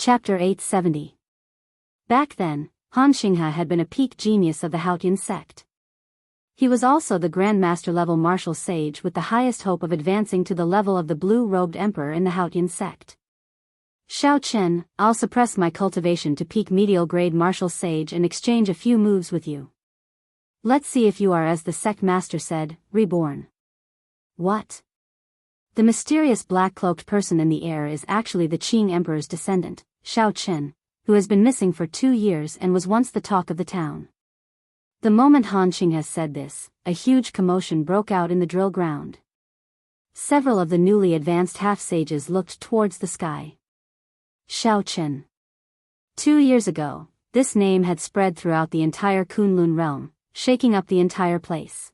Chapter 870. Back then, Han Xinghe had been a peak genius of the Haotian sect. He was also the Grand Master level martial sage with the highest hope of advancing to the level of the blue-robed emperor in the Haotian sect. Xiao Chen, I'll suppress my cultivation to peak medial grade martial sage and exchange a few moves with you. Let's see if you are, as the sect master said, reborn. What? The mysterious black-cloaked person in the air is actually the Qing Emperor's descendant, Xiao Chen, who has been missing for 2 years and was once the talk of the town. The moment Han Xinghe said this, a huge commotion broke out in the drill ground. Several of the newly advanced half-sages looked towards the sky. Xiao Chen. 2 years ago, this name had spread throughout the entire Kunlun realm, shaking up the entire place.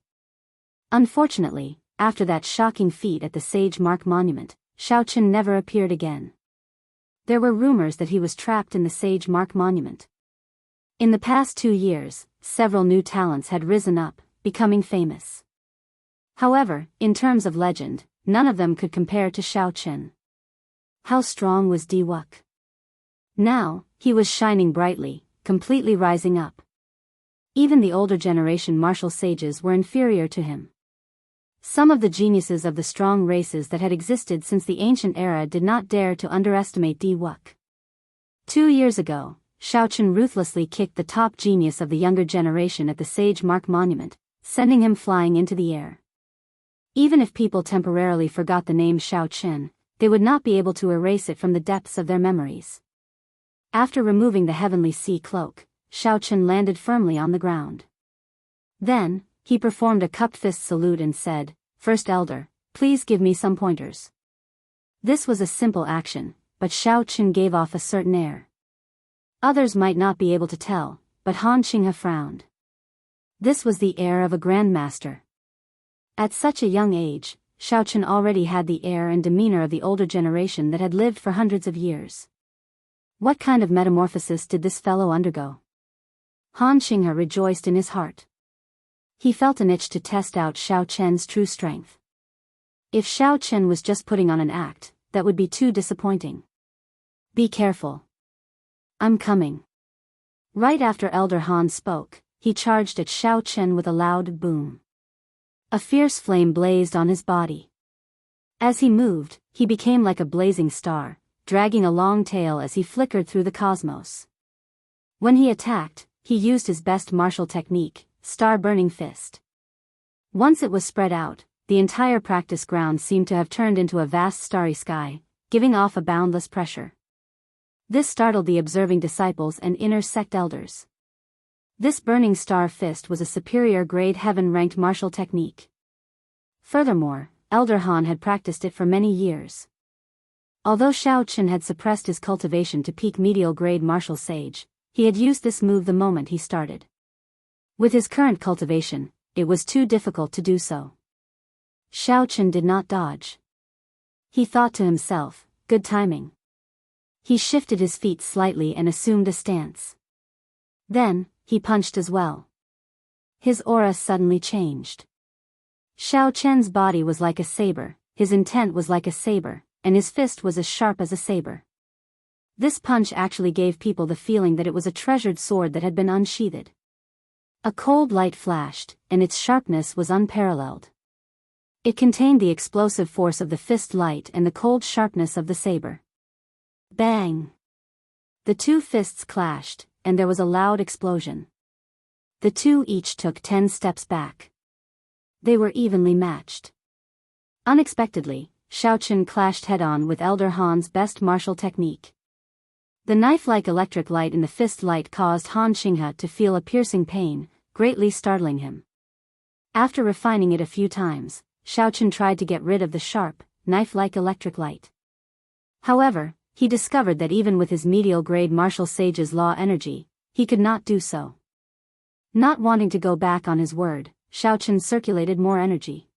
Unfortunately, after that shocking feat at the Sage Mark Monument, Xiao Chen never appeared again. There were rumors that he was trapped in the Sage Mark Monument. In the past 2 years, several new talents had risen up, becoming famous. However, in terms of legend, none of them could compare to Xiao Chen. How strong was Diwuk? Now, he was shining brightly, completely rising up. Even the older generation martial sages were inferior to him. Some of the geniuses of the strong races that had existed since the ancient era did not dare to underestimate Diwuk. 2 years ago, Xiao Chen ruthlessly kicked the top genius of the younger generation at the Sage Mark Monument, sending him flying into the air. Even if people temporarily forgot the name Xiao Chen, they would not be able to erase it from the depths of their memories. After removing the heavenly sea cloak, Xiao Chen landed firmly on the ground. Then, he performed a cupped fist salute and said, "First Elder, please give me some pointers." This was a simple action, but Xiao Chen gave off a certain air. Others might not be able to tell, but Han Xinghe frowned. This was the air of a grandmaster. At such a young age, Xiao Chen already had the air and demeanor of the older generation that had lived for hundreds of years. What kind of metamorphosis did this fellow undergo? Han Xinghe rejoiced in his heart. He felt an itch to test out Xiao Chen's true strength. If Xiao Chen was just putting on an act, that would be too disappointing. Be careful. I'm coming. Right after Elder Han spoke, he charged at Xiao Chen with a loud boom. A fierce flame blazed on his body. As he moved, he became like a blazing star, dragging a long tail as he flickered through the cosmos. When he attacked, he used his best martial technique, Star-Burning Fist. Once it was spread out, the entire practice ground seemed to have turned into a vast starry sky, giving off a boundless pressure. This startled the observing disciples and inner sect elders. This burning star fist was a superior grade heaven-ranked martial technique. Furthermore, Elder Han had practiced it for many years. Although Xiao Chen had suppressed his cultivation to peak medial grade martial sage, he had used this move the moment he started. With his current cultivation, it was too difficult to do so. Xiao Chen did not dodge. He thought to himself, good timing. He shifted his feet slightly and assumed a stance. Then, he punched as well. His aura suddenly changed. Xiao Chen's body was like a saber, his intent was like a saber, and his fist was as sharp as a saber. This punch actually gave people the feeling that it was a treasured sword that had been unsheathed. A cold light flashed, and its sharpness was unparalleled. It contained the explosive force of the fist light and the cold sharpness of the saber. Bang! The two fists clashed, and there was a loud explosion. The two each took 10 steps back. They were evenly matched. Unexpectedly, Xiao Chen clashed head-on with Elder Han's best martial technique. The knife-like electric light in the fist light caused Han Xinghe to feel a piercing pain, greatly startling him. After refining it a few times, Xiao Chen tried to get rid of the sharp, knife-like electric light. However, he discovered that even with his medial-grade martial sage's law energy, he could not do so. Not wanting to go back on his word, Xiao Chen circulated more energy.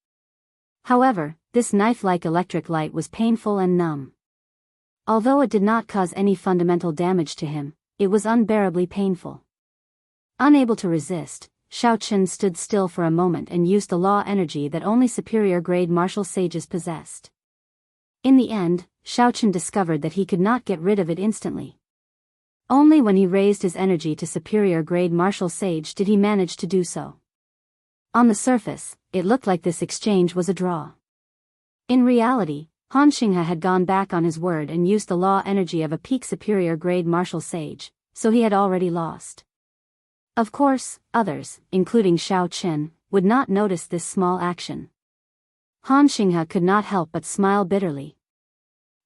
However, this knife-like electric light was painful and numb. Although it did not cause any fundamental damage to him, it was unbearably painful. Unable to resist, Xiao Chen stood still for a moment and used the law energy that only superior-grade martial sages possessed. In the end, Xiao Chen discovered that he could not get rid of it instantly. Only when he raised his energy to superior-grade martial sage did he manage to do so. On the surface, it looked like this exchange was a draw. In reality, Han Xinghe had gone back on his word and used the law energy of a peak superior-grade martial sage, so he had already lost. Of course, others, including Xiao Qin, would not notice this small action. Han Xinghe could not help but smile bitterly.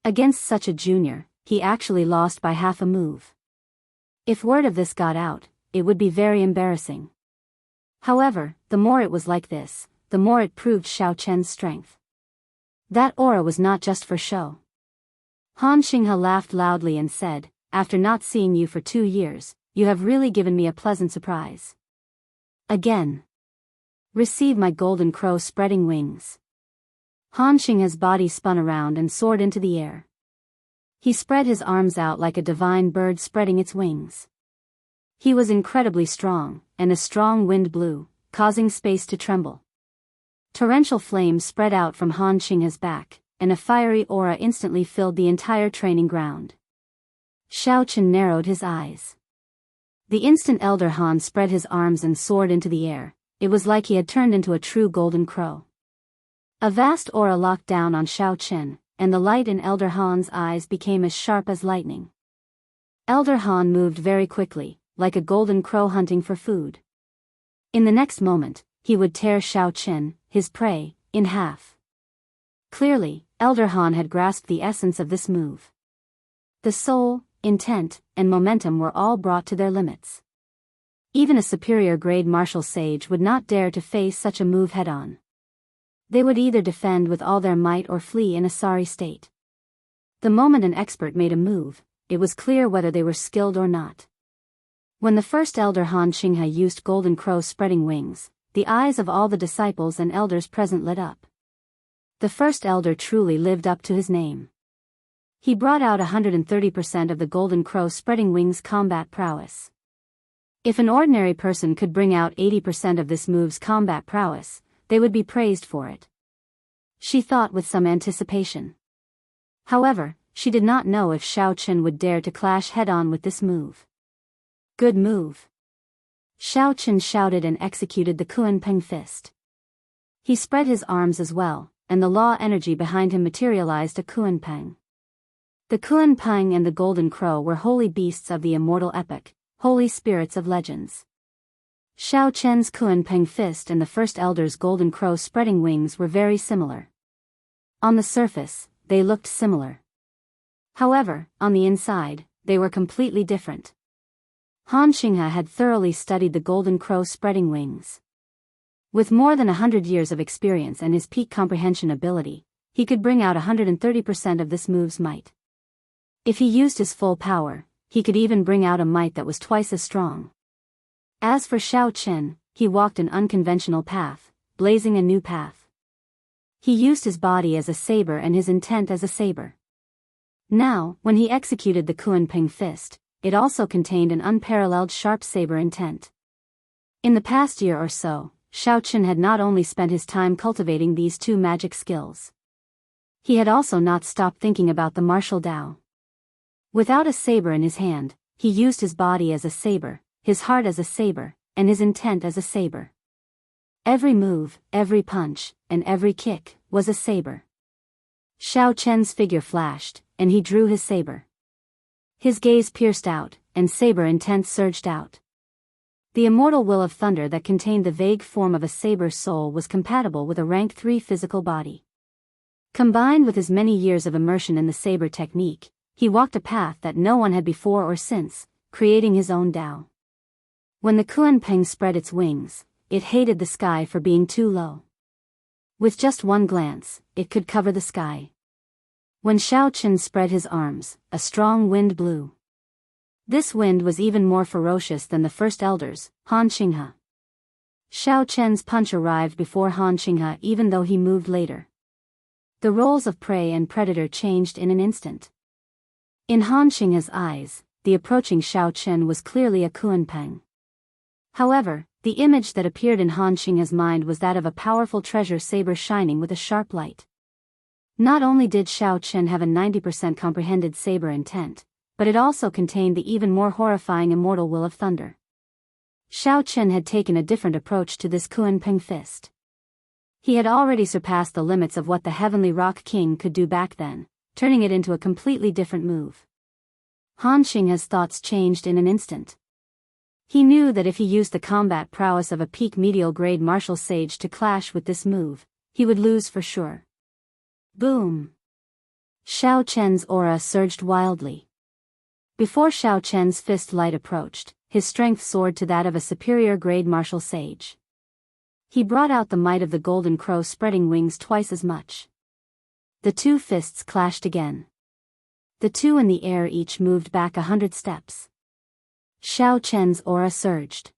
Against such a junior, he actually lost by half a move. If word of this got out, it would be very embarrassing. However, the more it was like this, the more it proved Xiao Qian's strength. That aura was not just for show. Han Xinghe laughed loudly and said, "After not seeing you for 2 years, you have really given me a pleasant surprise. Again. Receive my golden crow spreading wings." Han Xinghe's body spun around and soared into the air. He spread his arms out like a divine bird spreading its wings. He was incredibly strong, and a strong wind blew, causing space to tremble. Torrential flames spread out from Han Xinghe's back, and a fiery aura instantly filled the entire training ground. Xiao Qin narrowed his eyes. The instant Elder Han spread his arms and soared into the air, it was like he had turned into a true golden crow. A vast aura locked down on Xiao Qin, and the light in Elder Han's eyes became as sharp as lightning. Elder Han moved very quickly, like a golden crow hunting for food. In the next moment, he would tear Xiao Qin, his prey, in half. Clearly, Elder Han had grasped the essence of this move. The soul, intent, and momentum were all brought to their limits. Even a superior-grade martial sage would not dare to face such a move head-on. They would either defend with all their might or flee in a sorry state. The moment an expert made a move, it was clear whether they were skilled or not. When the first elder Han Xinghe used golden crow spreading wings, the eyes of all the disciples and elders present lit up. The first elder truly lived up to his name. He brought out 130% of the golden crow spreading wings combat prowess. If an ordinary person could bring out 80% of this move's combat prowess, they would be praised for it. She thought with some anticipation. However, she did not know if Xiao Qin would dare to clash head-on with this move. Good move. Xiao Qin shouted and executed the Kunpeng fist. He spread his arms as well, and the law energy behind him materialized a Kunpeng. The Kunpeng and the Golden Crow were holy beasts of the immortal epic, holy spirits of legends. Xiao Qian's Kunpeng fist and the first elder's Golden Crow spreading wings were very similar. On the surface, they looked similar. However, on the inside, they were completely different. Han Xinghe had thoroughly studied the Golden Crow spreading wings. With more than 100 years of experience and his peak comprehension ability, he could bring out 130% of this move's might. If he used his full power, he could even bring out a might that was twice as strong. As for Xiao Qin, he walked an unconventional path, blazing a new path. He used his body as a saber and his intent as a saber. Now, when he executed the Kunpeng fist, it also contained an unparalleled sharp saber intent. In the past year or so, Xiao Qin had not only spent his time cultivating these two magic skills. He had also not stopped thinking about the martial Tao. Without a saber in his hand, he used his body as a saber, his heart as a saber, and his intent as a saber. Every move, every punch, and every kick, was a saber. Xiao Qian's figure flashed, and he drew his saber. His gaze pierced out, and saber intent surged out. The immortal will of thunder that contained the vague form of a saber soul was compatible with a rank 3 physical body. Combined with his many years of immersion in the saber technique, he walked a path that no one had before or since, creating his own Tao. When the Kunpeng spread its wings, it hated the sky for being too low. With just one glance, it could cover the sky. When Xiao Qin spread his arms, a strong wind blew. This wind was even more ferocious than the first elders, Han Xinghe. Xiao Qian's punch arrived before Han Xinghe even though he moved later. The roles of prey and predator changed in an instant. In Han Xinghe's eyes, the approaching Xiao Qin was clearly a Kunpeng. However, the image that appeared in Han Xinghe's mind was that of a powerful treasure saber shining with a sharp light. Not only did Xiao Qin have a 90% comprehended saber intent, but it also contained the even more horrifying immortal will of thunder. Xiao Chen had taken a different approach to this Kunpeng fist. He had already surpassed the limits of what the Heavenly Rock King could do back then, turning it into a completely different move. Han Xinghe's thoughts changed in an instant. He knew that if he used the combat prowess of a peak medial grade martial sage to clash with this move, he would lose for sure. Boom! Xiao Chen's aura surged wildly. Before Xiao Chen's fist light approached, his strength soared to that of a superior grade martial sage. He brought out the might of the golden crow, spreading wings twice as much. The two fists clashed again. The two in the air each moved back 100 steps. Xiao Chen's aura surged.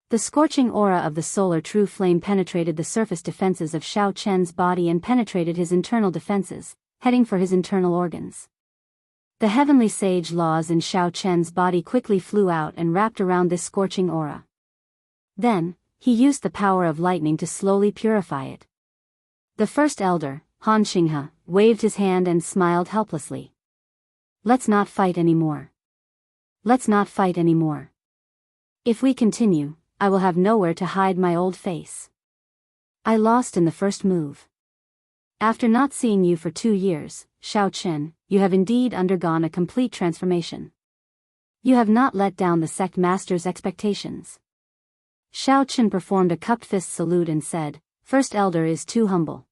The scorching aura of the solar true flame penetrated the surface defenses of Xiao Chen's body and penetrated his internal defenses, heading for his internal organs. The heavenly sage laws in Xiao Chen's body quickly flew out and wrapped around this scorching aura. Then, he used the power of lightning to slowly purify it. The first elder, Han Xinghe, waved his hand and smiled helplessly. Let's not fight anymore. Let's not fight anymore. If we continue, I will have nowhere to hide my old face. I lost in the first move. After not seeing you for 2 years, Xiao Chen, you have indeed undergone a complete transformation. You have not let down the sect master's expectations. Xiao Chen performed a cupped fist salute and said, First Elder is too humble.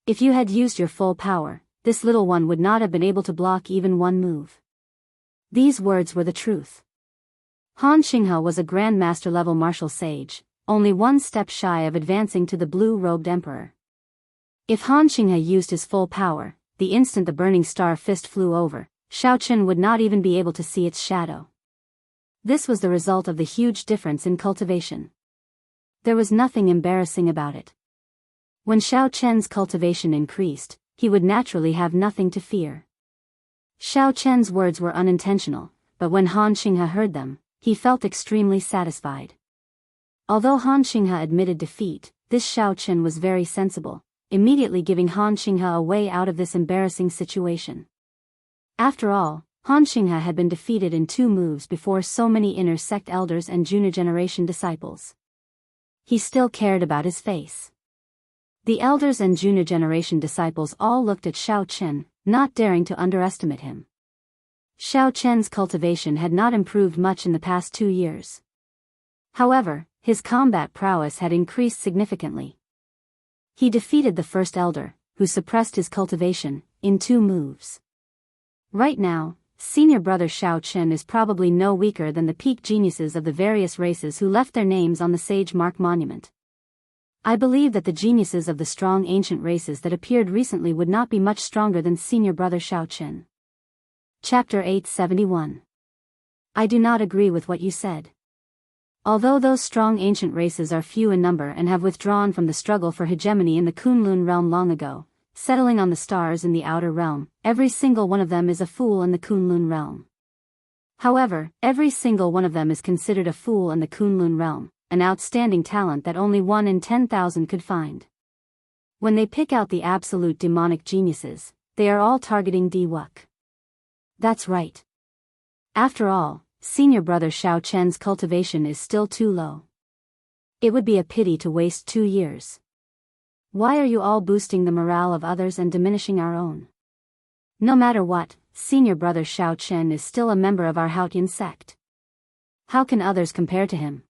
If you had used your full power, this little one would not have been able to block even one move. These words were the truth. Han Xinghe was a Grand Master level martial sage, only one step shy of advancing to the blue-robed emperor. If Han Xinghe used his full power, the instant the burning star fist flew over, Xiao Chen would not even be able to see its shadow. This was the result of the huge difference in cultivation. There was nothing embarrassing about it. When Xiao Chen's cultivation increased, he would naturally have nothing to fear. Xiao Chen's words were unintentional, but when Han Xinghe heard them, he felt extremely satisfied. Although Han Xinghe admitted defeat, this Xiao Chen was very sensible, immediately giving Han Xinghe a way out of this embarrassing situation. After all, Han Xinghe had been defeated in 2 moves before so many inner sect elders and junior generation disciples. He still cared about his face. The elders and junior generation disciples all looked at Xiao Chen, not daring to underestimate him. Xiao Chen's cultivation had not improved much in the past 2 years. However, his combat prowess had increased significantly. He defeated the first elder, who suppressed his cultivation, in 2 moves. Right now, senior brother Xiao Chen is probably no weaker than the peak geniuses of the various races who left their names on the Sage Mark Monument. I believe that the geniuses of the strong ancient races that appeared recently would not be much stronger than senior brother Xiao Chen. Chapter 871. I do not agree with what you said. Although those strong ancient races are few in number and have withdrawn from the struggle for hegemony in the Kunlun realm long ago, settling on the stars in the outer realm, every single one of them is a fool in the Kunlun realm. However, every single one of them is considered a fool in the Kunlun realm, an outstanding talent that only 1 in 10,000 could find. When they pick out the absolute demonic geniuses, they are all targeting Diwuk. That's right. After all, senior brother Xiao Chen's cultivation is still too low. It would be a pity to waste 2 years. Why are you all boosting the morale of others and diminishing our own? No matter what, senior brother Xiao Chen is still a member of our Haotian sect. How can others compare to him?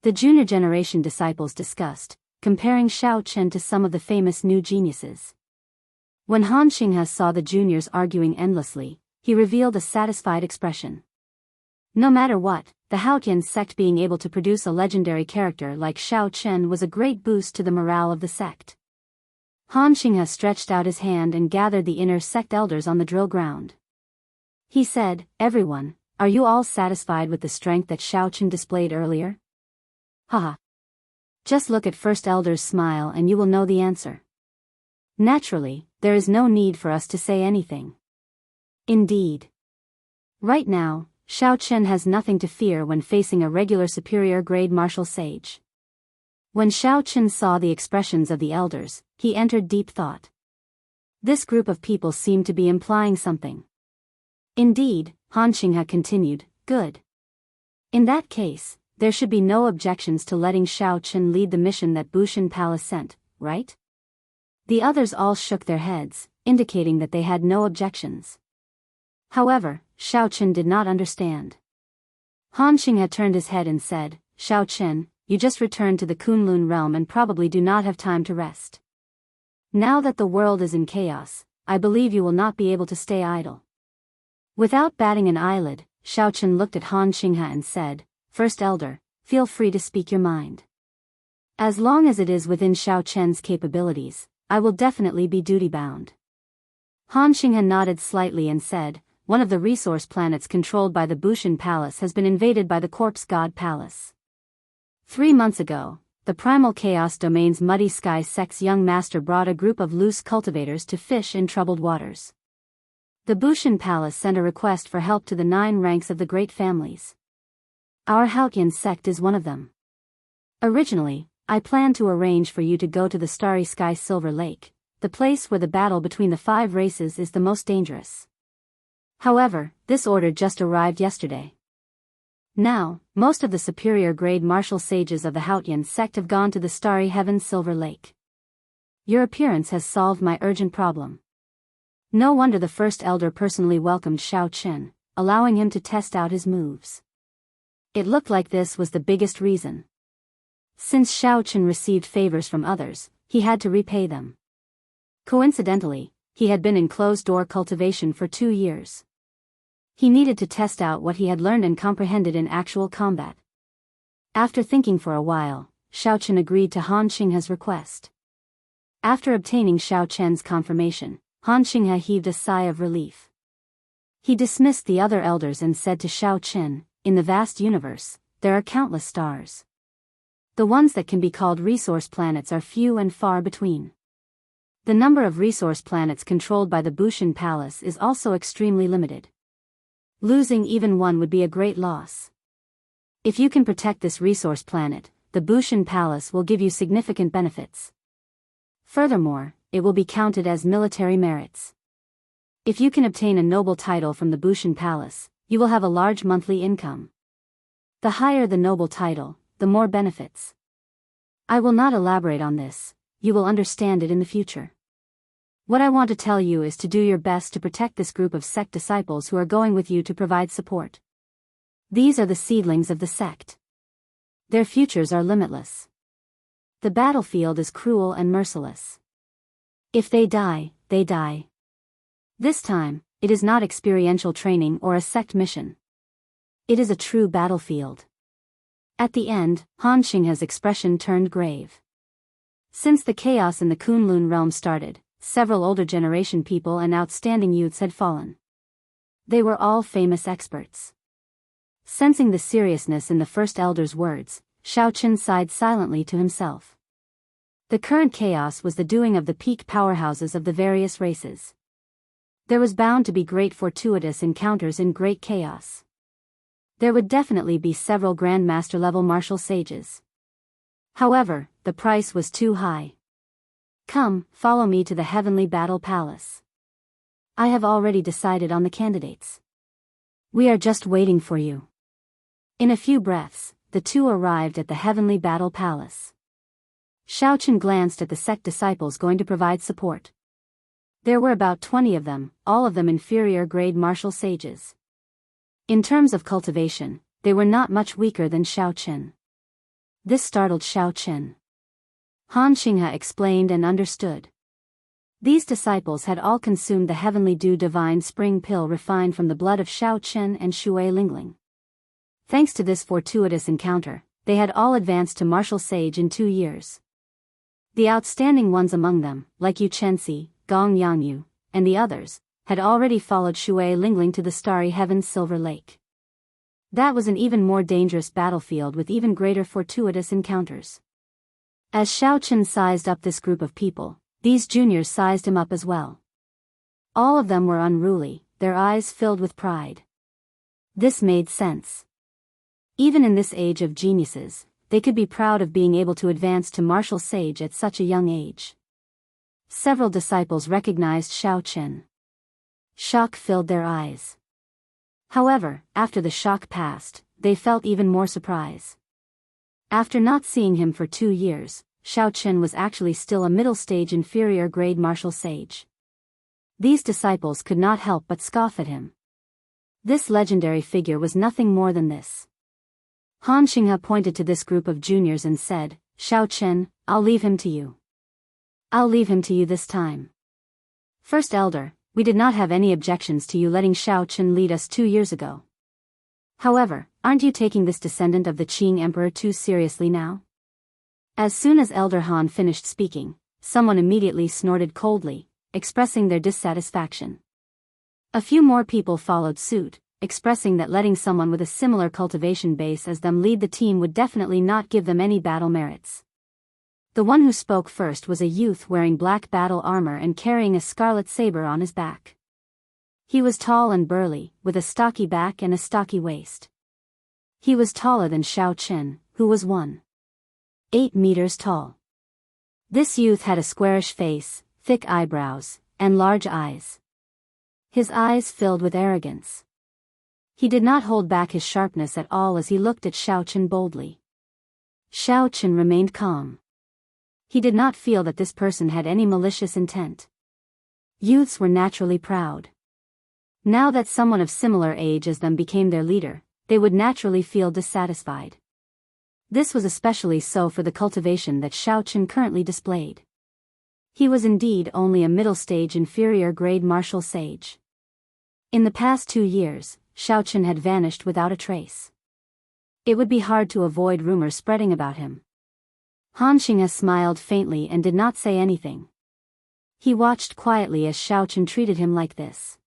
The junior generation disciples discussed, comparing Xiao Chen to some of the famous new geniuses. When Han Xinghe saw the juniors arguing endlessly, he revealed a satisfied expression. No matter what, the Haotian sect being able to produce a legendary character like Xiao Chen was a great boost to the morale of the sect. Han Xinghe stretched out his hand and gathered the inner sect elders on the drill ground. He said, Everyone, are you all satisfied with the strength that Xiao Chen displayed earlier? Haha. Just look at First Elder's smile and you will know the answer. Naturally, there is no need for us to say anything. Indeed. Right now, Xiao Chen has nothing to fear when facing a regular superior grade martial sage. When Xiao Chen saw the expressions of the elders, he entered deep thought. This group of people seemed to be implying something. Indeed, Han Xinghe continued, good. In that case, there should be no objections to letting Shao Chen lead the mission that Bushan Palace sent, right? The others all shook their heads, indicating that they had no objections. However, Shao Chen did not understand. Han Xinghe turned his head and said, Shao Chen, you just returned to the Kunlun realm and probably do not have time to rest. Now that the world is in chaos, I believe you will not be able to stay idle. Without batting an eyelid, Shao Chen looked at Han Xinghe and said, First Elder, feel free to speak your mind. As long as it is within Shao Chen's capabilities, I will definitely be duty-bound. Han Xinghe nodded slightly and said, one of the resource planets controlled by the Bushan Palace has been invaded by the Corpse God Palace. 3 months ago, the Primal Chaos Domain's Muddy Sky Sect's young master brought a group of loose cultivators to fish in troubled waters. The Bushan Palace sent a request for help to the 9 ranks of the great families. Our Haotian sect is one of them. Originally, I planned to arrange for you to go to the Starry Sky Silver Lake, the place where the battle between the 5 races is the most dangerous. However, this order just arrived yesterday. Now, most of the superior-grade martial sages of the Haotian sect have gone to the Starry Heaven Silver Lake. Your appearance has solved my urgent problem. No wonder the First Elder personally welcomed Shao Chen, allowing him to test out his moves. It looked like this was the biggest reason. Since Shao Chen received favors from others, he had to repay them. Coincidentally, he had been in closed-door cultivation for 2 years. He needed to test out what he had learned and comprehended in actual combat. After thinking for a while, Shao Chen agreed to Han Xinghe's request. After obtaining Shao Chen's confirmation, Han Xinghe heaved a sigh of relief. He dismissed the other elders and said to Shao Chen, in the vast universe, there are countless stars. The ones that can be called resource planets are few and far between. The number of resource planets controlled by the Bushan Palace is also extremely limited. Losing even one would be a great loss. If you can protect this resource planet, the Bushan Palace will give you significant benefits. Furthermore, it will be counted as military merits. If you can obtain a noble title from the Bushan Palace, you will have a large monthly income. The higher the noble title, the more benefits. I will not elaborate on this, you will understand it in the future. What I want to tell you is to do your best to protect this group of sect disciples who are going with you to provide support. These are the seedlings of the sect. Their futures are limitless. The battlefield is cruel and merciless. If they die, they die. This time, it is not experiential training or a sect mission. It is a true battlefield. At the end, Han Xinghe's expression turned grave. Since the chaos in the Kunlun realm started, several older generation people and outstanding youths had fallen. They were all famous experts. Sensing the seriousness in the First Elder's words, Shao Chen sighed silently to himself. The current chaos was the doing of the peak powerhouses of the various races. There was bound to be great fortuitous encounters in great chaos. There would definitely be several Grandmaster-level martial sages. However, the price was too high. Come, follow me to the Heavenly Battle Palace. I have already decided on the candidates. We are just waiting for you. In a few breaths, the two arrived at the Heavenly Battle Palace. Shao Chen glanced at the sect disciples going to provide support. There were about 20 of them, all of them inferior-grade martial sages. In terms of cultivation, they were not much weaker than Shao Chen. This startled Shao Chen. Han Xinghe explained and understood. These disciples had all consumed the Heavenly Dew Divine Spring Pill refined from the blood of Shao Chen and Shui Lingling. Thanks to this fortuitous encounter, they had all advanced to martial sage in 2 years. The outstanding ones among them, like Yu Chenxi, Gong Yangyu, and the others, had already followed Shui Lingling to the Starry Heaven's Silver Lake. That was an even more dangerous battlefield with even greater fortuitous encounters. As Shao Chen sized up this group of people, these juniors sized him up as well. All of them were unruly, their eyes filled with pride. This made sense. Even in this age of geniuses, they could be proud of being able to advance to martial sage at such a young age. Several disciples recognized Shao Chen. Shock filled their eyes. However, after the shock passed, they felt even more surprise. After not seeing him for 2 years, Xiao Qin was actually still a middle-stage inferior-grade martial sage. These disciples could not help but scoff at him. This legendary figure was nothing more than this. Han Xinghe pointed to this group of juniors and said, "Xiao Qin, I'll leave him to you. I'll leave him to you this time. First elder, we did not have any objections to you letting Xiao Qin lead us 2 years ago. However, aren't you taking this descendant of the Qing emperor too seriously now?" As soon as Elder Han finished speaking, someone immediately snorted coldly, expressing their dissatisfaction. A few more people followed suit, expressing that letting someone with a similar cultivation base as them lead the team would definitely not give them any battle merits. The one who spoke first was a youth wearing black battle armor and carrying a scarlet saber on his back. He was tall and burly, with a stocky back and a stocky waist. He was taller than Xiao Qin, who was 1.8 meters tall. This youth had a squarish face, thick eyebrows, and large eyes. His eyes filled with arrogance. He did not hold back his sharpness at all as he looked at Xiao Qin boldly. Xiao Qin remained calm. He did not feel that this person had any malicious intent. Youths were naturally proud. Now that someone of similar age as them became their leader, they would naturally feel dissatisfied. This was especially so for the cultivation that Xiao Qin currently displayed. He was indeed only a middle-stage inferior-grade martial sage. In the past 2 years, Xiao Qin had vanished without a trace. It would be hard to avoid rumors spreading about him. Han Xinghe smiled faintly and did not say anything. He watched quietly as Xiao Qin treated him like this.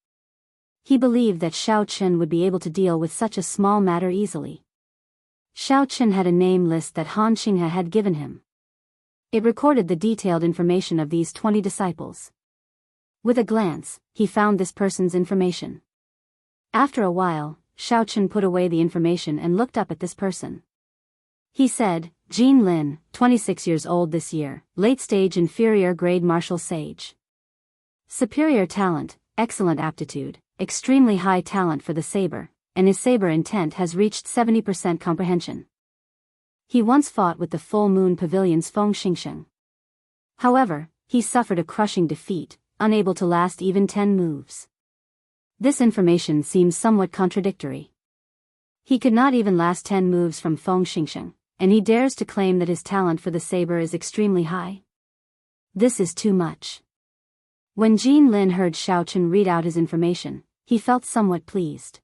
He believed that Xiao Qin would be able to deal with such a small matter easily. Xiao Qin had a name list that Han Xinghe had given him. It recorded the detailed information of these 20 disciples. With a glance, he found this person's information. After a while, Xiao Qin put away the information and looked up at this person. He said, "Jin Lin, 26 years old this year, late-stage inferior-grade martial sage. Superior talent, excellent aptitude, extremely high talent for the saber, and his saber intent has reached 70% comprehension. He once fought with the Full Moon Pavilion's Feng Xingsheng. However, he suffered a crushing defeat, unable to last even 10 moves. This information seems somewhat contradictory. He could not even last 10 moves from Feng Xingsheng, and he dares to claim that his talent for the saber is extremely high. This is too much." When Jin Lin heard Xiao Qin read out his information, he felt somewhat pleased.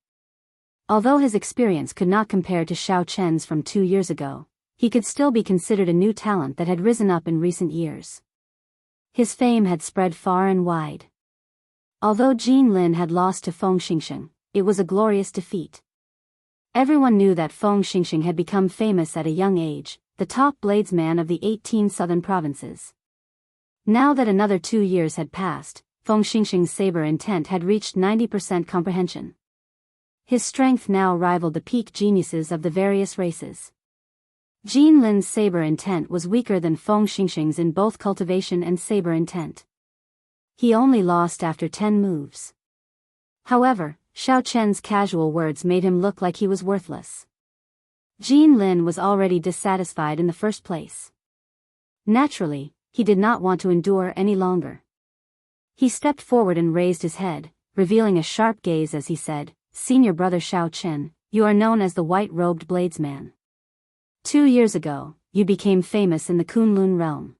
Although his experience could not compare to Xiao Qin's from 2 years ago, he could still be considered a new talent that had risen up in recent years. His fame had spread far and wide. Although Jin Lin had lost to Feng Xingsheng, it was a glorious defeat. Everyone knew that Feng Xingsheng had become famous at a young age, the top bladesman of the 18 southern provinces. Now that another 2 years had passed, Feng Xingsheng's saber intent had reached 90% comprehension. His strength now rivaled the peak geniuses of the various races. Jin Lin's saber intent was weaker than Feng Xingsheng's in both cultivation and saber intent. He only lost after 10 moves. However, Xiao Qin's casual words made him look like he was worthless. Jin Lin was already dissatisfied in the first place. Naturally, he did not want to endure any longer. He stepped forward and raised his head, revealing a sharp gaze as he said, "Senior brother Xiao Qin, you are known as the white-robed bladesman. 2 years ago, you became famous in the Kunlun realm.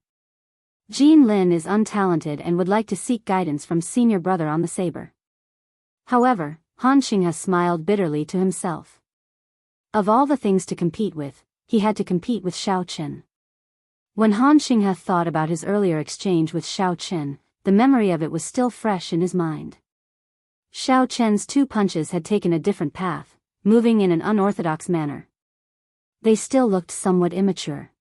Jin Lin is untalented and would like to seek guidance from senior brother on the saber." However, Han Xinghe smiled bitterly to himself. Of all the things to compete with, he had to compete with Xiao Qin. When Han Xinghe thought about his earlier exchange with Xiao Qin, the memory of it was still fresh in his mind. Xiao Qin's 2 punches had taken a different path, moving in an unorthodox manner. They still looked somewhat immature.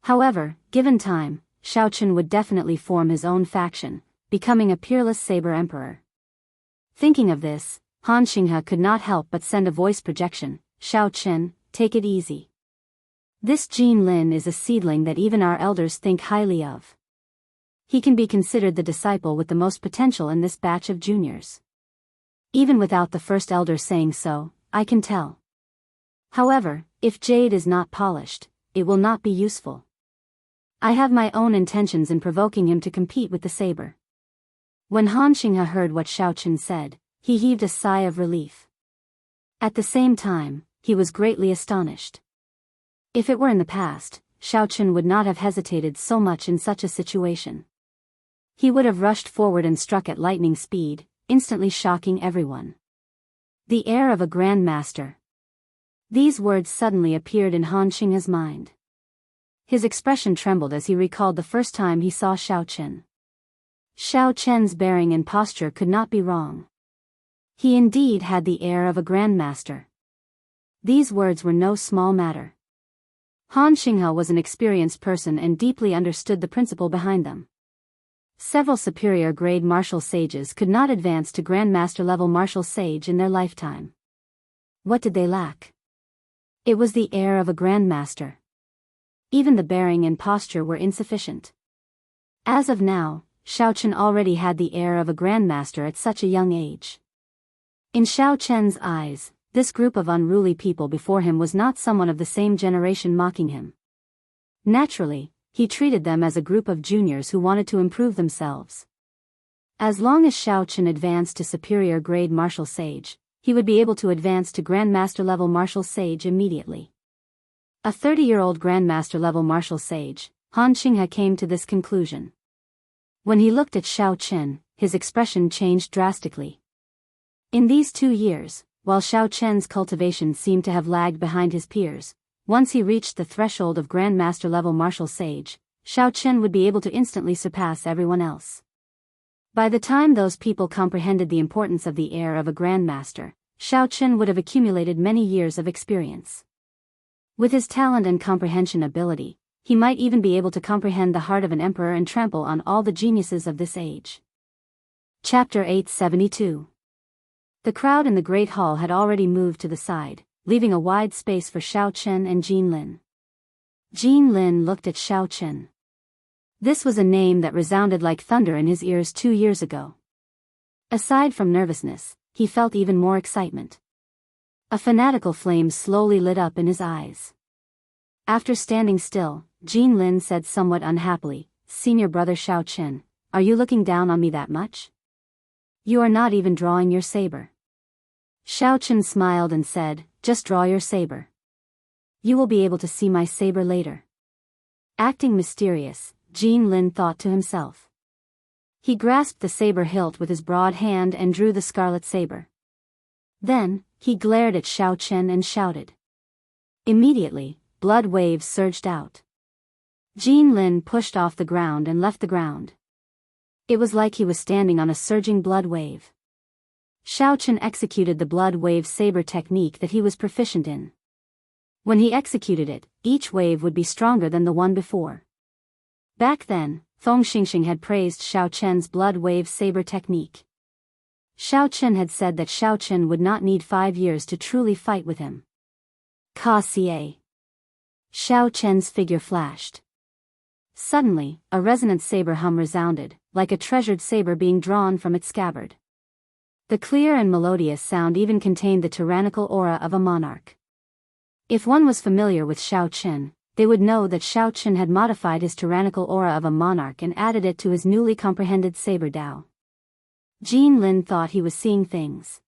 However, given time, Xiao Qin would definitely form his own faction, becoming a peerless saber emperor. Thinking of this, Han Xinghe could not help but send a voice projection, "Xiao Qin, take it easy. This Jin Lin is a seedling that even our elders think highly of. He can be considered the disciple with the most potential in this batch of juniors. Even without the first elder saying so, I can tell. However, if jade is not polished, it will not be useful. I have my own intentions in provoking him to compete with the saber. When Han Xinghe heard what Xiao said, he heaved a sigh of relief. At the same time, he was greatly astonished. If it were in the past, Xiao would not have hesitated so much in such a situation. He would have rushed forward and struck at lightning speed, instantly shocking everyone. The heir of a Grand Master. These words suddenly appeared in Han Xinghe's mind. His expression trembled as he recalled the first time he saw Xiao Chen. Xiao Chen's bearing and posture could not be wrong. He indeed had the air of a Grand Master. These words were no small matter. Han Xinghe was an experienced person and deeply understood the principle behind them. Several superior-grade martial sages could not advance to Grand Master-level martial sage in their lifetime. What did they lack? It was the air of a Grand Master. Even the bearing and posture were insufficient. As of now, Xiao Chen already had the air of a Grand Master at such a young age. In Xiao Chen's eyes, this group of unruly people before him was not someone of the same generation mocking him. Naturally, he treated them as a group of juniors who wanted to improve themselves. As long as Xiao Chen advanced to superior grade martial sage, he would be able to advance to Grandmaster level martial sage immediately. A 30-year-old Grandmaster level martial sage, Han Xinghe came to this conclusion. When he looked at Xiao Chen, his expression changed drastically. In these 2 years, while Xiao Chen's cultivation seemed to have lagged behind his peers, once he reached the threshold of Grandmaster level martial sage, Xiao Chen would be able to instantly surpass everyone else. By the time those people comprehended the importance of the air of a Grandmaster, Xiao Chen would have accumulated many years of experience. With his talent and comprehension ability, he might even be able to comprehend the heart of an emperor and trample on all the geniuses of this age. Chapter 872. The crowd in the Great Hall had already moved to the side, leaving a wide space for Xiao Chen and Jin Lin. Jin Lin looked at Xiao Chen. This was a name that resounded like thunder in his ears 2 years ago. Aside from nervousness, he felt even more excitement. A fanatical flame slowly lit up in his eyes. After standing still, Jin Lin said somewhat unhappily, "Senior brother Xiao Chen, are you looking down on me that much? You are not even drawing your saber." Xiao Chen smiled and said, "Just draw your saber. You will be able to see my saber later." Acting mysterious, Jin Lin thought to himself. He grasped the saber hilt with his broad hand and drew the scarlet saber. Then, he glared at Xiao Chen and shouted. Immediately, blood waves surged out. Jin Lin pushed off the ground and left the ground. It was like he was standing on a surging blood wave. Xiao Chen executed the blood wave saber technique that he was proficient in. When he executed it, each wave would be stronger than the one before. Back then, Feng Xingxing had praised Xiao Chen's blood wave saber technique. Xiao Chen had said that Xiao Chen would not need 5 years to truly fight with him. Ka Xie. Xiao Chen's figure flashed. Suddenly, a resonant saber hum resounded, like a treasured saber being drawn from its scabbard. The clear and melodious sound even contained the tyrannical aura of a monarch. If one was familiar with Xiao Chen, they would know that Xiao Chen had modified his tyrannical aura of a monarch and added it to his newly comprehended saber Dao. Jin Lin thought he was seeing things.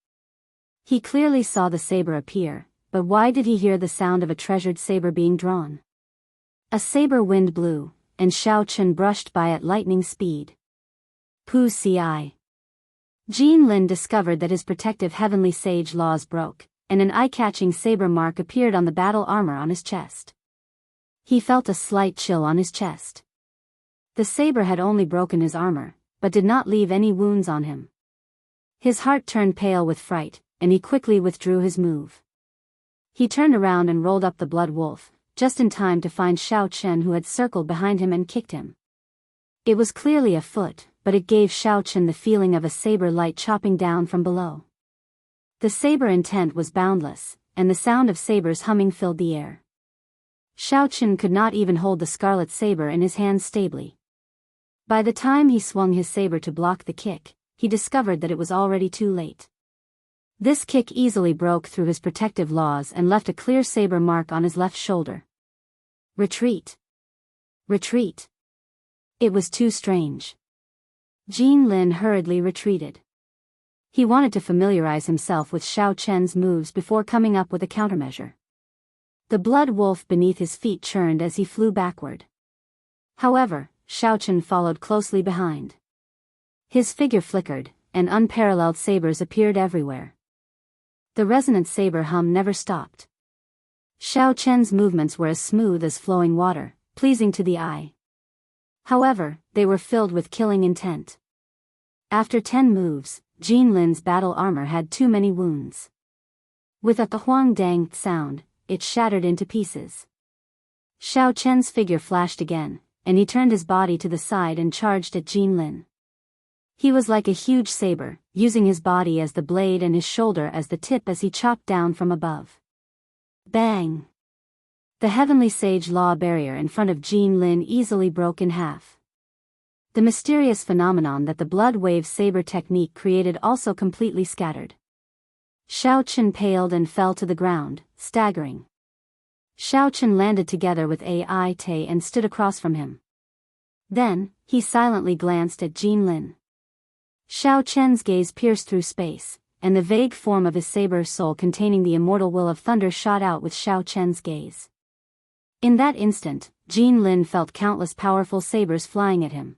He clearly saw the saber appear, but why did he hear the sound of a treasured saber being drawn? A saber wind blew, and Xiao Chen brushed by at lightning speed. Pu Ci. Jin Lin discovered that his protective heavenly sage laws broke, and an eye-catching saber mark appeared on the battle armor on his chest. He felt a slight chill on his chest. The saber had only broken his armor, but did not leave any wounds on him. His heart turned pale with fright, and he quickly withdrew his move. He turned around and rolled up the blood wolf, just in time to find Xiao Chen, who had circled behind him and kicked him. It was clearly a foot, but it gave Xiao Chen the feeling of a saber light chopping down from below. The saber intent was boundless, and the sound of sabers humming filled the air. Xiao Chen could not even hold the scarlet saber in his hands stably. By the time he swung his saber to block the kick, he discovered that it was already too late. This kick easily broke through his protective laws and left a clear saber mark on his left shoulder. Retreat. Retreat. It was too strange. Jin Lin hurriedly retreated. He wanted to familiarize himself with Xiao Chen's moves before coming up with a countermeasure. The blood wolf beneath his feet churned as he flew backward. However, Xiao Chen followed closely behind. His figure flickered, and unparalleled sabers appeared everywhere. The resonant saber hum never stopped. Xiao Chen's movements were as smooth as flowing water, pleasing to the eye. However, they were filled with killing intent. After 10 moves, Jin Lin's battle armor had too many wounds. With a huang-dang sound, it shattered into pieces. Xiao Chen's figure flashed again, and he turned his body to the side and charged at Jin Lin. He was like a huge saber, using his body as the blade and his shoulder as the tip as he chopped down from above. Bang! The heavenly sage law barrier in front of Jin Lin easily broke in half. The mysterious phenomenon that the blood wave saber technique created also completely scattered. Xiao Chen paled and fell to the ground, staggering. Xiao Chen landed together with Ai Te and stood across from him. Then, he silently glanced at Jin Lin. Xiao Chen's gaze pierced through space, and the vague form of his saber soul containing the immortal will of thunder shot out with Xiao Chen's gaze. In that instant, Jin Lin felt countless powerful sabers flying at him.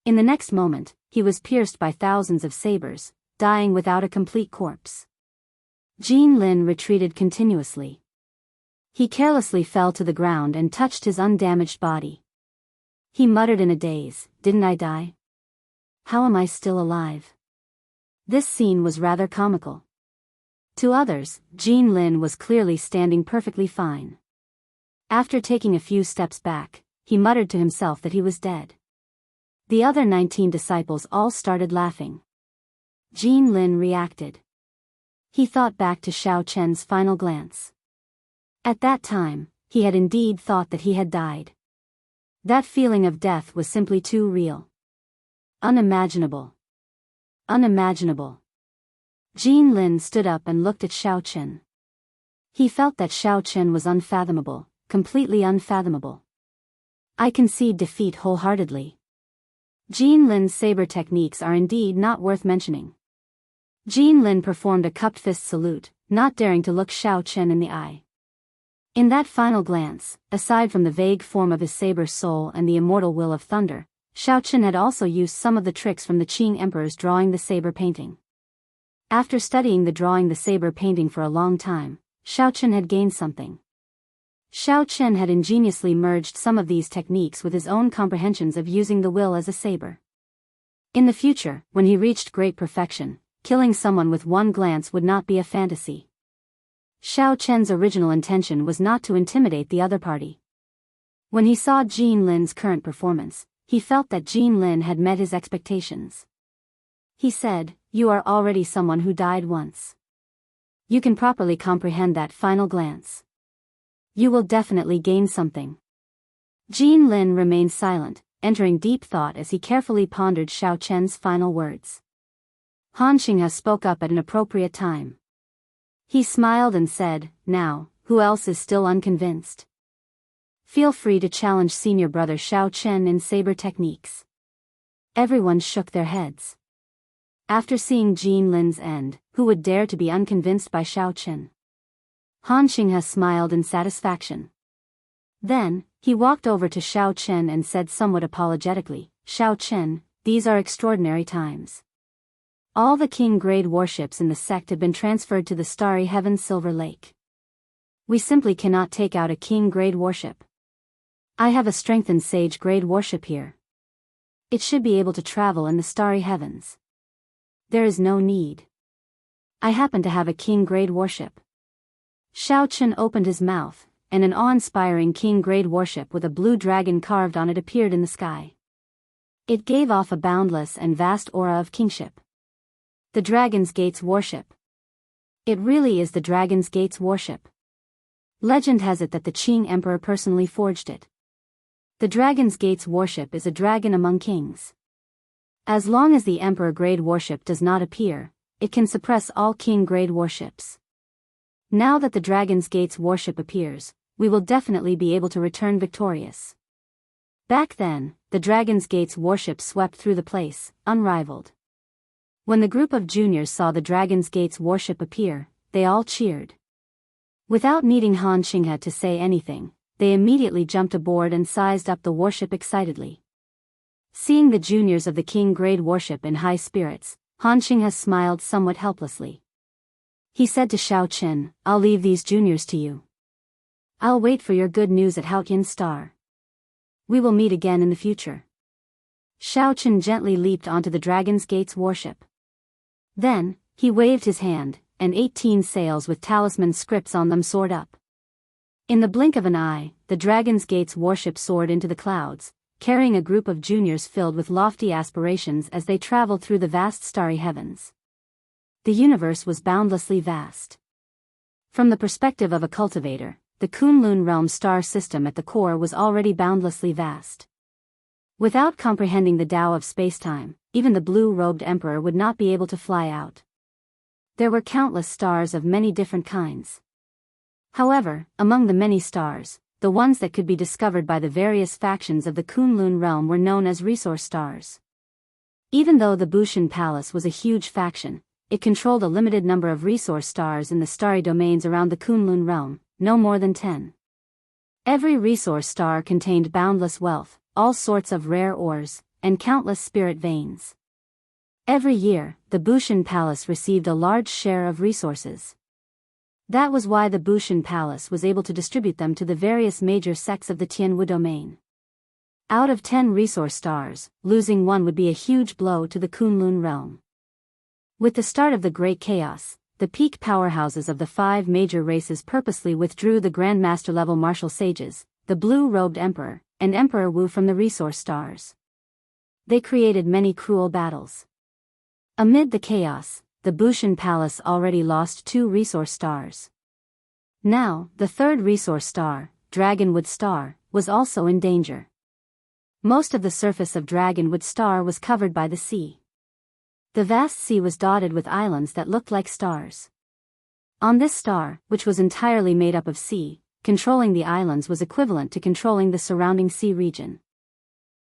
In the next moment, he was pierced by thousands of sabers, dying without a complete corpse. Jin Lin retreated continuously. He carelessly fell to the ground and touched his undamaged body. He muttered in a daze, "Didn't I die? How am I still alive?" This scene was rather comical. To others, Jin Lin was clearly standing perfectly fine. After taking a few steps back, he muttered to himself that he was dead. The other 19 disciples all started laughing. Jin Lin reacted. He thought back to Xiao Chen's final glance. At that time, he had indeed thought that he had died. That feeling of death was simply too real. Unimaginable. Unimaginable. Jin Lin stood up and looked at Xiao Chen. He felt that Xiao Chen was unfathomable, completely unfathomable. I concede defeat wholeheartedly. Jin Lin's saber techniques are indeed not worth mentioning. Jin Lin performed a cupped fist salute, not daring to look Xiao Chen in the eye. In that final glance, aside from the vague form of his saber soul and the immortal will of thunder, Xiao Chen had also used some of the tricks from the Qing Emperor's drawing the saber painting. After studying the drawing the saber painting for a long time, Xiao Chen had gained something. Xiao Chen had ingeniously merged some of these techniques with his own comprehensions of using the will as a saber. In the future, when he reached great perfection, killing someone with one glance would not be a fantasy. Xiao Chen's original intention was not to intimidate the other party. When he saw Jin Lin's current performance, he felt that Jin Lin had met his expectations. He said, "You are already someone who died once. You can properly comprehend that final glance. You will definitely gain something." Jin Lin remained silent, entering deep thought as he carefully pondered Xiao Chen's final words. Han Xinghe spoke up at an appropriate time. He smiled and said, "Now, who else is still unconvinced? Feel free to challenge senior brother Xiao Chen in saber techniques." Everyone shook their heads. After seeing Jin Lin's end, who would dare to be unconvinced by Xiao Chen? Han Xinghe smiled in satisfaction. Then, he walked over to Xiao Chen and said somewhat apologetically, "Xiao Chen, these are extraordinary times. All the king-grade warships in the sect have been transferred to the Starry Heaven Silver Lake. We simply cannot take out a king-grade warship. I have a strengthened sage-grade warship here. It should be able to travel in the Starry Heavens. There is no need. I happen to have a king-grade warship." Xiao Chen opened his mouth, and an awe-inspiring king-grade warship with a blue dragon carved on it appeared in the sky. It gave off a boundless and vast aura of kingship. The Dragon's Gates warship. It really is the Dragon's Gates warship. Legend has it that the Qing Emperor personally forged it. The Dragon's Gates warship is a dragon among kings. As long as the Emperor-grade warship does not appear, it can suppress all king-grade warships. Now that the Dragon's Gate's warship appears, we will definitely be able to return victorious. Back then, the Dragon's Gate's warship swept through the place, unrivaled. When the group of juniors saw the Dragon's Gate's warship appear, they all cheered. Without needing Han Xinghe to say anything, they immediately jumped aboard and sized up the warship excitedly. Seeing the juniors of the king-grade warship in high spirits, Han Xinghe smiled somewhat helplessly. He said to Xiao Qin, "I'll leave these juniors to you. I'll wait for your good news at Haotian Star. We will meet again in the future." Xiao Qin gently leaped onto the Dragon's Gate's warship. Then, he waved his hand, and 18 sails with talisman scripts on them soared up. In the blink of an eye, the Dragon's Gate's warship soared into the clouds, carrying a group of juniors filled with lofty aspirations as they traveled through the vast starry heavens. The universe was boundlessly vast. From the perspective of a cultivator, the Kunlun realm star system at the core was already boundlessly vast. Without comprehending the Tao of spacetime, even the blue-robed emperor would not be able to fly out. There were countless stars of many different kinds. However, among the many stars, the ones that could be discovered by the various factions of the Kunlun realm were known as resource stars. Even though the Bushan Palace was a huge faction, it controlled a limited number of resource stars in the starry domains around the Kunlun realm, no more than 10. Every resource star contained boundless wealth, all sorts of rare ores, and countless spirit veins. Every year, the Bushan Palace received a large share of resources. That was why the Bushan Palace was able to distribute them to the various major sects of the Tianwu domain. Out of 10 resource stars, losing one would be a huge blow to the Kunlun realm. With the start of the Great Chaos, the peak powerhouses of the 5 major races purposely withdrew the Grandmaster-level martial sages, the blue-robed emperor, and Emperor Wu from the resource stars. They created many cruel battles. Amid the chaos, the Bushan Palace already lost 2 resource stars. Now, the 3rd resource star, Dragonwood Star, was also in danger. Most of the surface of Dragonwood Star was covered by the sea. The vast sea was dotted with islands that looked like stars. On this star, which was entirely made up of sea, controlling the islands was equivalent to controlling the surrounding sea region.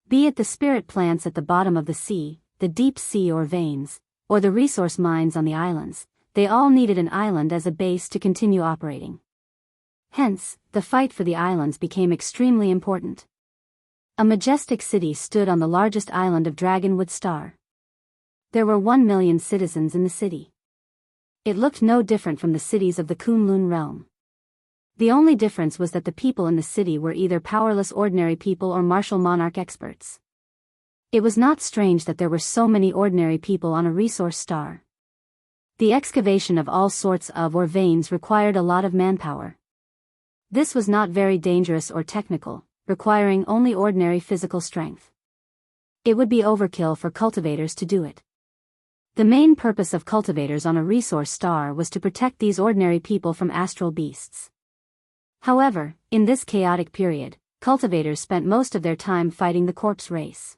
Be it the spirit plants at the bottom of the sea, the deep sea or veins, or the resource mines on the islands, they all needed an island as a base to continue operating. Hence, the fight for the islands became extremely important. A majestic city stood on the largest island of Dragonwood Star. There were 1 million citizens in the city. It looked no different from the cities of the Kunlun realm. The only difference was that the people in the city were either powerless ordinary people or martial monarch experts. It was not strange that there were so many ordinary people on a resource star. The excavation of all sorts of ore veins required a lot of manpower. This was not very dangerous or technical, requiring only ordinary physical strength. It would be overkill for cultivators to do it. The main purpose of cultivators on a resource star was to protect these ordinary people from astral beasts. However, in this chaotic period, cultivators spent most of their time fighting the corpse race.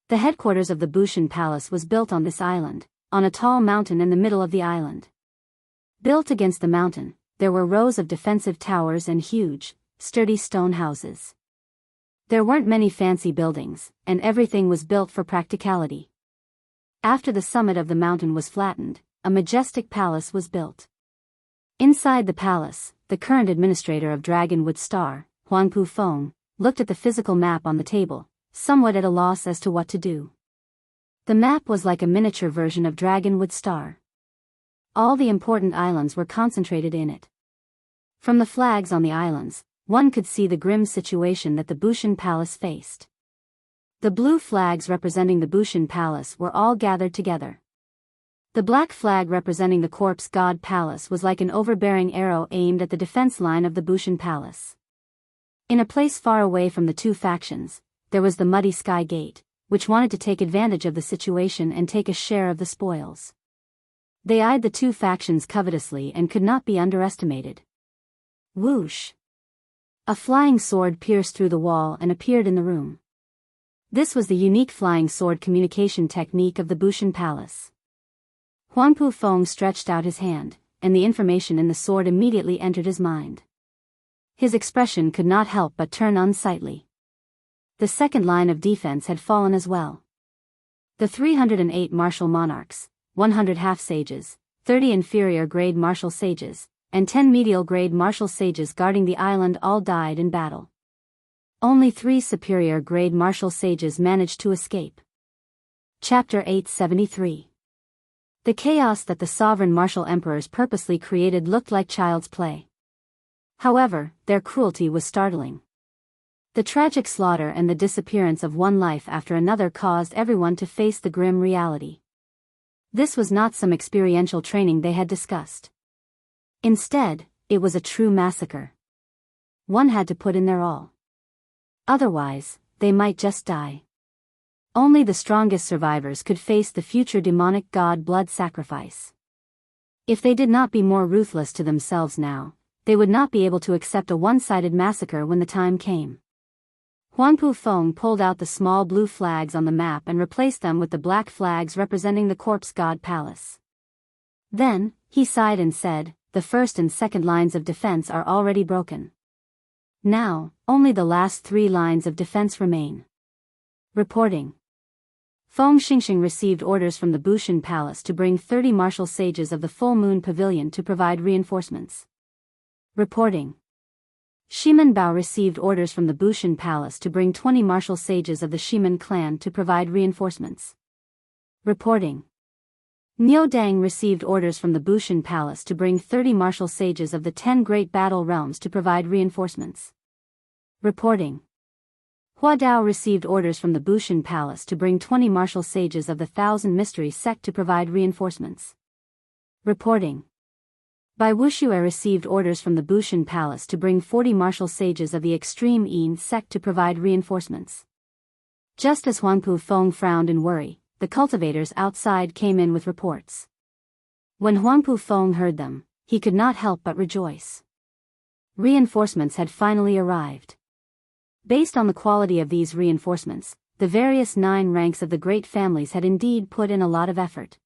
The headquarters of the Bushan Palace was built on this island, on a tall mountain in the middle of the island. Built against the mountain, there were rows of defensive towers and huge, sturdy stone houses. There weren't many fancy buildings, and everything was built for practicality. After the summit of the mountain was flattened, a majestic palace was built. Inside the palace, the current administrator of Dragonwood Star, Huangpu Feng, looked at the physical map on the table, somewhat at a loss as to what to do. The map was like a miniature version of Dragonwood Star. All the important islands were concentrated in it. From the flags on the islands, one could see the grim situation that the Bushan Palace faced. The blue flags representing the Bushan Palace were all gathered together. The black flag representing the Corpse God Palace was like an overbearing arrow aimed at the defense line of the Bushan Palace. In a place far away from the 2 factions, there was the Muddy Sky Gate, which wanted to take advantage of the situation and take a share of the spoils. They eyed the 2 factions covetously and could not be underestimated. Whoosh! A flying sword pierced through the wall and appeared in the room. This was the unique flying sword communication technique of the Bushan Palace. Huangpu Feng stretched out his hand, and the information in the sword immediately entered his mind. His expression could not help but turn unsightly. The second line of defense had fallen as well. The 308 martial monarchs, 100 half-sages, 30 inferior-grade martial sages, and 10 medial-grade martial sages guarding the island all died in battle. Only 3 superior-grade martial sages managed to escape. Chapter 873. The chaos that the sovereign martial emperors purposely created looked like child's play. However, their cruelty was startling. The tragic slaughter and the disappearance of one life after another caused everyone to face the grim reality. This was not some experiential training they had discussed. Instead, it was a true massacre. One had to put in their all. Otherwise, they might just die. Only the strongest survivors could face the future demonic god blood sacrifice. If they did not be more ruthless to themselves now, they would not be able to accept a one-sided massacre when the time came. Huangpu Feng pulled out the small blue flags on the map and replaced them with the black flags representing the corpse god palace. Then, he sighed and said, "The first and second lines of defense are already broken. Now, only the last 3 lines of defense remain." Reporting. Feng Xingxing received orders from the Bushan Palace to bring 30 martial sages of the Full Moon Pavilion to provide reinforcements. Reporting. Shiman Bao received orders from the Bushan Palace to bring 20 martial sages of the Shiman clan to provide reinforcements. Reporting. Niu Dang received orders from the Bushan Palace to bring 30 martial sages of the 10 Great Battle Realms to provide reinforcements. Reporting. Hua Dao received orders from the Bushan Palace to bring 20 martial sages of the Thousand Mystery sect to provide reinforcements. Reporting. Bai Wuxia received orders from the Bushan Palace to bring 40 martial sages of the Extreme Yin sect to provide reinforcements. Just as Huangpu Feng frowned in worry, the cultivators outside came in with reports. When Huangpu Feng heard them, he could not help but rejoice. Reinforcements had finally arrived. Based on the quality of these reinforcements, the various 9 ranks of the great families had indeed put in a lot of effort.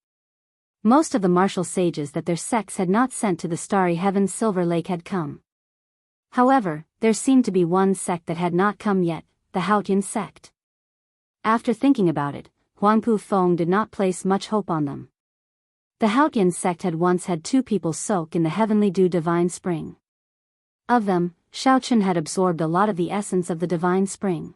Most of the martial sages that their sects had not sent to the Starry Heaven's Silver Lake had come. However, there seemed to be one sect that had not come yet, the Haotian sect. After thinking about it, Huangpu Feng did not place much hope on them. The Haotian sect had once had 2 people soak in the heavenly dew divine spring. Of them, Shaochen had absorbed a lot of the essence of the divine spring.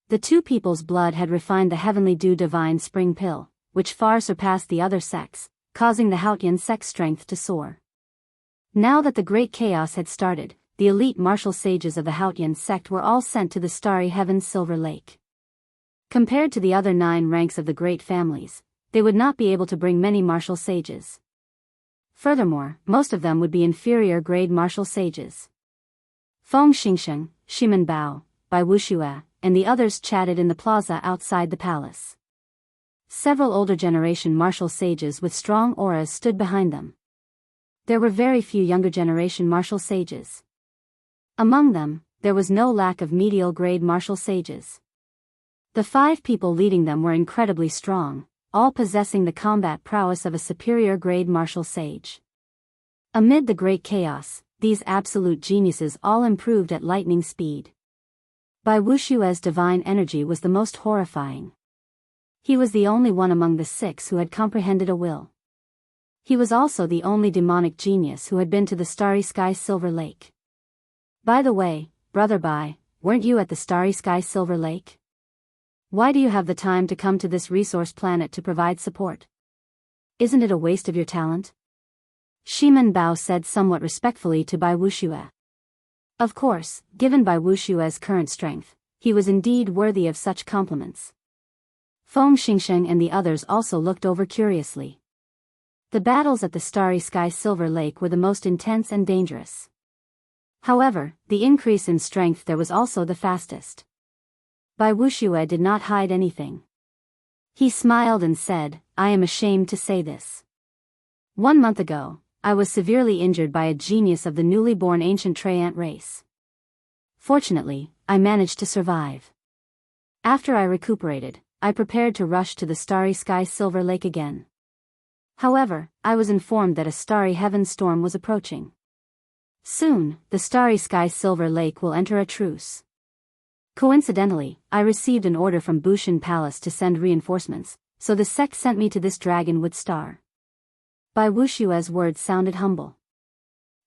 The 2 people's blood had refined the heavenly dew divine spring pill, which far surpassed the other sects, causing the Haotian sect's strength to soar. Now that the great chaos had started, the elite martial sages of the Haotian sect were all sent to the Starry Heaven's Silver Lake. Compared to the other 9 ranks of the great families, they would not be able to bring many martial sages. Furthermore, most of them would be inferior-grade martial sages. Feng Xingxing, Shiman Bao, Bai Wuxia, and the others chatted in the plaza outside the palace. Several older generation martial sages with strong auras stood behind them. There were very few younger generation martial sages. Among them, there was no lack of medial-grade martial sages. The 5 people leading them were incredibly strong, all possessing the combat prowess of a superior-grade martial sage. Amid the great chaos, these absolute geniuses all improved at lightning speed. Bai Wuxia's divine energy was the most horrifying. He was the only one among the 6 who had comprehended a will. He was also the only demonic genius who had been to the Starry Sky Silver Lake. By the way, Brother Bai, weren't you at the Starry Sky Silver Lake? Why do you have the time to come to this resource planet to provide support? Isn't it a waste of your talent? Shiman Bao said somewhat respectfully to Bai Wuxia. Of course, given Bai Wuxia's current strength, he was indeed worthy of such compliments. Feng Xingxing and the others also looked over curiously. The battles at the Starry Sky Silver Lake were the most intense and dangerous. However, the increase in strength there was also the fastest. Bai Wuxia did not hide anything. He smiled and said, "I am ashamed to say this. 1 month ago, I was severely injured by a genius of the newly born ancient Treant race. Fortunately, I managed to survive. After I recuperated, I prepared to rush to the Starry Sky Silver Lake again. However, I was informed that a starry heaven storm was approaching. Soon, the starry sky Silver Lake will enter a truce. Coincidentally, I received an order from Bushin Palace to send reinforcements, so the sect sent me to this dragonwood star. Bai Wushue's words sounded humble.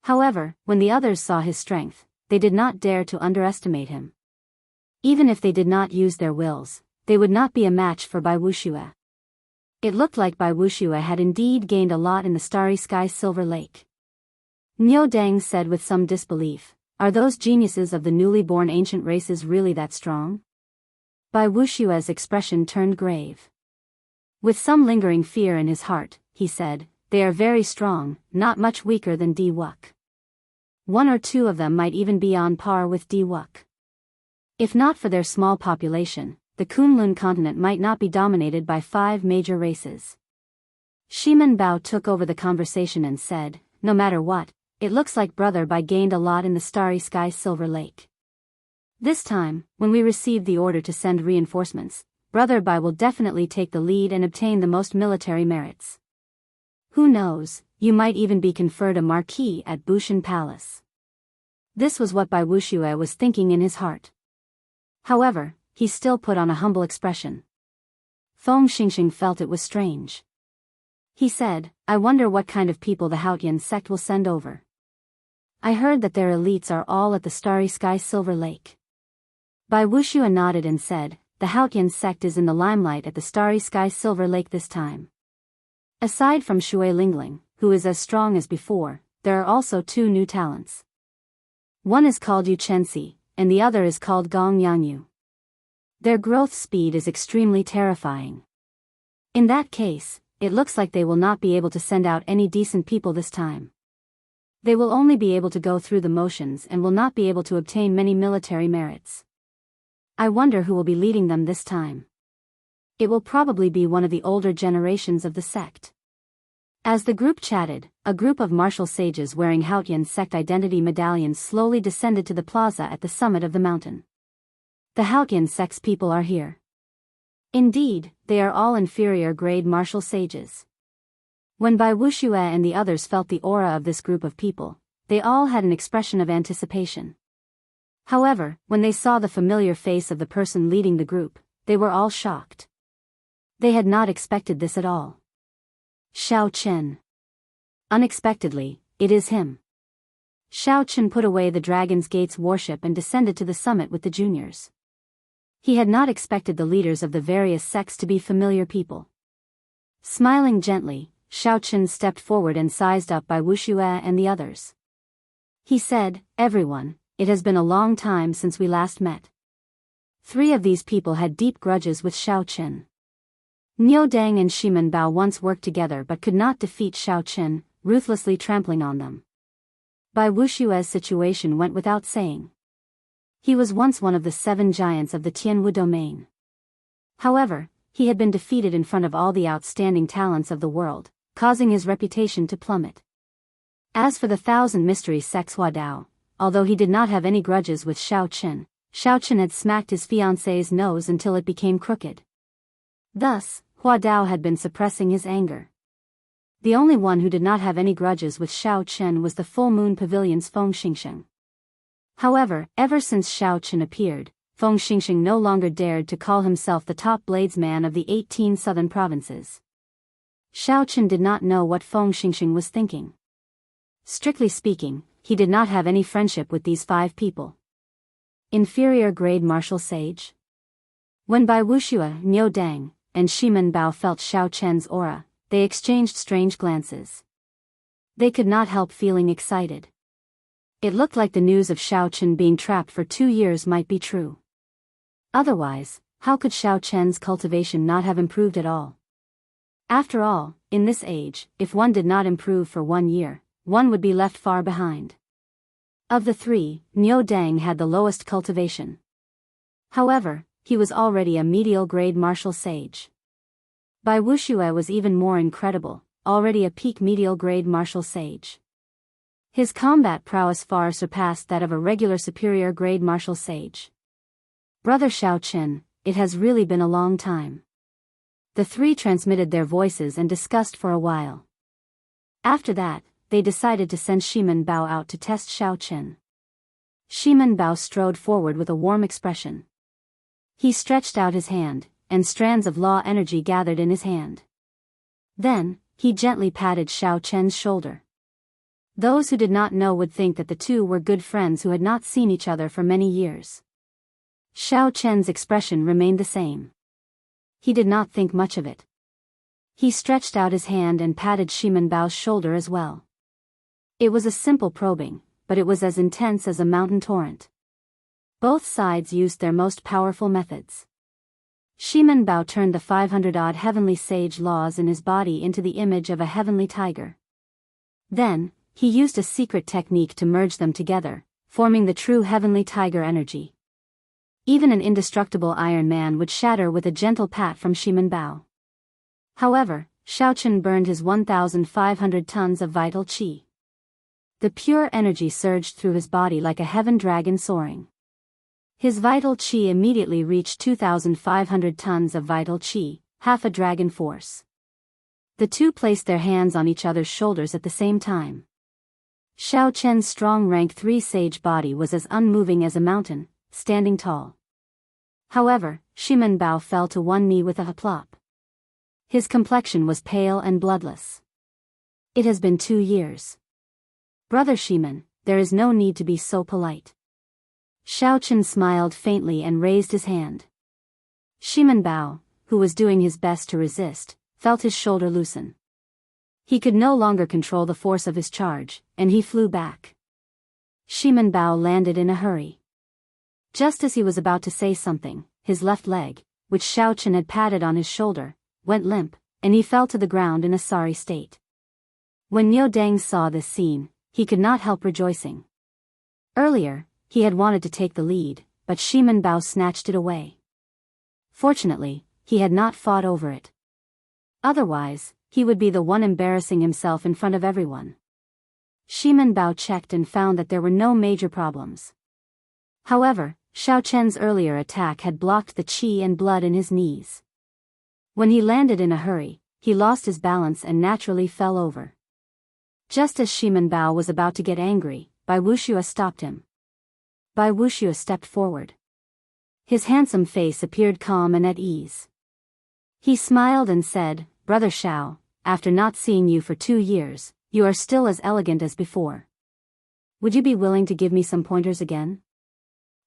However, when the others saw his strength, they did not dare to underestimate him. Even if they did not use their wills, they would not be a match for Bai Wuxia. It looked like Bai Wuxia had indeed gained a lot in the starry sky Silver Lake. Niu Dang said with some disbelief, "Are those geniuses of the newly born ancient races really that strong?" Bai Wushue's expression turned grave. With some lingering fear in his heart, he said, "They are very strong, not much weaker than Di Wuk. One or two of them might even be on par with Di Wuk. If not for their small population, the Kunlun continent might not be dominated by 5 major races." Shimen Bao took over the conversation and said, "No matter what, it looks like Brother Bai gained a lot in the starry sky Silver Lake. This time, when we receive the order to send reinforcements, Brother Bai will definitely take the lead and obtain the most military merits. Who knows, you might even be conferred a marquis at Bushin Palace." This was what Bai Wuxia was thinking in his heart. However, he still put on a humble expression. Feng Xingxing felt it was strange. He said, "I wonder what kind of people the Haotian sect will send over. I heard that their elites are all at the starry sky Silver Lake." Bai Wuxia nodded and said, "The Haotian sect is in the limelight at the starry sky Silver Lake this time. Aside from Shui Lingling, who is as strong as before, there are also 2 new talents. One is called Yu Chenxi, and the other is called Gong Yangyu. Their growth speed is extremely terrifying. In that case, it looks like they will not be able to send out any decent people this time. They will only be able to go through the motions and will not be able to obtain many military merits. I wonder who will be leading them this time. It will probably be one of the older generations of the sect." As the group chatted, a group of martial sages wearing Haotian sect identity medallions slowly descended to the plaza at the summit of the mountain. "The Haotian sect's people are here. Indeed, they are all inferior grade martial sages." When Bai Wuxia and the others felt the aura of this group of people, they all had an expression of anticipation. However, when they saw the familiar face of the person leading the group, they were all shocked. They had not expected this at all. Xiao Chen. Unexpectedly, it is him. Xiao Chen put away the Dragon's Gate's warship and descended to the summit with the juniors. He had not expected the leaders of the various sects to be familiar people. Smiling gently, Xiao Chen stepped forward and sized up Bai Wuxia and the others. He said, "Everyone, it has been a long time since we last met." 3 of these people had deep grudges with Xiao Chen. Niu Dang and Shimen Bao once worked together but could not defeat Xiao Chen, ruthlessly trampling on them. Bai Wuxia's situation went without saying. He was once one of the 7 giants of the Tianwu domain. However, he had been defeated in front of all the outstanding talents of the world, causing his reputation to plummet. As for the 1,000 mystery sects Huadao, although he did not have any grudges with Xiao Chen had smacked his fiancée's nose until it became crooked. Thus, Huadao had been suppressing his anger. The only one who did not have any grudges with Xiao Chen was the Full Moon Pavilion's Feng Xingxing. However, ever since Xiao Chen appeared, Feng Xingxing no longer dared to call himself the top bladesman of the 18 southern provinces. Xiao Chen did not know what Feng Xingxing was thinking. Strictly speaking, he did not have any friendship with these 5 people. Inferior grade martial sage? When Bai Wuxia, Niu Dang, and Shimen Bao felt Xiao Chen's aura, they exchanged strange glances. They could not help feeling excited. It looked like the news of Xiao Chen being trapped for 2 years might be true. Otherwise, how could Xiao Chen's cultivation not have improved at all? After all, in this age, if one did not improve for 1 year, one would be left far behind. Of the 3, Niu Dang had the lowest cultivation. However, he was already a medial grade martial sage. Bai Wuxia was even more incredible, already a peak medial grade martial sage. His combat prowess far surpassed that of a regular superior grade martial sage. Brother Xiao Chen, it has really been a long time. The three transmitted their voices and discussed for a while. After that, they decided to send Shiman Bao out to test Xiaochen. Shiman Bao strode forward with a warm expression. He stretched out his hand, and strands of law energy gathered in his hand. Then, he gently patted Xiaochen's shoulder. Those who did not know would think that the two were good friends who had not seen each other for many years. Xiaochen's expression remained the same. He did not think much of it. He stretched out his hand and patted Shiman Bao's shoulder as well. It was a simple probing, but it was as intense as a mountain torrent. Both sides used their most powerful methods. Shiman Bao turned the 500-odd heavenly sage laws in his body into the image of a heavenly tiger. Then, he used a secret technique to merge them together, forming the true heavenly tiger energy. Even an indestructible Iron Man would shatter with a gentle pat from Shiman Bao. However, Xiaochen burned his 1,500 tons of vital qi. The pure energy surged through his body like a heaven dragon soaring. His vital qi immediately reached 2,500 tons of vital qi, half a dragon force. The two placed their hands on each other's shoulders at the same time. Xiaochen's strong rank 3 sage body was as unmoving as a mountain, standing tall. However, Shiman Bao fell to one knee with a plop. His complexion was pale and bloodless. It has been 2 years. Brother Shiman, there is no need to be so polite. Xiaochen smiled faintly and raised his hand. Shiman Bao, who was doing his best to resist, felt his shoulder loosen. He could no longer control the force of his charge, and he flew back. Shiman Bao landed in a hurry. Just as he was about to say something, his left leg, which Xiaochen had patted on his shoulder, went limp, and he fell to the ground in a sorry state. When Niu Deng saw this scene, he could not help rejoicing. Earlier, he had wanted to take the lead, but Shiman Bao snatched it away. Fortunately, he had not fought over it. Otherwise, he would be the one embarrassing himself in front of everyone. Shiman Bao checked and found that there were no major problems. However, Xiaochen's earlier attack had blocked the qi and blood in his knees. When he landed in a hurry, he lost his balance and naturally fell over. Just as Shiman Bao was about to get angry, Bai Wuxia stopped him. Bai Wuxia stepped forward. His handsome face appeared calm and at ease. He smiled and said, "Brother Xiao, after not seeing you for 2 years, you are still as elegant as before. Would you be willing to give me some pointers again?"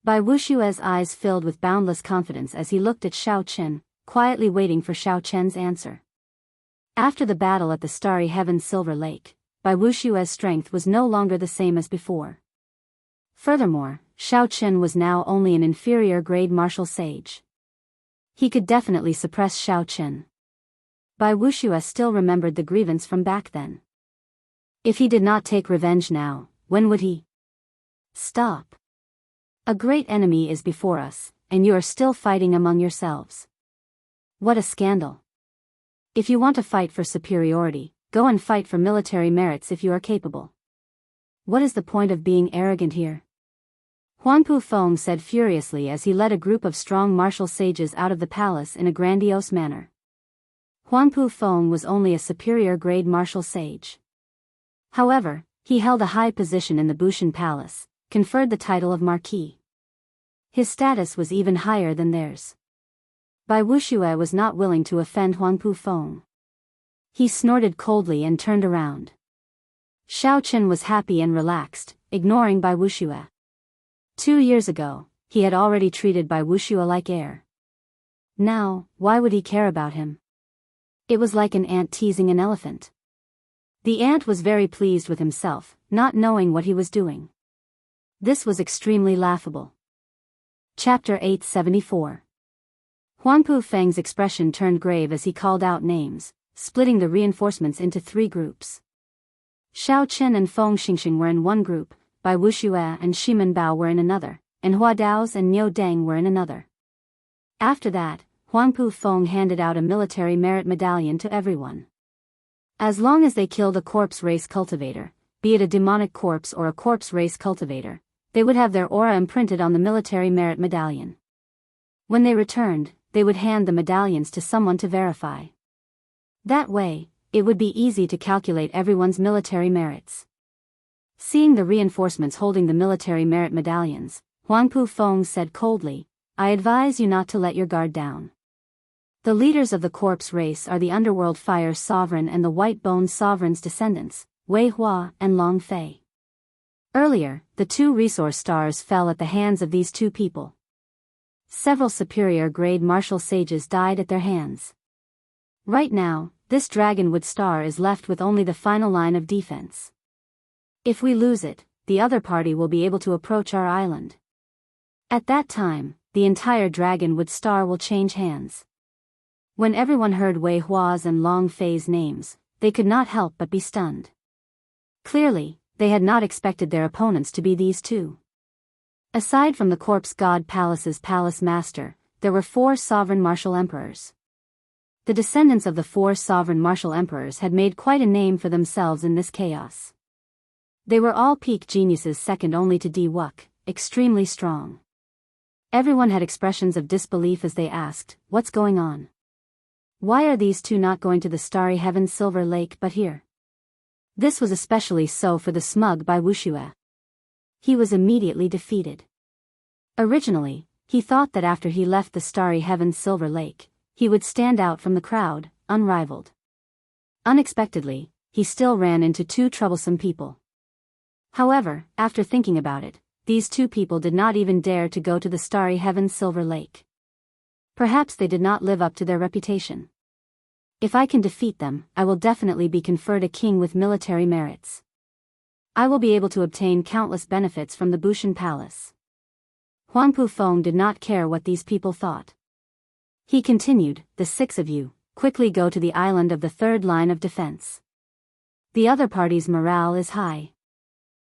Bai Wuxia's eyes filled with boundless confidence as he looked at Xiaochen, quietly waiting for Xiaochen's answer. After the battle at the Starry Heaven's Silver Lake, Bai Wuxia's strength was no longer the same as before. Furthermore, Xiaochen was now only an inferior grade martial sage. He could definitely suppress Xiaochen. Bai Wuxia still remembered the grievance from back then. If he did not take revenge now, when would he? Stop. A great enemy is before us, and you are still fighting among yourselves. What a scandal. If you want to fight for superiority, go and fight for military merits if you are capable. What is the point of being arrogant here? Huanpu Feng said furiously as he led a group of strong martial sages out of the palace in a grandiose manner. Huanpu Feng was only a superior grade martial sage. However, he held a high position in the Bushan Palace, conferred the title of Marquis. His status was even higher than theirs. Bai Wuxia was not willing to offend Huanpu Feng. He snorted coldly and turned around. Xiaochen was happy and relaxed, ignoring Bai Wuxia. 2 years ago, he had already treated Bai Wuxia like air. Now, why would he care about him? It was like an ant teasing an elephant. The ant was very pleased with himself, not knowing what he was doing. This was extremely laughable. Chapter 874. Huanpu Feng's expression turned grave as he called out names, splitting the reinforcements into 3 groups. Xiaochen and Feng Xingxing were in one group, Bai Wuxia and Shiman Bao were in another, and Hua Dao's and Niu Deng were in another. After that, Huanpu Feng handed out a military merit medallion to everyone. As long as they killed a corpse race cultivator, be it a demonic corpse or a corpse race cultivator, they would have their aura imprinted on the military merit medallion. When they returned, they would hand the medallions to someone to verify. That way, it would be easy to calculate everyone's military merits. Seeing the reinforcements holding the military merit medallions, Huangpu Feng said coldly, "I advise you not to let your guard down. The leaders of the corpse race are the underworld fire sovereign and the white-boned sovereign's descendants, Wei Hua and Long Fei. Earlier, the 2 resource stars fell at the hands of these 2 people. Several superior-grade martial sages died at their hands. Right now, this dragonwood star is left with only the final line of defense. If we lose it, the other party will be able to approach our island. At that time, the entire dragonwood star will change hands." When everyone heard Wei Hua's and Long Fei's names, they could not help but be stunned. Clearly, they had not expected their opponents to be these 2. Aside from the Corpse God Palace's palace master, there were 4 sovereign martial emperors. The descendants of the 4 sovereign martial emperors had made quite a name for themselves in this chaos. They were all peak geniuses second only to Di Wuk, extremely strong. Everyone had expressions of disbelief as they asked, "What's going on? Why are these 2 not going to the starry heaven Silver Lake but here?" This was especially so for the smug Bai Wuxia. He was immediately defeated. Originally, he thought that after he left the starry heaven Silver Lake, he would stand out from the crowd, unrivaled. Unexpectedly, he still ran into 2 troublesome people. However, after thinking about it, these 2 people did not even dare to go to the starry heaven Silver Lake. Perhaps they did not live up to their reputation. If I can defeat them, I will definitely be conferred a king with military merits. I will be able to obtain countless benefits from the Bushan Palace. Huangpu Feng did not care what these people thought. He continued, "The 6 of you, quickly go to the island of the 3rd line of defense. The other party's morale is high.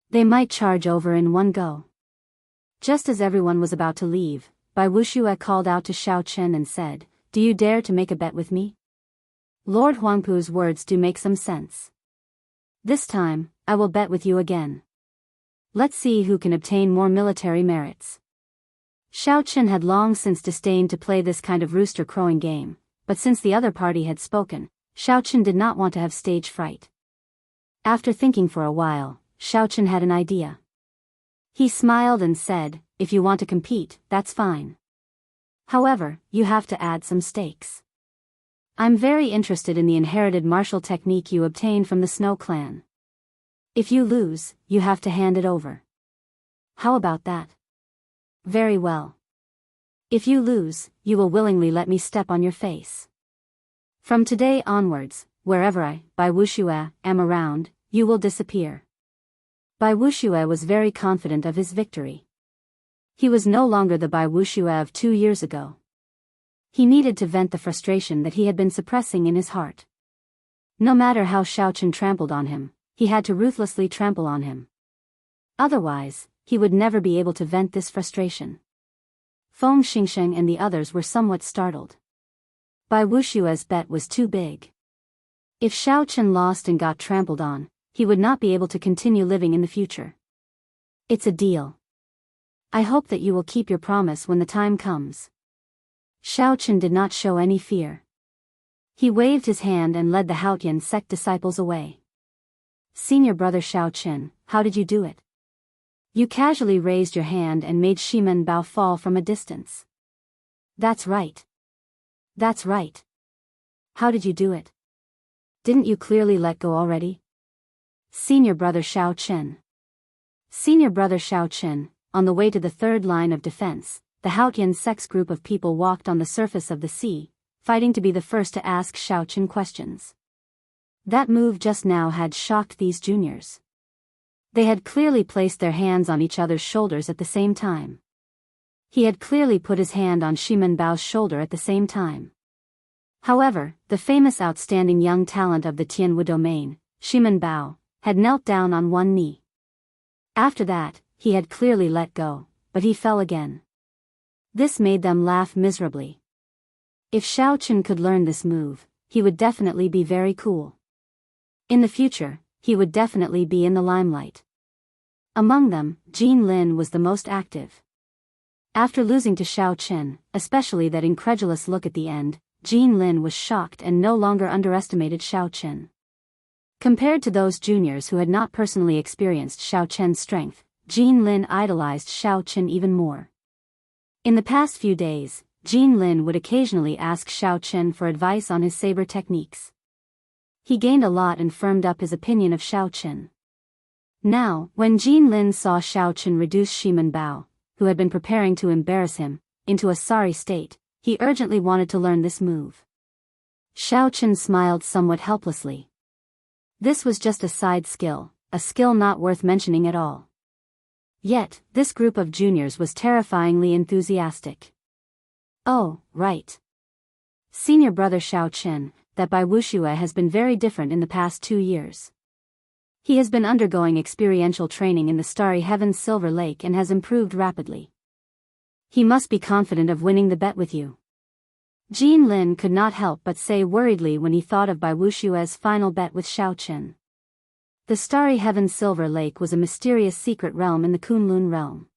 They might charge over in one go." Just as everyone was about to leave, Bai Wuxia called out to Xiao Chen and said, "Do you dare to make a bet with me?" Lord Huangpu's words do make some sense. "This time, I will bet with you again. Let's see who can obtain more military merits." Xiao Chen had long since disdained to play this kind of rooster crowing game, but since the other party had spoken, Xiao Chen did not want to have stage fright. After thinking for a while, Xiao Chen had an idea. He smiled and said, "If you want to compete, that's fine. However, you have to add some stakes. I'm very interested in the inherited martial technique you obtained from the Snow Clan. If you lose, you have to hand it over. How about that?" "Very well. If you lose, you will willingly let me step on your face. From today onwards, wherever I, Bai Wuxia, am around, you will disappear." Bai Wuxia was very confident of his victory. He was no longer the Bai Wuxia of 2 years ago. He needed to vent the frustration that he had been suppressing in his heart. No matter how Xiao Chen trampled on him, he had to ruthlessly trample on him. Otherwise, he would never be able to vent this frustration. Feng Xingsheng and the others were somewhat startled. Bai Wuxia's bet was too big. If Xiao Chen lost and got trampled on, he would not be able to continue living in the future. "It's a deal. I hope that you will keep your promise when the time comes." Xiao Chen did not show any fear. He waved his hand and led the Haotian sect disciples away. "Senior brother Xiao Chen, how did you do it? You casually raised your hand and made Shimen Bao fall from a distance." "That's right. That's right. How did you do it? Didn't you clearly let go already?" Senior brother Xiao Chen. Senior brother Xiao Chen, on the way to the 3rd line of defense, the Haotian sect's group of people walked on the surface of the sea, fighting to be the first to ask Xiao Chen questions. That move just now had shocked these juniors. They had clearly placed their hands on each other's shoulders at the same time. He had clearly put his hand on Shimen Bao's shoulder at the same time. However, the famous outstanding young talent of the Tianwu domain, Shimen Bao, had knelt down on one knee. After that, he had clearly let go, but he fell again. This made them laugh miserably. If Xiao Chen could learn this move, he would definitely be very cool. In the future, he would definitely be in the limelight. Among them, Jean Lin was the most active. After losing to Xiao Chen, especially that incredulous look at the end, Jin Lin was shocked and no longer underestimated Xiao Chen. Compared to those juniors who had not personally experienced Xiao Chen's strength, Jin Lin idolized Xiao Chen even more. In the past few days, Jin Lin would occasionally ask Xiao Chen for advice on his saber techniques. He gained a lot and firmed up his opinion of Xiao Chen. Now, when Jin Lin saw Xiao Chen reduce Shimen Bao, who had been preparing to embarrass him, into a sorry state, he urgently wanted to learn this move. Xiao Chen smiled somewhat helplessly. This was just a side skill, a skill not worth mentioning at all. Yet, this group of juniors was terrifyingly enthusiastic. Oh, right. Senior brother Xiao Chen, that by Wuxia has been very different in the past 2 years. He has been undergoing experiential training in the starry heaven's Silver Lake and has improved rapidly. He must be confident of winning the bet with you. Jin Lin could not help but say worriedly when he thought of Bai Wushua's final bet with Xiao Chen. The starry heaven's Silver Lake was a mysterious secret realm in the Kunlun realm.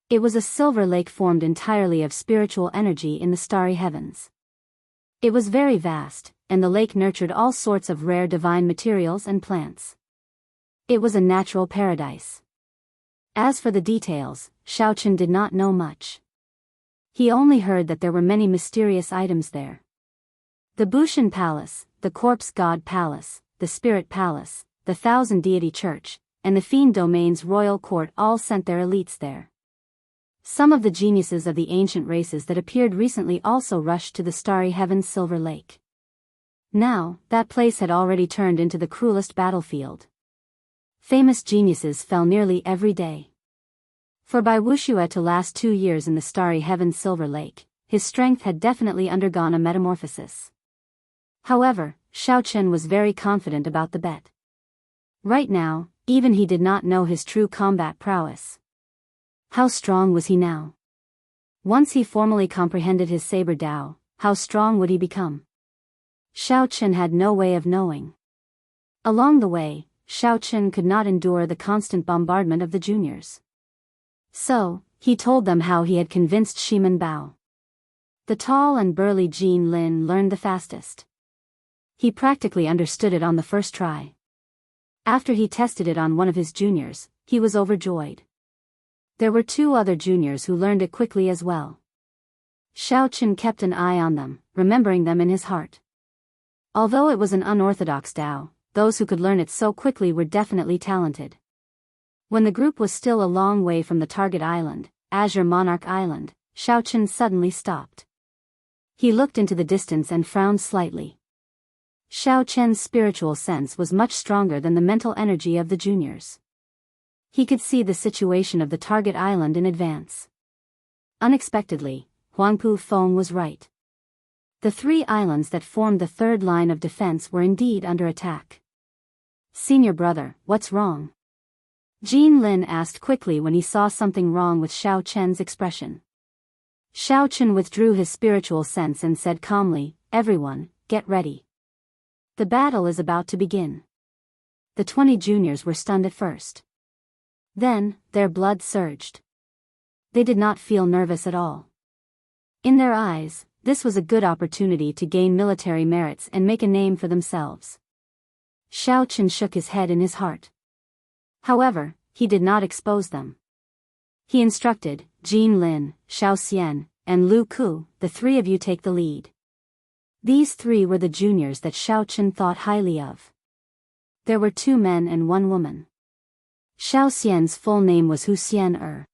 It was a silver lake formed entirely of spiritual energy in the starry heavens. It was very vast, and the lake nurtured all sorts of rare divine materials and plants. It was a natural paradise. As for the details, Xiao Chen did not know much. He only heard that there were many mysterious items there. The Bushan Palace, the Corpse God Palace, the Spirit Palace, the Thousand Deity Church, and the Fiend Domain's royal court all sent their elites there. Some of the geniuses of the ancient races that appeared recently also rushed to the starry heaven's Silver Lake. Now, that place had already turned into the cruelest battlefield. Famous geniuses fell nearly every day. For Bai Wuxia to last 2 years in the starry heaven's Silver Lake, his strength had definitely undergone a metamorphosis. However, Xiao Chen was very confident about the bet. Right now, even he did not know his true combat prowess. How strong was he now? Once he formally comprehended his saber Dao, how strong would he become? Xiao Chen had no way of knowing. Along the way, Xiao Chen could not endure the constant bombardment of the juniors. So, he told them how he had convinced Shimen Bao. The tall and burly Jin Lin learned the fastest. He practically understood it on the first try. After he tested it on one of his juniors, he was overjoyed. There were 2 other juniors who learned it quickly as well. Xiao Chen kept an eye on them, remembering them in his heart. Although it was an unorthodox Dao, those who could learn it so quickly were definitely talented. When the group was still a long way from the target island, Azure Monarch Island, Xiao Chen suddenly stopped. He looked into the distance and frowned slightly. Xiao Chen's spiritual sense was much stronger than the mental energy of the juniors. He could see the situation of the target island in advance. Unexpectedly, Huangpu Feng was right. The 3 islands that formed the 3rd line of defense were indeed under attack. Senior brother, what's wrong? Jin Lin asked quickly when he saw something wrong with Xiao Chen's expression. Xiao Chen withdrew his spiritual sense and said calmly, "Everyone, get ready. The battle is about to begin." The 20 juniors were stunned at first. Then, their blood surged. They did not feel nervous at all. In their eyes, this was a good opportunity to gain military merits and make a name for themselves. Xiao Chen shook his head in his heart. However, he did not expose them. He instructed, Jin Lin, Xiao Xian, and Lu Ku, "The 3 of you take the lead." These 3 were the juniors that Xiao Chen thought highly of. There were 2 men and 1 woman. Xiao Xian's full name was Hu Xian.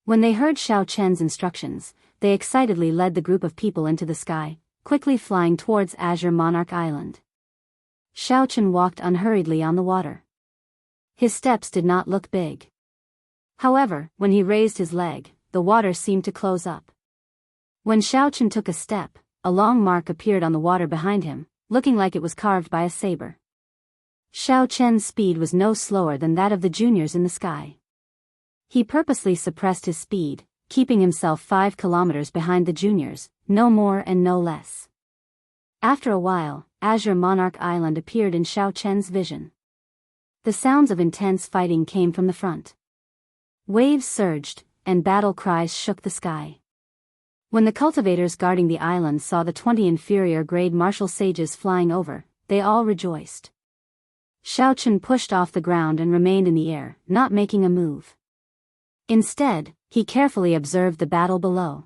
When they heard Xiao Chen's instructions, they excitedly led the group of people into the sky, quickly flying towards Azure Monarch Island. Xiao Chen walked unhurriedly on the water. His steps did not look big. However, when he raised his leg, the water seemed to close up. When Xiao Chen took a step, a long mark appeared on the water behind him, looking like it was carved by a saber. Xiao Chen's speed was no slower than that of the juniors in the sky. He purposely suppressed his speed, keeping himself 5 kilometers behind the juniors, no more and no less. After a while, Azure Monarch Island appeared in Xiao Chen's vision. The sounds of intense fighting came from the front. Waves surged, and battle cries shook the sky. When the cultivators guarding the island saw the 20 inferior-grade martial sages flying over, they all rejoiced. Xiaochen pushed off the ground and remained in the air, not making a move. Instead, he carefully observed the battle below.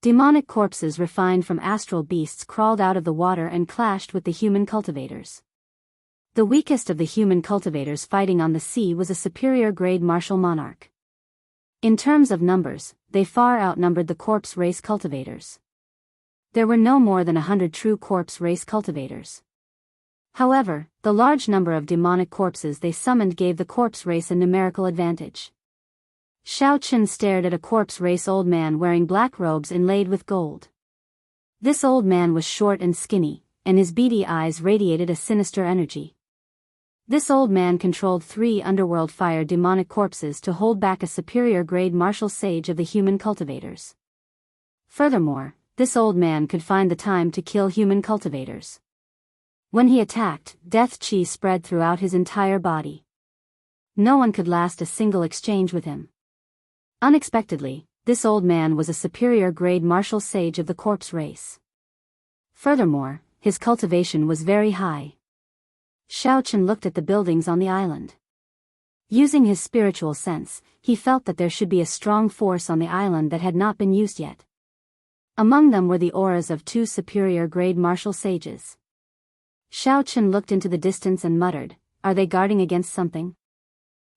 Demonic corpses refined from astral beasts crawled out of the water and clashed with the human cultivators. The weakest of the human cultivators fighting on the sea was a superior-grade martial monarch. In terms of numbers, they far outnumbered the corpse race cultivators. There were no more than 100 true corpse race cultivators. However, the large number of demonic corpses they summoned gave the corpse race a numerical advantage. Xiaochen stared at a corpse race old man wearing black robes inlaid with gold. This old man was short and skinny, and his beady eyes radiated a sinister energy. This old man controlled 3 underworld fire demonic corpses to hold back a superior-grade martial sage of the human cultivators. Furthermore, this old man could find the time to kill human cultivators. When he attacked, death chi spread throughout his entire body. No one could last a single exchange with him. Unexpectedly, this old man was a superior-grade martial sage of the corpse race. Furthermore, his cultivation was very high. Xiaochen looked at the buildings on the island. Using his spiritual sense, he felt that there should be a strong force on the island that had not been used yet. Among them were the auras of 2 superior-grade martial sages. Xiaochen looked into the distance and muttered, "Are they guarding against something?"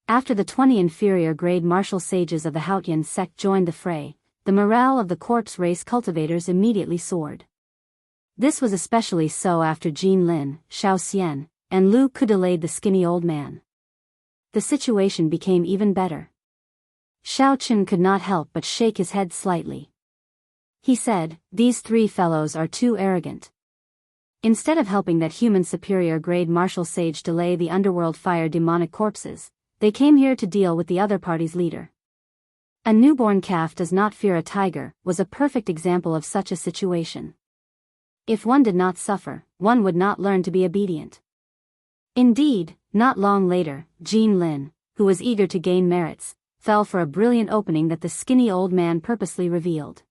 After the 20 inferior-grade martial sages of the Haotian sect joined the fray, the morale of the corpse race cultivators immediately soared. This was especially so after Jin Lin, Xiao Xian, and Lu Ku delayed the skinny old man. The situation became even better. Xiaochen could not help but shake his head slightly. He said, "These 3 fellows are too arrogant. Instead of helping that human superior-grade martial sage delay the underworld fire demonic corpses, they came here to deal with the other party's leader." A newborn calf does not fear a tiger was a perfect example of such a situation. If one did not suffer, one would not learn to be obedient. Indeed, not long later, Jin Lin, who was eager to gain merits, fell for a brilliant opening that the skinny old man purposely revealed.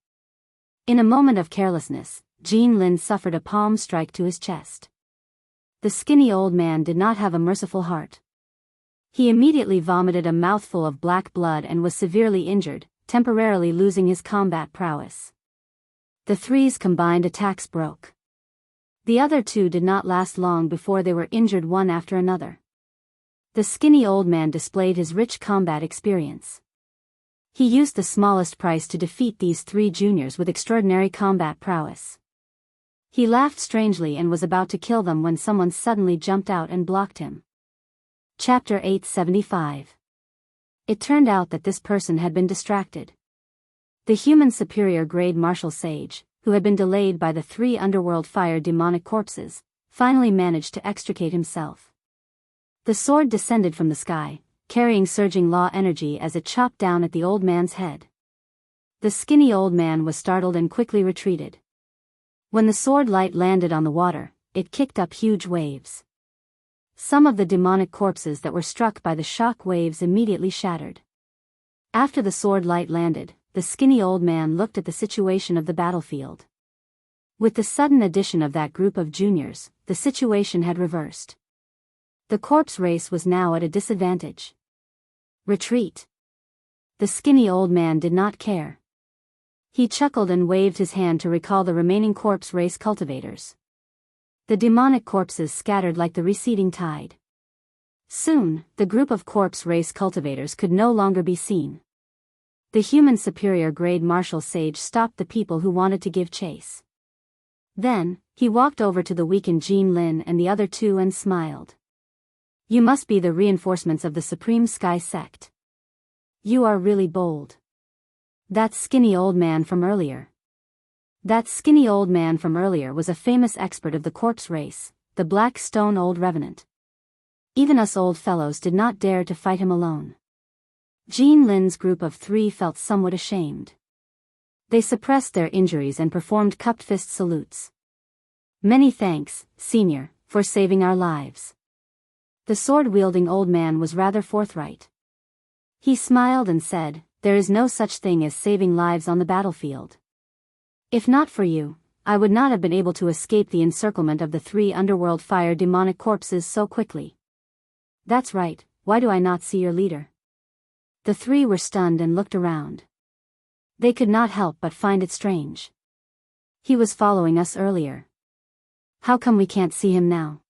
In a moment of carelessness, Jin Lin suffered a palm strike to his chest. The skinny old man did not have a merciful heart. He immediately vomited a mouthful of black blood and was severely injured, temporarily losing his combat prowess. The 3's combined attacks broke. The other 2 did not last long before they were injured one after another. The skinny old man displayed his rich combat experience. He used the smallest price to defeat these 3 juniors with extraordinary combat prowess. He laughed strangely and was about to kill them when someone suddenly jumped out and blocked him. Chapter 875. It turned out that this person had been distracted. The human superior-grade martial sage, who had been delayed by the 3 underworld fire demonic corpses, finally managed to extricate himself. The sword descended from the sky, carrying surging law energy as it chopped down at the old man's head. The skinny old man was startled and quickly retreated. When the sword light landed on the water, it kicked up huge waves. Some of the demonic corpses that were struck by the shock waves immediately shattered. After the sword light landed, the skinny old man looked at the situation of the battlefield. With the sudden addition of that group of juniors, the situation had reversed. The corpse race was now at a disadvantage. Retreat. The skinny old man did not care. He chuckled and waved his hand to recall the remaining corpse race cultivators. The demonic corpses scattered like the receding tide. Soon, the group of corpse race cultivators could no longer be seen. The human superior-grade martial sage stopped the people who wanted to give chase. Then, he walked over to the weakened Jin Lin and the other 2 and smiled. "You must be the reinforcements of the Supreme Sky Sect. You are really bold. That skinny old man from earlier. That skinny old man from earlier was a famous expert of the corpse race, the Black Stone Old Revenant. Even us old fellows did not dare to fight him alone." Jin Lin's group of 3 felt somewhat ashamed. They suppressed their injuries and performed cupped fist salutes. "Many thanks, Senior, for saving our lives." The sword-wielding old man was rather forthright. He smiled and said, there is no such thing as saving lives on the battlefield. If not for you, I would not have been able to escape the encirclement of the 3 underworld fire demonic corpses so quickly. That's right, why do I not see your leader? The 3 were stunned and looked around. They could not help but find it strange. He was following us earlier. How come we can't see him now?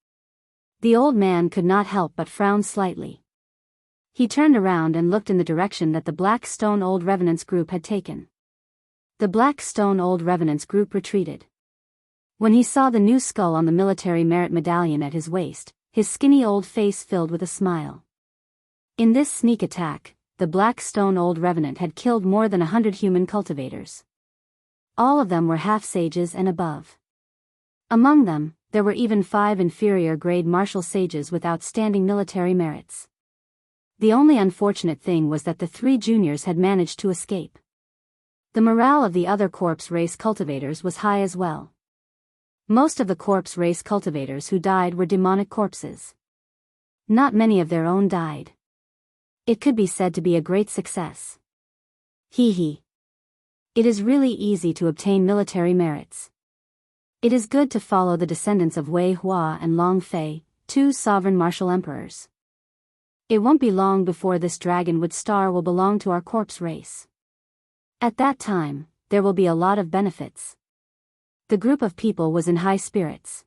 The old man could not help but frown slightly. He turned around and looked in the direction that the Black Stone Old Revenants group had taken. The Black Stone Old Revenants group retreated. When he saw the new skull on the military merit medallion at his waist, his skinny old face filled with a smile. In this sneak attack, the Black Stone Old Revenant had killed more than 100 human cultivators. All of them were half-sages and above. Among them, there were even 5 inferior-grade martial sages with outstanding military merits. The only unfortunate thing was that the 3 juniors had managed to escape. The morale of the other corpse race cultivators was high as well. Most of the corpse race cultivators who died were demonic corpses. Not many of their own died. It could be said to be a great success. Hee hee. It is really easy to obtain military merits. It is good to follow the descendants of Wei Hua and Long Fei, 2 sovereign martial emperors. It won't be long before this dragonwood star will belong to our corpse race. At that time, there will be a lot of benefits. The group of people was in high spirits.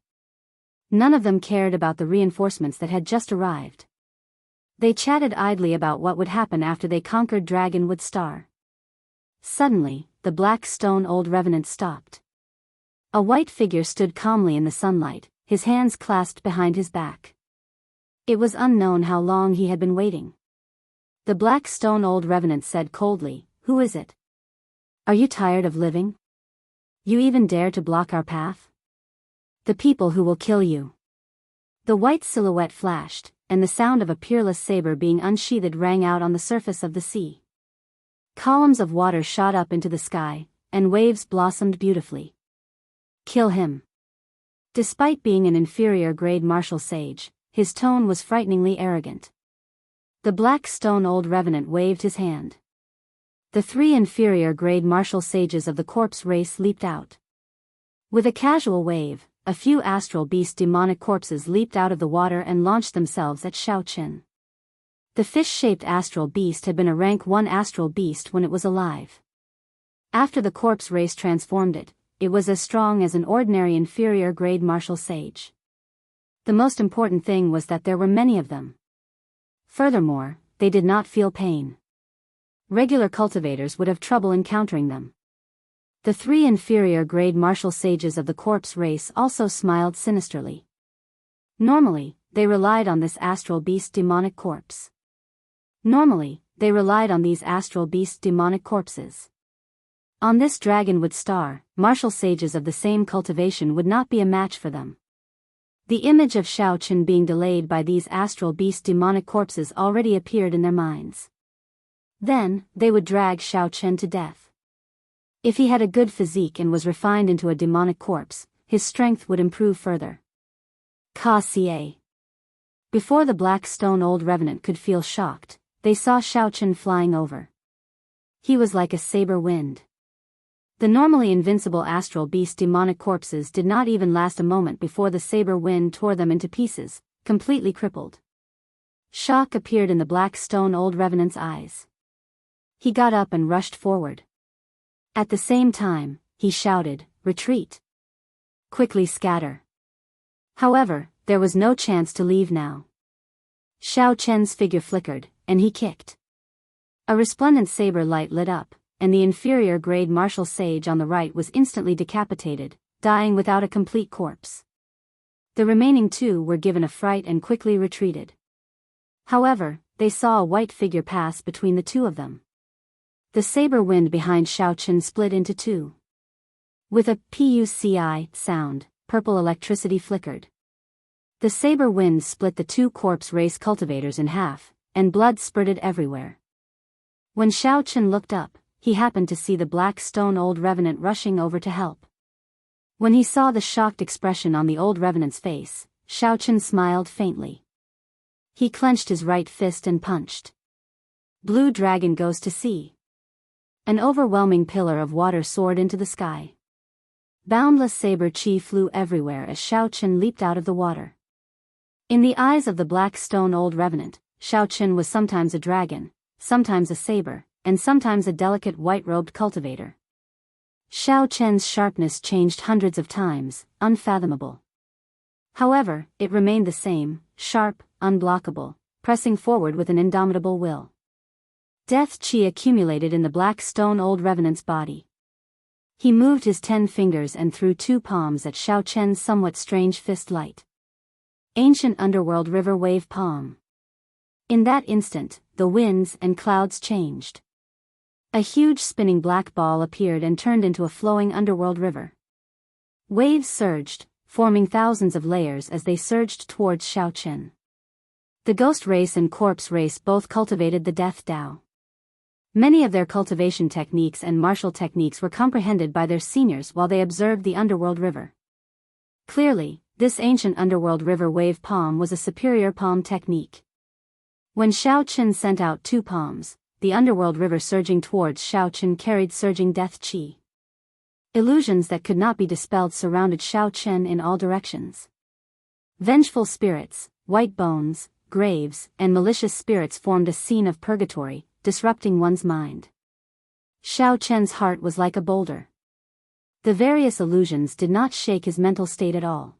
None of them cared about the reinforcements that had just arrived. They chatted idly about what would happen after they conquered Dragonwood Star. Suddenly, the Black Stone Old Revenant stopped. A white figure stood calmly in the sunlight, his hands clasped behind his back. It was unknown how long he had been waiting. The Black Stone Old Revenant said coldly, "Who is it? Are you tired of living? You even dare to block our path? The people who will kill you." The white silhouette flashed, and the sound of a peerless saber being unsheathed rang out on the surface of the sea. Columns of water shot up into the sky, and waves blossomed beautifully. Kill him. Despite being an inferior-grade martial sage, his tone was frighteningly arrogant. The Black Stone Old Revenant waved his hand. The 3 inferior-grade martial sages of the corpse race leaped out. With a casual wave, a few astral beast demonic corpses leaped out of the water and launched themselves at Xiao Qin. The fish-shaped astral beast had been a rank 1 astral beast when it was alive. After the corpse race transformed it, it was as strong as an ordinary inferior-grade martial sage. The most important thing was that there were many of them. Furthermore, they did not feel pain. Regular cultivators would have trouble encountering them. The 3 inferior-grade martial sages of the corpse race also smiled sinisterly. Normally, they relied on this astral beast demonic corpse. Normally, they relied on these astral beast demonic corpses. On this Dragonwood Star, martial sages of the same cultivation would not be a match for them. The image of Xiao Qin being delayed by these astral beast demonic corpses already appeared in their minds. Then, they would drag Xiao Qin to death. If he had a good physique and was refined into a demonic corpse, his strength would improve further. Ka-ca. Before the Black Stone Old Revenant could feel shocked, they saw Xiao Qin flying over. He was like a saber wind. The normally invincible astral beast demonic corpses did not even last a moment before the saber wind tore them into pieces, completely crippled. Shock appeared in the Black Stone Old Revenant's eyes. He got up and rushed forward. At the same time, he shouted, "Retreat! Quickly scatter!" However, there was no chance to leave now. Xiao Qin's figure flickered, and he kicked. A resplendent saber light lit up, and the inferior-grade martial sage on the right was instantly decapitated, dying without a complete corpse. The remaining 2 were given a fright and quickly retreated. However, they saw a white figure pass between the 2 of them. The saber wind behind Xiao Qin split into 2. With a "puci" sound, purple electricity flickered. The saber wind split the 2 corpse race cultivators in half, and blood spurted everywhere. When Xiao Qin looked up, he happened to see the Black Stone Old Revenant rushing over to help. When he saw the shocked expression on the Old Revenant's face, Xiao Qin smiled faintly. He clenched his right fist and punched. Blue Dragon goes to sea. An overwhelming pillar of water soared into the sky. Boundless saber chi flew everywhere as Xiao Qin leaped out of the water. In the eyes of the black stone old revenant, Xiao Qin was sometimes a dragon, sometimes a saber, and sometimes a delicate white-robed cultivator. Xiao Qin's sharpness changed hundreds of times, unfathomable. However, it remained the same, sharp, unblockable, pressing forward with an indomitable will. Death chi accumulated in the black stone old revenant's body. He moved his 10 fingers and threw 2 palms at Xiao Qin's somewhat strange fist light. Ancient underworld river wave palm. In that instant, the winds and clouds changed. A huge spinning black ball appeared and turned into a flowing underworld river. Waves surged, forming thousands of layers as they surged towards Xiao Qin. The ghost race and corpse race both cultivated the death Tao. Many of their cultivation techniques and martial techniques were comprehended by their seniors while they observed the underworld river. Clearly, this ancient underworld river wave palm was a superior palm technique. When Xiao Qin sent out 2 palms, the underworld river surging towards Xiao Qin carried surging death chi. Illusions that could not be dispelled surrounded Xiao Qin in all directions. Vengeful spirits, white bones, graves, and malicious spirits formed a scene of purgatory, disrupting one's mind. Xiao Qin's heart was like a boulder. The various illusions did not shake his mental state at all.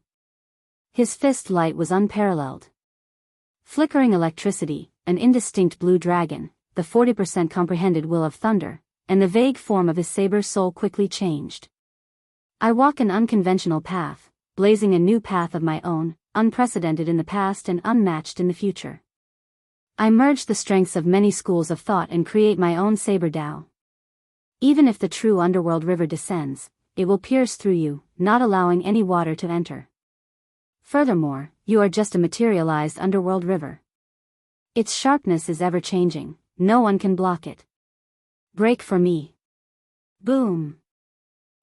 His fist light was unparalleled. Flickering electricity, an indistinct blue dragon, the 40% comprehended will of thunder, and the vague form of his saber soul quickly changed. I walk an unconventional path, blazing a new path of my own, unprecedented in the past and unmatched in the future. I merge the strengths of many schools of thought and create my own saber Tao. Even if the true underworld river descends, it will pierce through you, not allowing any water to enter. Furthermore, you are just a materialized underworld river. Its sharpness is ever-changing, no one can block it. Break for me. Boom.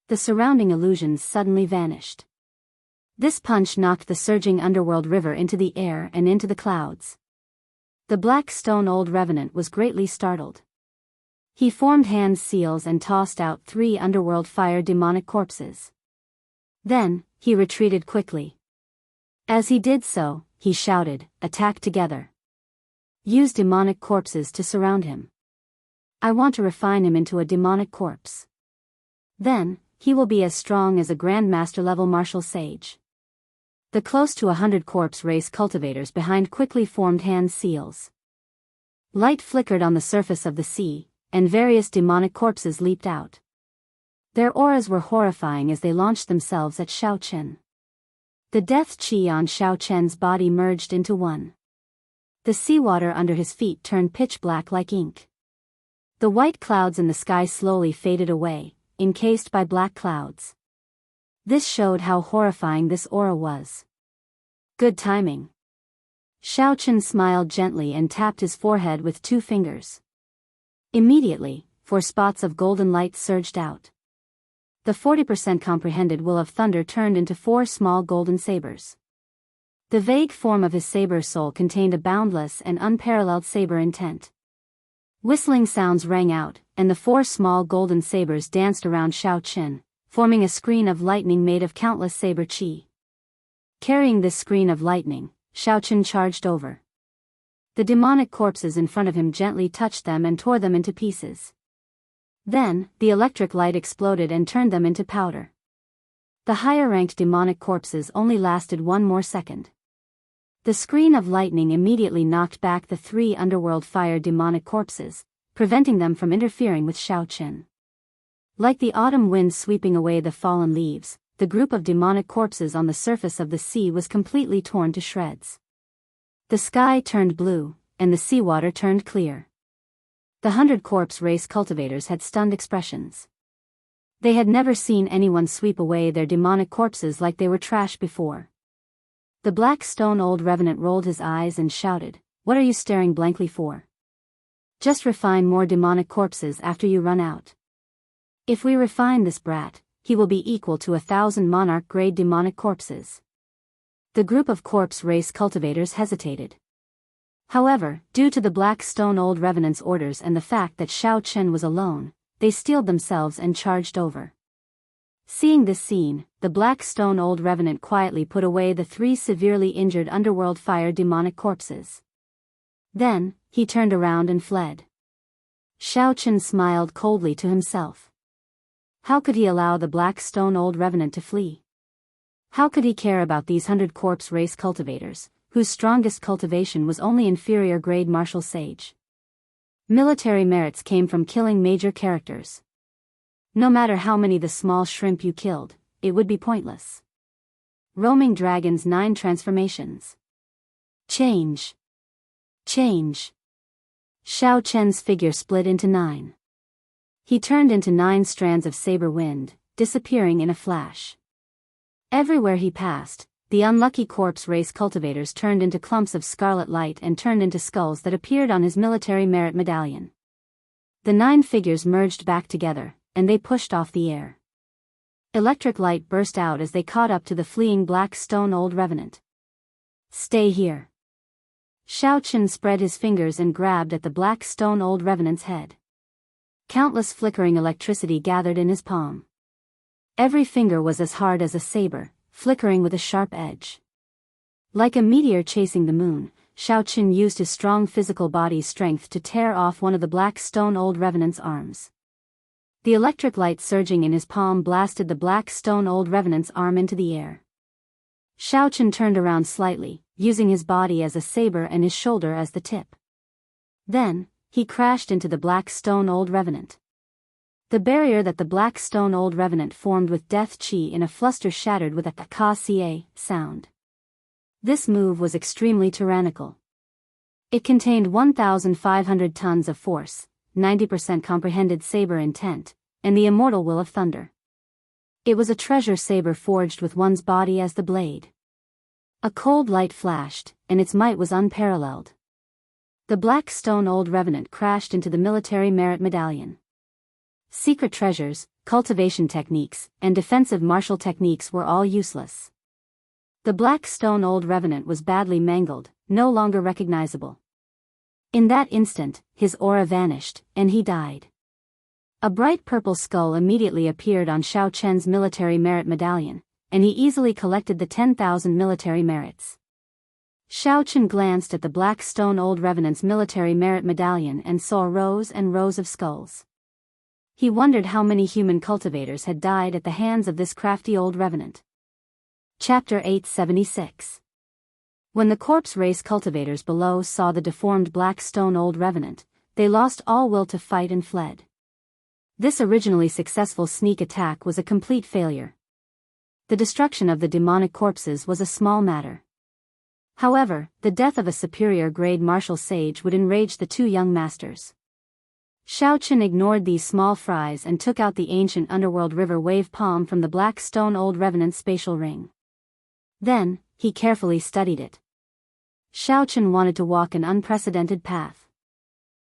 The surrounding illusions suddenly vanished. This punch knocked the surging underworld river into the air and into the clouds. The black stone old revenant was greatly startled. He formed hand seals and tossed out 3 underworld fire demonic corpses. Then, he retreated quickly. As he did so, he shouted, "Attack together. Use demonic corpses to surround him. I want to refine him into a demonic corpse. Then, he will be as strong as a Grandmaster level martial sage." The close to 100 corpse race cultivators behind quickly formed hand seals. Light flickered on the surface of the sea, and various demonic corpses leaped out. Their auras were horrifying as they launched themselves at Xiao Qin. The death chi on Xiao Qin's body merged into one. The seawater under his feet turned pitch black like ink. The white clouds in the sky slowly faded away, encased by black clouds. This showed how horrifying this aura was. Good timing. Xiao Qin smiled gently and tapped his forehead with 2 fingers. Immediately, 4 spots of golden light surged out. The 40% comprehended will of thunder turned into 4 small golden sabers. The vague form of his saber soul contained a boundless and unparalleled saber intent. Whistling sounds rang out, and the 4 small golden sabers danced around Xiao Qin, forming a screen of lightning made of countless saber chi. Carrying this screen of lightning, Xiao Qin charged over. The demonic corpses in front of him gently touched them and tore them into pieces. Then, the electric light exploded and turned them into powder. The higher-ranked demonic corpses only lasted 1 more second. The screen of lightning immediately knocked back the 3 underworld fire demonic corpses, preventing them from interfering with Xiao Qin. Like the autumn wind sweeping away the fallen leaves, the group of demonic corpses on the surface of the sea was completely torn to shreds. The sky turned blue, and the seawater turned clear. The 100 corpse race cultivators had stunned expressions. They had never seen anyone sweep away their demonic corpses like they were trash before. The black stone old revenant rolled his eyes and shouted, "What are you staring blankly for? Just refine more demonic corpses after you run out. If we refine this brat, he will be equal to 1,000 monarch-grade demonic corpses." The group of corpse race cultivators hesitated. However, due to the black stone old revenant's orders and the fact that Xiao Qin was alone, they steeled themselves and charged over. Seeing this scene, the Black Stone Old Revenant quietly put away the 3 severely injured underworld fire demonic corpses. Then, he turned around and fled. Xiao Chen smiled coldly to himself. How could he allow the Black Stone Old Revenant to flee? How could he care about these 100 corpse race cultivators, whose strongest cultivation was only inferior grade martial sage? Military merits came from killing major characters. No matter how many the small shrimp you killed, it would be pointless. Roaming Dragon's 9 transformations. Change. Change. Xiao Chen's figure split into 9. He turned into 9 strands of saber wind, disappearing in a flash. Everywhere he passed, the unlucky corpse race cultivators turned into clumps of scarlet light and turned into skulls that appeared on his military merit medallion. The 9 figures merged back together, and they pushed off the air. Electric light burst out as they caught up to the fleeing Black Stone Old Revenant. Stay here. Xiao Chen spread his fingers and grabbed at the Black Stone Old Revenant's head. Countless flickering electricity gathered in his palm. Every finger was as hard as a saber, flickering with a sharp edge. Like a meteor chasing the moon, Xiao Chen used his strong physical body's strength to tear off one of the Black Stone Old Revenant's arms. The electric light surging in his palm blasted the Black Stone Old Revenant's arm into the air. Xiao Chen turned around slightly, using his body as a saber and his shoulder as the tip. Then, he crashed into the Black Stone Old Revenant. The barrier that the Black Stone Old Revenant formed with death chi in a fluster shattered with a ka-ca sound. This move was extremely tyrannical. It contained 1,500 tons of force, 90% comprehended saber intent, and the immortal will of thunder. It was a treasure saber forged with one's body as the blade. A cold light flashed, and its might was unparalleled. The Black Stone Old Revenant crashed into the military merit medallion. Secret treasures, cultivation techniques, and defensive martial techniques were all useless. The Black Stone Old Revenant was badly mangled, no longer recognizable. In that instant, his aura vanished, and he died. A bright purple skull immediately appeared on Xiao Chen's military merit medallion, and he easily collected the 10,000 military merits. Xiao Chen glanced at the Black Stone Old Revenant's military merit medallion and saw rows and rows of skulls. He wondered how many human cultivators had died at the hands of this crafty old revenant. Chapter 876. When the corpse race cultivators below saw the deformed Black Stone Old Revenant, they lost all will to fight and fled. This originally successful sneak attack was a complete failure. The destruction of the demonic corpses was a small matter. However, the death of a superior grade martial sage would enrage the 2 young masters. Xiao Chen ignored these small fries and took out the ancient underworld river wave palm from the Black Stone Old Revenant's spatial ring. Then, he carefully studied it. Xiao Chen wanted to walk an unprecedented path.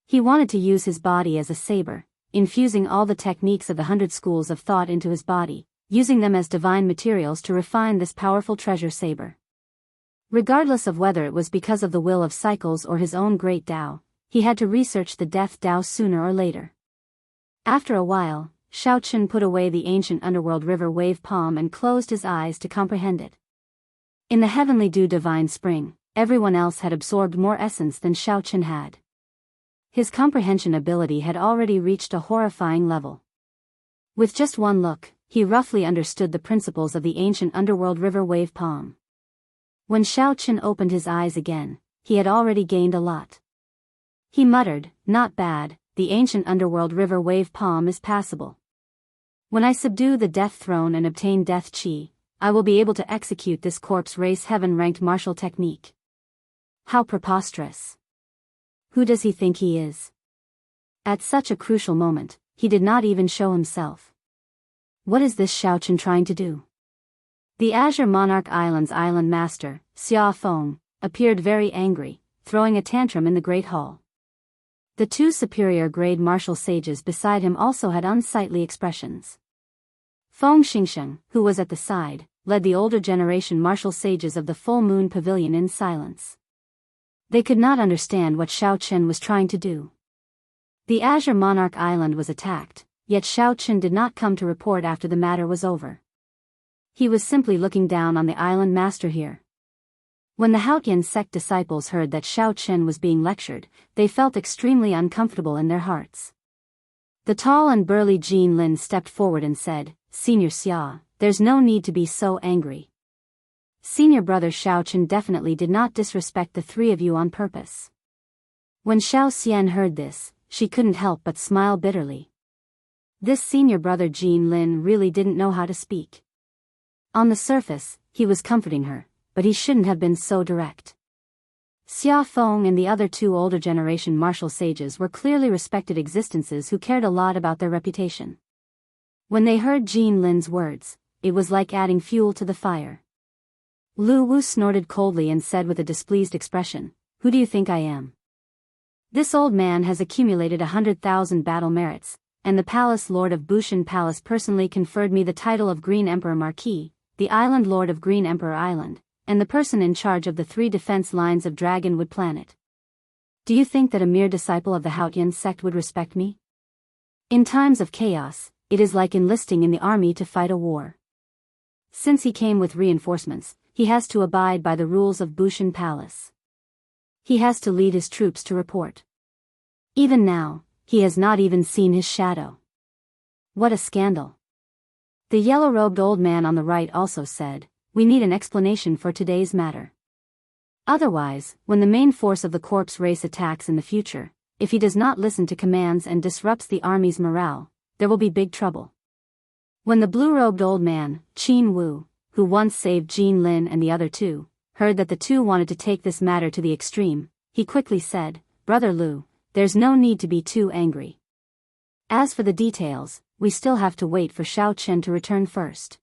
He wanted to use his body as a saber, infusing all the techniques of the 100 schools of thought into his body, using them as divine materials to refine this powerful treasure saber. Regardless of whether it was because of the will of cycles or his own great Tao, he had to research the death Tao sooner or later. After a while, Xiao Chen put away the ancient underworld river wave palm and closed his eyes to comprehend it. In the heavenly dew divine spring, everyone else had absorbed more essence than Xiao Chen had. His comprehension ability had already reached a horrifying level. With just one look, he roughly understood the principles of the ancient underworld river wave palm. When Xiao Chen opened his eyes again, he had already gained a lot. He muttered, "Not bad, the ancient underworld river wave palm is passable. When I subdue the death throne and obtain death chi, I will be able to execute this corpse race heaven-ranked martial technique." How preposterous. Who does he think he is? At such a crucial moment, he did not even show himself. What is this Xiao Chen trying to do? The Azure Monarch Island's island master, Xia Feng, appeared very angry, throwing a tantrum in the Great Hall. The 2 superior grade martial sages beside him also had unsightly expressions. Feng Xingsheng, who was at the side, led the older generation martial sages of the Full Moon Pavilion in silence. They could not understand what Xiao Chen was trying to do. The Azure Monarch Island was attacked, yet Xiao Chen did not come to report after the matter was over. He was simply looking down on the island master here. When the Haotian sect disciples heard that Xiao Chen was being lectured, they felt extremely uncomfortable in their hearts. The tall and burly Jean Lin stepped forward and said, "Senior Xia, there's no need to be so angry. Senior brother Xiao Chen definitely did not disrespect the three of you on purpose." When Xiao Xian heard this, she couldn't help but smile bitterly. This senior brother Jean Lin really didn't know how to speak. On the surface, he was comforting her, but he shouldn't have been so direct. Xia Feng and the other two older generation martial sages were clearly respected existences who cared a lot about their reputation. When they heard Jean Lin's words, it was like adding fuel to the fire. Lu Wu snorted coldly and said with a displeased expression, "Who do you think I am? This old man has accumulated 100,000 battle merits, and the Palace Lord of Bushan Palace personally conferred me the title of Green Emperor Marquis, the Island Lord of Green Emperor Island, and the person in charge of the 3 defense lines of Dragonwood Planet. Do you think that a mere disciple of the Haotian sect would respect me? In times of chaos, it is like enlisting in the army to fight a war. Since he came with reinforcements, he has to abide by the rules of Bushan Palace. He has to lead his troops to report. Even now, he has not even seen his shadow. What a scandal." The yellow-robed old man on the right also said, "We need an explanation for today's matter. Otherwise, when the main force of the corpse race attacks in the future, if he does not listen to commands and disrupts the army's morale, there will be big trouble." When the blue-robed old man, Qin Wu, who once saved Jean Lin and the other two, heard that the two wanted to take this matter to the extreme, he quickly said, "Brother Lu, there's no need to be too angry. As for the details, we still have to wait for Xiao Chen to return first.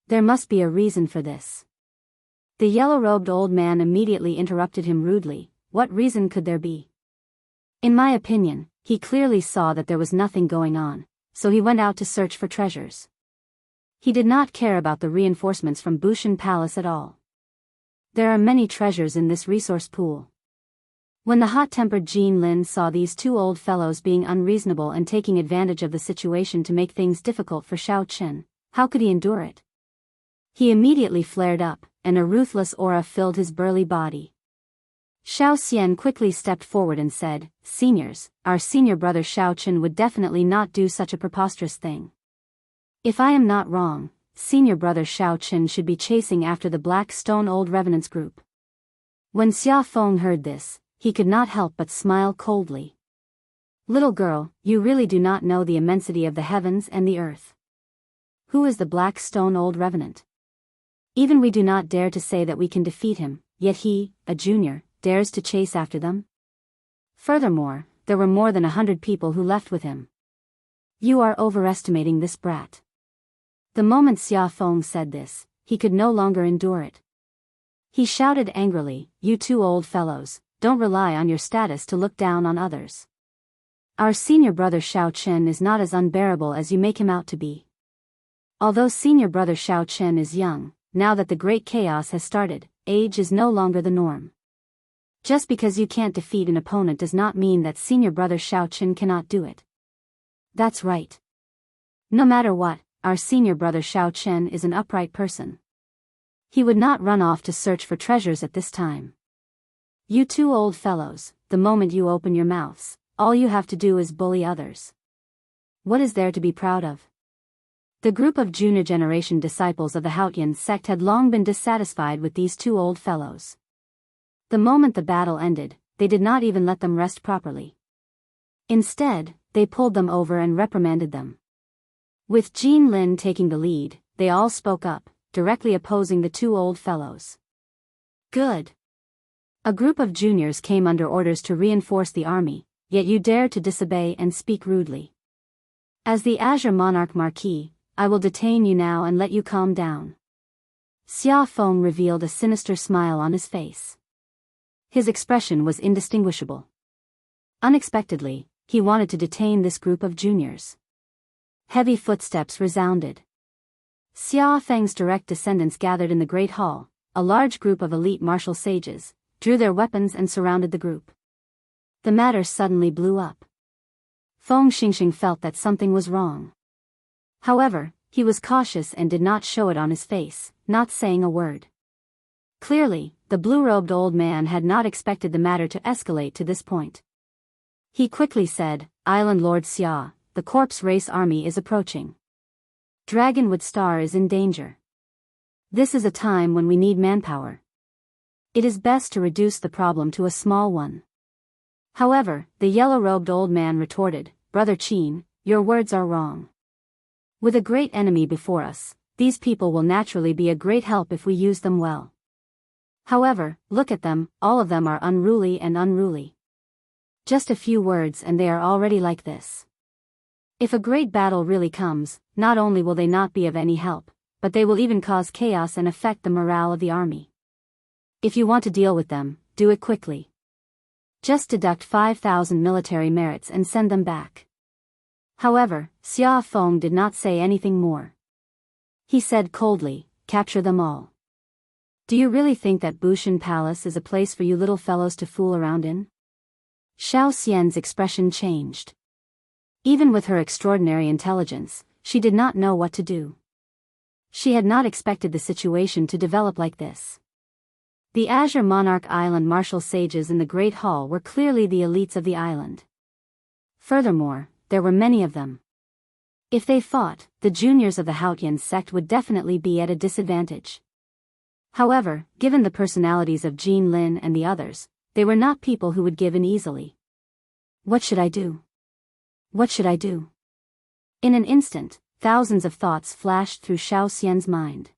There must be a reason for this." The yellow-robed old man immediately interrupted him rudely. "What reason could there be? In my opinion, he clearly saw that there was nothing going on, so he went out to search for treasures. He did not care about the reinforcements from Bushan Palace at all. There are many treasures in this resource pool." When the hot-tempered Jean Lin saw these two old fellows being unreasonable and taking advantage of the situation to make things difficult for Xiao Chen, how could he endure it? He immediately flared up, and a ruthless aura filled his burly body. Xiao Xian quickly stepped forward and said, "Seniors, our senior brother Xiao Chen would definitely not do such a preposterous thing. If I am not wrong, senior brother Xiao Chen should be chasing after the Black Stone Old Revenants group." When Xia Feng heard this, he could not help but smile coldly. "Little girl, you really do not know the immensity of the heavens and the earth. Who is the Black Stone Old Revenant? Even we do not dare to say that we can defeat him, yet he, a junior, dares to chase after them? Furthermore, there were more than 100 people who left with him. You are overestimating this brat." The moment Xia Feng said this, he could no longer endure it. He shouted angrily, "You two old fellows, don't rely on your status to look down on others. Our senior brother Xiao Chen is not as unbearable as you make him out to be. Although senior brother Xiao Chen is young, now that the great chaos has started, age is no longer the norm. Just because you can't defeat an opponent does not mean that senior brother Xiao Chen cannot do it. That's right. No matter what, our senior brother Xiao Chen is an upright person. He would not run off to search for treasures at this time. You two old fellows, the moment you open your mouths, all you have to do is bully others. What is there to be proud of?" The group of junior generation disciples of the Haotian sect had long been dissatisfied with these two old fellows. The moment the battle ended, they did not even let them rest properly. Instead, they pulled them over and reprimanded them. With Jean Lin taking the lead, they all spoke up, directly opposing the two old fellows. "Good. A group of juniors came under orders to reinforce the army, yet you dare to disobey and speak rudely. As the Azure Monarch Marquis, I will detain you now and let you calm down." Xia Feng revealed a sinister smile on his face. His expression was indistinguishable. Unexpectedly, he wanted to detain this group of juniors. Heavy footsteps resounded. Xia Feng's direct descendants gathered in the Great Hall. A large group of elite martial sages drew their weapons and surrounded the group. The matter suddenly blew up. Feng Xingxing felt that something was wrong. However, he was cautious and did not show it on his face, not saying a word. Clearly, the blue-robed old man had not expected the matter to escalate to this point. He quickly said, "Island Lord Xia, the corpse race army is approaching. Dragonwood Star is in danger. This is a time when we need manpower. It is best to reduce the problem to a small one." However, the yellow-robed old man retorted, "Brother Qin, your words are wrong. With a great enemy before us, these people will naturally be a great help if we use them well. However, look at them, all of them are unruly and unruly. Just a few words and they are already like this. If a great battle really comes, not only will they not be of any help, but they will even cause chaos and affect the morale of the army. If you want to deal with them, do it quickly. Just deduct 5,000 military merits and send them back." However, Xia Feng did not say anything more. He said coldly, "Capture them all. Do you really think that Bushan Palace is a place for you little fellows to fool around in?" Xiao Xian's expression changed. Even with her extraordinary intelligence, she did not know what to do. She had not expected the situation to develop like this. The Azure Monarch Island martial sages in the Great Hall were clearly the elites of the island. Furthermore, there were many of them. If they fought, the juniors of the Haotian sect would definitely be at a disadvantage. However, given the personalities of Jean Lin and the others, they were not people who would give in easily. What should I do? What should I do? In an instant, thousands of thoughts flashed through Xiao Xian's mind.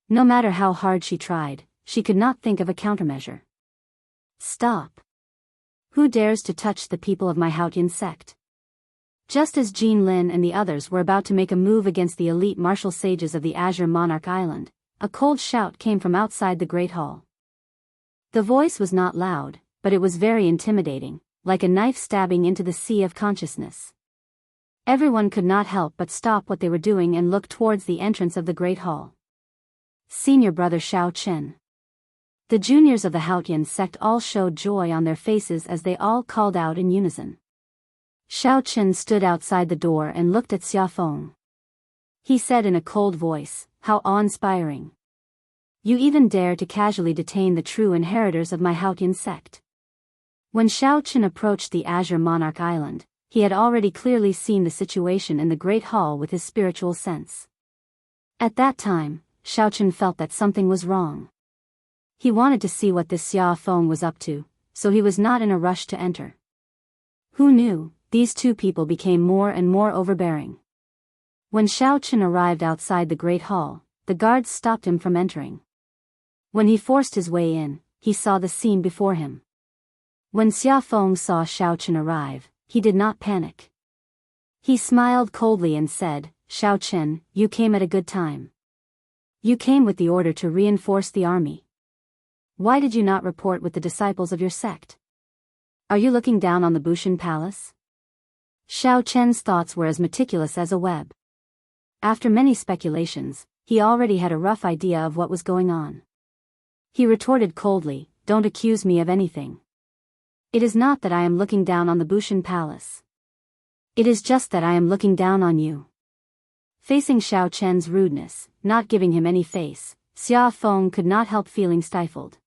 No matter how hard she tried, she could not think of a countermeasure. Stop! Who dares to touch the people of my Haotian sect? Just as Jean Lin and the others were about to make a move against the elite martial sages of the Azure Monarch Island, a cold shout came from outside the Great Hall. The voice was not loud, but it was very intimidating, like a knife stabbing into the sea of consciousness. Everyone could not help but stop what they were doing and look towards the entrance of the Great Hall. Senior brother Xiao Chen. The juniors of the Haotian sect all showed joy on their faces as they all called out in unison. Xiao Chen stood outside the door and looked at Xia Feng. He said in a cold voice, "How awe-inspiring. You even dare to casually detain the true inheritors of my Haotian sect." When Xiao Chen approached the Azure Monarch Island, he had already clearly seen the situation in the Great Hall with his spiritual sense. At that time, Xiao Chen felt that something was wrong. He wanted to see what this Xia Feng was up to, so he was not in a rush to enter. Who knew, these two people became more and more overbearing. When Xiao Chen arrived outside the Great Hall, the guards stopped him from entering. When he forced his way in, he saw the scene before him. When Xia Feng saw Xiao Chen arrive, he did not panic. He smiled coldly and said, "Xiao Chen, you came at a good time. You came with the order to reinforce the army. Why did you not report with the disciples of your sect? Are you looking down on the Bushan Palace?" Xiao Chen's thoughts were as meticulous as a web. After many speculations, he already had a rough idea of what was going on. He retorted coldly, "Don't accuse me of anything. It is not that I am looking down on the Bushan Palace. It is just that I am looking down on you." Facing Xiao Chen's rudeness, not giving him any face, Xia Feng could not help feeling stifled.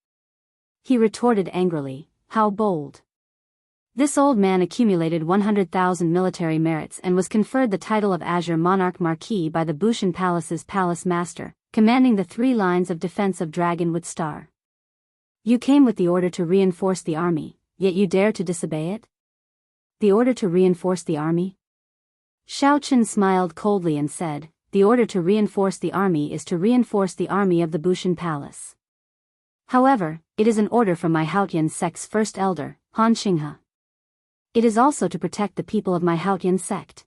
He retorted angrily, "How bold. This old man accumulated 100,000 military merits and was conferred the title of Azure Monarch Marquis by the Bushan Palace's palace master, commanding the 3 lines of defense of Dragonwood Star. You came with the order to reinforce the army, yet you dare to disobey it? The order to reinforce the army?" Xiao Chen smiled coldly and said, "The order to reinforce the army is to reinforce the army of the Bushan Palace. However, it is an order from my Haotian sect's first elder, Han Xinghe. It is also to protect the people of my Haotian sect.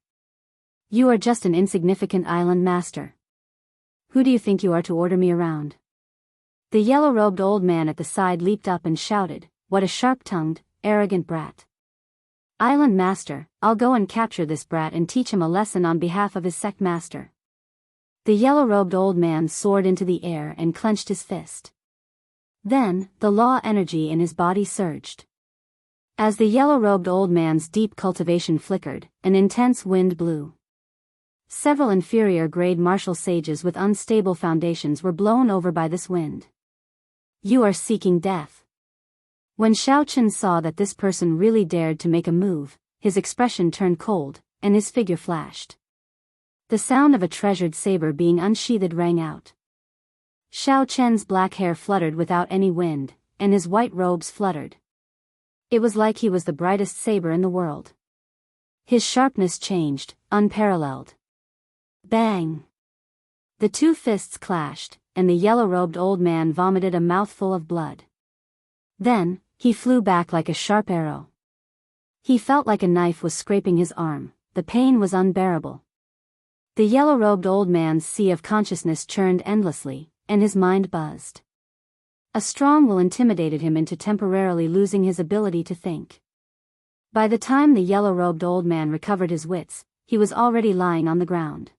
You are just an insignificant island master. Who do you think you are to order me around?" The yellow-robed old man at the side leaped up and shouted, "What a sharp-tongued, arrogant brat. Island master, I'll go and capture this brat and teach him a lesson on behalf of his sect master." The yellow-robed old man soared into the air and clenched his fist. Then, the law energy in his body surged. As the yellow-robed old man's deep cultivation flickered, an intense wind blew. Several inferior-grade martial sages with unstable foundations were blown over by this wind. You are seeking death. When Xiaochen saw that this person really dared to make a move, his expression turned cold, and his figure flashed. The sound of a treasured saber being unsheathed rang out. Xiaochen's black hair fluttered without any wind, and his white robes fluttered. It was like he was the brightest saber in the world. His sharpness changed, unparalleled. Bang! The two fists clashed, and the yellow-robed old man vomited a mouthful of blood. Then, he flew back like a sharp arrow. He felt like a knife was scraping his arm. The pain was unbearable. The yellow-robed old man's sea of consciousness churned endlessly, and his mind buzzed. A strong will intimidated him into temporarily losing his ability to think. By the time the yellow-robed old man recovered his wits, he was already lying on the ground.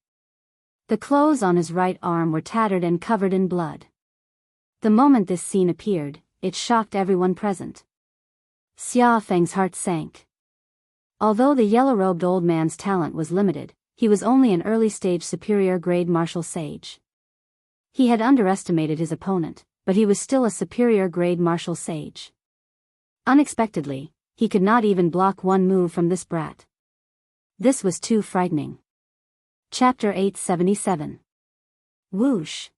The clothes on his right arm were tattered and covered in blood. The moment this scene appeared, it shocked everyone present. Xia Feng's heart sank. Although the yellow-robed old man's talent was limited, he was only an early-stage superior-grade martial sage. He had underestimated his opponent, but he was still a superior-grade martial sage. Unexpectedly, he could not even block one move from this brat. This was too frightening. Chapter 877. Whoosh!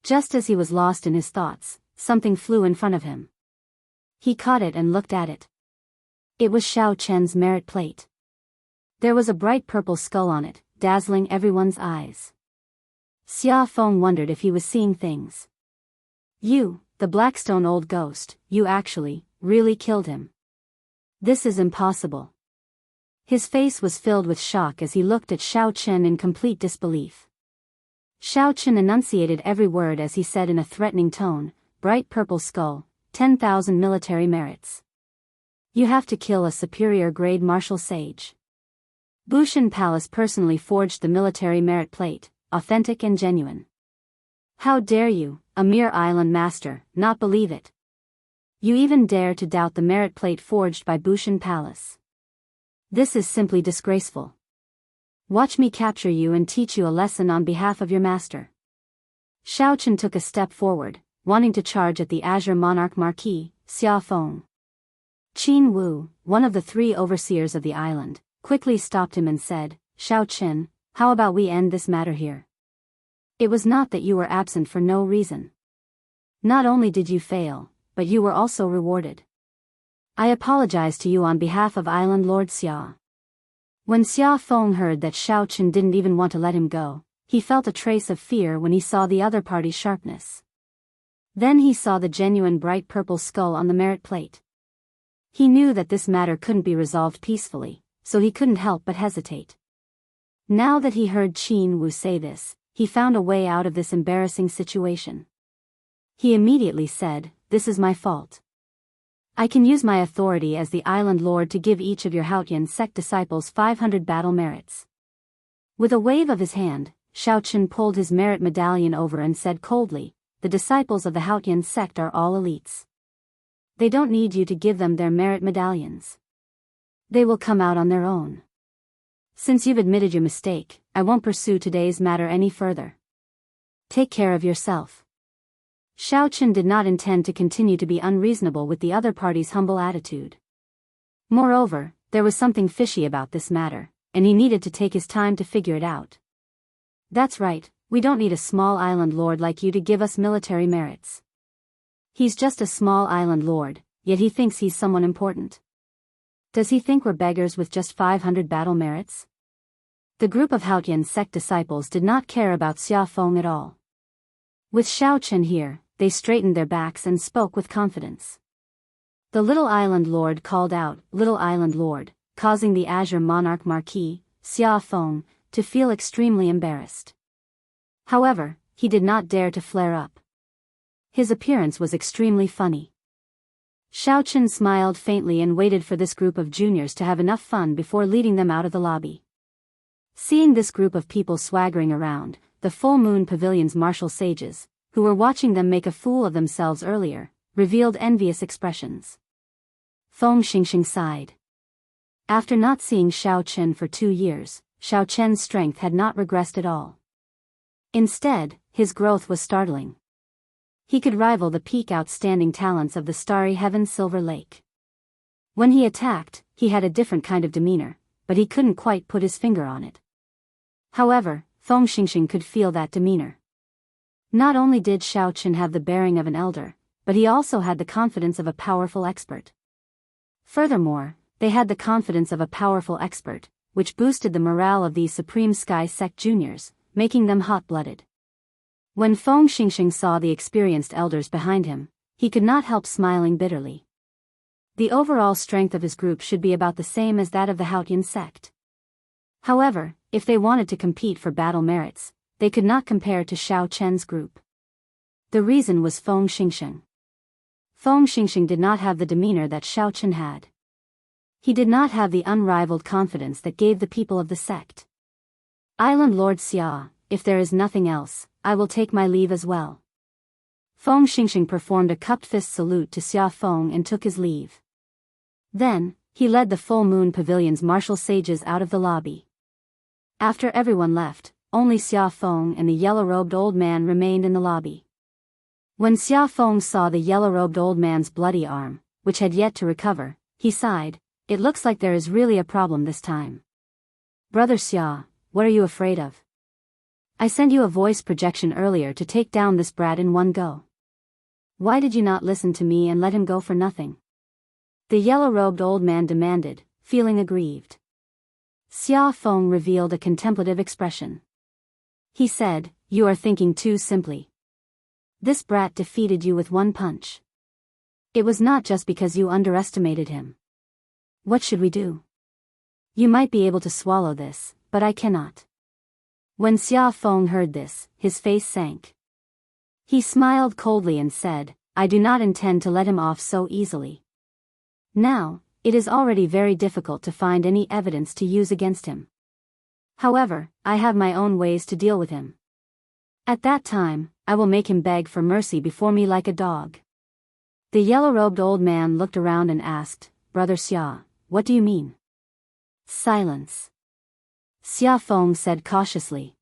Just as he was lost in his thoughts, something flew in front of him. He caught it and looked at it. It was Xiaochen's merit plate. There was a bright purple skull on it, dazzling everyone's eyes. Xia Feng wondered if he was seeing things. You, the Blackstone old ghost, you actually, really killed him. This is impossible. His face was filled with shock as he looked at Xiaochen in complete disbelief. Xiaochen enunciated every word as he said in a threatening tone, bright purple skull, 10,000 military merits. You have to kill a superior-grade martial sage. Bushan Palace personally forged the military merit plate, authentic and genuine. How dare you, a mere island master, not believe it? You even dare to doubt the merit plate forged by Bushan Palace. This is simply disgraceful. Watch me capture you and teach you a lesson on behalf of your master. Xiaochen took a step forward, wanting to charge at the Azure Monarch Marquis, Xia Feng. Qin Wu, one of the three overseers of the island, quickly stopped him and said, Xiaochen, how about we end this matter here? It was not that you were absent for no reason. Not only did you fail, but you were also rewarded. I apologize to you on behalf of Island Lord Xia. When Xia Feng heard that Xiaochen didn't even want to let him go, he felt a trace of fear when he saw the other party's sharpness. Then he saw the genuine bright purple skull on the merit plate. He knew that this matter couldn't be resolved peacefully, so he couldn't help but hesitate. Now that he heard Qin Wu say this, he found a way out of this embarrassing situation. He immediately said, This is my fault. I can use my authority as the island lord to give each of your Haotian sect disciples 500 battle merits. With a wave of his hand, Xiaochen pulled his merit medallion over and said coldly, The disciples of the Haotian sect are all elites. They don't need you to give them their merit medallions. They will come out on their own. Since you've admitted your mistake, I won't pursue today's matter any further. Take care of yourself. Xiaochen did not intend to continue to be unreasonable with the other party's humble attitude. Moreover, there was something fishy about this matter, and he needed to take his time to figure it out. That's right, we don't need a small island lord like you to give us military merits. He's just a small island lord, yet he thinks he's someone important. Does he think we're beggars with just 500 battle merits? The group of Haotian sect disciples did not care about Xia Feng at all. With Xiaochen here, they straightened their backs and spoke with confidence. The little island lord called out, Little island lord, causing the Azure Monarch Marquis, Xia Feng, to feel extremely embarrassed. However, he did not dare to flare up. His appearance was extremely funny. Xiaochen smiled faintly and waited for this group of juniors to have enough fun before leading them out of the lobby. Seeing this group of people swaggering around, the Full Moon Pavilion's martial sages, who were watching them make a fool of themselves earlier, revealed envious expressions. Feng Xingxing sighed. After not seeing Xiao Chen for 2 years, Xiao Chen's strength had not regressed at all. Instead, his growth was startling. He could rival the peak outstanding talents of the starry heaven Silver Lake. When he attacked, he had a different kind of demeanor, but he couldn't quite put his finger on it. However, Feng Xingxing could feel that demeanor. Not only did Xiao Chen have the bearing of an elder, but he also had the confidence of a powerful expert. Furthermore, they had the confidence of a powerful expert, which boosted the morale of these Supreme Sky Sect juniors, making them hot-blooded. When Feng Xingxing saw the experienced elders behind him, he could not help smiling bitterly. The overall strength of his group should be about the same as that of the Haotian sect. However, if they wanted to compete for battle merits, they could not compare to Xiao Chen's group. The reason was Feng Xingxing. Feng Xingxing did not have the demeanor that Xiao Chen had. He did not have the unrivaled confidence that gave the people of the sect. Island Lord Xia, if there is nothing else, I will take my leave as well. Feng Xingxing performed a cupped fist salute to Xia Feng and took his leave. Then, he led the Full Moon Pavilion's martial sages out of the lobby. After everyone left, only Xia Feng and the yellow-robed old man remained in the lobby. When Xia Feng saw the yellow-robed old man's bloody arm, which had yet to recover, he sighed. It looks like there is really a problem this time. Brother Xia, what are you afraid of? I sent you a voice projection earlier to take down this brat in one go. Why did you not listen to me and let him go for nothing? The yellow-robed old man demanded, feeling aggrieved. Xia Feng revealed a contemplative expression. He said, "You are thinking too simply. This brat defeated you with one punch. It was not just because you underestimated him. What should we do? You might be able to swallow this, but I cannot." When Xia Feng heard this, his face sank. He smiled coldly and said, "I do not intend to let him off so easily. Now, it is already very difficult to find any evidence to use against him. However, I have my own ways to deal with him. At that time, I will make him beg for mercy before me like a dog." The yellow-robed old man looked around and asked, "Brother Xia, what do you mean?" "Silence," Xia Feng said cautiously.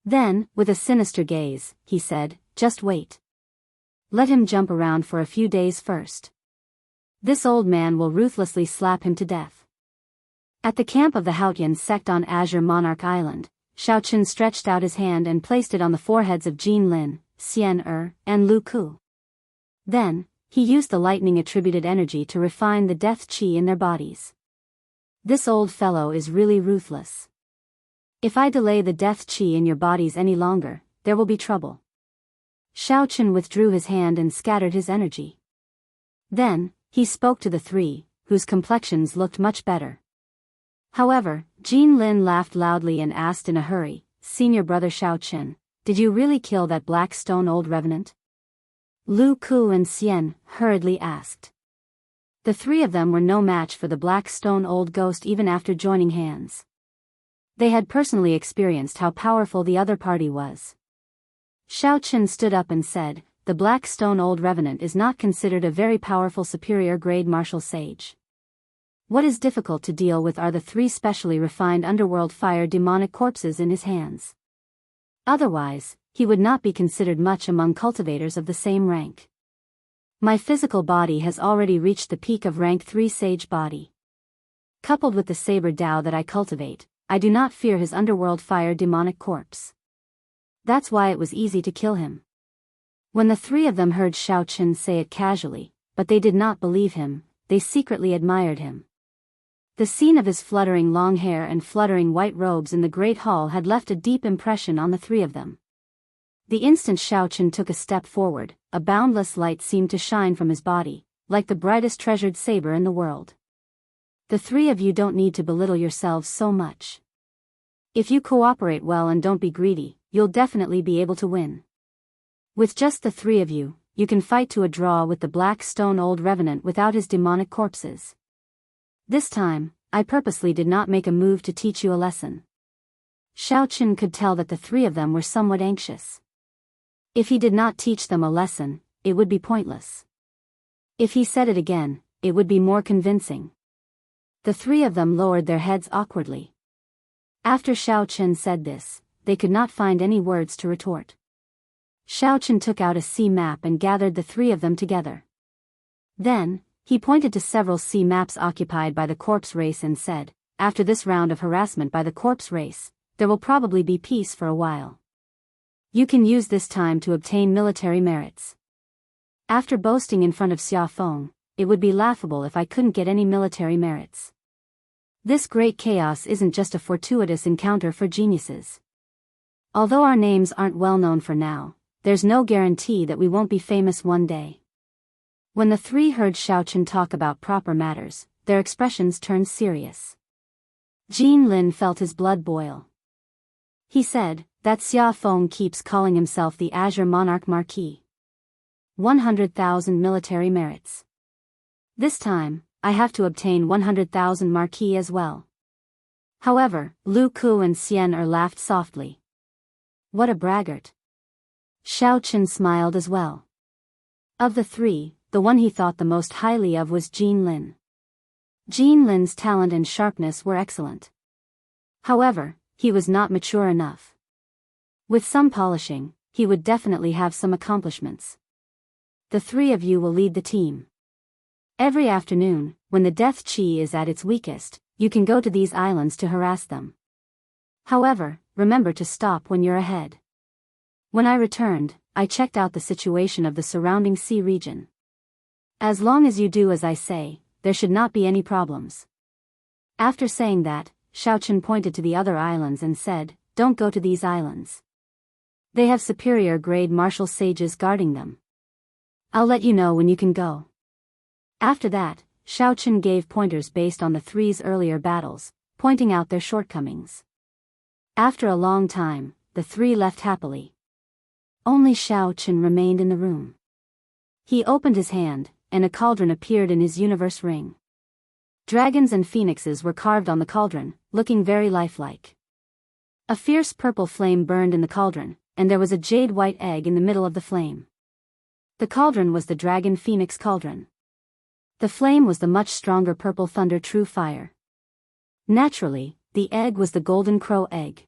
Then, with a sinister gaze, he said, "Just wait. Let him jump around for a few days first. This old man will ruthlessly slap him to death." At the camp of the Haotian sect on Azure Monarch Island, Xiao Chen stretched out his hand and placed it on the foreheads of Jin Lin, Xian and Lu Ku. Then, he used the lightning-attributed energy to refine the death qi in their bodies. This old fellow is really ruthless. If I delay the death qi in your bodies any longer, there will be trouble. Xiao Chen withdrew his hand and scattered his energy. Then, he spoke to the three, whose complexions looked much better. However, Jin Lin laughed loudly and asked in a hurry, "Senior brother Xiao Chen, did you really kill that black stone old revenant?" Lu Ku and Xian hurriedly asked. The three of them were no match for the black stone old ghost even after joining hands. They had personally experienced how powerful the other party was. Xiao Chen stood up and said, "The black stone old revenant is not considered a very powerful superior grade martial sage. What is difficult to deal with are the three specially refined underworld fire demonic corpses in his hands. Otherwise, he would not be considered much among cultivators of the same rank. My physical body has already reached the peak of rank 3 sage body. Coupled with the saber Dao that I cultivate, I do not fear his underworld fire demonic corpse. That's why it was easy to kill him." When the three of them heard Xiao Chen say it casually, but they did not believe him, they secretly admired him. The scene of his fluttering long hair and fluttering white robes in the great hall had left a deep impression on the three of them. The instant Xiao Chen took a step forward, a boundless light seemed to shine from his body, like the brightest treasured saber in the world. The three of you don't need to belittle yourselves so much. If you cooperate well and don't be greedy, you'll definitely be able to win. With just the three of you, you can fight to a draw with the black stone old revenant without his demonic corpses. This time, I purposely did not make a move to teach you a lesson." Xiao Chen could tell that the three of them were somewhat anxious. If he did not teach them a lesson, it would be pointless. If he said it again, it would be more convincing. The three of them lowered their heads awkwardly. After Xiao Chen said this, they could not find any words to retort. Xiao Chen took out a sea map and gathered the three of them together. Then, he pointed to several sea maps occupied by the corpse race and said, "After this round of harassment by the corpse race, there will probably be peace for a while. You can use this time to obtain military merits." After boasting in front of Xia Feng, it would be laughable if I couldn't get any military merits. This great chaos isn't just a fortuitous encounter for geniuses. Although our names aren't well known for now, there's no guarantee that we won't be famous one day. When the three heard Xiao Chen talk about proper matters, their expressions turned serious. Jin Lin felt his blood boil. He said, "That Xia Feng keeps calling himself the Azure Monarch Marquis. 100,000 military merits. This time, I have to obtain 100,000 marquis as well." However, Lu Ku and Xian Er laughed softly. What a braggart. Xiao Chen smiled as well. Of the three, the one he thought the most highly of was Jin Lin. Jin Lin's talent and sharpness were excellent. However, he was not mature enough. With some polishing, he would definitely have some accomplishments. The three of you will lead the team. Every afternoon, when the death qi is at its weakest, you can go to these islands to harass them. However, remember to stop when you're ahead. When I returned, I checked out the situation of the surrounding sea region. As long as you do as I say, there should not be any problems. After saying that, Xiao Chen pointed to the other islands and said, "Don't go to these islands. They have superior grade martial sages guarding them. I'll let you know when you can go." After that, Xiao Chen gave pointers based on the three's earlier battles, pointing out their shortcomings. After a long time, the three left happily. Only Xiao Chen remained in the room. He opened his hand, and a cauldron appeared in his universe ring. Dragons and phoenixes were carved on the cauldron, looking very lifelike. A fierce purple flame burned in the cauldron, and there was a jade-white egg in the middle of the flame. The cauldron was the dragon phoenix cauldron. The flame was the much stronger purple thunder true fire. Naturally, the egg was the golden crow egg.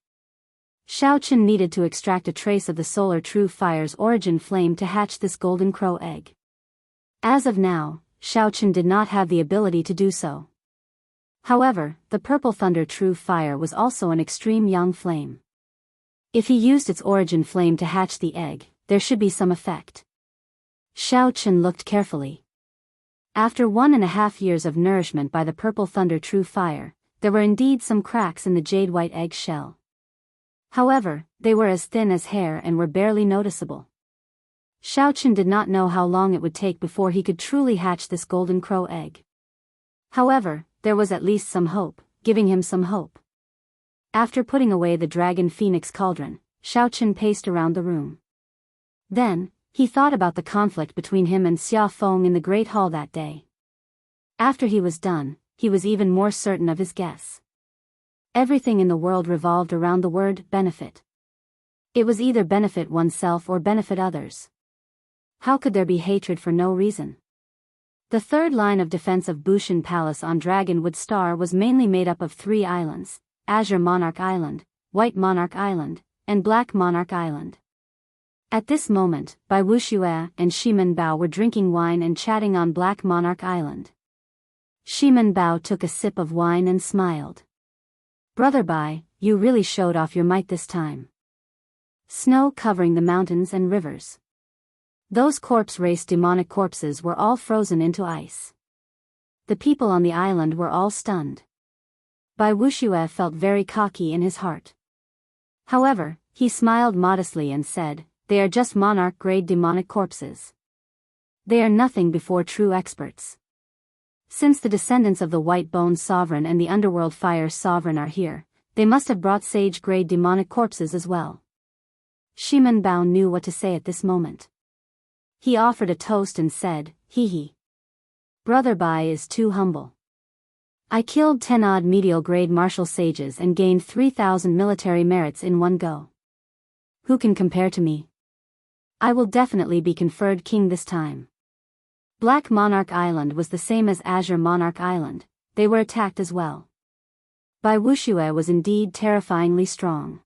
Xiao Chen needed to extract a trace of the solar true fire's origin flame to hatch this golden crow egg. As of now, Xiao Chen did not have the ability to do so. However, the purple thunder true fire was also an extreme young flame. If he used its origin flame to hatch the egg, there should be some effect. Xiao Chen looked carefully. After 1.5 years of nourishment by the purple thunder true fire, there were indeed some cracks in the jade-white egg shell. However, they were as thin as hair and were barely noticeable. Xiao Chen did not know how long it would take before he could truly hatch this golden crow egg. However, there was at least some hope, giving him some hope. After putting away the dragon phoenix cauldron, Xiao Chen paced around the room. Then, he thought about the conflict between him and Xia Feng in the Great Hall that day. After he was done, he was even more certain of his guess. Everything in the world revolved around the word benefit. It was either benefit oneself or benefit others. How could there be hatred for no reason? The third line of defense of Bushan Palace on Dragonwood Star was mainly made up of 3 islands: Azure Monarch Island, White Monarch Island, and Black Monarch Island. At this moment, Bai Wuxia and Shimen Bao were drinking wine and chatting on Black Monarch Island. Shimen Bao took a sip of wine and smiled. "Brother Bai, you really showed off your might this time." Snow covering the mountains and rivers. Those corpse-race demonic corpses were all frozen into ice. The people on the island were all stunned. Bai Wuxia felt very cocky in his heart. However, he smiled modestly and said, "They are just monarch-grade demonic corpses. They are nothing before true experts. Since the descendants of the White Bone Sovereign and the Underworld Fire Sovereign are here, they must have brought sage-grade demonic corpses as well." Shimen Bao knew what to say at this moment. He offered a toast and said, "Hee hee. Brother Bai is too humble. I killed 10-odd medial-grade martial sages and gained 3,000 military merits in one go. Who can compare to me? I will definitely be conferred king this time." Black Monarch Island was the same as Azure Monarch Island. They were attacked as well. Bai Wuxia was indeed terrifyingly strong.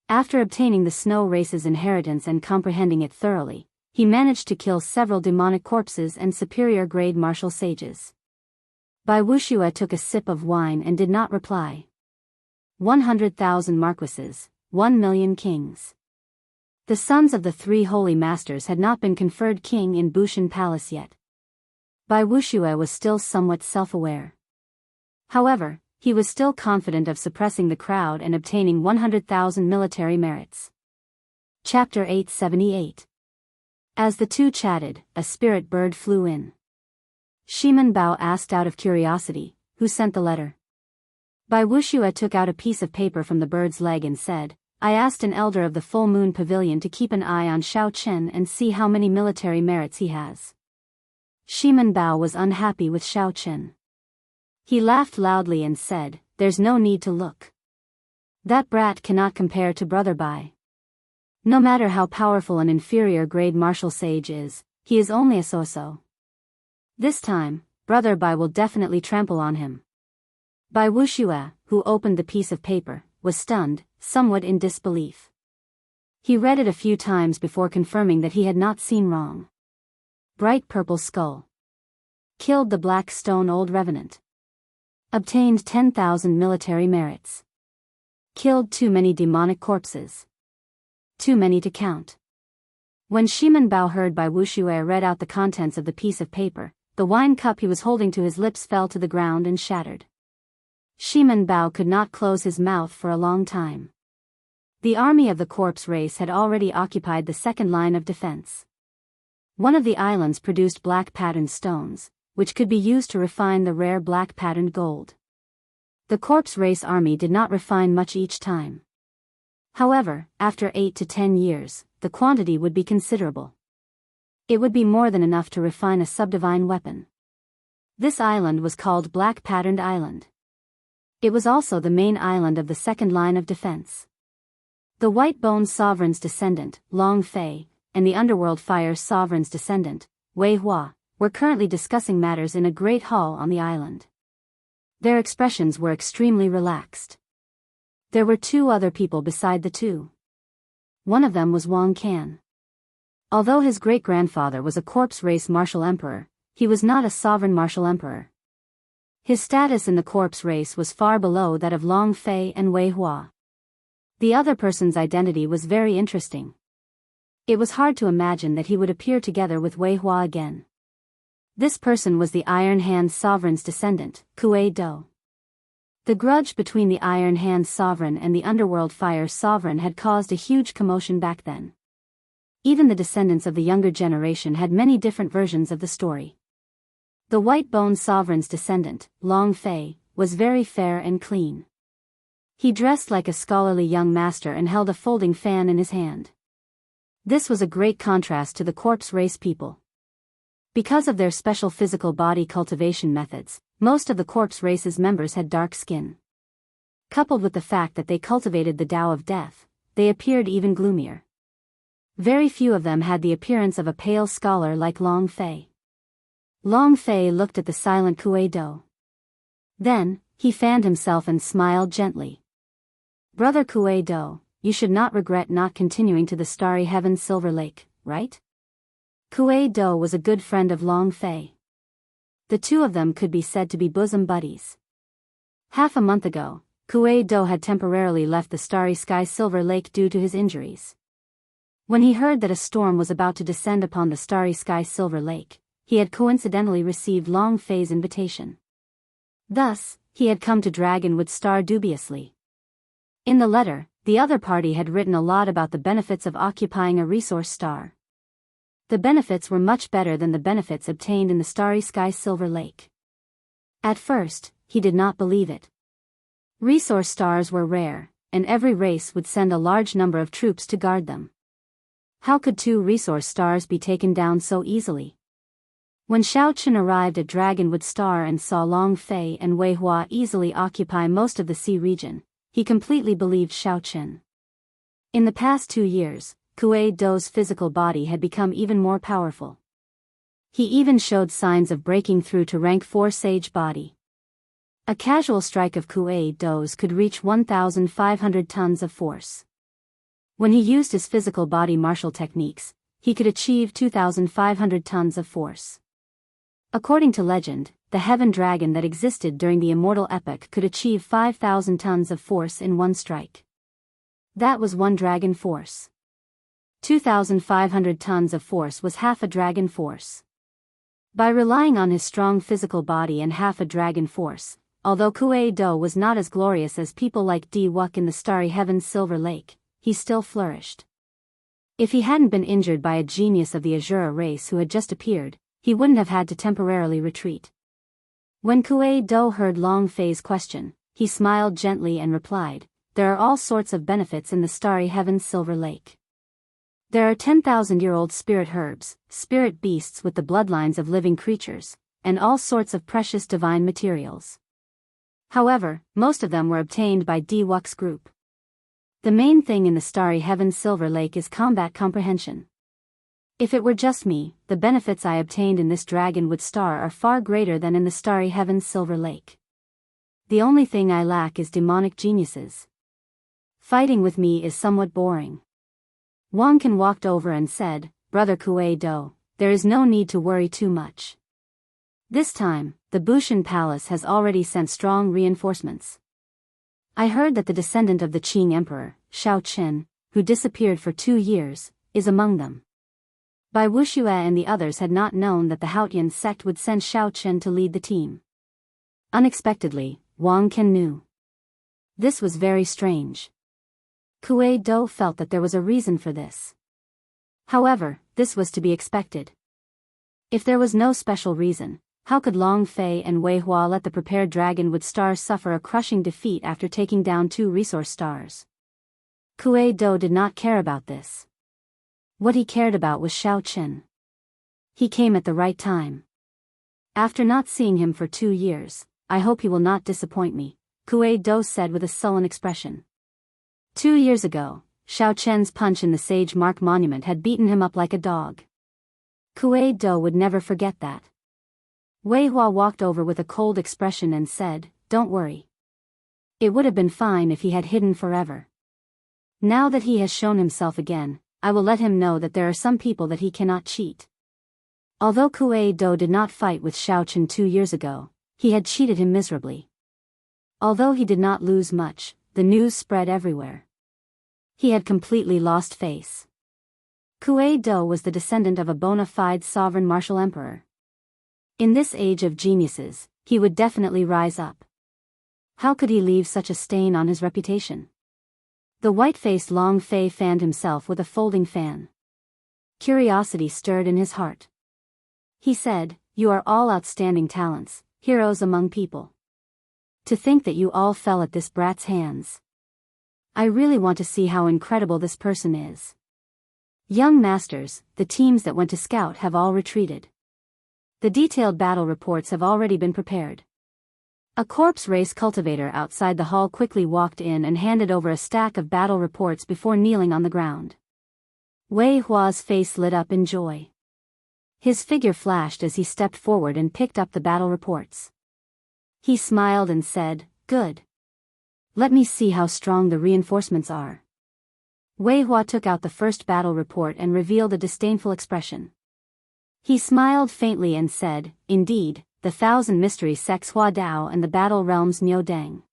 After obtaining the Snow Race's inheritance and comprehending it thoroughly, he managed to kill several demonic corpses and superior-grade martial sages. Bai Wuxia took a sip of wine and did not reply. 100,000 marquises, 1,000,000 kings. The sons of the three holy masters had not been conferred king in Bushan Palace yet. Bai Wuxia was still somewhat self-aware. However, he was still confident of suppressing the crowd and obtaining 100,000 military merits. Chapter 878. As the two chatted, a spirit bird flew in. Shiman Bao asked out of curiosity, "Who sent the letter?" Bai Wuxia took out a piece of paper from the bird's leg and said, "I asked an elder of the Full Moon Pavilion to keep an eye on Xiao Chen and see how many military merits he has." Shiman Bao was unhappy with Xiao Chen. He laughed loudly and said, "There's no need to look. That brat cannot compare to Brother Bai. No matter how powerful an inferior-grade martial sage is, he is only a so-so. This time, Brother Bai will definitely trample on him." Bai Wuxia, who opened the piece of paper, was stunned, somewhat in disbelief. He read it a few times before confirming that he had not seen wrong. Bright purple skull. Killed the Black Stone Old Revenant. Obtained 10,000 military merits. Killed too many demonic corpses. Too many to count. When Shiman Bao heard Bai Wuxia read out the contents of the piece of paper, the wine cup he was holding to his lips fell to the ground and shattered. Shiman Bao could not close his mouth for a long time. The army of the corpse race had already occupied the second line of defense. One of the islands produced black patterned stones, which could be used to refine the rare black patterned gold. The corpse race army did not refine much each time. However, after 8 to 10 years, the quantity would be considerable. It would be more than enough to refine a subdivine weapon. This island was called Black Patterned Island. It was also the main island of the second line of defense. The White Bone Sovereign's descendant, Long Fei, and the Underworld Fire Sovereign's descendant, Wei Hua, were currently discussing matters in a great hall on the island. Their expressions were extremely relaxed. There were two other people beside the two. One of them was Wang Can. Although his great-grandfather was a corpse race martial emperor, he was not a sovereign martial emperor. His status in the corpse race was far below that of Long Fei and Wei Hua. The other person's identity was very interesting. It was hard to imagine that he would appear together with Wei Hua again. This person was the Iron Hand Sovereign's descendant, Kuei Do. The grudge between the Iron Hand Sovereign and the Underworld Fire Sovereign had caused a huge commotion back then. Even the descendants of the younger generation had many different versions of the story. The White Bone Sovereign's descendant, Long Fei, was very fair and clean. He dressed like a scholarly young master and held a folding fan in his hand. This was a great contrast to the corpse race people. Because of their special physical body cultivation methods, most of the corpse race's members had dark skin. Coupled with the fact that they cultivated the Tao of Death, they appeared even gloomier. Very few of them had the appearance of a pale scholar like Long Fei. Long Fei looked at the silent Kuei Do. Then, he fanned himself and smiled gently. "Brother Kuei Do, you should not regret not continuing to the Starry Heaven Silver Lake, right?" Kuei Do was a good friend of Long Fei. The two of them could be said to be bosom buddies. Half a month ago, Kuei Do had temporarily left the Starry Sky Silver Lake due to his injuries. When he heard that a storm was about to descend upon the Starry Sky Silver Lake, he had coincidentally received Long Fei's invitation. Thus, he had come to Dragonwood Star dubiously. In the letter, the other party had written a lot about the benefits of occupying a resource star. The benefits were much better than the benefits obtained in the Starry Sky Silver Lake. At first, he did not believe it. Resource stars were rare, and every race would send a large number of troops to guard them. How could two resource stars be taken down so easily? When Xiao Chen arrived at Dragonwood Star and saw Long Fei and Wei Hua easily occupy most of the sea region, he completely believed Xiao Chen. In the past 2 years, Kuei Do's physical body had become even more powerful. He even showed signs of breaking through to rank 4 sage body. A casual strike of Kuei-do's could reach 1,500 tons of force. When he used his physical body martial techniques, he could achieve 2,500 tons of force. According to legend, the heaven dragon that existed during the immortal epoch could achieve 5,000 tons of force in one strike. That was one dragon force. 2,500 tons of force was half a dragon force. By relying on his strong physical body and half a dragon force, although Kuei-do was not as glorious as people like Di Wuk in the starry heaven's Silver Lake, he still flourished. If he hadn't been injured by a genius of the Azura race who had just appeared, he wouldn't have had to temporarily retreat. When Kuei-do heard Long Fei's question, he smiled gently and replied, "There are all sorts of benefits in the starry heaven's Silver Lake. There are 10,000-year-old spirit herbs, spirit beasts with the bloodlines of living creatures, and all sorts of precious divine materials. However, most of them were obtained by Di Wuk's group. The main thing in the starry heaven's Silver Lake is combat comprehension. If it were just me, the benefits I obtained in this dragonwood star are far greater than in the starry heaven's Silver Lake. The only thing I lack is demonic geniuses. Fighting with me is somewhat boring." Wang Can walked over and said, "Brother Kuei-do, there is no need to worry too much. This time, the Bushan Palace has already sent strong reinforcements. I heard that the descendant of the Qing Emperor, Shao Chen, who disappeared for 2 years, is among them." Bai Wuxia and the others had not known that the Haotian sect would send Shao Chen to lead the team. Unexpectedly, Wang Can knew. This was very strange. Kuei-do felt that there was a reason for this. However, this was to be expected. If there was no special reason, how could Long Fei and Wei Hua let the prepared dragonwood stars suffer a crushing defeat after taking down 2 resource stars? Kuei-do did not care about this. What he cared about was Shao Chen. He came at the right time. After not seeing him for 2 years, I hope he will not disappoint me, Kuei-do said with a sullen expression. 2 years ago, Shao Chen's punch in the Sage Mark Monument had beaten him up like a dog. Kuei-do would never forget that. Wei Hua walked over with a cold expression and said, "Don't worry. It would have been fine if he had hidden forever. Now that he has shown himself again, I will let him know that there are some people that he cannot cheat." Although Kuei-do did not fight with Shao Chen 2 years ago, he had cheated him miserably. Although he did not lose much, the news spread everywhere. He had completely lost face. Kuei-do was the descendant of a bona fide sovereign martial emperor. In this age of geniuses, he would definitely rise up. How could he leave such a stain on his reputation? The white-faced Long Fei fanned himself with a folding fan. Curiosity stirred in his heart. He said, "You are all outstanding talents, heroes among people. To think that you all fell at this brat's hands. I really want to see how incredible this person is." Young masters, the teams that went to scout have all retreated. The detailed battle reports have already been prepared. A corpse race cultivator outside the hall quickly walked in and handed over a stack of battle reports before kneeling on the ground. Wei Hua's face lit up in joy. His figure flashed as he stepped forward and picked up the battle reports. He smiled and said, "Good. Let me see how strong the reinforcements are." Wei Hua took out the first battle report and revealed a disdainful expression. He smiled faintly and said, "Indeed, the 1,000 mystery sects Hua Dao and the battle realms Niu Deng.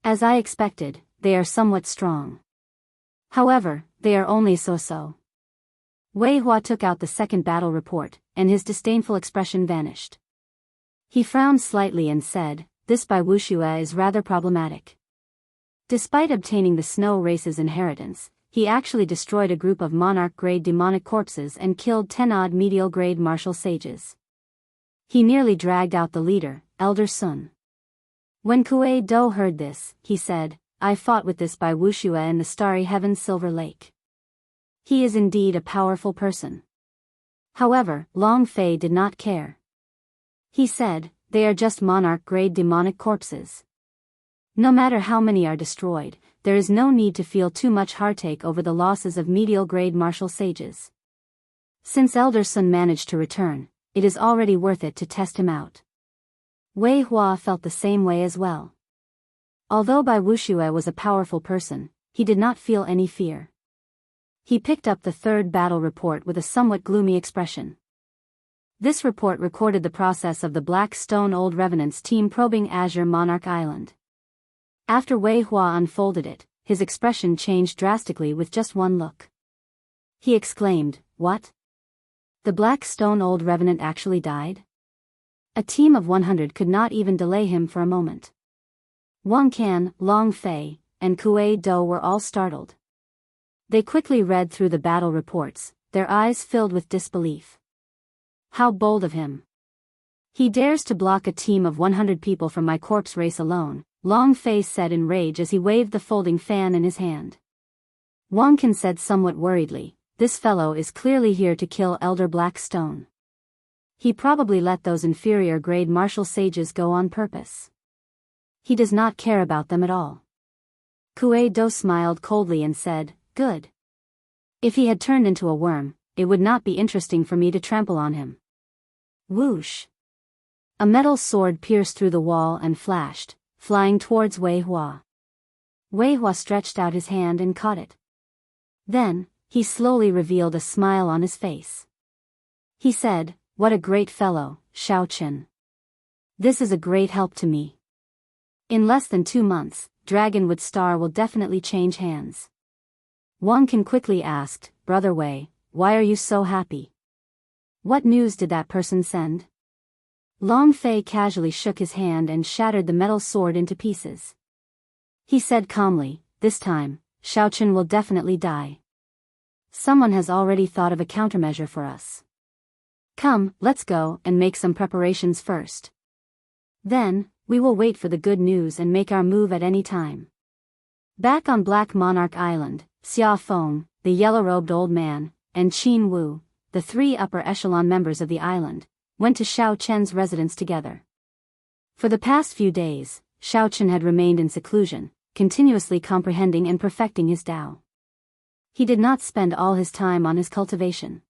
As I expected, they are somewhat strong. However, they are only so-so." Wei Hua took out the second battle report, and his disdainful expression vanished. He frowned slightly and said, "This Bai Wuxia is rather problematic. Despite obtaining the Snow Race's inheritance, he actually destroyed a group of monarch-grade demonic corpses and killed 10-odd medial-grade martial sages. He nearly dragged out the leader, Elder Sun." When Kuei-do heard this, he said, "I fought with this Bai Wuxia in the starry heaven's Silver Lake. He is indeed a powerful person." However, Long Fei did not care. He said, "They are just monarch-grade demonic corpses. No matter how many are destroyed, there is no need to feel too much heartache over the losses of medial-grade martial sages. Since Elder Sun managed to return, it is already worth it to test him out. Wei Hua felt the same way as well. Although Bai Wuxia was a powerful person, he did not feel any fear. He picked up the third battle report with a somewhat gloomy expression. This report recorded the process of the Black Stone Old Revenants team probing Azure Monarch Island. After Wei Hua unfolded it, his expression changed drastically with just one look. He exclaimed, "What? The Black Stone Old Revenant actually died?" A team of 100 could not even delay him for a moment. Wang Can, Long Fei, and Kuei Do were all startled. They quickly read through the battle reports, their eyes filled with disbelief. How bold of him! He dares to block a team of 100 people from my corpse race alone, Long Fei said in rage as he waved the folding fan in his hand. Wang Can said somewhat worriedly, "This fellow is clearly here to kill Elder Blackstone. He probably let those inferior grade martial sages go on purpose. He does not care about them at all." Kuei Do smiled coldly and said, "Good. If he had turned into a worm, it would not be interesting for me to trample on him." Whoosh! A metal sword pierced through the wall and flashed, flying towards Wei Hua. Wei Hua stretched out his hand and caught it. Then, he slowly revealed a smile on his face. He said, "What a great fellow, Shao Chen. This is a great help to me. In less than 2 months, Dragonwood Star will definitely change hands." Wang Can quickly asked, "Brother Wei, why are you so happy? What news did that person send?" Long Fei casually shook his hand and shattered the metal sword into pieces. He said calmly, "This time, Shao Chen will definitely die. Someone has already thought of a countermeasure for us. Come, let's go and make some preparations first. Then, we will wait for the good news and make our move at any time." Back on Black Monarch Island, Xia Feng, the yellow-robed old man, and Qin Wu, the 3 upper echelon members of the island, went to Shao Chen's residence together. For the past few days, Shao Chen had remained in seclusion, continuously comprehending and perfecting his Tao. He did not spend all his time on his cultivation.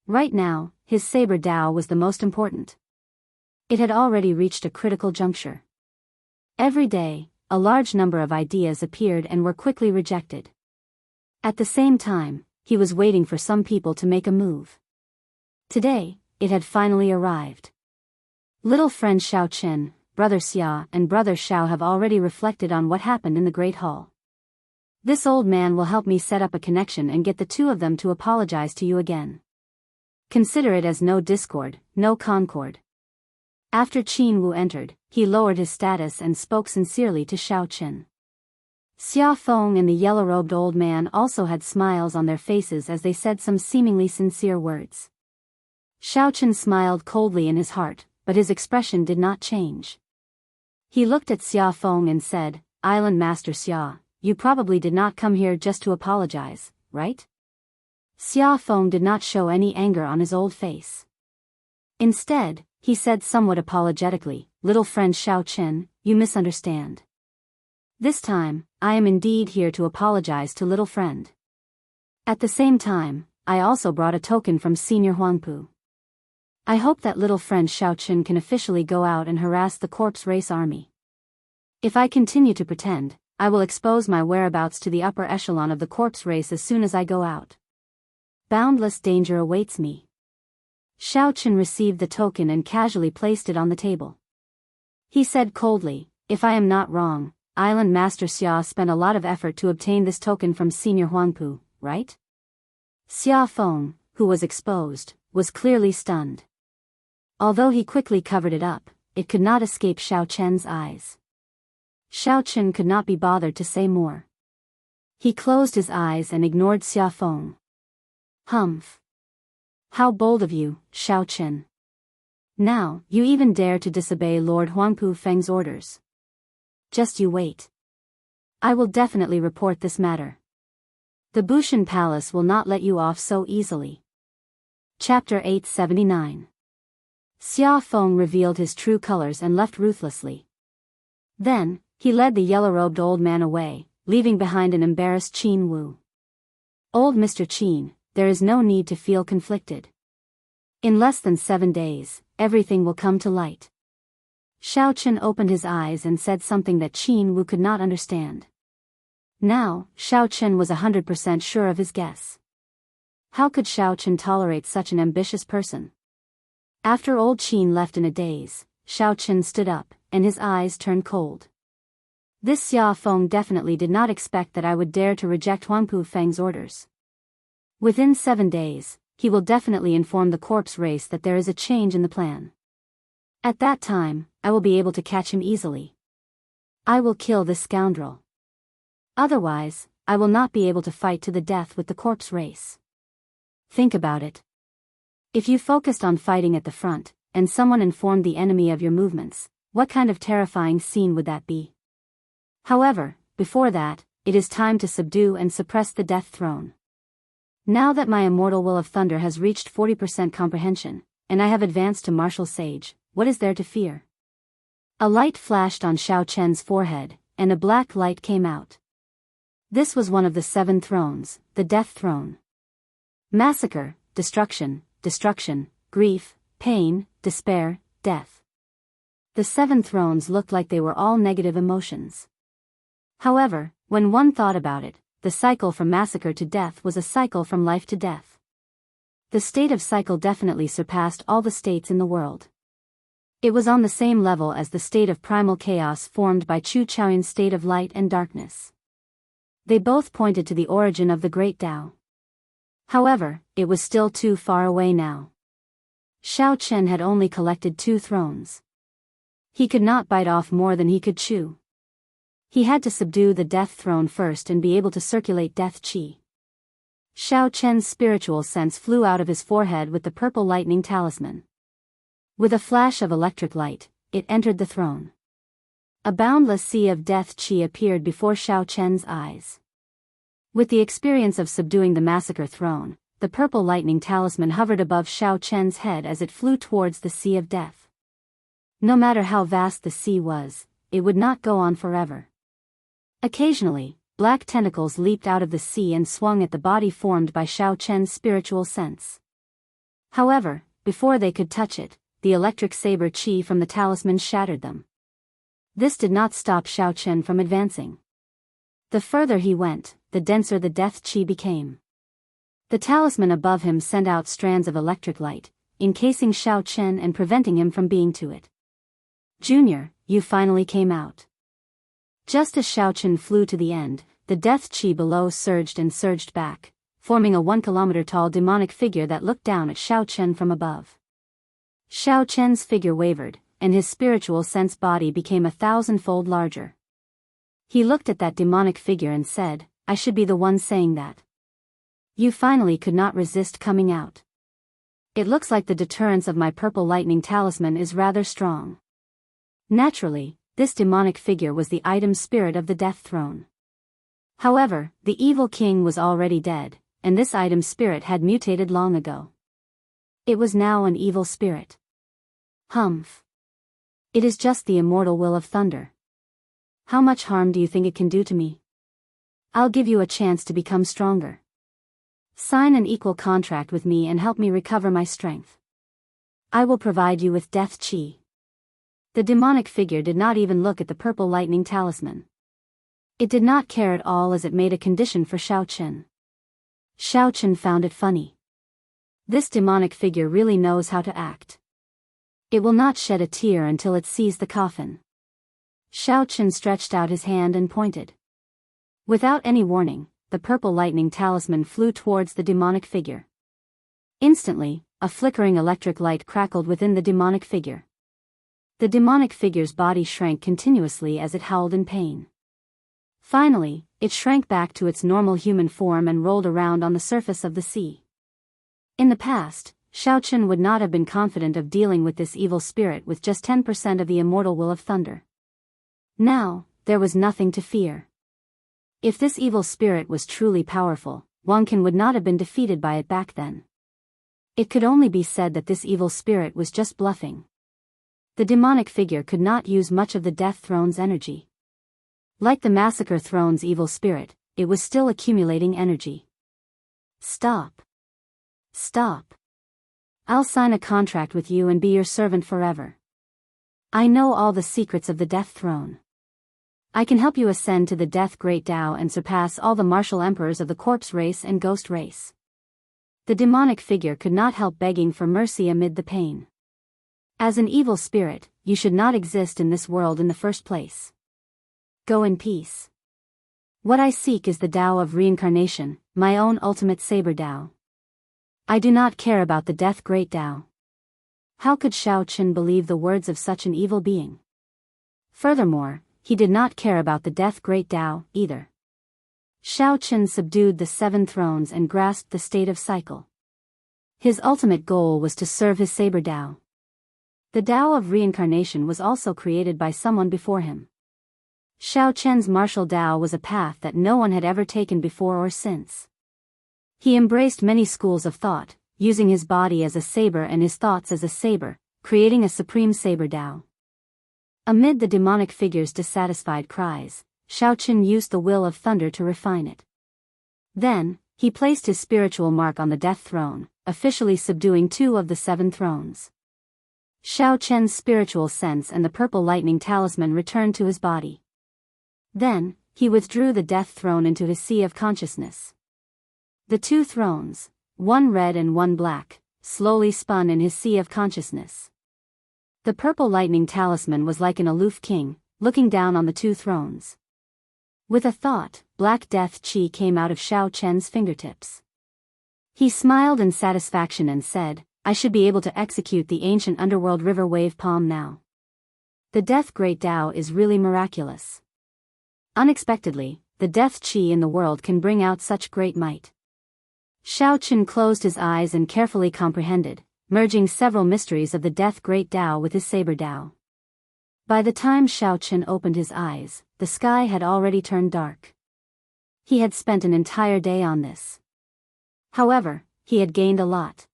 Right now, his saber Tao was the most important. It had already reached a critical juncture. Every day, a large number of ideas appeared and were quickly rejected. At the same time, he was waiting for some people to make a move. Today, it had finally arrived. Little friend Shao Chen, brother Xia and brother Shao have already reflected on what happened in the Great Hall. This old man will help me set up a connection and get the 2 of them to apologize to you again. Consider it as no discord, no concord." After Qin Wu entered, he lowered his status and spoke sincerely to Shao Chen. Xia Feng and the yellow-robed old man also had smiles on their faces as they said some seemingly sincere words. Shao Chen smiled coldly in his heart, but his expression did not change. He looked at Xia Feng and said, "Island Master Xia, you probably did not come here just to apologize, right?" Xia Feng did not show any anger on his old face. Instead, he said somewhat apologetically, "Little friend Shao Chen, you misunderstand. This time, I am indeed here to apologize to little friend. At the same time, I also brought a token from Senior Huangpu. I hope that little friend Shao Chen can officially go out and harass the corpse race army. If I continue to pretend, I will expose my whereabouts to the upper echelon of the corpse race as soon as I go out. Boundless danger awaits me." Shao Chen received the token and casually placed it on the table. He said coldly, "If I am not wrong, Island Master Xia spent a lot of effort to obtain this token from Senior Huangpu, right?" Xia Feng, who was exposed, was clearly stunned. Although he quickly covered it up, it could not escape Shao Chen's eyes. Shao Chen could not be bothered to say more. He closed his eyes and ignored Xia Feng. "Humph. How bold of you, Shao Chen. Now, you even dare to disobey Lord Huangpu Feng's orders. Just you wait. I will definitely report this matter. The Bushan Palace will not let you off so easily." Chapter 879. Xia Feng revealed his true colors and left ruthlessly. Then, he led the yellow-robed old man away, leaving behind an embarrassed Qin Wu. "Old Mr. Qin, there is no need to feel conflicted. In less than 7 days, everything will come to light. Xiao Chen opened his eyes and said something that Qin Wu could not understand. Now, Xiao Chen was 100% sure of his guess. How could Xiao Chen tolerate such an ambitious person? After old Qin left in a daze, Xiao Chen stood up, and his eyes turned cold. This Xia Feng definitely did not expect that I would dare to reject Huangpu Feng's orders. Within 7 days, he will definitely inform the corpse race that there is a change in the plan. At that time, I will be able to catch him easily. I will kill this scoundrel. Otherwise, I will not be able to fight to the death with the corpse race. Think about it. If you focused on fighting at the front, and someone informed the enemy of your movements, what kind of terrifying scene would that be? However, before that, it is time to subdue and suppress the death throne. Now that my immortal will of thunder has reached 40% comprehension, and I have advanced to martial sage, what is there to fear? A light flashed on Xiao Chen's forehead, and a black light came out. This was one of the 7 thrones, the death throne. Massacre, destruction, destruction, grief, pain, despair, death. The 7 thrones looked like they were all negative emotions. However, when one thought about it, the cycle from massacre to death was a cycle from life to death. The state of cycle definitely surpassed all the states in the world. It was on the same level as the state of primal chaos formed by Chu Chaoyun's state of light and darkness. They both pointed to the origin of the great Tao. However, it was still too far away now. Xiao Chen had only collected 2 thrones. He could not bite off more than he could chew. He had to subdue the death throne first and be able to circulate death qi. Xiao Chen's spiritual sense flew out of his forehead with the purple lightning talisman. With a flash of electric light, it entered the throne. A boundless sea of death qi appeared before Xiao Chen's eyes. With the experience of subduing the massacre throne, the purple lightning talisman hovered above Xiao Chen's head as it flew towards the sea of death. No matter how vast the sea was, it would not go on forever. Occasionally, black tentacles leaped out of the sea and swung at the body formed by Xiao Chen's spiritual sense. However, before they could touch it, the electric saber qi from the talisman shattered them. This did not stop Xiao Chen from advancing. The further he went, the denser the death qi became. The talisman above him sent out strands of electric light, encasing Xiao Chen and preventing him from being to it. Junior, you finally came out. Just as Xiao Chen flew to the end, the death qi below surged and surged back, forming a 1-kilometer tall demonic figure that looked down at Xiao Chen from above. Xiao Chen's figure wavered, and his spiritual sense body became 1,000-fold larger. He looked at that demonic figure and said, I should be the one saying that. You finally could not resist coming out. It looks like the deterrence of my purple lightning talisman is rather strong. Naturally, this demonic figure was the item spirit of the death throne. However, the evil king was already dead, and this item spirit had mutated long ago. It was now an evil spirit. Humph. It is just the immortal will of thunder. How much harm do you think it can do to me? I'll give you a chance to become stronger. Sign an equal contract with me and help me recover my strength. I will provide you with death qi. The demonic figure did not even look at the purple lightning talisman. It did not care at all as it made a condition for Xiao Chen. Xiao Chen found it funny. This demonic figure really knows how to act. It will not shed a tear until it sees the coffin. Xiao Chen stretched out his hand and pointed. Without any warning, the purple lightning talisman flew towards the demonic figure. Instantly, a flickering electric light crackled within the demonic figure. The demonic figure's body shrank continuously as it howled in pain. Finally, it shrank back to its normal human form and rolled around on the surface of the sea. In the past, Xiao Chen would not have been confident of dealing with this evil spirit with just 10% of the immortal will of thunder. Now, there was nothing to fear. If this evil spirit was truly powerful, Wang Qin would not have been defeated by it back then. It could only be said that this evil spirit was just bluffing. The demonic figure could not use much of the death throne's energy. Like the massacre throne's evil spirit, it was still accumulating energy. Stop. Stop. I'll sign a contract with you and be your servant forever. I know all the secrets of the Death Throne. I can help you ascend to the Death Great Tao and surpass all the martial emperors of the corpse race and ghost race. The demonic figure could not help begging for mercy amid the pain. As an evil spirit, you should not exist in this world in the first place. Go in peace. What I seek is the Tao of reincarnation, my own ultimate saber Tao. I do not care about the Death Great Tao. How could Shao Chen believe the words of such an evil being? Furthermore, he did not care about the Death Great Tao, either. Shao Chen subdued the 7 thrones and grasped the state of cycle. His ultimate goal was to serve his saber Tao. The Tao of reincarnation was also created by someone before him. Shao Chen's martial Tao was a path that no one had ever taken before or since. He embraced many schools of thought, using his body as a saber and his thoughts as a saber, creating a supreme saber Tao. Amid the demonic figure's dissatisfied cries, Shao Chen used the will of thunder to refine it. Then, he placed his spiritual mark on the Death Throne, officially subduing 2 of the 7 thrones. Shao Chen's spiritual sense and the purple lightning talisman returned to his body. Then, he withdrew the Death Throne into his sea of consciousness. The 2 thrones, one red and one black, slowly spun in his sea of consciousness. The purple lightning talisman was like an aloof king, looking down on the 2 thrones. With a thought, black death chi came out of Shao Chen's fingertips. He smiled in satisfaction and said, I should be able to execute the ancient underworld river wave palm now. The Death Great Tao is really miraculous. Unexpectedly, the death chi in the world can bring out such great might. Shao Chen closed his eyes and carefully comprehended, merging several mysteries of the Death Great Tao with his saber Tao. By the time Shao Chen opened his eyes, the sky had already turned dark. He had spent an entire day on this. However, he had gained a lot.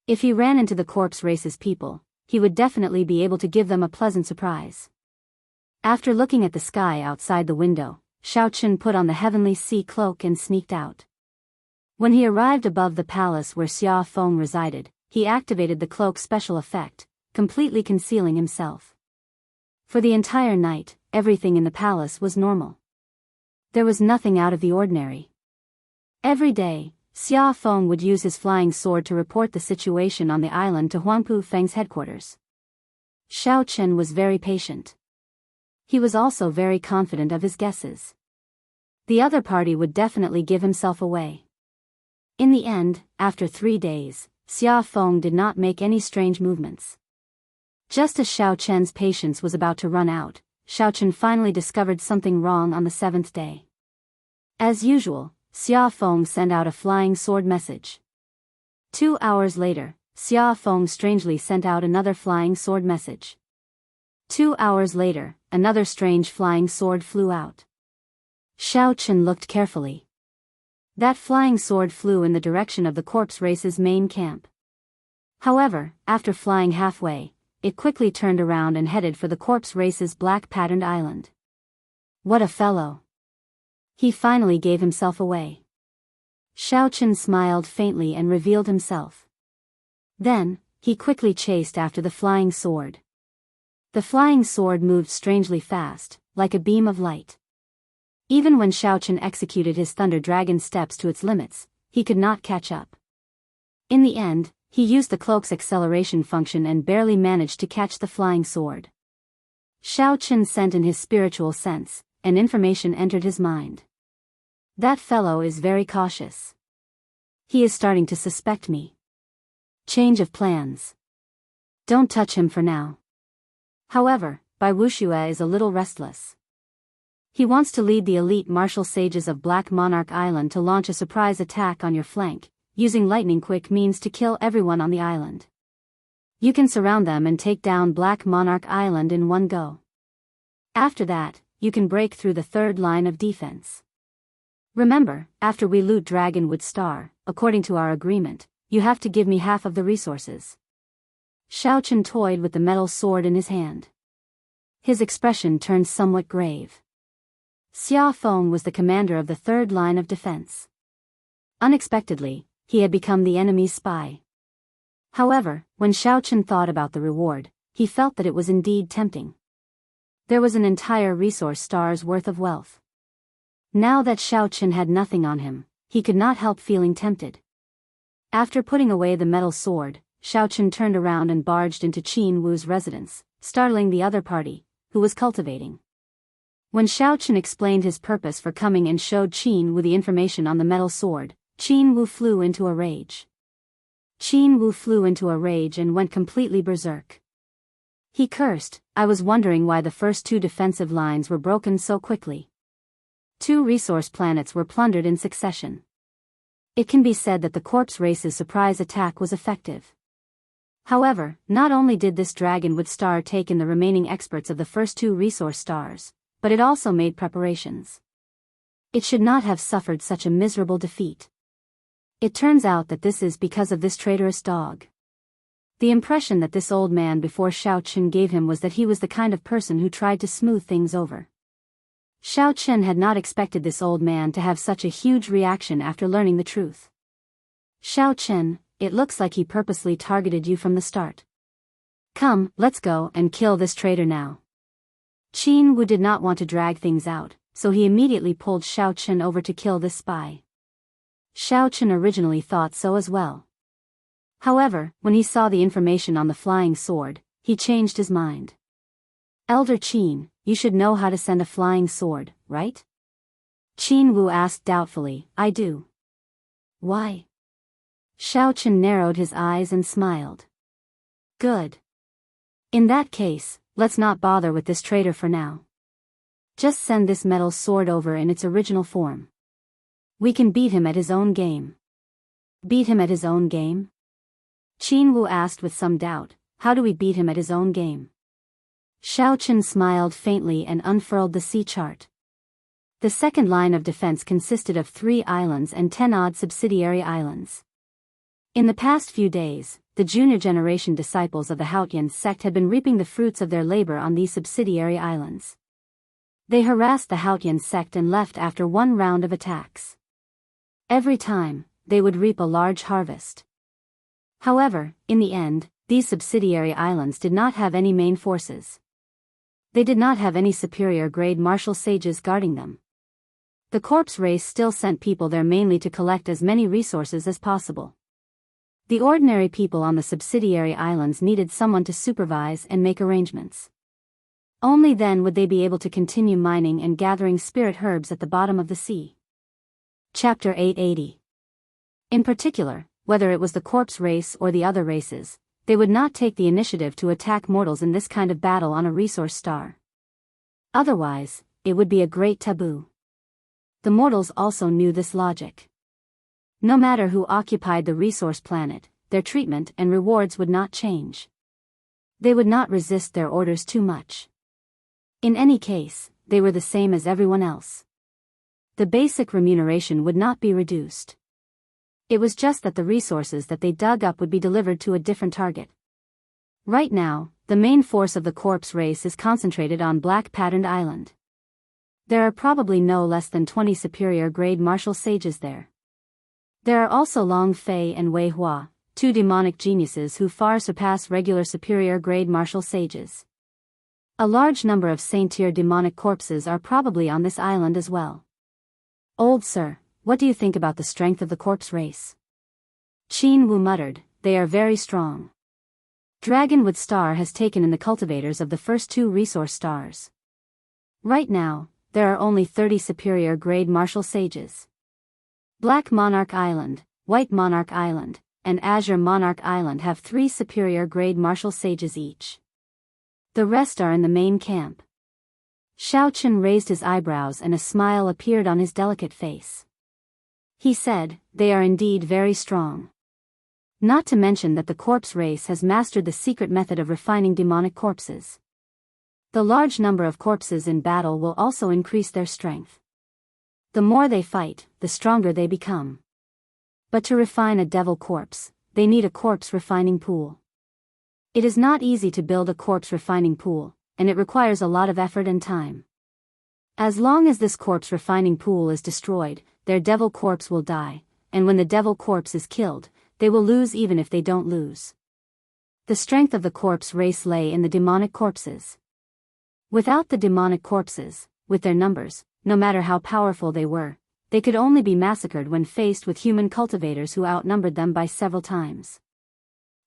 If he ran into the corpse race's people, he would definitely be able to give them a pleasant surprise. After looking at the sky outside the window, Shao Chen put on the heavenly sea cloak and sneaked out. When he arrived above the palace where Xia Feng resided, he activated the cloak's special effect, completely concealing himself. For the entire night, everything in the palace was normal. There was nothing out of the ordinary. Every day, Xia Feng would use his flying sword to report the situation on the island to Huangpu Feng's headquarters. Shao Chen was very patient. He was also very confident of his guesses. The other party would definitely give himself away. In the end, after 3 days, Xia Feng did not make any strange movements. Just as Shao Chen's patience was about to run out, Shao Chen finally discovered something wrong on the 7th day. As usual, Xia Feng sent out a flying sword message. 2 hours later, Xia Feng strangely sent out another flying sword message. 2 hours later, another strange flying sword flew out. Shao Chen looked carefully. That flying sword flew in the direction of the corpse race's main camp. However, after flying halfway, it quickly turned around and headed for the corpse race's black-patterned island. What a fellow! He finally gave himself away. Shao Chen smiled faintly and revealed himself. Then, he quickly chased after the flying sword. The flying sword moved strangely fast, like a beam of light. Even when Shao Chen executed his Thunder Dragon steps to its limits, he could not catch up. In the end, he used the cloak's acceleration function and barely managed to catch the flying sword. Shao Chen sent in his spiritual sense, and information entered his mind. That fellow is very cautious. He is starting to suspect me. Change of plans. Don't touch him for now. However, Bai Wuxia is a little restless. He wants to lead the elite martial sages of Black Monarch Island to launch a surprise attack on your flank, using lightning-quick means to kill everyone on the island. You can surround them and take down Black Monarch Island in one go. After that, you can break through the 3rd line of defense. Remember, after we loot Dragonwood Star, according to our agreement, you have to give me half of the resources. Shao Chen toyed with the metal sword in his hand. His expression turned somewhat grave. Xia Feng was the commander of the 3rd line of defense. Unexpectedly, he had become the enemy's spy. However, when Xiaochen thought about the reward, he felt that it was indeed tempting. There was an entire resource star's worth of wealth. Now that Xiaochen had nothing on him, he could not help feeling tempted. After putting away the metal sword, Xiaochen turned around and barged into Qin Wu's residence, startling the other party, who was cultivating. When Xiaochen explained his purpose for coming and showed Qin Wu the information on the metal sword, Qin Wu flew into a rage. Qin Wu flew into a rage and went completely berserk. He cursed, "I was wondering why the first 2 defensive lines were broken so quickly. 2 resource planets were plundered in succession. It can be said that the corpse race's surprise attack was effective." However, not only did this dragonwood star take in the remaining experts of the first 2 resource stars, but it also made preparations. It should not have suffered such a miserable defeat. It turns out that this is because of this traitorous dog. The impression that this old man before Xiaochen gave him was that he was the kind of person who tried to smooth things over. Xiaochen had not expected this old man to have such a huge reaction after learning the truth. "Xiaochen, it looks like he purposely targeted you from the start. Come, let's go and kill this traitor now." Qin Wu did not want to drag things out, so he immediately pulled Xiaochen over to kill this spy. Xiaochen originally thought so as well. However, when he saw the information on the flying sword, he changed his mind. "Elder Qin, you should know how to send a flying sword, right?" Qin Wu asked doubtfully. "I do." "Why?" Xiaochen narrowed his eyes and smiled. "Good. In that case, let's not bother with this traitor for now. Just send this metal sword over in its original form. We can beat him at his own game." "Beat him at his own game?" Qin Wu asked with some doubt. "How do we beat him at his own game?" Xiaochen smiled faintly and unfurled the sea chart. The second line of defense consisted of 3 islands and 10-odd subsidiary islands. In the past few days, the junior generation disciples of the Haotian sect had been reaping the fruits of their labor on these subsidiary islands. They harassed the Haotian sect and left after 1 round of attacks. Every time, they would reap a large harvest. However, in the end, these subsidiary islands did not have any main forces. They did not have any superior grade martial sages guarding them. The corpse race still sent people there mainly to collect as many resources as possible. The ordinary people on the subsidiary islands needed someone to supervise and make arrangements. Only then would they be able to continue mining and gathering spirit herbs at the bottom of the sea. Chapter 880. In particular, whether it was the corpse race or the other races, they would not take the initiative to attack mortals in this kind of battle on a resource star. Otherwise, it would be a great taboo. The mortals also knew this logic. No matter who occupied the resource planet, their treatment and rewards would not change. They would not resist their orders too much. In any case, they were the same as everyone else. The basic remuneration would not be reduced. It was just that the resources that they dug up would be delivered to a different target. Right now, the main force of the corpse race is concentrated on Black Patterned Island. There are probably no less than 20 superior grade martial sages there. There are also Long Fei and Wei Hua, 2 demonic geniuses who far surpass regular superior grade martial sages. A large number of saint-tier demonic corpses are probably on this island as well. "Old sir, what do you think about the strength of the corpse race?" Qin Wu muttered. "They are very strong. Dragonwood Star has taken in the cultivators of the first 2 resource stars. Right now, there are only 30 superior grade martial sages. Black Monarch Island, White Monarch Island, and Azure Monarch Island have 3 superior grade martial sages each. The rest are in the main camp." Xiaochen raised his eyebrows and a smile appeared on his delicate face. He said, "They are indeed very strong. Not to mention that the corpse race has mastered the secret method of refining demonic corpses. The large number of corpses in battle will also increase their strength. The more they fight, the stronger they become. But to refine a devil corpse, they need a corpse refining pool. It is not easy to build a corpse refining pool, and it requires a lot of effort and time. As long as this corpse refining pool is destroyed, their devil corpse will die, and when the devil corpse is killed, they will lose even if they don't lose. The strength of the corpse race lay in the demonic corpses. Without the demonic corpses, with their numbers, no matter how powerful they were, they could only be massacred when faced with human cultivators who outnumbered them by several times.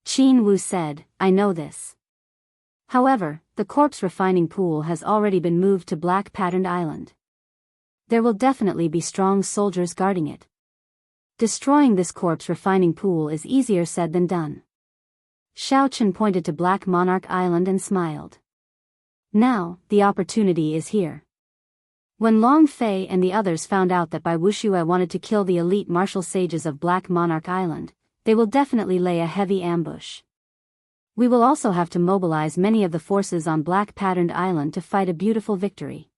Qin Wu said, "I know this. However, the corpse refining pool has already been moved to Black Patterned Island. There will definitely be strong soldiers guarding it. Destroying this corpse refining pool is easier said than done." Xiao Chen pointed to Black Monarch Island and smiled. Now, the opportunity is here. When Long Fei and the others found out that Bai Wuxia wanted to kill the elite martial sages of Black Monarch Island, they will definitely lay a heavy ambush. We will also have to mobilize many of the forces on Black Patterned Island to fight a beautiful victory.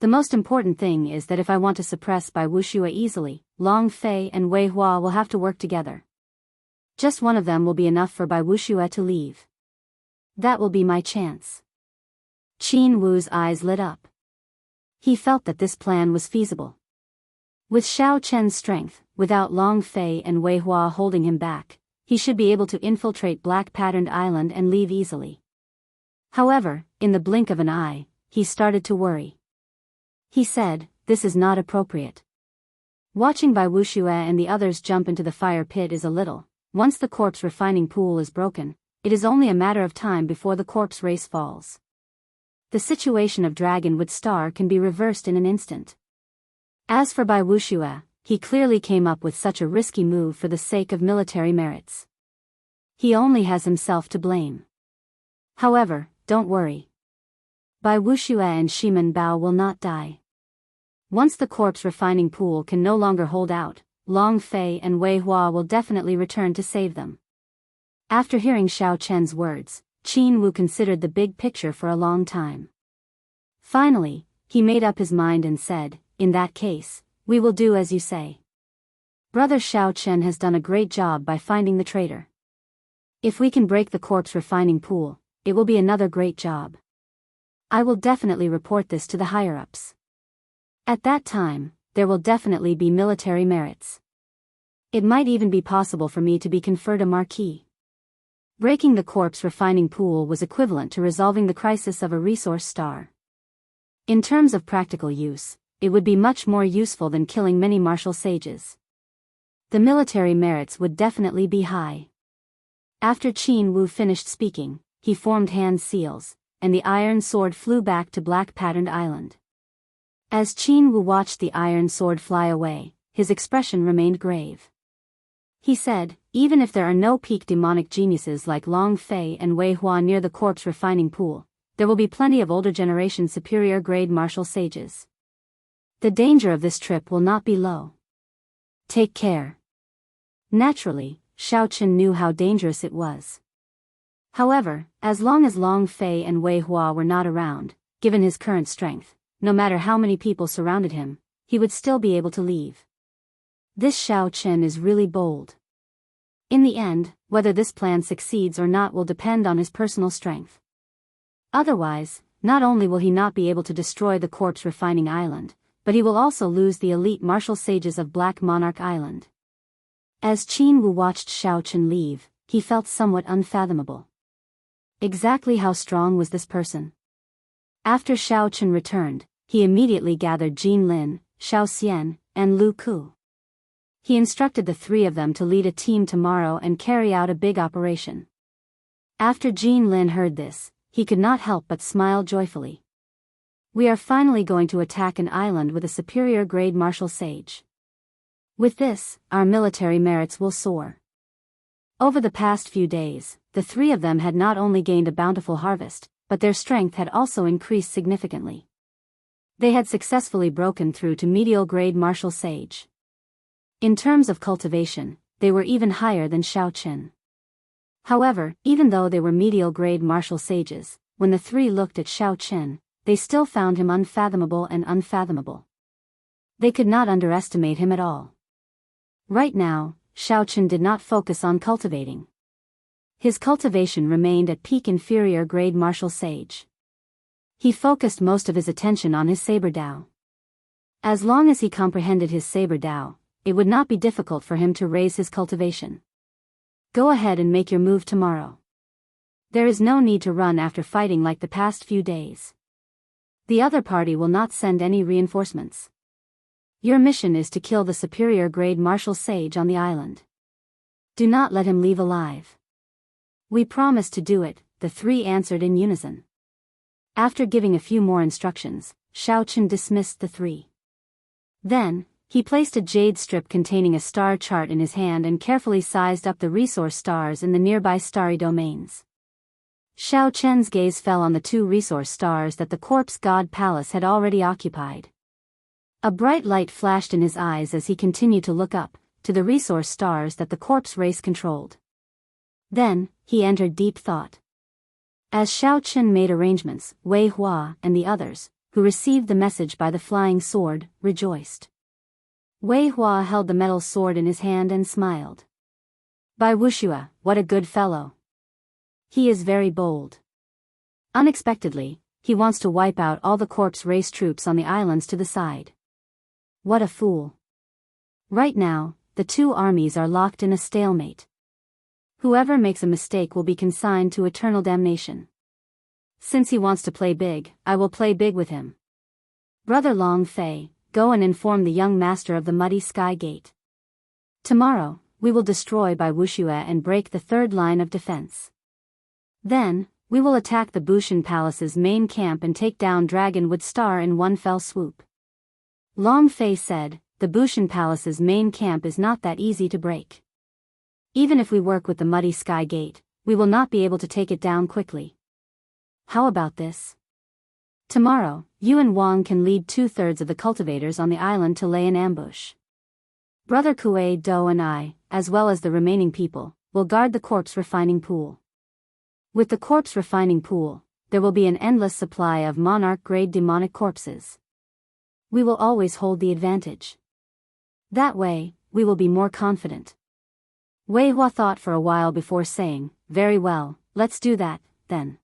The most important thing is that if I want to suppress Bai Wuxia easily, Long Fei and Wei Hua will have to work together. Just one of them will be enough for Bai Wuxia to leave. That will be my chance. Qin Wu's eyes lit up. He felt that this plan was feasible. With Xiao Chen's strength, without Long Fei and Wei Hua holding him back, he should be able to infiltrate Black Patterned Island and leave easily. However, in the blink of an eye, he started to worry. He said, "This is not appropriate. Watching Bai Wuxia and the others jump into the fire pit is a little. Once the corpse refining pool is broken, it is only a matter of time before the corpse race falls. The situation of Dragon with Star can be reversed in an instant." As for Bai Wuxia, he clearly came up with such a risky move for the sake of military merits. He only has himself to blame. However, don't worry. Bai Wuxia and Shiman Bao will not die. Once the corpse refining pool can no longer hold out, Long Fei and Wei Hua will definitely return to save them. After hearing Xiao Chen's words, Qin Wu considered the big picture for a long time. Finally, he made up his mind and said, "In that case, we will do as you say. Brother Xiao Chen has done a great job by finding the traitor. If we can break the corpse refining pool, it will be another great job. I will definitely report this to the higher-ups. At that time, there will definitely be military merits. It might even be possible for me to be conferred a marquis." Breaking the corpse refining pool was equivalent to resolving the crisis of a resource star. In terms of practical use, it would be much more useful than killing many martial sages. The military merits would definitely be high. After Qin Wu finished speaking, he formed hand seals, and the iron sword flew back to Black Patterned Island. As Qin Wu watched the iron sword fly away, his expression remained grave. He said, "Even if there are no peak demonic geniuses like Long Fei and Wei Hua near the corpse refining pool, there will be plenty of older generation superior grade martial sages. The danger of this trip will not be low. Take care." Naturally, Xiao Chen knew how dangerous it was. However, as long as Long Fei and Wei Hua were not around, given his current strength, no matter how many people surrounded him, he would still be able to leave. This Xiao Chen is really bold. In the end, whether this plan succeeds or not will depend on his personal strength. Otherwise, not only will he not be able to destroy the corpse refining island, but he will also lose the elite martial sages of Black Monarch Island. As Qin Wu watched Xiao Chen leave, he felt somewhat unfathomable. Exactly how strong was this person? After Xiao Chen returned, he immediately gathered Jin Lin, Xiao Xian, and Lu Ku. He instructed the three of them to lead a team tomorrow and carry out a big operation. After Jin Lin heard this, he could not help but smile joyfully. "We are finally going to attack an island with a superior grade martial sage. With this, our military merits will soar." Over the past few days, the three of them had not only gained a bountiful harvest, but their strength had also increased significantly. They had successfully broken through to medial grade martial sage. In terms of cultivation, they were even higher than Xiao Chen. However, even though they were medial grade martial sages, when the three looked at Xiao Chen, they still found him unfathomable and unfathomable. They could not underestimate him at all. Right now, Xiao Chen did not focus on cultivating. His cultivation remained at peak inferior grade martial sage. He focused most of his attention on his saber Dao. As long as he comprehended his saber Dao, it would not be difficult for him to raise his cultivation. "Go ahead and make your move tomorrow. There is no need to run after fighting like the past few days. The other party will not send any reinforcements. Your mission is to kill the superior grade martial sage on the island. Do not let him leave alive. We promise to do it, the three answered in unison. After giving a few more instructions, Xiao Chen dismissed the three. Then, he placed a jade strip containing a star chart in his hand and carefully sized up the resource stars in the nearby starry domains. Xiao Chen's gaze fell on the 2 resource stars that the corpse god palace had already occupied. A bright light flashed in his eyes as he continued to look up, to the resource stars that the corpse race controlled. Then, he entered deep thought. As Xiao Chen made arrangements, Wei Hua and the others, who received the message by the flying sword, rejoiced. Wei Hua held the metal sword in his hand and smiled. By Wuxia, what a good fellow. He is very bold. Unexpectedly, he wants to wipe out all the corpse race troops on the islands to the side. What a fool. Right now, the 2 armies are locked in a stalemate. Whoever makes a mistake will be consigned to eternal damnation. Since he wants to play big, I will play big with him. Brother Long Fei, go and inform the young master of the Muddy Sky Gate. Tomorrow, we will destroy Bai Wuxia and break the 3rd line of defense. Then, we will attack the Bushan Palace's main camp and take down Dragonwood Star in one fell swoop. Long Fei said, the Bushan Palace's main camp is not that easy to break. Even if we work with the Muddy Sky Gate, we will not be able to take it down quickly. How about this? Tomorrow, you and Wang can lead 2/3 of the cultivators on the island to lay an ambush. Brother Kuei Do and I, as well as the remaining people, will guard the corpse refining pool. With the corpse refining pool, there will be an endless supply of monarch-grade demonic corpses. We will always hold the advantage. That way, we will be more confident. Wei Hua thought for a while before saying, very well, let's do that, then.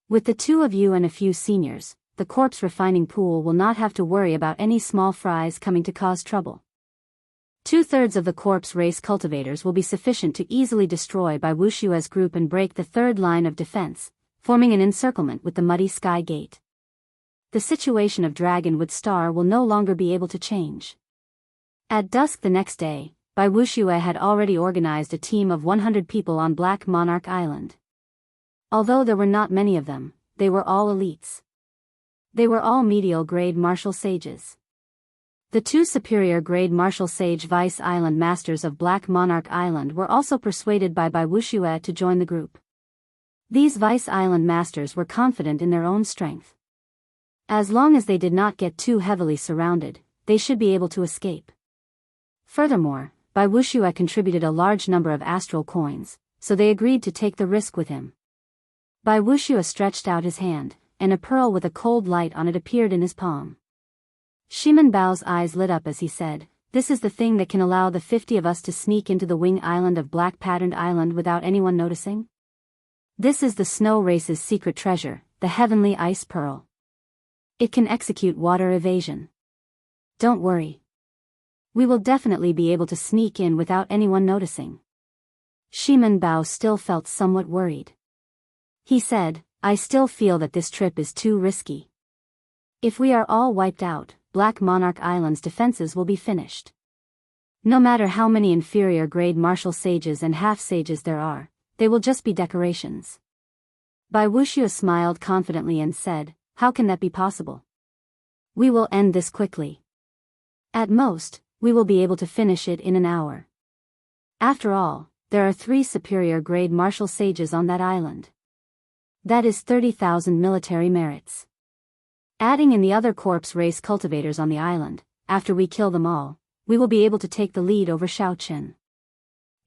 With the 2 of you and a few seniors, the corpse refining pool will not have to worry about any small fries coming to cause trouble. 2/3 of the corpse race cultivators will be sufficient to easily destroy Bai Wuxia's group and break the 3rd line of defense, forming an encirclement with the Muddy Sky Gate. The situation of Dragonwood Star will no longer be able to change. At dusk the next day, Bai Wuxia had already organized a team of 100 people on Black Monarch Island. Although there were not many of them, they were all elites. They were all medial grade martial sages. The 2 superior grade martial sage vice island masters of Black Monarch Island were also persuaded by Bai Wuxia to join the group. These vice island masters were confident in their own strength. As long as they did not get too heavily surrounded, they should be able to escape. Furthermore, Bai Wuxia contributed a large number of astral coins, so they agreed to take the risk with him. Bai Wuxia stretched out his hand, and a pearl with a cold light on it appeared in his palm. Shiman Bao's eyes lit up as he said, this is the thing that can allow the 50 of us to sneak into the wing island of Black Patterned Island without anyone noticing? This is the snow race's secret treasure, the heavenly ice pearl. It can execute water evasion. Don't worry. We will definitely be able to sneak in without anyone noticing. Shiman Bao still felt somewhat worried. He said, I still feel that this trip is too risky. If we are all wiped out, Black Monarch Island's defenses will be finished. No matter how many inferior grade martial sages and half-sages there are, they will just be decorations. Bai Wuxia smiled confidently and said, how can that be possible? We will end this quickly. At most, we will be able to finish it in an hour. After all, there are 3 superior grade martial sages on that island. That is 30,000 military merits. Adding in the other corpse race cultivators on the island, after we kill them all, we will be able to take the lead over Xiao Chen.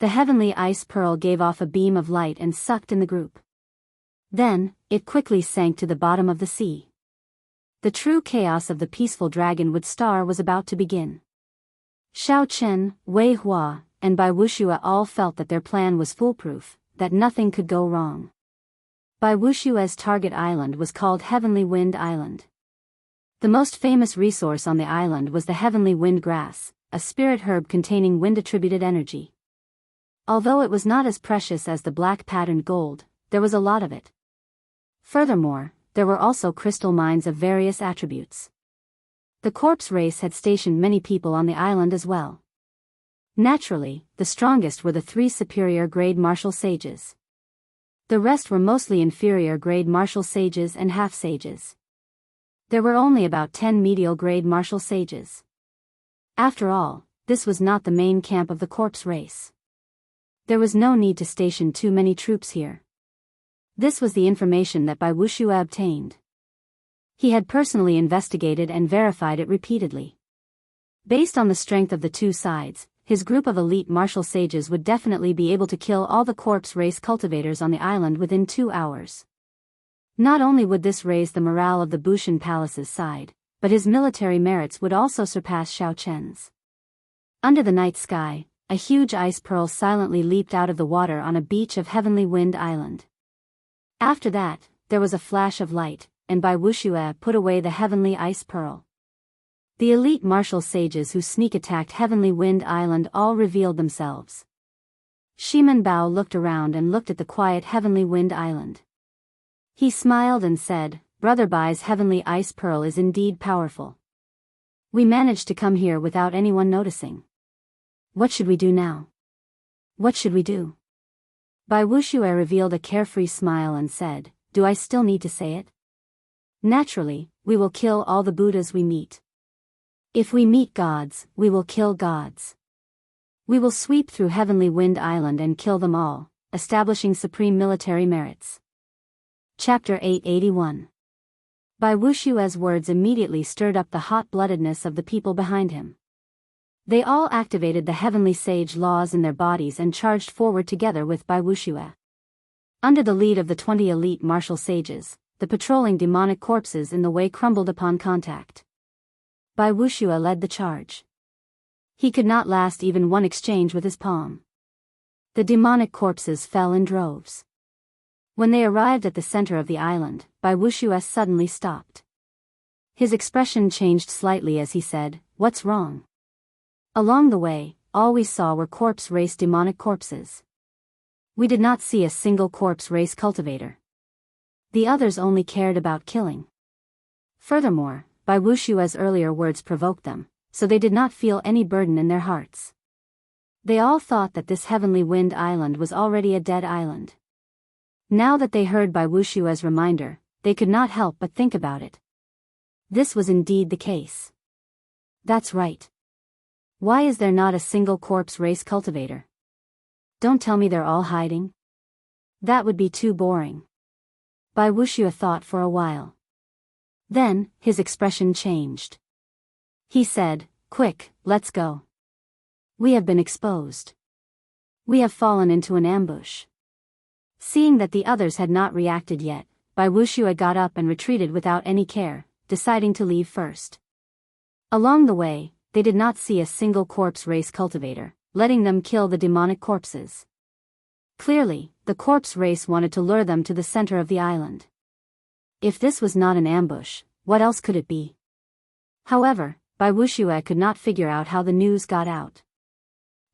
The heavenly ice pearl gave off a beam of light and sucked in the group. Then, it quickly sank to the bottom of the sea. The true chaos of the peaceful Dragonwood Star was about to begin. Xiao Chen, Wei Hua, and Bai Wuxia all felt that their plan was foolproof, that nothing could go wrong. Bai Wuxia's target island was called Heavenly Wind Island. The most famous resource on the island was the Heavenly Wind Grass, a spirit herb containing wind-attributed energy. Although it was not as precious as the black patterned gold, there was a lot of it. Furthermore, there were also crystal mines of various attributes. The corpse race had stationed many people on the island as well. Naturally, the strongest were the 3 superior-grade martial sages. The rest were mostly inferior-grade martial sages and half-sages. There were only about 10 medial-grade martial sages. After all, this was not the main camp of the corpse race. There was no need to station too many troops here. This was the information that Bai Wuxia obtained. He had personally investigated and verified it repeatedly. Based on the strength of the 2 sides, his group of elite martial sages would definitely be able to kill all the corpse race cultivators on the island within 2 hours. Not only would this raise the morale of the Bushan Palace's side, but his military merits would also surpass Xiao Chen's. Under the night sky, a huge ice pearl silently leaped out of the water on a beach of Heavenly Wind Island. After that, there was a flash of light, and Bai Wuxia put away the heavenly ice pearl. The elite martial sages who sneak-attacked Heavenly Wind Island all revealed themselves. Shiman Bao looked around and looked at the quiet Heavenly Wind Island. He smiled and said, "Brother Bai's heavenly ice pearl is indeed powerful. We managed to come here without anyone noticing. What should we do now? What should we do?" Bai Wuxia revealed a carefree smile and said, "Do I still need to say it? Naturally, we will kill all the Buddhas we meet. If we meet gods, we will kill gods. We will sweep through Heavenly Wind Island and kill them all, establishing supreme military merits." Chapter 881. Bai Wuxia's words immediately stirred up the hot-bloodedness of the people behind him. They all activated the heavenly sage laws in their bodies and charged forward together with Bai Wuxia. Under the lead of the 20 elite martial sages, the patrolling demonic corpses in the way crumbled upon contact. Bai Wuxia led the charge. He could not last even one exchange with his palm. The demonic corpses fell in droves. When they arrived at the center of the island, Bai Wuxia suddenly stopped. His expression changed slightly as he said, "What's wrong?" Along the way, all we saw were corpse race demonic corpses. We did not see a single corpse race cultivator. The others only cared about killing. Furthermore, Bai Wuxia's earlier words provoked them, so they did not feel any burden in their hearts. They all thought that this Heavenly Wind Island was already a dead island. Now that they heard Bai Wuxia's reminder, they could not help but think about it. This was indeed the case. That's right. Why is there not a single corpse race cultivator? Don't tell me they're all hiding. That would be too boring. Bai Wuxia thought for a while. Then, his expression changed. He said, "Quick, let's go. We have been exposed. We have fallen into an ambush." Seeing that the others had not reacted yet, Bai Wuxia got up and retreated without any care, deciding to leave first. Along the way, they did not see a single corpse race cultivator, letting them kill the demonic corpses. Clearly, the corpse race wanted to lure them to the center of the island. If this was not an ambush, what else could it be? However, Bai Wuxia could not figure out how the news got out.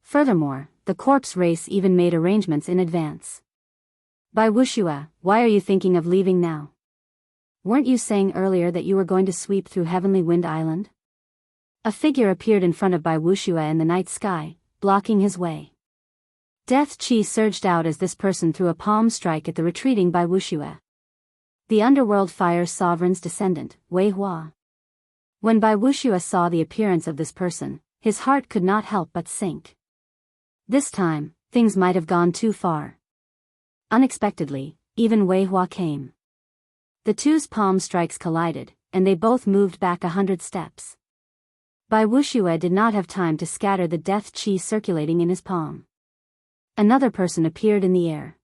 Furthermore, the corpse race even made arrangements in advance. "Bai Wuxia, why are you thinking of leaving now? Weren't you saying earlier that you were going to sweep through Heavenly Wind Island?" A figure appeared in front of Bai Wuxia in the night sky, blocking his way. Death Qi surged out as this person threw a palm strike at the retreating Bai Wuxia. The underworld fire sovereign's descendant, Wei Hua. When Bai Wuxia saw the appearance of this person, his heart could not help but sink. This time, things might have gone too far. Unexpectedly, even Wei Hua came. The two's palm strikes collided, and they both moved back 100 steps. Bai Wuxia did not have time to scatter the death qi circulating in his palm. Another person appeared in the air.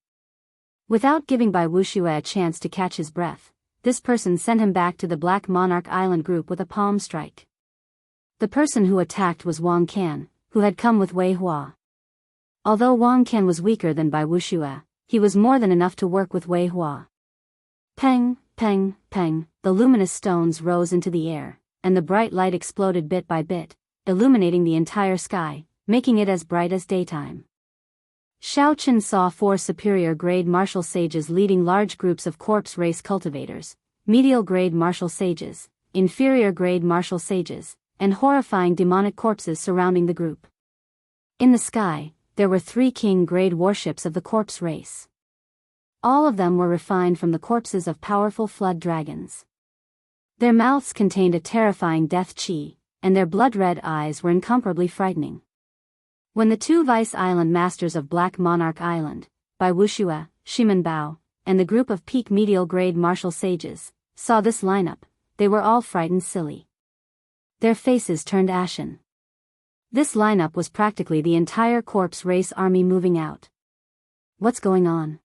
Without giving Bai Wuxia a chance to catch his breath, this person sent him back to the Black Monarch Island group with a palm strike. The person who attacked was Wang Can, who had come with Wei Hua. Although Wang Can was weaker than Bai Wuxia, he was more than enough to work with Wei Hua. Peng, peng, peng, the luminous stones rose into the air, and the bright light exploded bit by bit, illuminating the entire sky, making it as bright as daytime. Xiao Chen saw 4 superior-grade martial sages leading large groups of corpse race cultivators, medial-grade martial sages, inferior-grade martial sages, and horrifying demonic corpses surrounding the group. In the sky, there were 3 king-grade warships of the corpse race. All of them were refined from the corpses of powerful flood dragons. Their mouths contained a terrifying death chi, and their blood-red eyes were incomparably frightening. When the 2 vice island masters of Black Monarch Island, Bai Wuxia, Biyao, and the group of peak medial-grade martial sages, saw this lineup, they were all frightened silly. Their faces turned ashen. This lineup was practically the entire corpse race army moving out. What's going on?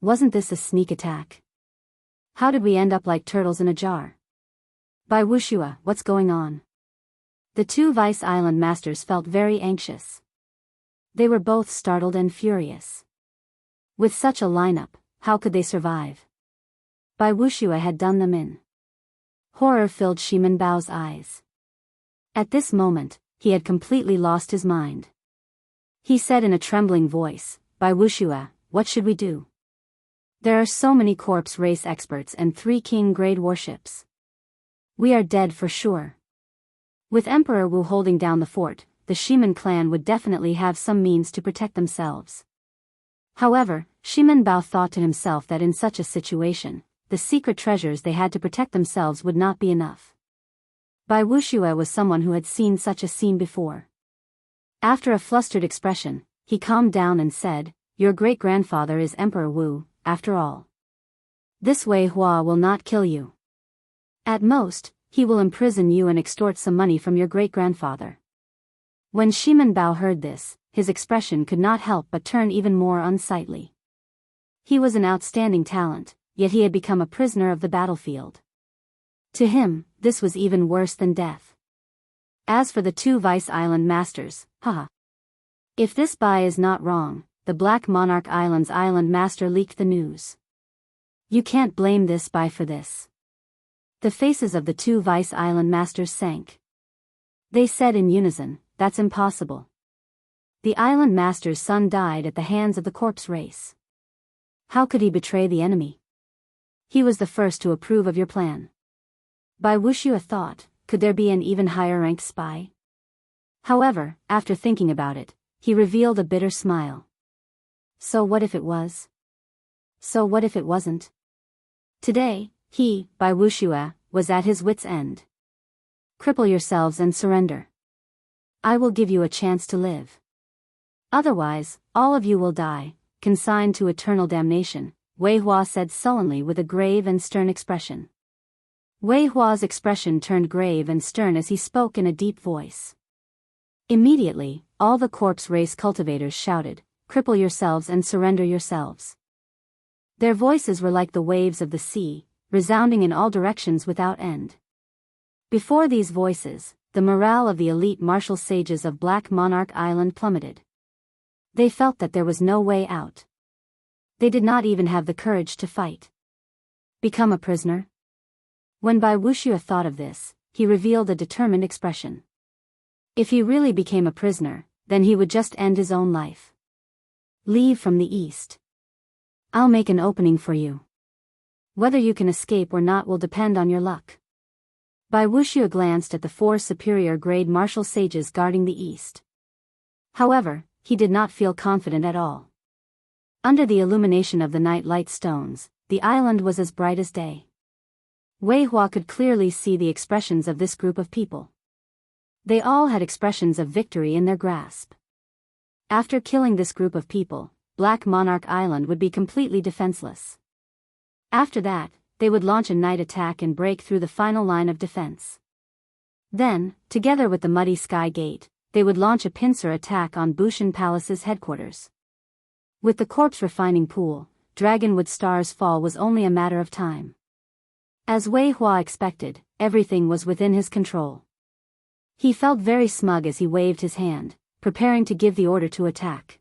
Wasn't this a sneak attack? How did we end up like turtles in a jar? Bai Wuxia, what's going on? The 2 vice island masters felt very anxious. They were both startled and furious. With such a lineup, how could they survive? Bai Wuxia had done them in. Horror filled Bao's eyes. At this moment, he had completely lost his mind. He said in a trembling voice, Bai Wuxia, what should we do? There are so many corpse race experts and 3 king-grade warships. We are dead for sure. With Emperor Wu holding down the fort, the Shiman clan would definitely have some means to protect themselves. However, Bao thought to himself that in such a situation, the secret treasures they had to protect themselves would not be enough. Bai Wuxia was someone who had seen such a scene before. After a flustered expression, he calmed down and said, your great-grandfather is Emperor Wu, after all. This Wei Hua will not kill you. At most, he will imprison you and extort some money from your great-grandfather. When Bao heard this, his expression could not help but turn even more unsightly. He was an outstanding talent, yet he had become a prisoner of the battlefield. To him, this was even worse than death. As for the 2 vice island masters, haha. If this Bai is not wrong, the Black Monarch Island's island master leaked the news. You can't blame this Bai for this. The faces of the 2 vice island masters sank. They said in unison, that's impossible. The island master's son died at the hands of the corpse race. How could he betray the enemy? He was the first to approve of your plan. Bai Wuxia thought, could there be an even higher-ranked spy? However, after thinking about it, he revealed a bitter smile. So what if it was? So what if it wasn't? Today, he, Bai Wuxia, was at his wit's end. Cripple yourselves and surrender. I will give you a chance to live. Otherwise, all of you will die, consigned to eternal damnation, Wei Hua said sullenly with a grave and stern expression. Wei Hua's expression turned grave and stern as he spoke in a deep voice. Immediately, all the corpse race cultivators shouted, cripple yourselves and surrender yourselves. Their voices were like the waves of the sea, resounding in all directions without end. Before these voices, the morale of the elite martial sages of Black Monarch Island plummeted. They felt that there was no way out. They did not even have the courage to fight. Become a prisoner? When Bai Wuxia thought of this, he revealed a determined expression. If he really became a prisoner, then he would just end his own life. Leave from the east. I'll make an opening for you. Whether you can escape or not will depend on your luck. Bai Wuxia glanced at the 4 superior-grade martial sages guarding the east. However, he did not feel confident at all. Under the illumination of the night light stones, the island was as bright as day. Wei Hua could clearly see the expressions of this group of people. They all had expressions of victory in their grasp. After killing this group of people, Black Monarch Island would be completely defenseless. After that, they would launch a night attack and break through the final line of defense. Then, together with the Muddy Sky Gate, they would launch a pincer attack on Bushan Palace's headquarters. With the corpse refining pool, Dragonwood Star's fall was only a matter of time. As Wei Hua expected, everything was within his control. He felt very smug as he waved his hand, preparing to give the order to attack.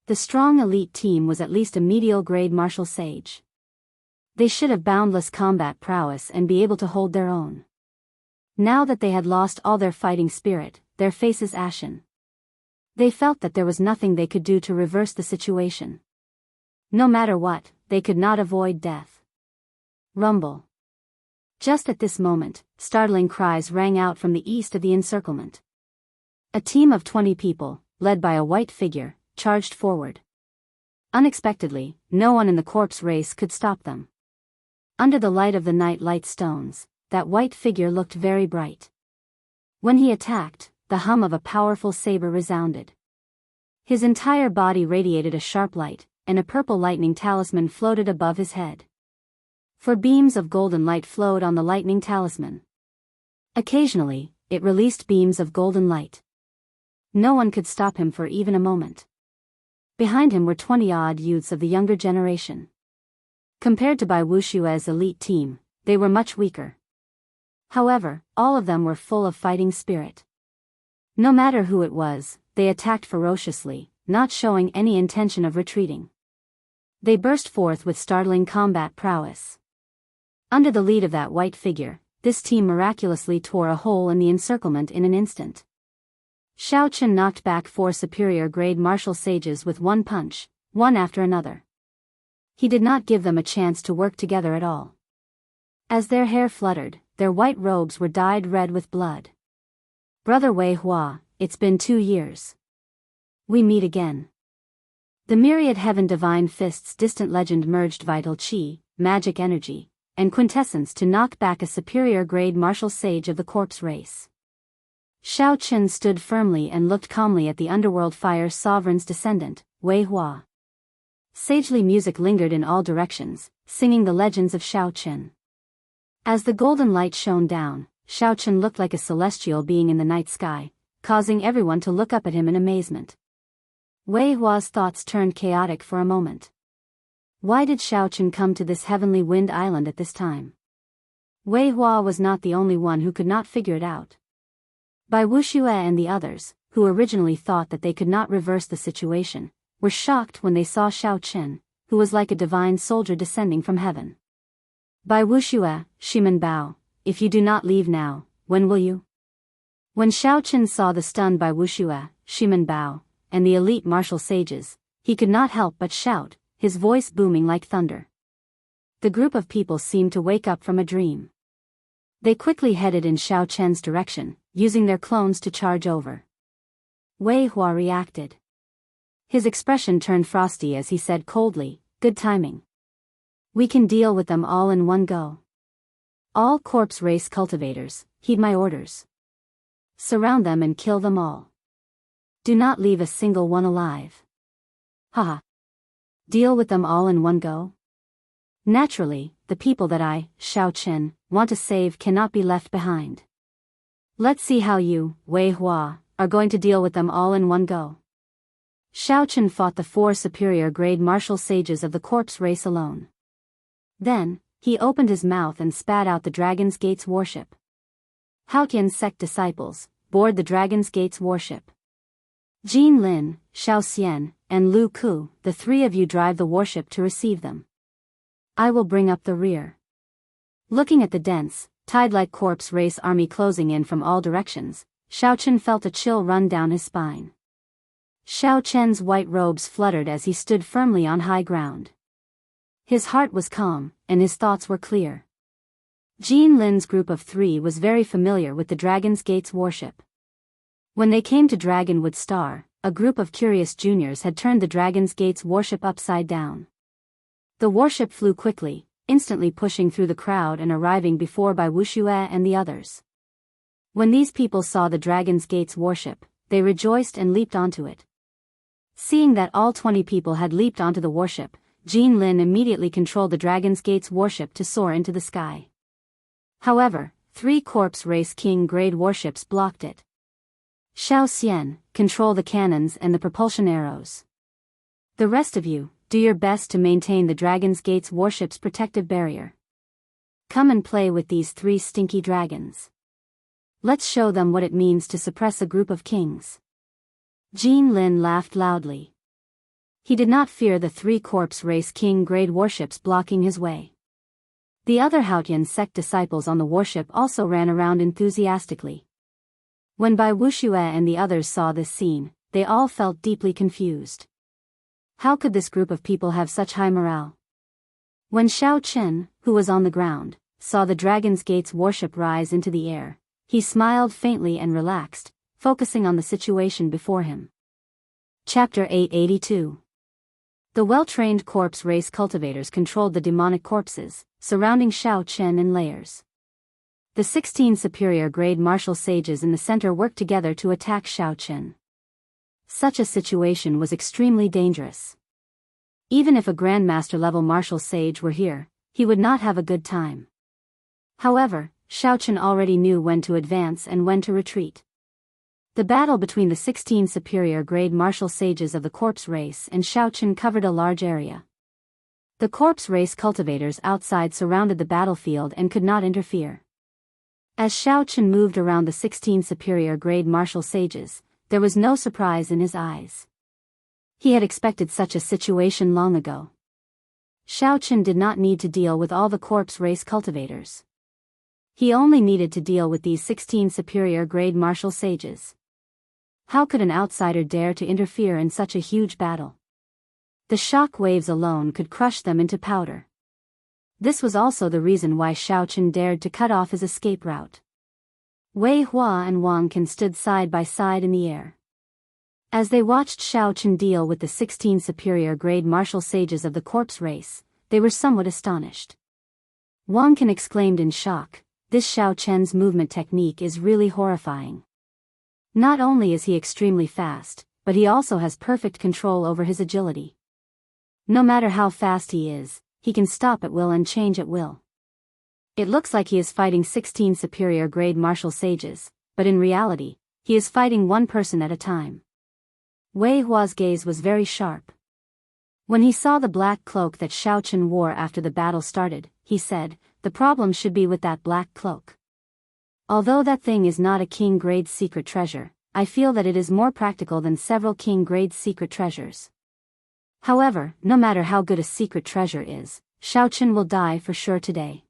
The strong elite team was at least a medial-grade martial sage. They should have boundless combat prowess and be able to hold their own. Now that they had lost all their fighting spirit, their faces ashen. They felt that there was nothing they could do to reverse the situation. No matter what, they could not avoid death. Rumble. Just at this moment, startling cries rang out from the east of the encirclement. A team of 20 people, led by a white figure, charged forward. Unexpectedly, no one in the corpse race could stop them. Under the light of the night light stones, that white figure looked very bright. When he attacked, the hum of a powerful saber resounded. His entire body radiated a sharp light, and a purple lightning talisman floated above his head. 4 beams of golden light flowed on the lightning talisman. Occasionally, it released beams of golden light. No one could stop him for even a moment. Behind him were 20-odd youths of the younger generation. Compared to Bai Wushue's elite team, they were much weaker. However, all of them were full of fighting spirit. No matter who it was, they attacked ferociously, not showing any intention of retreating. They burst forth with startling combat prowess. Under the lead of that white figure, this team miraculously tore a hole in the encirclement in an instant. Xiao Chen knocked back 4 superior-grade martial sages with one punch, one after another. He did not give them a chance to work together at all. As their hair fluttered, their white robes were dyed red with blood. Brother Wei Hua, it's been 2 years. We meet again. The myriad heaven divine fists distant legend merged vital chi, magic energy, and quintessence to knock back a superior-grade martial sage of the corpse race. Xiao Chen stood firmly and looked calmly at the underworld fire sovereign's descendant, Wei Hua. Sagely music lingered in all directions, singing the legends of Xiao Chen. As the golden light shone down, Xiao Chen looked like a celestial being in the night sky, causing everyone to look up at him in amazement. Wei Hua's thoughts turned chaotic for a moment. Why did Xiao Chen come to this heavenly wind island at this time? Wei Hua was not the only one who could not figure it out. Bai Wuxia and the others, who originally thought that they could not reverse the situation, were shocked when they saw Xiao Chen, who was like a divine soldier descending from heaven. Bai Wuxia, Shimen Bao, if you do not leave now, when will you? When Xiao Chen saw the stunned Bai Wuxia, Shimen Bao, and the elite martial sages, he could not help but shout, his voice booming like thunder. The group of people seemed to wake up from a dream. They quickly headed in Xiao Chen's direction, using their clones to charge over. Wei Hua reacted. His expression turned frosty as he said coldly, "Good timing. We can deal with them all in one go. All corpse race cultivators, heed my orders. Surround them and kill them all. Do not leave a single one alive. Haha. Deal with them all in one go? Naturally, the people that I, Xiao Chen, want to save cannot be left behind. Let's see how you, Wei Hua, are going to deal with them all in one go." Xiao Chen fought the 4 superior-grade martial sages of the corpse race alone. Then, he opened his mouth and spat out the Dragon's Gate's warship. Haotian sect disciples, board the Dragon's Gate's warship. Jin Lin, Xiao Xian, and Lu Ku, the 3 of you drive the warship to receive them. I will bring up the rear. Looking at the dense, tide-like corpse race army closing in from all directions, Xiao Chen felt a chill run down his spine. Xiao Chen's white robes fluttered as he stood firmly on high ground. His heart was calm, and his thoughts were clear. Jin Lin's group of 3 was very familiar with the Dragon's Gate's warship. When they came to Dragonwood Star, a group of curious juniors had turned the Dragon's Gate's warship upside down. The warship flew quickly, instantly pushing through the crowd and arriving before Bai Wuxia and the others. When these people saw the Dragon's Gate's warship, they rejoiced and leaped onto it. Seeing that all 20 people had leaped onto the warship, Jin Lin immediately controlled the Dragon's Gate's warship to soar into the sky. However, 3 corpse race king grade warships blocked it. Xiao Xian, control the cannons and the propulsion arrows. The rest of you, do your best to maintain the Dragon's Gate's warship's protective barrier. Come and play with these 3 stinky dragons. Let's show them what it means to suppress a group of kings. Jin Lin laughed loudly. He did not fear the 3 corpse race king grade warships blocking his way. The other Haotian sect disciples on the warship also ran around enthusiastically. When Bai Wuxia and the others saw this scene, they all felt deeply confused. How could this group of people have such high morale? When Xiao Chen, who was on the ground, saw the Dragon's Gate's warship rise into the air, he smiled faintly and relaxed, focusing on the situation before him. Chapter 882. The well-trained corpse race cultivators controlled the demonic corpses, surrounding Xiao Chen in layers. The 16 superior grade martial sages in the center worked together to attack Xiao Chen. Such a situation was extremely dangerous. Even if a Grandmaster level martial sage were here, he would not have a good time. However, Xiao Chen already knew when to advance and when to retreat. The battle between the 16 superior grade martial sages of the corpse race and Xiao Chen covered a large area. The corpse race cultivators outside surrounded the battlefield and could not interfere. As Xiao Chen moved around the 16 superior grade martial sages, there was no surprise in his eyes. He had expected such a situation long ago. Xiao Chen did not need to deal with all the corpse race cultivators. He only needed to deal with these 16 superior grade martial sages. How could an outsider dare to interfere in such a huge battle? The shock waves alone could crush them into powder. This was also the reason why Xiao Chen dared to cut off his escape route. Wei Hua and Wang Can stood side by side in the air. As they watched Xiao Chen deal with the 16 superior grade martial sages of the corpse race, they were somewhat astonished. Wang Can exclaimed in shock, "This Xiao Chen's movement technique is really horrifying. Not only is he extremely fast, but he also has perfect control over his agility. No matter how fast he is, he can stop at will and change at will. It looks like he is fighting 16 superior grade martial sages, but in reality, he is fighting one person at a time." Wei Hua's gaze was very sharp. When he saw the black cloak that Xiao Chen wore after the battle started, he said, "The problem should be with that black cloak. Although that thing is not a king-grade secret treasure, I feel that it is more practical than several king-grade secret treasures. However, no matter how good a secret treasure is, Xiao Chen will die for sure today.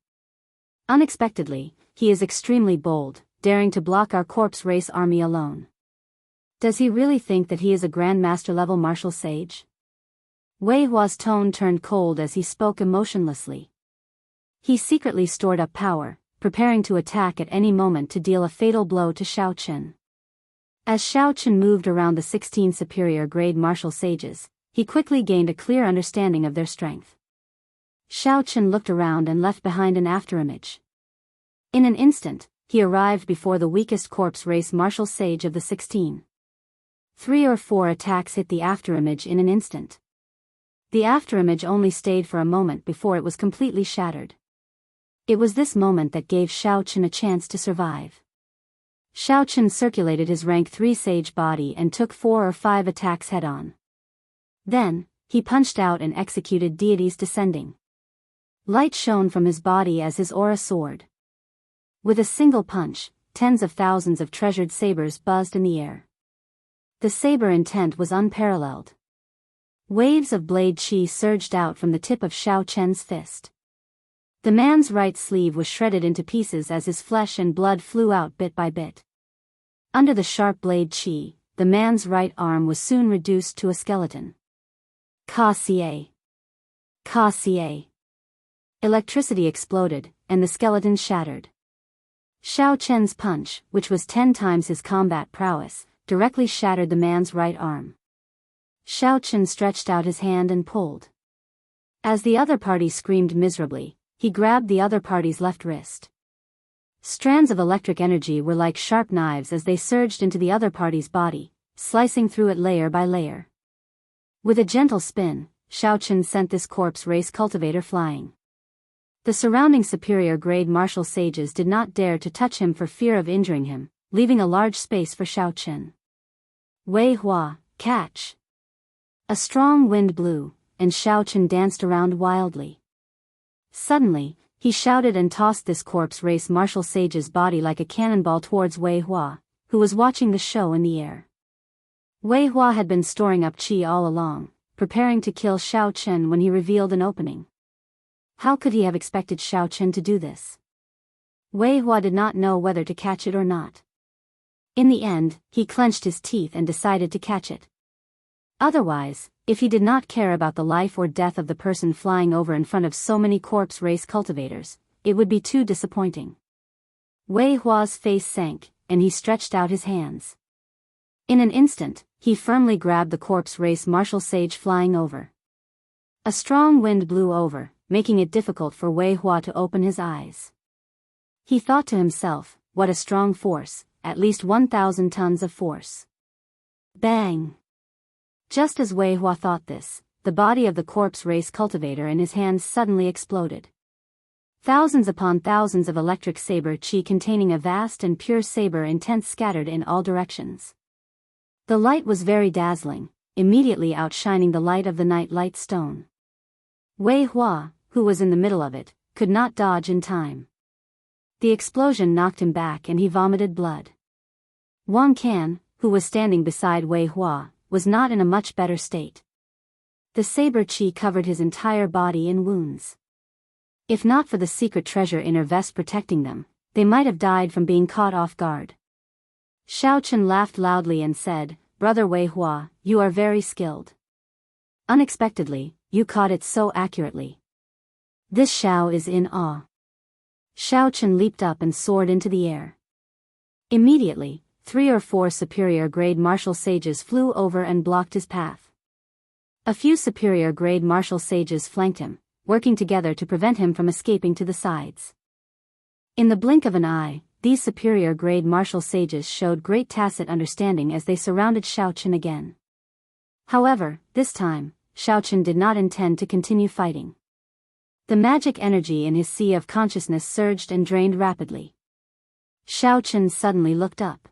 Unexpectedly, he is extremely bold, daring to block our corpse race army alone. Does he really think that he is a Grandmaster level martial sage?" Wei Hua's tone turned cold as he spoke emotionlessly. He secretly stored up power, preparing to attack at any moment to deal a fatal blow to Xiao Chen. As Xiao Chen moved around the 16 superior grade martial sages, he quickly gained a clear understanding of their strength. Xiao Chen looked around and left behind an afterimage. In an instant, he arrived before the weakest corpse race martial sage of the 16. 3 or 4 attacks hit the afterimage in an instant. The afterimage only stayed for a moment before it was completely shattered. It was this moment that gave Xiao Chen a chance to survive. Xiao Chen circulated his rank 3 sage body and took 4 or 5 attacks head-on. Then, he punched out and executed deities descending. Light shone from his body as his aura soared. With a single punch, tens of thousands of treasured sabers buzzed in the air. The saber intent was unparalleled. Waves of blade chi surged out from the tip of Xiao Chen's fist. The man's right sleeve was shredded into pieces as his flesh and blood flew out bit by bit. Under the sharp blade chi, the man's right arm was soon reduced to a skeleton. Ka-cie. Ka-cie. Electricity exploded, and the skeleton shattered. Xiao Chen's punch, which was 10 times his combat prowess, directly shattered the man's right arm. Xiao Chen stretched out his hand and pulled. As the other party screamed miserably, he grabbed the other party's left wrist. Strands of electric energy were like sharp knives as they surged into the other party's body, slicing through it layer by layer. With a gentle spin, Xiao Chen sent this corpse race cultivator flying. The surrounding superior grade martial sages did not dare to touch him for fear of injuring him, leaving a large space for Xiao Chen. Wei Hua, catch! A strong wind blew, and Xiao Chen danced around wildly. Suddenly, he shouted and tossed this corpse race martial sage's body like a cannonball towards Wei Hua, who was watching the show in the air. Wei Hua had been storing up chi all along, preparing to kill Xiao Chen when he revealed an opening. How could he have expected Xiao Chen to do this? Wei Hua did not know whether to catch it or not. In the end, he clenched his teeth and decided to catch it. Otherwise, if he did not care about the life or death of the person flying over in front of so many corpse race cultivators, it would be too disappointing. Wei Hua's face sank, and he stretched out his hands. In an instant, he firmly grabbed the corpse race martial sage flying over. A strong wind blew over, making it difficult for Wei Hua to open his eyes. He thought to himself, what a strong force, at least 1,000 tons of force. Bang! Just as Wei Hua thought this, the body of the corpse race cultivator in his hands suddenly exploded. Thousands upon thousands of electric saber chi containing a vast and pure saber intent scattered in all directions. The light was very dazzling, immediately outshining the light of the night light stone. Wei Hua, who was in the middle of it, could not dodge in time. The explosion knocked him back and he vomited blood. Wang Can, who was standing beside Wei Hua, was not in a much better state. The saber chi covered his entire body in wounds. If not for the secret treasure inner vest protecting them, they might have died from being caught off guard. Xiao Chen laughed loudly and said, "Brother Wei Hua, you are very skilled. Unexpectedly, you caught it so accurately. This Xiao is in awe." Xiao Chen leaped up and soared into the air. Immediately, 3 or 4 superior-grade martial sages flew over and blocked his path. A few superior-grade martial sages flanked him, working together to prevent him from escaping to the sides. In the blink of an eye, these superior-grade martial sages showed great tacit understanding as they surrounded Xiao Chen again. However, this time, Xiao Chen did not intend to continue fighting. The magic energy in his sea of consciousness surged and drained rapidly. Xiao Chen suddenly looked up.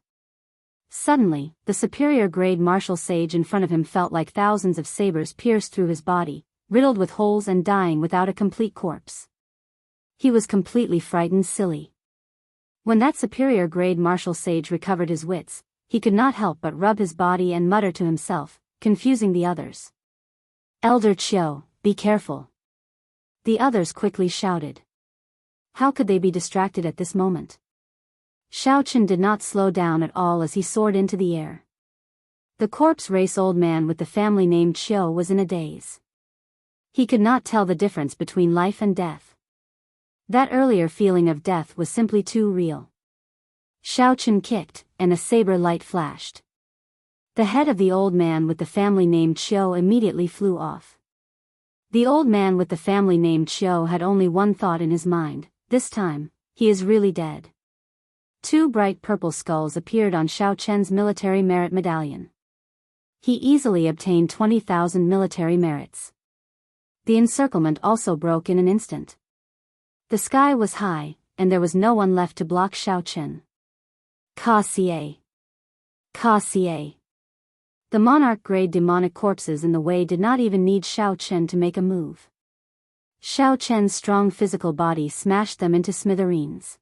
Suddenly, the superior-grade martial sage in front of him felt like thousands of sabers pierced through his body, riddled with holes and dying without a complete corpse. He was completely frightened silly. When that superior-grade martial sage recovered his wits, he could not help but rub his body and mutter to himself, confusing the others. "Elder Chiu, be careful." The others quickly shouted. How could they be distracted at this moment? Xiao Chen did not slow down at all as he soared into the air. The corpse race old man with the family name Chiu was in a daze. He could not tell the difference between life and death. That earlier feeling of death was simply too real. Xiao Chen kicked, and a saber light flashed. The head of the old man with the family name Chiu immediately flew off. The old man with the family name Chiu had only one thought in his mind, this time, he is really dead. 2 bright purple skulls appeared on Xiao Chen's military merit medallion. He easily obtained 20,000 military merits. The encirclement also broke in an instant. The sky was high, and there was no one left to block Xiao Chen. Ka Xie. Ka Xie. The monarch-grade demonic corpses in the way did not even need Xiao Chen to make a move. Xiao Chen's strong physical body smashed them into smithereens.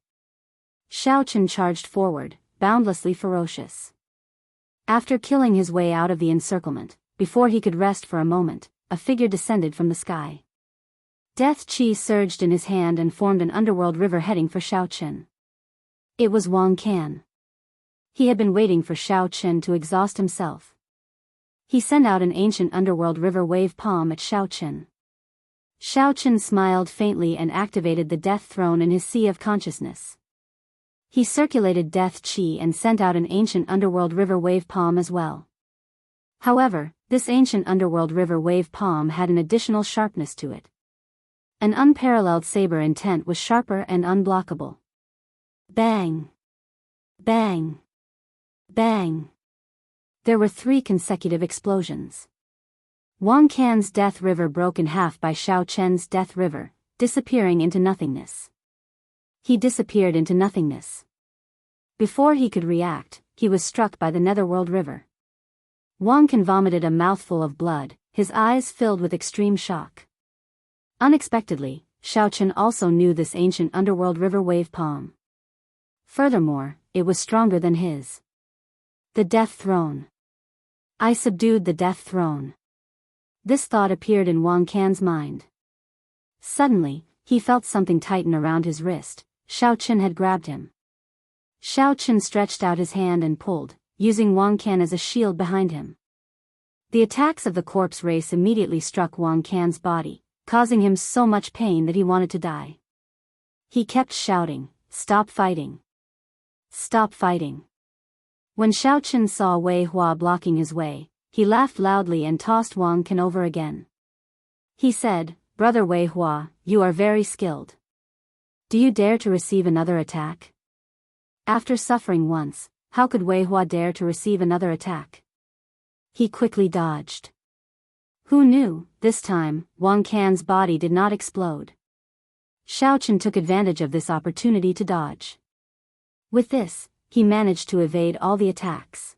Xiao Chen charged forward, boundlessly ferocious. After killing his way out of the encirclement, before he could rest for a moment, a figure descended from the sky. Death Chi surged in his hand and formed an underworld river heading for Xiao Chen. It was Wang Can. He had been waiting for Xiao Chen to exhaust himself. He sent out an ancient underworld river wave palm at Xiao Chen. Xiao Chen smiled faintly and activated the death throne in his sea of consciousness. He circulated death chi and sent out an ancient underworld river wave palm as well. However, this ancient underworld river wave palm had an additional sharpness to it. An unparalleled saber intent was sharper and unblockable. Bang! Bang! Bang! There were 3 consecutive explosions. Wang Can's death river broke in half by Xiao Chen's death river, disappearing into nothingness. He disappeared into nothingness. Before he could react, he was struck by the netherworld river. Wang Can vomited a mouthful of blood, his eyes filled with extreme shock. Unexpectedly, Xiao Chen also knew this ancient underworld river wave palm. Furthermore, it was stronger than his. The Death Throne. I subdued the Death Throne. This thought appeared in Wang Can's mind. Suddenly, he felt something tighten around his wrist. Xiao Chen had grabbed him. Xiao Chen stretched out his hand and pulled, using Wang Can as a shield behind him. The attacks of the corpse race immediately struck Wang Can's body, causing him so much pain that he wanted to die. He kept shouting, "Stop fighting! Stop fighting!" When Xiao Chen saw Wei Hua blocking his way, he laughed loudly and tossed Wang Can over again. He said, "Brother Wei Hua, you are very skilled. Do you dare to receive another attack?" After suffering once, how could Wei Hua dare to receive another attack? He quickly dodged. Who knew, this time, Wang Can's body did not explode. Xiao Chen took advantage of this opportunity to dodge. With this, he managed to evade all the attacks.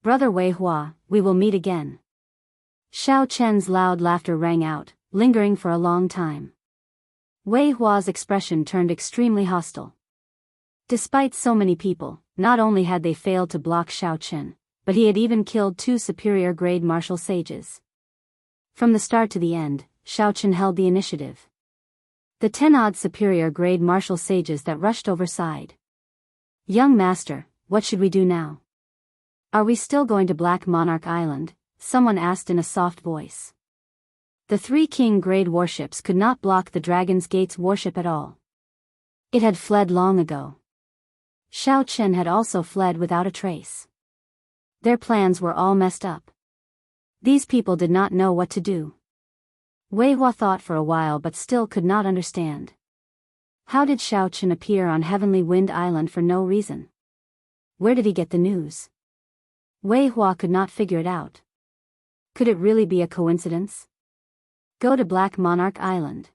"Brother Wei Hua, we will meet again." Xiao Chen's loud laughter rang out, lingering for a long time. Wei Hua's expression turned extremely hostile. Despite so many people, not only had they failed to block Xiao Chen, but he had even killed 2 superior-grade martial sages. From the start to the end, Xiao Chen held the initiative. The 10-odd superior-grade martial sages that rushed over sighed. "Young master, what should we do now? Are we still going to Black Monarch Island?" someone asked in a soft voice. The 3 king-grade warships could not block the Dragon's Gate's warship at all. It had fled long ago. Xiao Chen had also fled without a trace. Their plans were all messed up. These people did not know what to do. Wei Hua thought for a while but still could not understand. How did Xiao Chen appear on Heavenly Wind Island for no reason? Where did he get the news? Wei Hua could not figure it out. Could it really be a coincidence? Go to Black Monarch Island.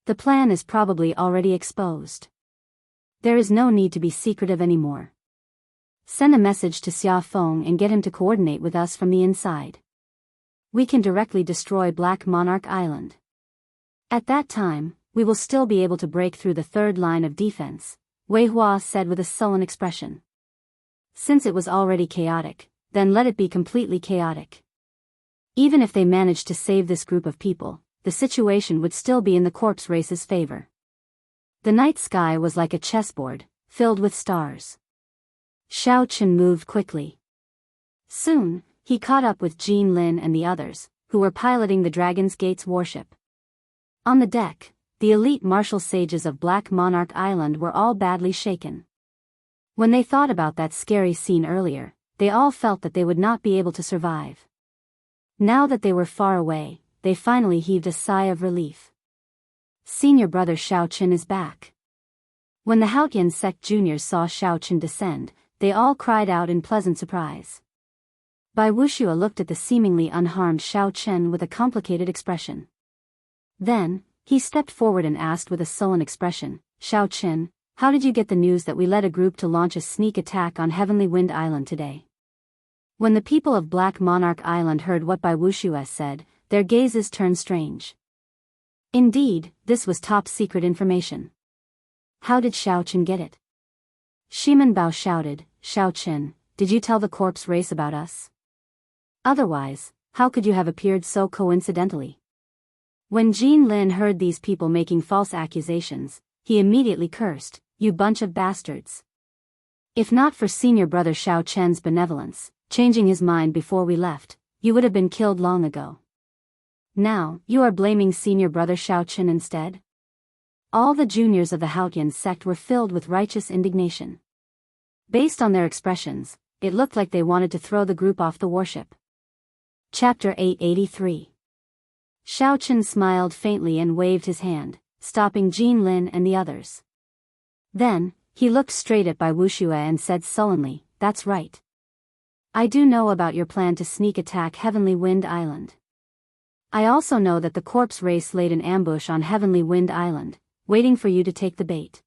The plan is probably already exposed. There is no need to be secretive anymore. Send a message to Xia Feng and get him to coordinate with us from the inside. We can directly destroy Black Monarch Island. At that time, we will still be able to break through the 3rd line of defense, Wei Hua said with a sullen expression. Since it was already chaotic, then let it be completely chaotic. Even if they managed to save this group of people, the situation would still be in the corpse race's favor. The night sky was like a chessboard, filled with stars. Xiao Chen moved quickly. Soon, he caught up with Jin Lin and the others, who were piloting the Dragon's Gate's warship. On the deck, the elite martial sages of Black Monarch Island were all badly shaken. When they thought about that scary scene earlier, they all felt that they would not be able to survive. Now that they were far away, they finally heaved a sigh of relief. Senior brother Xiao Chen is back. When the Haotian sect juniors saw Xiao Chen descend, they all cried out in pleasant surprise. Bai Wuxia looked at the seemingly unharmed Xiao Chen with a complicated expression. Then, he stepped forward and asked with a sullen expression, "Xiao Chen, how did you get the news that we led a group to launch a sneak attack on Heavenly Wind Island today?" When the people of Black Monarch Island heard what Bai Wuxia said, their gazes turned strange. Indeed, this was top-secret information. How did Xiao Chen get it? Shiman Bao shouted, "Xiao Chen, did you tell the corpse race about us? Otherwise, how could you have appeared so coincidentally?" When Jin Lin heard these people making false accusations, he immediately cursed, "You bunch of bastards. If not for senior brother Xiao Chen's benevolence, changing his mind before we left, you would have been killed long ago. Now, you are blaming senior brother Xiao Chen instead?" All the juniors of the Haotian sect were filled with righteous indignation. Based on their expressions, it looked like they wanted to throw the group off the warship. Chapter 883. Xiao Chen smiled faintly and waved his hand, stopping Jin Lin and the others. Then, he looked straight at Bai Wuxia and said sullenly, "That's right. I do know about your plan to sneak attack Heavenly Wind Island. I also know that the corpse race laid an ambush on Heavenly Wind Island, waiting for you to take the bait."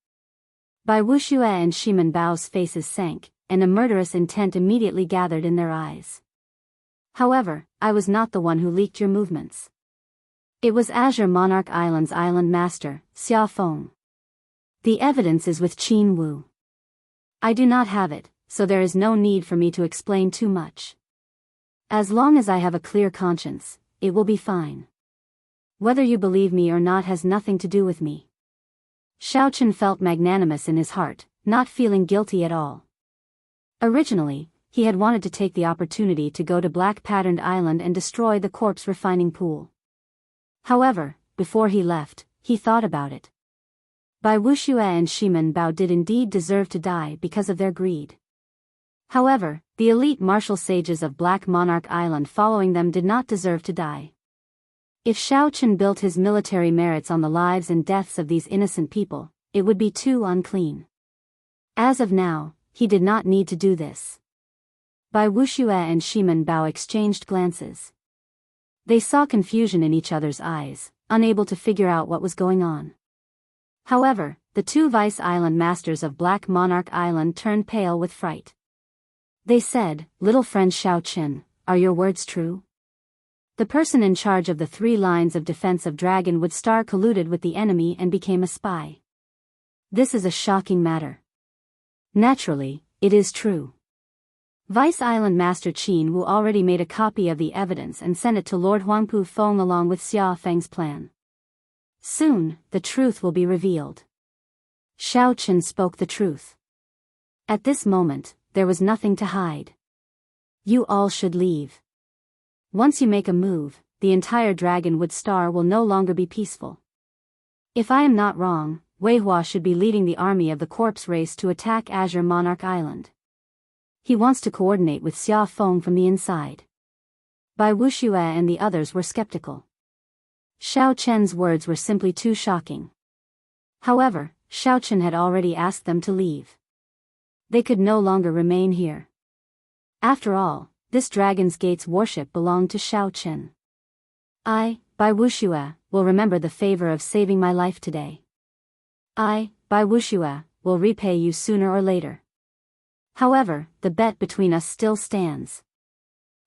Bai Wuxia and Shiman Bao's faces sank, and a murderous intent immediately gathered in their eyes. "However, I was not the one who leaked your movements. It was Azure Monarch Island's island master, Xia Feng. The evidence is with Qin Wu. I do not have it, so there is no need for me to explain too much. As long as I have a clear conscience, it will be fine. Whether you believe me or not has nothing to do with me." Xiao Chen felt magnanimous in his heart, not feeling guilty at all. Originally, he had wanted to take the opportunity to go to Black Patterned Island and destroy the corpse refining pool. However, before he left, he thought about it. Bai Wuxia and Shimen Bao did indeed deserve to die because of their greed. However, the elite martial sages of Black Monarch Island following them did not deserve to die. If Shao Chen built his military merits on the lives and deaths of these innocent people, it would be too unclean. As of now, he did not need to do this. Bai Wuxia and Shimen Bao exchanged glances. They saw confusion in each other's eyes, unable to figure out what was going on. However, the two vice island masters of Black Monarch Island turned pale with fright. They said, "Little friend Shao Chen, are your words true? The person in charge of the 3 lines of defense of Dragonwood Star colluded with the enemy and became a spy. This is a shocking matter." Naturally, it is true. Vice Island Master Qin Wu already made a copy of the evidence and sent it to Lord Huangpu Feng along with Xia Feng's plan. Soon, the truth will be revealed. Shao Chen spoke the truth. At this moment, there was nothing to hide. You all should leave. Once you make a move, the entire Dragonwood Star will no longer be peaceful. If I am not wrong, Wei Hua should be leading the army of the corpse race to attack Azure Monarch Island. He wants to coordinate with Xia Feng from the inside. Bai Wuxia and the others were skeptical. Shao Chen's words were simply too shocking. However, Shao Chen had already asked them to leave. They could no longer remain here. After all, this Dragon's Gate's worship belonged to Shao Chen. I, Bai Wuxia, will remember the favor of saving my life today. I, Bai Wuxia, will repay you sooner or later. However, the bet between us still stands.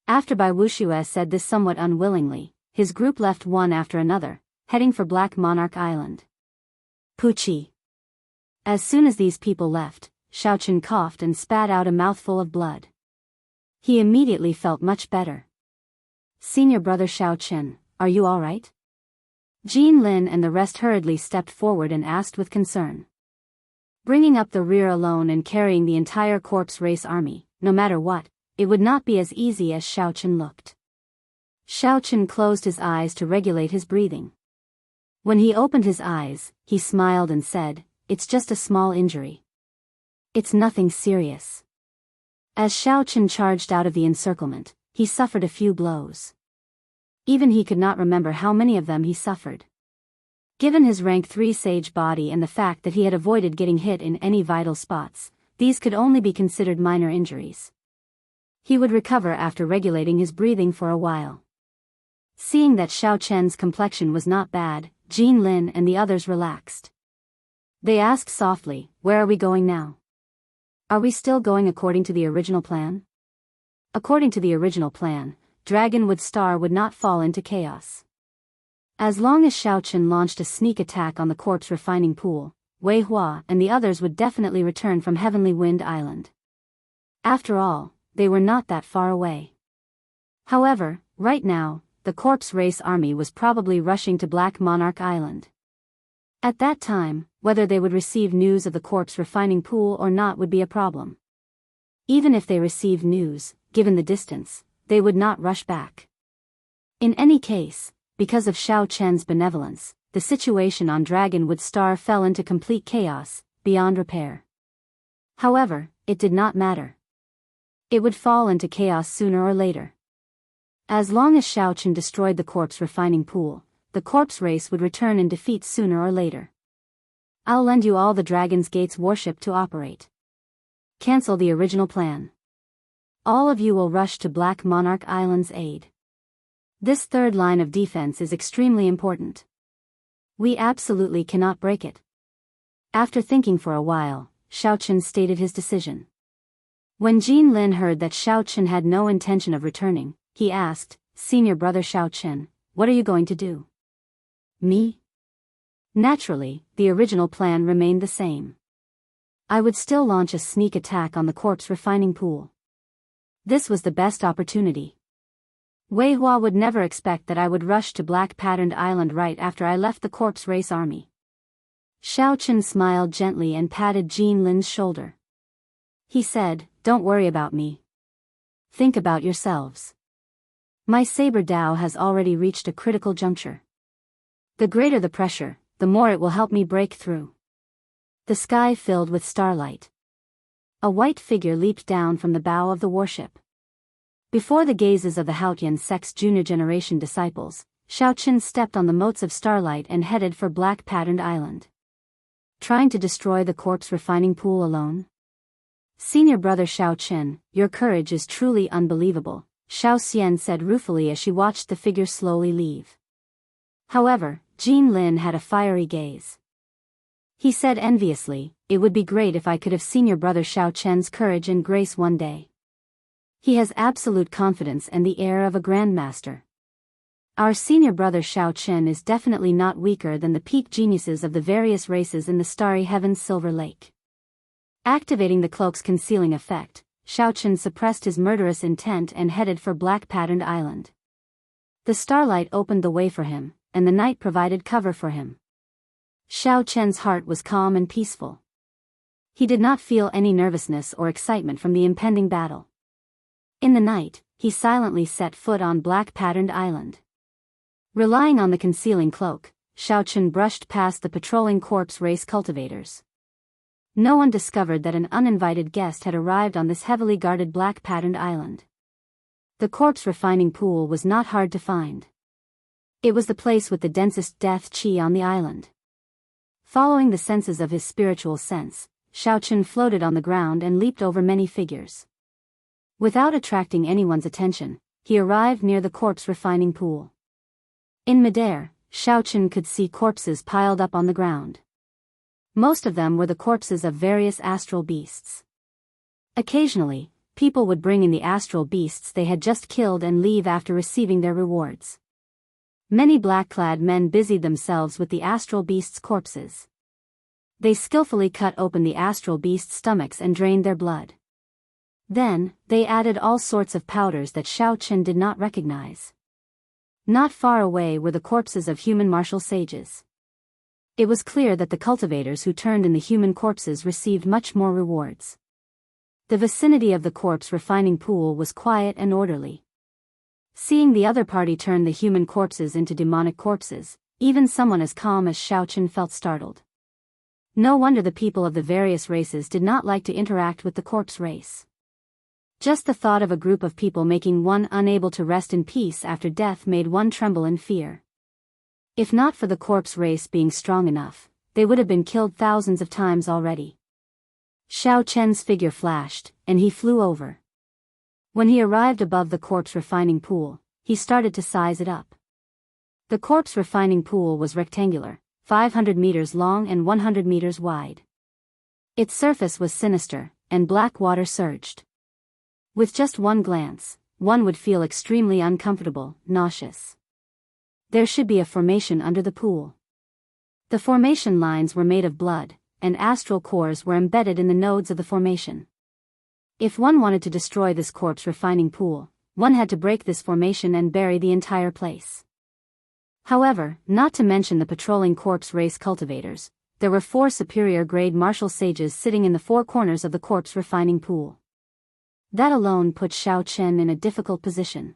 After Bai Wuxia said this somewhat unwillingly, his group left one after another, heading for Black Monarch Island. Puchi. As soon as these people left, Shao Chen coughed and spat out a mouthful of blood. He immediately felt much better. Senior brother Shao Chen, are you all right? Jean Lin and the rest hurriedly stepped forward and asked with concern. Bringing up the rear alone and carrying the entire corpse race army, no matter what, it would not be as easy as Shao Chen looked. Shao Chen closed his eyes to regulate his breathing. When he opened his eyes, he smiled and said, "It's just a small injury. It's nothing serious." As Shao Chen charged out of the encirclement, he suffered a few blows. Even he could not remember how many of them he suffered. Given his rank 3 sage body and the fact that he had avoided getting hit in any vital spots, these could only be considered minor injuries. He would recover after regulating his breathing for a while. Seeing that Shao Chen's complexion was not bad, Jean Lin and the others relaxed. They asked softly, "Where are we going now? Are we still going according to the original plan?" According to the original plan, Dragonwood Star would not fall into chaos. As long as Shao Chen launched a sneak attack on the corpse refining pool, Wei Hua and the others would definitely return from Heavenly Wind Island. After all, they were not that far away. However, right now, the corpse race army was probably rushing to Black Monarch Island. At that time, whether they would receive news of the corpse refining pool or not would be a problem. Even if they received news, given the distance, they would not rush back. In any case, because of Shao Chen's benevolence, the situation on Dragonwood Star fell into complete chaos, beyond repair. However, it did not matter. It would fall into chaos sooner or later. As long as Shao Chen destroyed the corpse refining pool, the corpse race would return in defeat sooner or later. I'll lend you all the Dragon's Gate's warship to operate. Cancel the original plan. All of you will rush to Black Monarch Island's aid. This 3rd line of defense is extremely important. We absolutely cannot break it. After thinking for a while, Shao Chen stated his decision. When Jean Lin heard that Shao Chen had no intention of returning, he asked, "Senior brother Shao Chen, what are you going to do?" "Me?" Naturally, the original plan remained the same. I would still launch a sneak attack on the corpse refining pool. This was the best opportunity. Wei Hua would never expect that I would rush to Black Patterned Island right after I left the corpse race army. Xiao Chen smiled gently and patted Jin Lin's shoulder. He said, "Don't worry about me. Think about yourselves. My saber Dao has already reached a critical juncture. The greater the pressure, the more it will help me break through." The sky filled with starlight. A white figure leaped down from the bow of the warship. Before the gazes of the Haotian sect's junior generation disciples, Xiao Chen stepped on the motes of starlight and headed for Black Patterned Island. Trying to destroy the corpse refining pool alone? Senior brother Xiao Chen, your courage is truly unbelievable, Xiao Xian said ruefully as she watched the figure slowly leave. However, Jin Lin had a fiery gaze. He said enviously, "It would be great if I could have seen your brother Xiao Chen's courage and grace one day. He has absolute confidence and the air of a grandmaster. Our senior brother Xiao Chen is definitely not weaker than the peak geniuses of the various races in the starry heaven's silver lake." Activating the cloak's concealing effect, Xiao Chen suppressed his murderous intent and headed for Black Patterned Island. The starlight opened the way for him, and the night provided cover for him. Xiao Chen's heart was calm and peaceful. He did not feel any nervousness or excitement from the impending battle. In the night, he silently set foot on Black Patterned Island. Relying on the concealing cloak, Xiao Chen brushed past the patrolling corpse race cultivators. No one discovered that an uninvited guest had arrived on this heavily guarded Black Patterned Island. The corpse refining pool was not hard to find. It was the place with the densest death qi on the island. Following the senses of his spiritual sense, Xiao Chen floated on the ground and leaped over many figures. Without attracting anyone's attention, he arrived near the corpse refining pool. In midair, Xiao Chen could see corpses piled up on the ground. Most of them were the corpses of various astral beasts. Occasionally, people would bring in the astral beasts they had just killed and leave after receiving their rewards. Many black-clad men busied themselves with the astral beasts' corpses. They skillfully cut open the astral beasts' stomachs and drained their blood. Then, they added all sorts of powders that Xiao Chen did not recognize. Not far away were the corpses of human martial sages. It was clear that the cultivators who turned in the human corpses received much more rewards. The vicinity of the corpse refining pool was quiet and orderly. Seeing the other party turn the human corpses into demonic corpses, even someone as calm as Xiao Chen felt startled. No wonder the people of the various races did not like to interact with the corpse race. Just the thought of a group of people making one unable to rest in peace after death made one tremble in fear. If not for the corpse race being strong enough, they would have been killed thousands of times already. Xiao Chen's figure flashed, and he flew over. When he arrived above the corpse refining pool, he started to size it up. The corpse refining pool was rectangular, 500 meters long and 100 meters wide. Its surface was sinister, and black water surged. With just one glance, one would feel extremely uncomfortable, nauseous. There should be a formation under the pool. The formation lines were made of blood, and astral cores were embedded in the nodes of the formation. If one wanted to destroy this corpse refining pool, one had to break this formation and bury the entire place. However, not to mention the patrolling corpse race cultivators, there were 4 superior-grade martial sages sitting in the 4 corners of the corpse refining pool. That alone put Xiao Chen in a difficult position.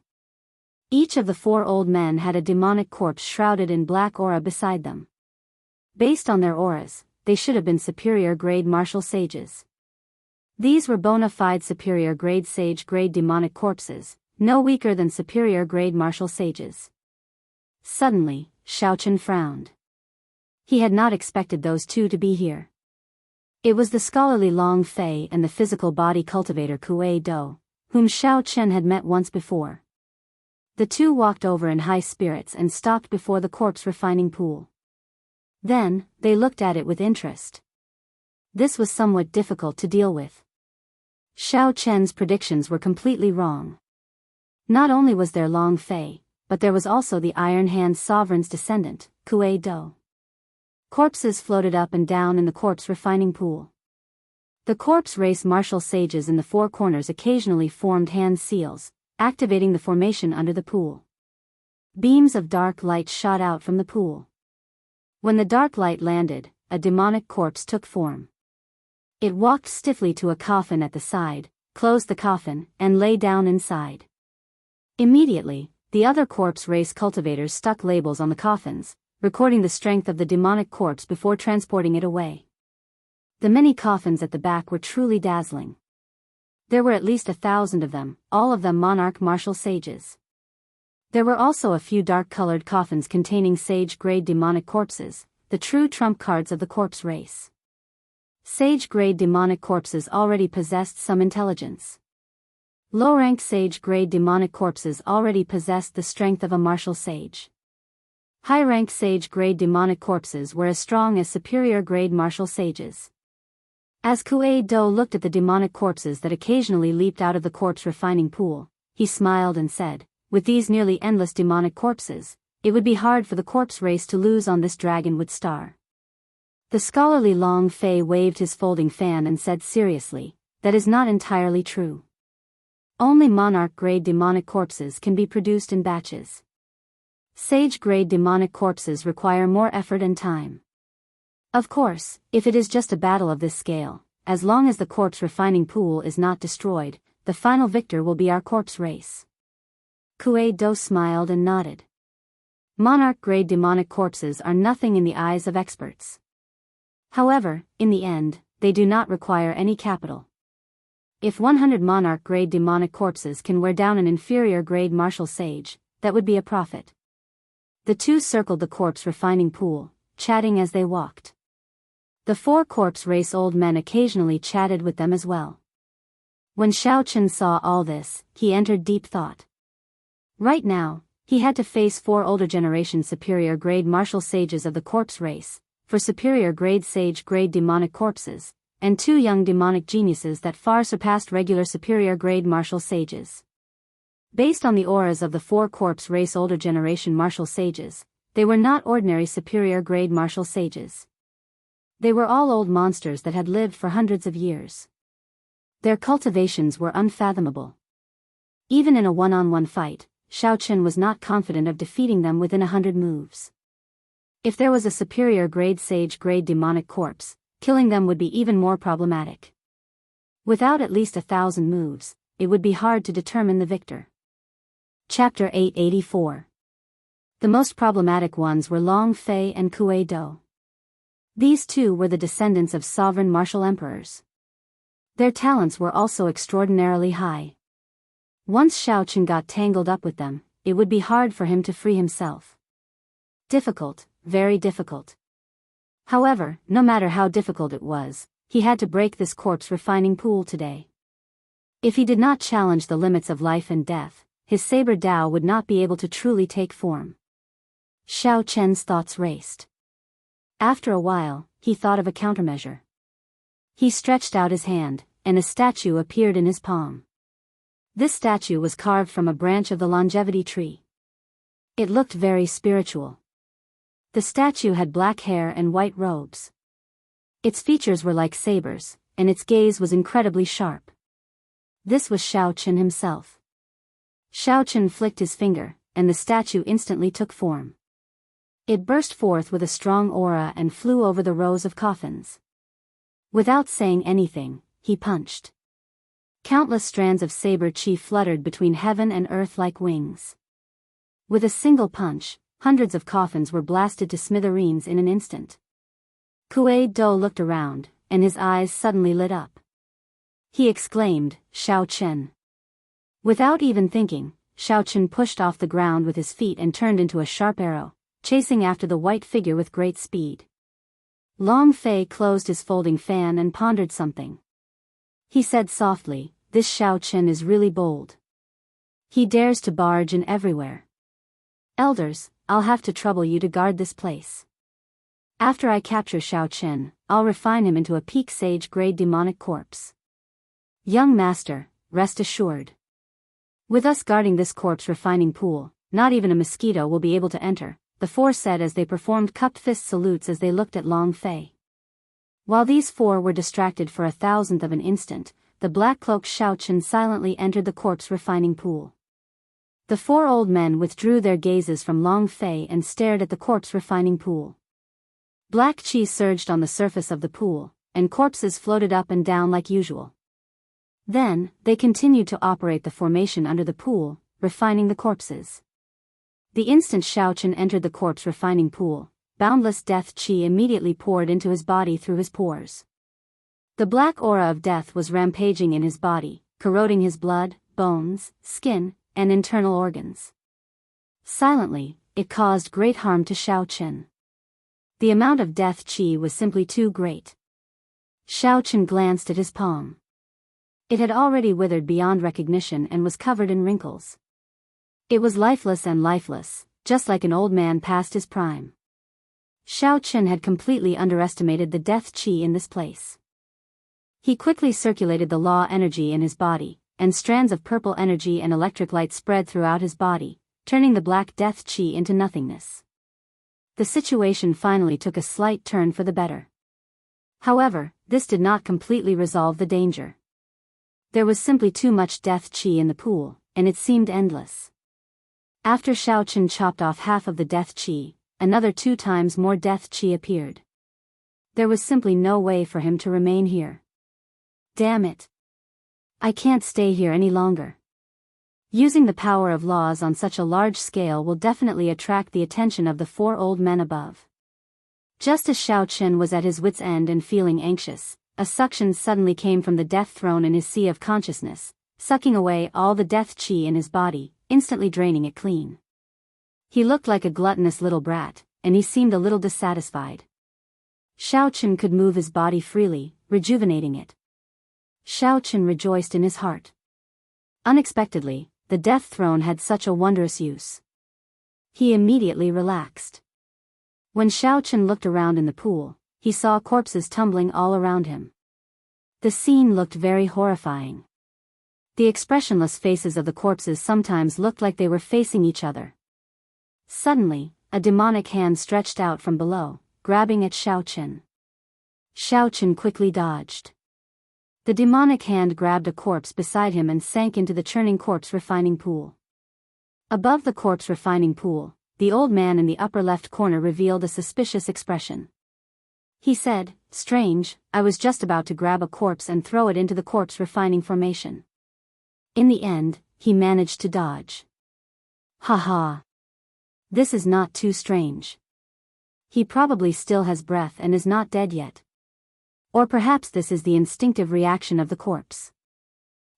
Each of the 4 old men had a demonic corpse shrouded in black aura beside them. Based on their auras, they should have been superior-grade martial sages. These were bona fide superior-grade sage-grade demonic corpses, no weaker than superior-grade martial sages. Suddenly, Xiao Chen frowned. He had not expected those 2 to be here. It was the scholarly Long Fei and the physical body cultivator Kuei Do, whom Xiao Chen had met once before. The 2 walked over in high spirits and stopped before the corpse refining pool. Then, they looked at it with interest. This was somewhat difficult to deal with. Xiao Chen's predictions were completely wrong. Not only was there Long Fei, but there was also the Iron Hand Sovereign's descendant, Kuei Do. Corpses floated up and down in the corpse refining pool. The corpse race martial sages in the 4 corners occasionally formed hand seals, activating the formation under the pool. Beams of dark light shot out from the pool. When the dark light landed, a demonic corpse took form. It walked stiffly to a coffin at the side, closed the coffin, and lay down inside. Immediately, the other corpse race cultivators stuck labels on the coffins, recording the strength of the demonic corpse before transporting it away. The many coffins at the back were truly dazzling. There were at least 1,000 of them, all of them monarch martial sages. There were also a few dark-colored coffins containing sage-grade demonic corpses, the true trump cards of the corpse race. Sage-grade demonic corpses already possessed some intelligence. Low-rank sage-grade demonic corpses already possessed the strength of a martial sage. High-rank sage-grade demonic corpses were as strong as superior-grade martial sages. As Kuei-do looked at the demonic corpses that occasionally leaped out of the corpse refining pool, he smiled and said, "With these nearly endless demonic corpses, it would be hard for the corpse race to lose on this dragonwood star." The scholarly Long Fei waved his folding fan and said seriously, "That is not entirely true. Only monarch-grade demonic corpses can be produced in batches. Sage-grade demonic corpses require more effort and time. Of course, if it is just a battle of this scale, as long as the corpse refining pool is not destroyed, the final victor will be our corpse race." Kuei-do smiled and nodded. Monarch-grade demonic corpses are nothing in the eyes of experts. However, in the end, they do not require any capital. If 100 monarch-grade demonic corpses can wear down an inferior-grade martial sage, that would be a profit. The two circled the corpse refining pool, chatting as they walked. The 4 corpse race old men occasionally chatted with them as well. When Xiao Chen saw all this, he entered deep thought. Right now, he had to face 4 older generation superior-grade martial sages of the corpse race, for superior-grade sage-grade demonic corpses, and 2 young demonic geniuses that far surpassed regular superior-grade martial sages. Based on the auras of the 4 corpse race older generation martial sages, they were not ordinary superior-grade martial sages. They were all old monsters that had lived for hundreds of years. Their cultivations were unfathomable. Even in a one-on-one fight, Xiao Chen was not confident of defeating them within 100 moves. If there was a superior-grade sage-grade demonic corpse, killing them would be even more problematic. Without at least 1,000 moves, it would be hard to determine the victor. Chapter 884. The most problematic ones were Long Fei and Kuei-do. These two were the descendants of sovereign martial emperors. Their talents were also extraordinarily high. Once Xiao Chen got tangled up with them, it would be hard for him to free himself. Difficult, very difficult. However, no matter how difficult it was, he had to break this corpse refining pool today. If he did not challenge the limits of life and death, his saber Dao would not be able to truly take form. Xiao Chen's thoughts raced. After a while, he thought of a countermeasure. He stretched out his hand, and a statue appeared in his palm. This statue was carved from a branch of the longevity tree. It looked very spiritual. The statue had black hair and white robes. Its features were like sabers, and its gaze was incredibly sharp. This was Xiao Chen himself. Xiao Chen flicked his finger, and the statue instantly took form. It burst forth with a strong aura and flew over the rows of coffins. Without saying anything, he punched. Countless strands of saber chi fluttered between heaven and earth like wings. With a single punch, hundreds of coffins were blasted to smithereens in an instant. Kuei-do looked around, and his eyes suddenly lit up. He exclaimed, "Xiao Chen." Without even thinking, Xiao Chen pushed off the ground with his feet and turned into a sharp arrow, chasing after the white figure with great speed. Long Fei closed his folding fan and pondered something. He said softly, "This Xiao Chen is really bold. He dares to barge in everywhere. Elders, I'll have to trouble you to guard this place. After I capture Xiao Chen, I'll refine him into a peak sage-grade demonic corpse. Young master, rest assured. With us guarding this corpse refining pool, not even a mosquito will be able to enter," the 4 said as they performed cupped fist salutes as they looked at Long Fei. While these 4 were distracted for 1,000th of an instant, the black-cloaked Xiao Chen silently entered the corpse refining pool. The 4 old men withdrew their gazes from Long Fei and stared at the corpse refining pool. Black qi surged on the surface of the pool, and corpses floated up and down like usual. Then, they continued to operate the formation under the pool, refining the corpses. The instant Xiaochen entered the corpse refining pool, boundless death qi immediately poured into his body through his pores. The black aura of death was rampaging in his body, corroding his blood, bones, skin, and internal organs. Silently, it caused great harm to Xiaochen. The amount of death qi was simply too great. Xiaochen glanced at his palm. It had already withered beyond recognition and was covered in wrinkles. It was lifeless and lifeless, just like an old man past his prime. Xiaochen had completely underestimated the death qi in this place. He quickly circulated the law energy in his body, and strands of purple energy and electric light spread throughout his body, turning the black death qi into nothingness. The situation finally took a slight turn for the better. However, this did not completely resolve the danger. There was simply too much death qi in the pool, and it seemed endless. After Xiaochen chopped off half of the death qi, another 2 times more death qi appeared. There was simply no way for him to remain here. Damn it! I can't stay here any longer. Using the power of laws on such a large scale will definitely attract the attention of the 4 old men above. Just as Xiaochen was at his wit's end and feeling anxious, a suction suddenly came from the death throne in his sea of consciousness, sucking away all the death qi in his body, instantly draining it clean. He looked like a gluttonous little brat, and he seemed a little dissatisfied. Xiaochen could move his body freely, rejuvenating it. Xiaochen rejoiced in his heart. Unexpectedly, the death throne had such a wondrous use. He immediately relaxed. When Xiaochen looked around in the pool, he saw corpses tumbling all around him. The scene looked very horrifying. The expressionless faces of the corpses sometimes looked like they were facing each other. Suddenly, a demonic hand stretched out from below, grabbing at Xiaochen. Xiaochen quickly dodged. The demonic hand grabbed a corpse beside him and sank into the churning corpse refining pool. Above the corpse refining pool, the old man in the upper left corner revealed a suspicious expression. He said, "Strange, I was just about to grab a corpse and throw it into the corpse refining formation." In the end, he managed to dodge. Ha. This is not too strange. He probably still has breath and is not dead yet. Or perhaps this is the instinctive reaction of the corpse.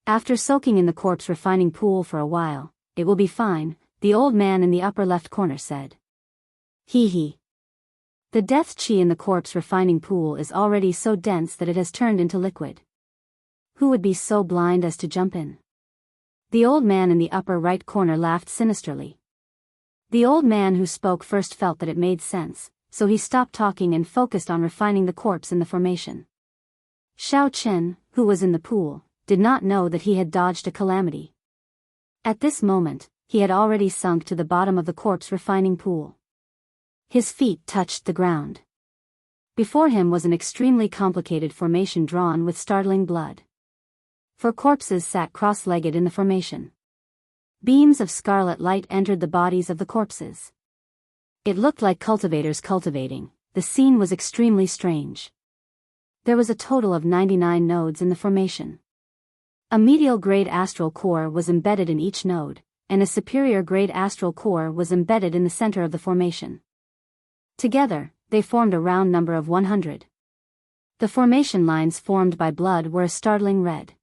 After soaking in the corpse refining pool for a while, it will be fine, the old man in the upper left corner said. He. The death qi in the corpse refining pool is already so dense that it has turned into liquid. Who would be so blind as to jump in? The old man in the upper right corner laughed sinisterly. The old man who spoke first felt that it made sense, so he stopped talking and focused on refining the corpse in the formation. Xiaochen, who was in the pool, did not know that he had dodged a calamity. At this moment, he had already sunk to the bottom of the corpse refining pool. His feet touched the ground. Before him was an extremely complicated formation drawn with startling blood. 4 corpses sat cross-legged in the formation. Beams of scarlet light entered the bodies of the corpses. It looked like cultivators cultivating. The scene was extremely strange. There was a total of 99 nodes in the formation. A medial grade astral core was embedded in each node, and a superior grade astral core was embedded in the center of the formation. Together, they formed a round number of 100. The formation lines formed by blood were a startling red.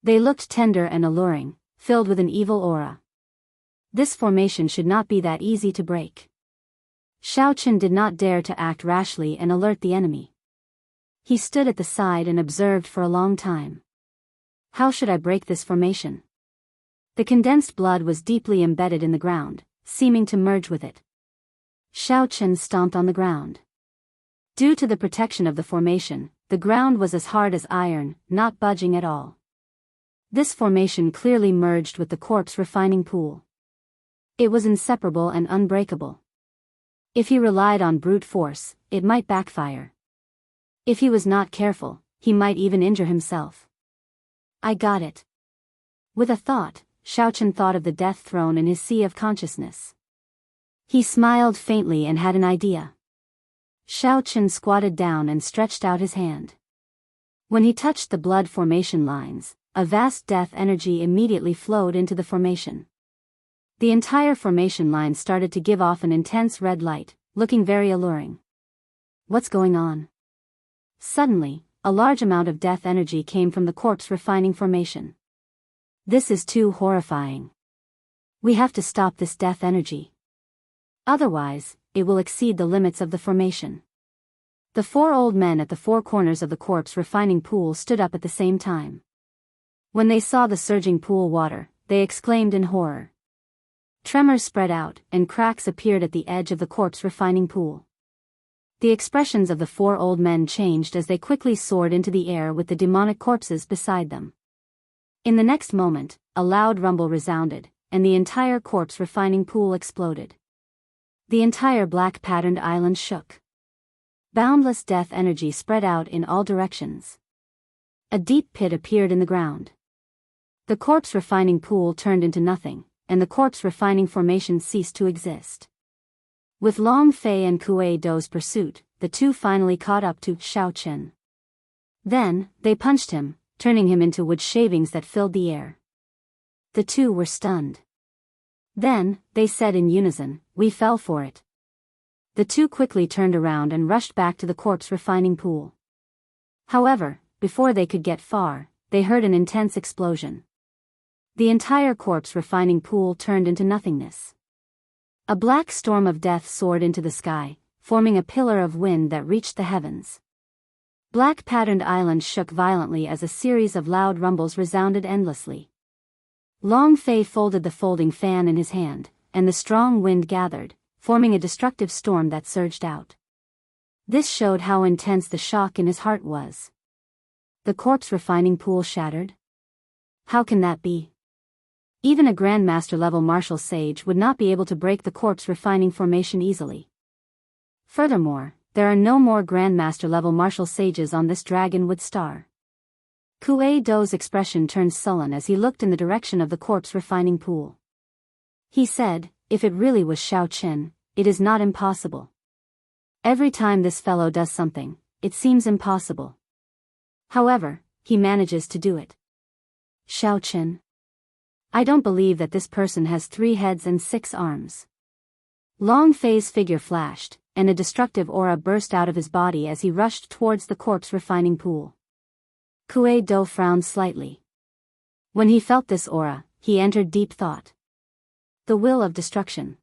They looked tender and alluring, filled with an evil aura. This formation should not be that easy to break. Xiaochen did not dare to act rashly and alert the enemy. He stood at the side and observed for a long time. How should I break this formation? The condensed blood was deeply embedded in the ground, seeming to merge with it. Xiaochen stomped on the ground. Due to the protection of the formation, the ground was as hard as iron, not budging at all. This formation clearly merged with the corpse refining pool. It was inseparable and unbreakable. If he relied on brute force, it might backfire. If he was not careful, he might even injure himself. I got it. With a thought, Xiaochen thought of the death throne in his sea of consciousness. He smiled faintly and had an idea. Xiao Chen squatted down and stretched out his hand. When he touched the blood formation lines, a vast death energy immediately flowed into the formation. The entire formation line started to give off an intense red light, looking very alluring. What's going on? Suddenly, a large amount of death energy came from the corpse refining formation. This is too horrifying. We have to stop this death energy. Otherwise, it will exceed the limits of the formation. The 4 old men at the 4 corners of the corpse refining pool stood up at the same time. When they saw the surging pool water, they exclaimed in horror. Tremors spread out, and cracks appeared at the edge of the corpse refining pool. The expressions of the 4 old men changed as they quickly soared into the air with the demonic corpses beside them. In the next moment, a loud rumble resounded, and the entire corpse refining pool exploded. The entire black patterned island shook. Boundless death energy spread out in all directions. A deep pit appeared in the ground. The corpse refining pool turned into nothing, and the corpse refining formation ceased to exist. With Long Fei and Kuei Dou's pursuit, the two finally caught up to Xiao Chen. Then, they punched him, turning him into wood shavings that filled the air. The two were stunned. Then, they said in unison, "We fell for it." The two quickly turned around and rushed back to the corpse refining pool. However, before they could get far, they heard an intense explosion. The entire corpse refining pool turned into nothingness. A black storm of death soared into the sky, forming a pillar of wind that reached the heavens. Black patterned island shook violently as a series of loud rumbles resounded endlessly. Long Fei folded the folding fan in his hand, and the strong wind gathered, forming a destructive storm that surged out. This showed how intense the shock in his heart was. The corpse refining pool shattered? How can that be? Even a Grandmaster level martial sage would not be able to break the corpse refining formation easily. Furthermore, there are no more Grandmaster level martial sages on this dragonwood star. Kuei Dou's expression turned sullen as he looked in the direction of the corpse refining pool. He said, "If it really was Xiao Chen, it is not impossible. Every time this fellow does something, it seems impossible. However, he manages to do it. Xiao Chen. I don't believe that this person has 3 heads and 6 arms." Long Fei's figure flashed, and a destructive aura burst out of his body as he rushed towards the corpse refining pool. Kuei Dou frowned slightly. When he felt this aura, he entered deep thought. The will of destruction.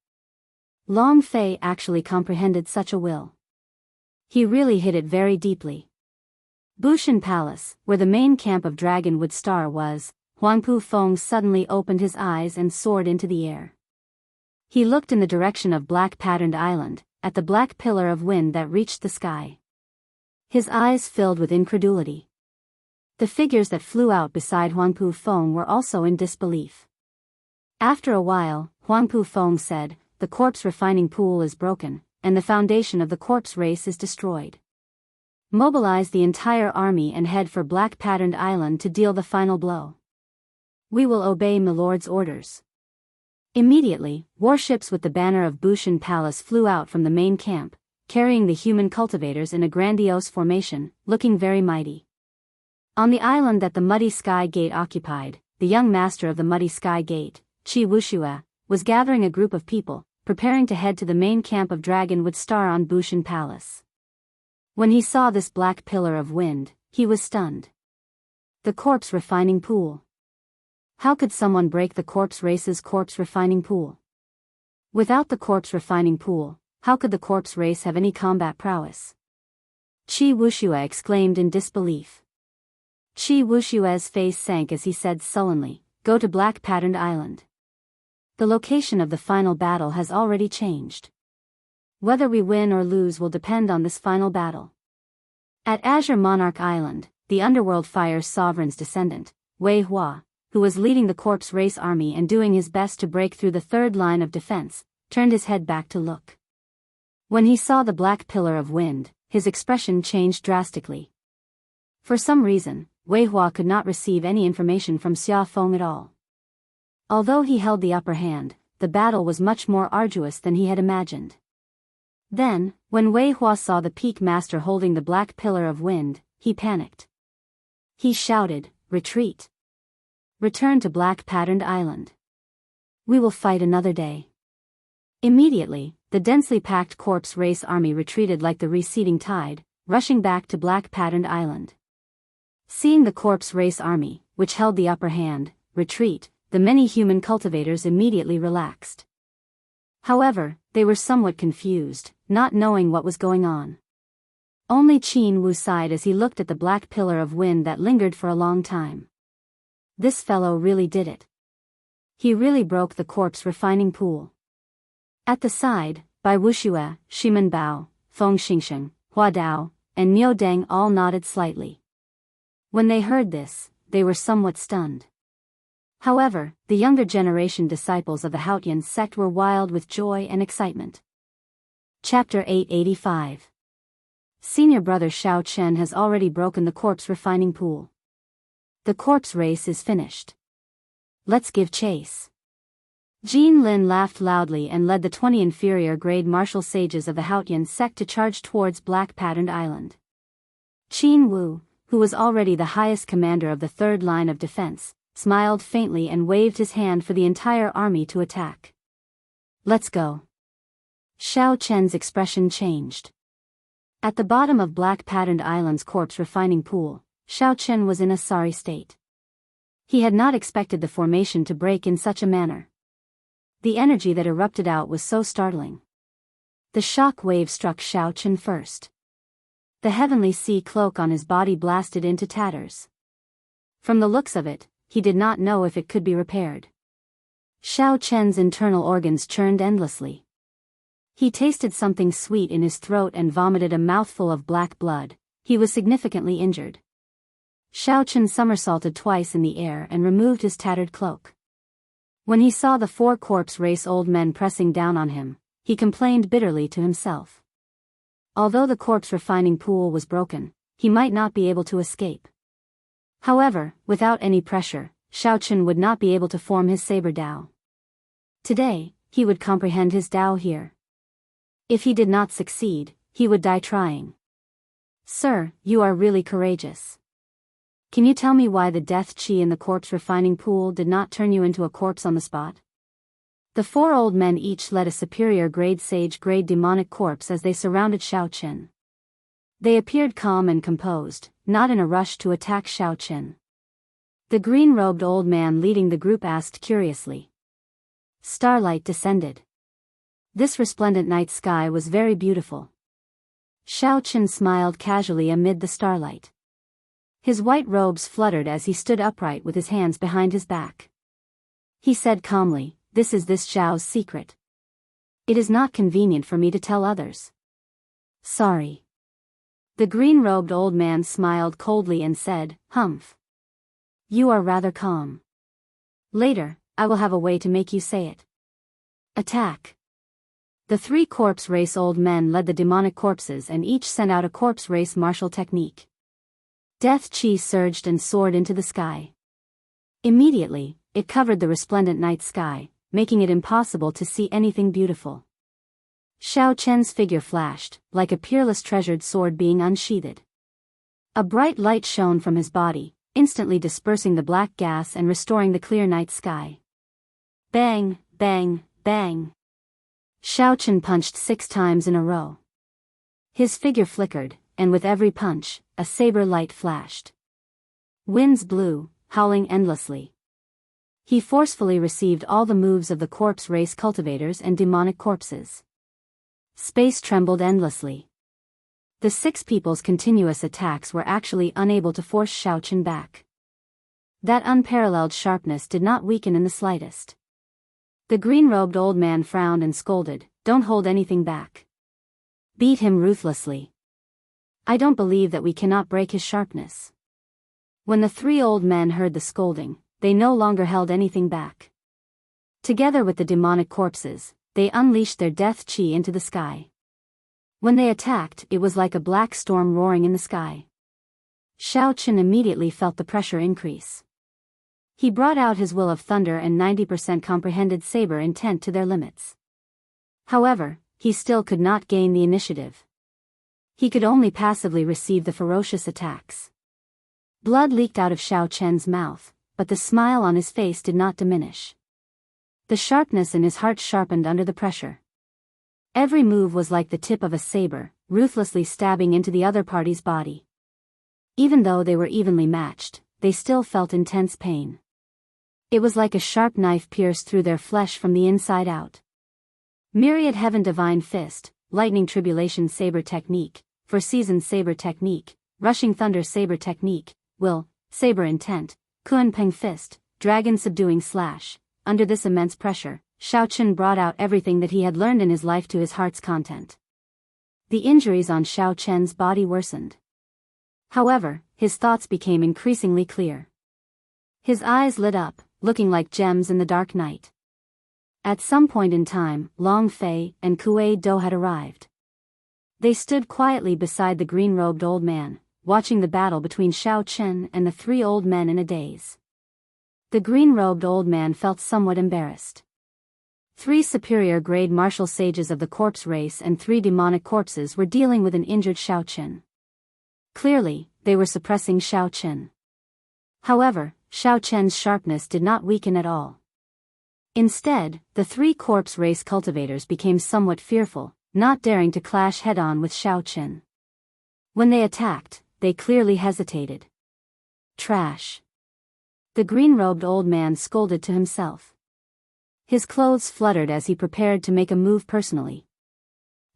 Long Fei actually comprehended such a will. He really hid it very deeply. Bushan Palace, where the main camp of Dragonwood Star was, Huangpu Feng suddenly opened his eyes and soared into the air. He looked in the direction of Black Patterned Island, at the black pillar of wind that reached the sky. His eyes filled with incredulity. The figures that flew out beside Huangpu Feng were also in disbelief. After a while, Huangpu Feng said, "The corpse refining pool is broken, and the foundation of the corpse race is destroyed. Mobilize the entire army and head for Black Patterned Island to deal the final blow. We will obey Milord's orders." Immediately, warships with the banner of Bushan Palace flew out from the main camp, carrying the human cultivators in a grandiose formation, looking very mighty. On the island that the Muddy Sky Gate occupied, the young master of the Muddy Sky Gate, Qi Wuxia, was gathering a group of people, preparing to head to the main camp of Dragonwood Star on Bushan Palace. When he saw this black pillar of wind, he was stunned. The corpse refining pool. How could someone break the corpse race's corpse refining pool? Without the corpse refining pool, how could the corpse race have any combat prowess? Qi Wuxia exclaimed in disbelief. Qi Wuxia's face sank as he said sullenly, "Go to Black Patterned Island. The location of the final battle has already changed. Whether we win or lose will depend on this final battle." At Azure Monarch Island, the Underworld Fire's sovereign's descendant, Wei Hua, who was leading the corpse race army and doing his best to break through the third line of defense, turned his head back to look. When he saw the black pillar of wind, his expression changed drastically. For some reason, Wei Hua could not receive any information from Xia Feng at all. Although he held the upper hand, the battle was much more arduous than he had imagined. Then, when Wei Hua saw the peak master holding the black pillar of wind, he panicked. He shouted, "Retreat! Return to black-patterned island. We will fight another day." Immediately, the densely packed corpse race army retreated like the receding tide, rushing back to black-patterned island. Seeing the corpse race army, which held the upper hand, retreat, the many human cultivators immediately relaxed. However, they were somewhat confused, not knowing what was going on. Only Qin Wu sighed as he looked at the black pillar of wind that lingered for a long time. This fellow really did it. He really broke the corpse refining pool. At the side, Bai Wuxia, Shimen Bao, Feng Xingsheng, Hua Dao, and Miao Deng all nodded slightly. When they heard this, they were somewhat stunned. However, the younger generation disciples of the Haotian sect were wild with joy and excitement. Chapter 885. Senior brother Shao Chen has already broken the corpse refining pool. The corpse race is finished. Let's give chase. Jin Lin laughed loudly and led the 20 inferior grade martial sages of the Haotian sect to charge towards black-patterned island. Qin Wu, who was already the highest commander of the third line of defense, smiled faintly and waved his hand for the entire army to attack. Let's go. Shao Chen's expression changed. At the bottom of black-patterned island's corpse refining pool, Shao Chen was in a sorry state. He had not expected the formation to break in such a manner. The energy that erupted out was so startling. The shock wave struck Shao Chen first. The heavenly sea cloak on his body blasted into tatters. From the looks of it, he did not know if it could be repaired. Shao Chen's internal organs churned endlessly. He tasted something sweet in his throat and vomited a mouthful of black blood. He was significantly injured. Shao Chen somersaulted twice in the air and removed his tattered cloak. When he saw the 4 corpse race old men pressing down on him, he complained bitterly to himself. Although the corpse refining pool was broken, he might not be able to escape. However, without any pressure, Shao Chen would not be able to form his saber Dao. Today, he would comprehend his Dao here. If he did not succeed, he would die trying. "Sir, you are really courageous. Can you tell me why the death chi in the corpse refining pool did not turn you into a corpse on the spot?" The 4 old men each led a superior grade sage grade demonic corpse as they surrounded Shao Chen. They appeared calm and composed, not in a rush to attack Shao Chen. The green-robed old man leading the group asked curiously. Starlight descended. This resplendent night sky was very beautiful. Shao Chen smiled casually amid the starlight. His white robes fluttered as he stood upright with his hands behind his back. He said calmly, "This is this Zhao's secret. It is not convenient for me to tell others." "Sorry." The green-robed old man smiled coldly and said, "Humph. You are rather calm. Later, I will have a way to make you say it. Attack." The 3 corpse race old men led the demonic corpses and each sent out a corpse race martial technique. Death chi surged and soared into the sky. Immediately, it covered the resplendent night sky, making it impossible to see anything beautiful. Shao Chen's figure flashed, like a peerless treasured sword being unsheathed. A bright light shone from his body, instantly dispersing the black gas and restoring the clear night sky. Bang, bang, bang. Shao Chen punched 6 times in a row. His figure flickered, and with every punch, a saber light flashed. Winds blew, howling endlessly. He forcefully received all the moves of the corpse race cultivators and demonic corpses. Space trembled endlessly. The 6 people's continuous attacks were actually unable to force Shao Chen back. That unparalleled sharpness did not weaken in the slightest. The green-robed old man frowned and scolded, "Don't hold anything back. Beat him ruthlessly. I don't believe that we cannot break his sharpness." When the 3 old men heard the scolding, they no longer held anything back. Together with the demonic corpses, they unleashed their death chi into the sky. When they attacked, it was like a black storm roaring in the sky. Shao Chen immediately felt the pressure increase. He brought out his will of thunder and 90% comprehended saber intent to their limits. However, he still could not gain the initiative. He could only passively receive the ferocious attacks. Blood leaked out of Xiao Chen's mouth, but the smile on his face did not diminish. The sharpness in his heart sharpened under the pressure. Every move was like the tip of a saber, ruthlessly stabbing into the other party's body. Even though they were evenly matched, they still felt intense pain. It was like a sharp knife pierced through their flesh from the inside out. Myriad Heaven Divine Fist, Lightning Tribulation Saber Technique, For Season Saber Technique, Rushing Thunder Saber Technique, Will, Saber Intent, Kun Peng Fist, Dragon Subduing Slash. Under this immense pressure, Xiao Chen brought out everything that he had learned in his life to his heart's content. The injuries on Xiao Chen's body worsened. However, his thoughts became increasingly clear. His eyes lit up, looking like gems in the dark night. At some point in time, Long Fei and Kuei Do had arrived. They stood quietly beside the green-robed old man, watching the battle between Xiao Chen and the three old men in a daze. The green-robed old man felt somewhat embarrassed. 3 superior-grade martial sages of the corpse race and 3 demonic corpses were dealing with an injured Xiao Chen. Clearly, they were suppressing Xiao Chen. However, Xiao Chen's sharpness did not weaken at all. Instead, the 3 corpse race cultivators became somewhat fearful, not daring to clash head-on with Xiao Chen. When they attacked, they clearly hesitated. Trash. The green-robed old man scolded to himself. His clothes fluttered as he prepared to make a move personally.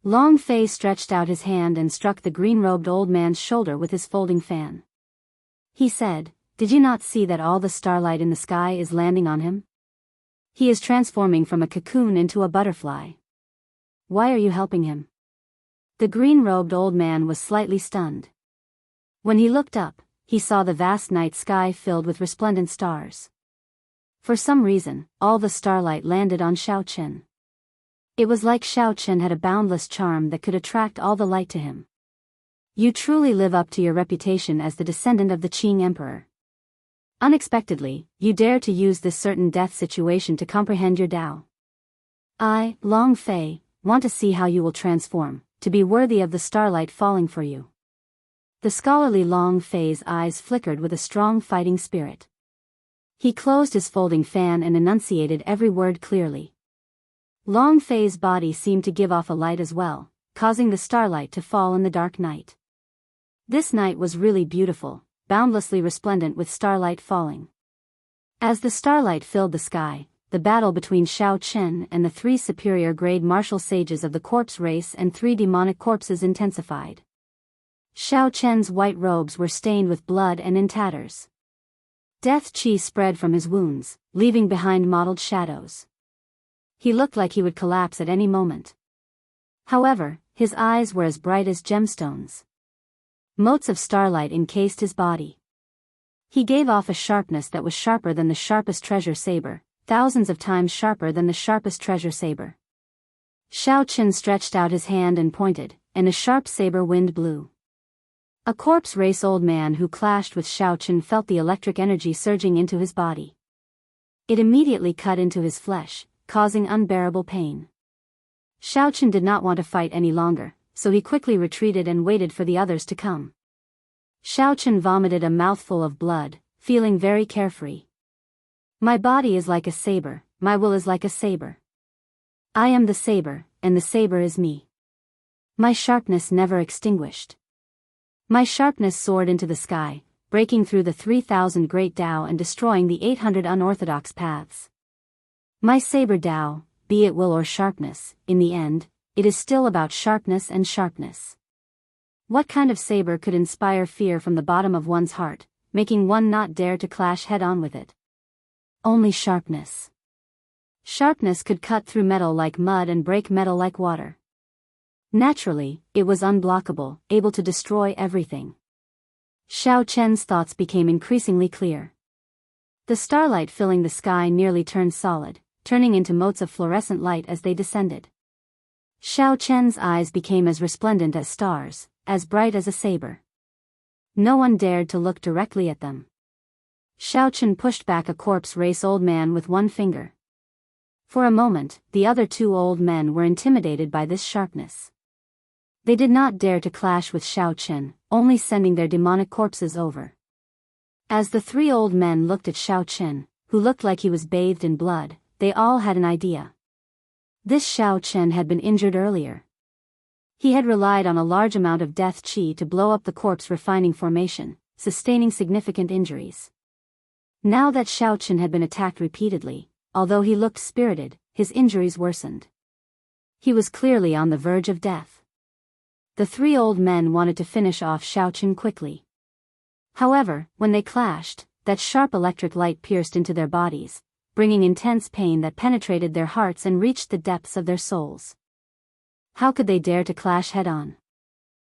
Long Fei stretched out his hand and struck the green-robed old man's shoulder with his folding fan. He said, "Did you not see that all the starlight in the sky is landing on him? He is transforming from a cocoon into a butterfly. Why are you helping him?" The green-robed old man was slightly stunned. When he looked up, he saw the vast night sky filled with resplendent stars. For some reason, all the starlight landed on Xiao Chen. It was like Xiao Chen had a boundless charm that could attract all the light to him. "You truly live up to your reputation as the descendant of the Qing Emperor. Unexpectedly, you dare to use this certain death situation to comprehend your Tao. I, Long Fei, want to see how you will transform, to be worthy of the starlight falling for you." The scholarly Long Fei's eyes flickered with a strong fighting spirit. He closed his folding fan and enunciated every word clearly. Long Fei's body seemed to give off a light as well, causing the starlight to fall in the dark night. This night was really beautiful, boundlessly resplendent with starlight falling. As the starlight filled the sky, the battle between Xiao Chen and the 3 superior-grade martial sages of the corpse race and 3 demonic corpses intensified. Xiao Chen's white robes were stained with blood and in tatters. Death chi spread from his wounds, leaving behind mottled shadows. He looked like he would collapse at any moment. However, his eyes were as bright as gemstones. Motes of starlight encased his body. He gave off a sharpness that was sharper than the sharpest treasure saber, thousands of times sharper than the sharpest treasure saber. Xiao Chen stretched out his hand and pointed, and a sharp saber wind blew. A corpse race old man who clashed with Xiao Chen felt the electric energy surging into his body. It immediately cut into his flesh, causing unbearable pain. Xiao Chen did not want to fight any longer, so he quickly retreated and waited for the others to come. Xiao Chen vomited a mouthful of blood, feeling very carefree. "My body is like a saber, my will is like a saber. I am the saber, and the saber is me. My sharpness never extinguished. My sharpness soared into the sky, breaking through the 3,000 great Tao and destroying the 800 unorthodox paths. My saber Tao, be it will or sharpness, in the end, it is still about sharpness and sharpness. What kind of saber could inspire fear from the bottom of one's heart, making one not dare to clash head-on with it? Only sharpness. Sharpness could cut through metal like mud and break metal like water. Naturally, it was unblockable, able to destroy everything. Xiao Chen's thoughts became increasingly clear. The starlight filling the sky nearly turned solid, turning into motes of fluorescent light as they descended. Xiao Chen's eyes became as resplendent as stars, as bright as a saber. No one dared to look directly at them. Xiao Chen pushed back a corpse race old man with one finger. For a moment, the other two old men were intimidated by this sharpness. They did not dare to clash with Xiao Chen, only sending their demonic corpses over. As the three old men looked at Xiao Chen, who looked like he was bathed in blood, they all had an idea. This Xiao Chen had been injured earlier. He had relied on a large amount of death qi to blow up the corpse refining formation, sustaining significant injuries. Now that Xiao Chen had been attacked repeatedly, although he looked spirited, his injuries worsened. He was clearly on the verge of death. The three old men wanted to finish off Xiao Chen quickly. However, when they clashed, that sharp electric light pierced into their bodies, bringing intense pain that penetrated their hearts and reached the depths of their souls. How could they dare to clash head-on?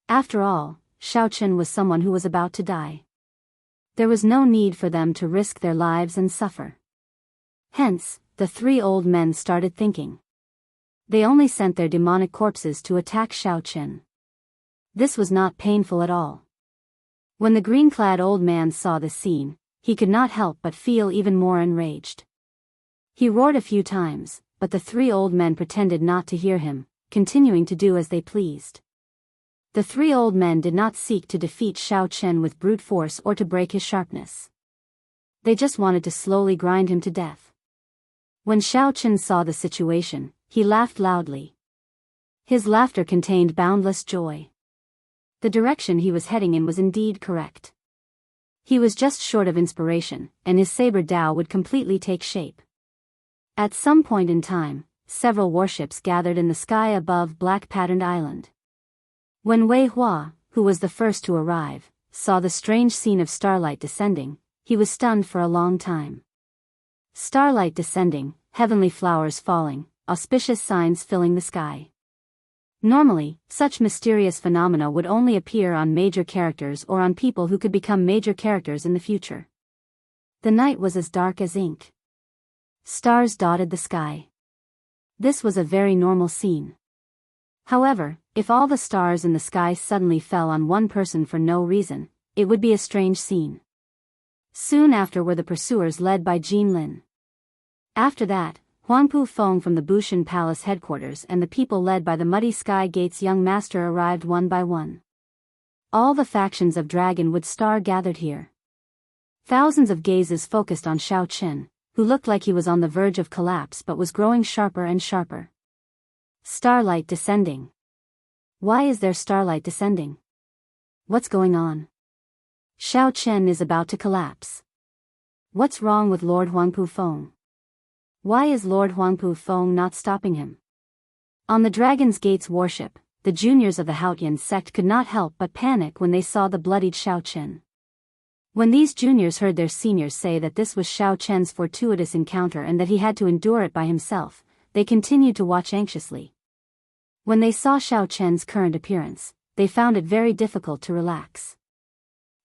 After all, Xiao Chen was someone who was about to die. There was no need for them to risk their lives and suffer. Hence, the three old men started thinking. They only sent their demonic corpses to attack Xiao Chen. This was not painful at all. When the green-clad old man saw this scene, he could not help but feel even more enraged. He roared a few times, but the three old men pretended not to hear him, continuing to do as they pleased. The three old men did not seek to defeat Xiao Chen with brute force or to break his sharpness. They just wanted to slowly grind him to death. When Xiao Chen saw the situation, he laughed loudly. His laughter contained boundless joy. The direction he was heading in was indeed correct. He was just short of inspiration, and his saber Dao would completely take shape. At some point in time, several warships gathered in the sky above black-patterned island. When Wei Hua, who was the first to arrive, saw the strange scene of starlight descending, he was stunned for a long time. Starlight descending, heavenly flowers falling, auspicious signs filling the sky. Normally, such mysterious phenomena would only appear on major characters or on people who could become major characters in the future. The night was as dark as ink. Stars dotted the sky. This was a very normal scene. However, if all the stars in the sky suddenly fell on one person for no reason, it would be a strange scene. Soon after were the pursuers led by Jin Lin. After that, Huangpu Feng from the Bushan Palace headquarters and the people led by the Muddy Sky Gate's young master arrived one by one. All the factions of Dragonwood Star gathered here. Thousands of gazes focused on Xiao Chen, who looked like he was on the verge of collapse but was growing sharper and sharper. Starlight descending. Why is there starlight descending? What's going on? Xiao Chen is about to collapse. What's wrong with Lord Huangpu Feng? Why is Lord Huangpu Feng not stopping him? On the Dragon's Gate's warship, the juniors of the Haotian sect could not help but panic when they saw the bloodied Xiao Chen. When these juniors heard their seniors say that this was Xiao Chen's fortuitous encounter and that he had to endure it by himself, they continued to watch anxiously. When they saw Xiao Chen's current appearance, they found it very difficult to relax.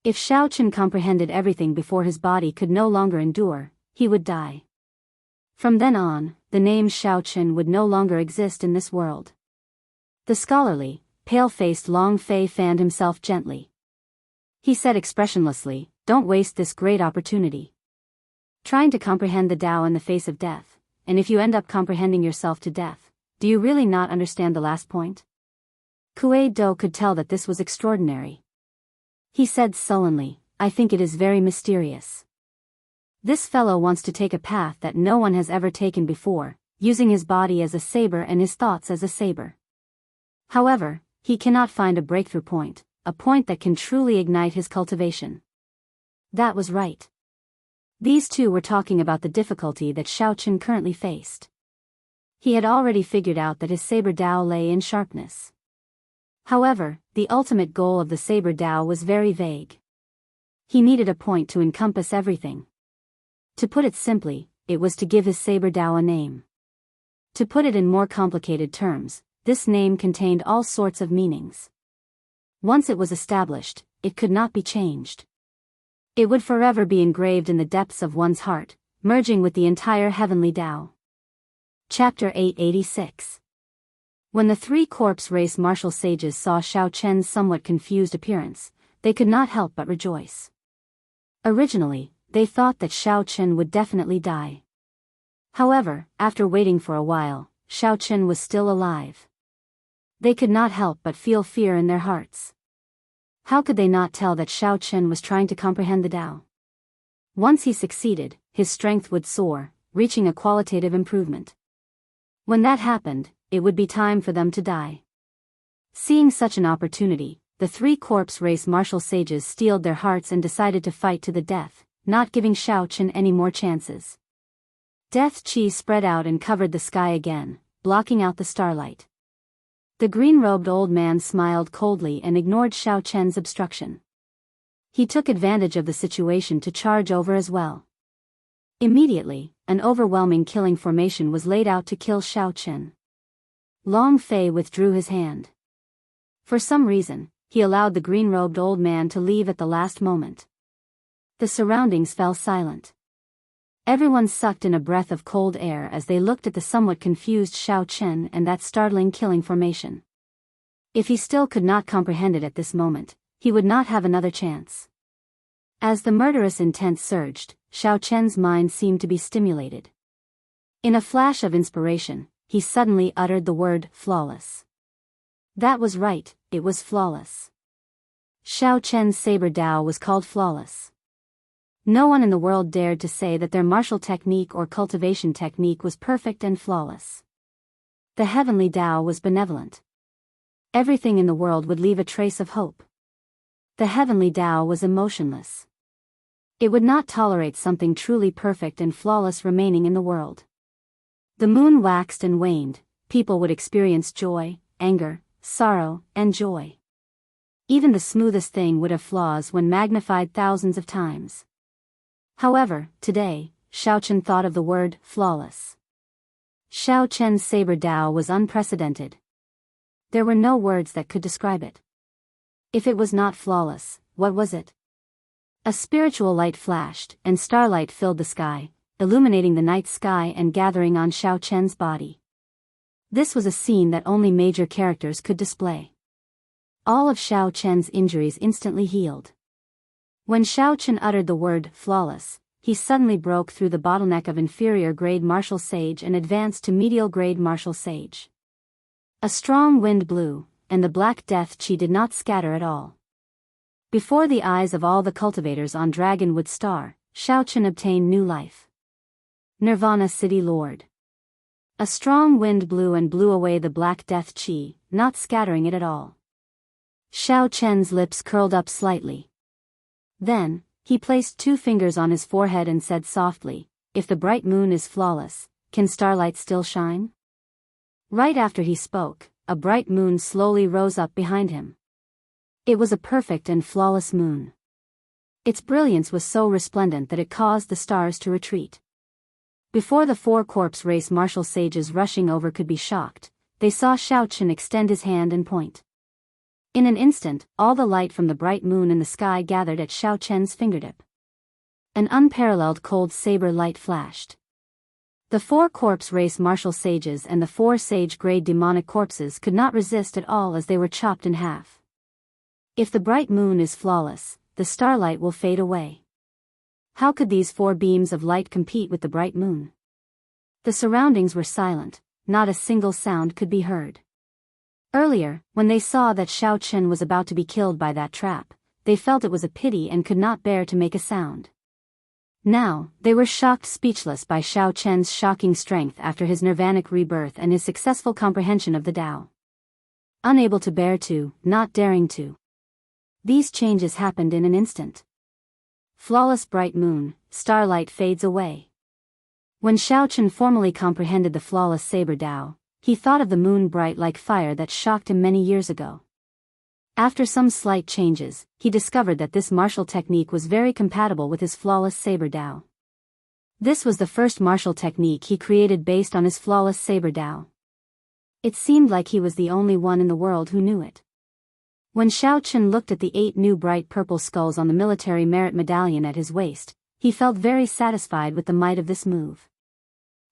If Xiao Chen comprehended everything before his body could no longer endure, he would die. From then on, the name Xiao Chen would no longer exist in this world. The scholarly, pale-faced Long Fei fanned himself gently. He said expressionlessly, "Don't waste this great opportunity. Trying to comprehend the Tao in the face of death, and if you end up comprehending yourself to death, do you really not understand the last point?" Kuei Do could tell that this was extraordinary. He said sullenly, "I think it is very mysterious. This fellow wants to take a path that no one has ever taken before, using his body as a saber and his thoughts as a saber. However, he cannot find a breakthrough point, a point that can truly ignite his cultivation." That was right. These two were talking about the difficulty that Xiao Chen currently faced. He had already figured out that his saber Dao lay in sharpness. However, the ultimate goal of the saber Dao was very vague. He needed a point to encompass everything. To put it simply, it was to give his saber Dao a name. To put it in more complicated terms, this name contained all sorts of meanings. Once it was established, it could not be changed. It would forever be engraved in the depths of one's heart, merging with the entire heavenly Dao. Chapter 886. When the three corpse race martial sages saw Xiao Chen's somewhat confused appearance, they could not help but rejoice. Originally, they thought that Xiao Chen would definitely die. However, after waiting for a while, Xiaochen was still alive. They could not help but feel fear in their hearts. How could they not tell that Xiaochen was trying to comprehend the Tao? Once he succeeded, his strength would soar, reaching a qualitative improvement. When that happened, it would be time for them to die. Seeing such an opportunity, the three corpse race martial sages steeled their hearts and decided to fight to the death, not giving Xiaochen any more chances. Death Qi spread out and covered the sky again, blocking out the starlight. The green-robed old man smiled coldly and ignored Xiaochen's obstruction. He took advantage of the situation to charge over as well. Immediately, an overwhelming killing formation was laid out to kill Xiaochen. Long Fei withdrew his hand. For some reason, he allowed the green-robed old man to leave at the last moment. The surroundings fell silent. Everyone sucked in a breath of cold air as they looked at the somewhat confused Xiaochen and that startling killing formation. If he still could not comprehend it at this moment, he would not have another chance. As the murderous intent surged, Xiaochen's mind seemed to be stimulated. In a flash of inspiration, he suddenly uttered the word flawless. That was right, it was flawless. Xiaochen's saber Tao was called flawless. No one in the world dared to say that their martial technique or cultivation technique was perfect and flawless. The heavenly Tao was benevolent. Everything in the world would leave a trace of hope. The heavenly Tao was emotionless. It would not tolerate something truly perfect and flawless remaining in the world. The moon waxed and waned, people would experience joy, anger, sorrow, and joy. Even the smoothest thing would have flaws when magnified thousands of times. However, today, Xiaochen thought of the word flawless. Xiaochen's saber Tao was unprecedented. There were no words that could describe it. If it was not flawless, what was it? A spiritual light flashed, and starlight filled the sky, illuminating the night sky and gathering on Xiaochen's body. This was a scene that only major characters could display. All of Xiaochen's injuries instantly healed. When Xiaochen uttered the word flawless, he suddenly broke through the bottleneck of inferior-grade martial sage and advanced to medial-grade martial sage. A strong wind blew, and the Black Death Qi did not scatter at all. Before the eyes of all the cultivators on Dragonwood Star, Xiaochen obtained new life. Nirvana City Lord. A strong wind blew and blew away the Black Death Qi, not scattering it at all. Xiaochen's lips curled up slightly. Then, he placed 2 fingers on his forehead and said softly, "If the bright moon is flawless, can starlight still shine?" Right after he spoke, a bright moon slowly rose up behind him. It was a perfect and flawless moon. Its brilliance was so resplendent that it caused the stars to retreat. Before the 4 corpse race martial sages rushing over could be shocked, they saw Xiaochen extend his hand and point. In an instant, all the light from the bright moon in the sky gathered at Xiaochen's fingertip. An unparalleled cold saber light flashed. The 4 corpse race martial sages and the 4 sage-grade demonic corpses could not resist at all as they were chopped in half. If the bright moon is flawless, the starlight will fade away. How could these 4 beams of light compete with the bright moon? The surroundings were silent, not a single sound could be heard. Earlier, when they saw that Xiaochen was about to be killed by that trap, they felt it was a pity and could not bear to make a sound. Now, they were shocked speechless by Xiaochen's shocking strength after his nirvanic rebirth and his successful comprehension of the Tao. Unable to bear to, not daring to. These changes happened in an instant. Flawless bright moon, starlight fades away. When Xiaochen formally comprehended the flawless saber Tao, he thought of the moon bright like fire that shocked him many years ago. After some slight changes, he discovered that this martial technique was very compatible with his flawless saber Tao. This was the first martial technique he created based on his flawless saber Tao. It seemed like he was the only one in the world who knew it. When Xiaochen looked at the 8 new bright purple skulls on the military merit medallion at his waist, he felt very satisfied with the might of this move.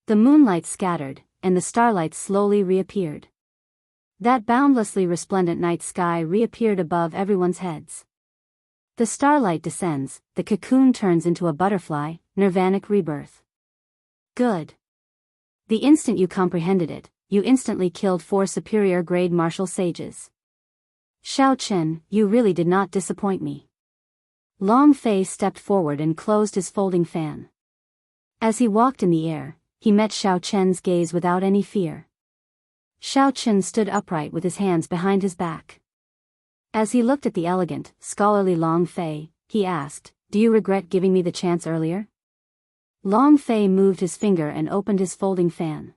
The moonlight scattered, and the starlight slowly reappeared. That boundlessly resplendent night sky reappeared above everyone's heads. The starlight descends, the cocoon turns into a butterfly, nirvanic rebirth. Good. The instant you comprehended it, you instantly killed 4 superior-grade martial sages. Xiao Chen, you really did not disappoint me. Long Fei stepped forward and closed his folding fan. As he walked in the air, he met Xiao Chen's gaze without any fear. Xiao Chen stood upright with his hands behind his back. As he looked at the elegant, scholarly Long Fei, he asked, "Do you regret giving me the chance earlier?" Long Fei moved his finger and opened his folding fan.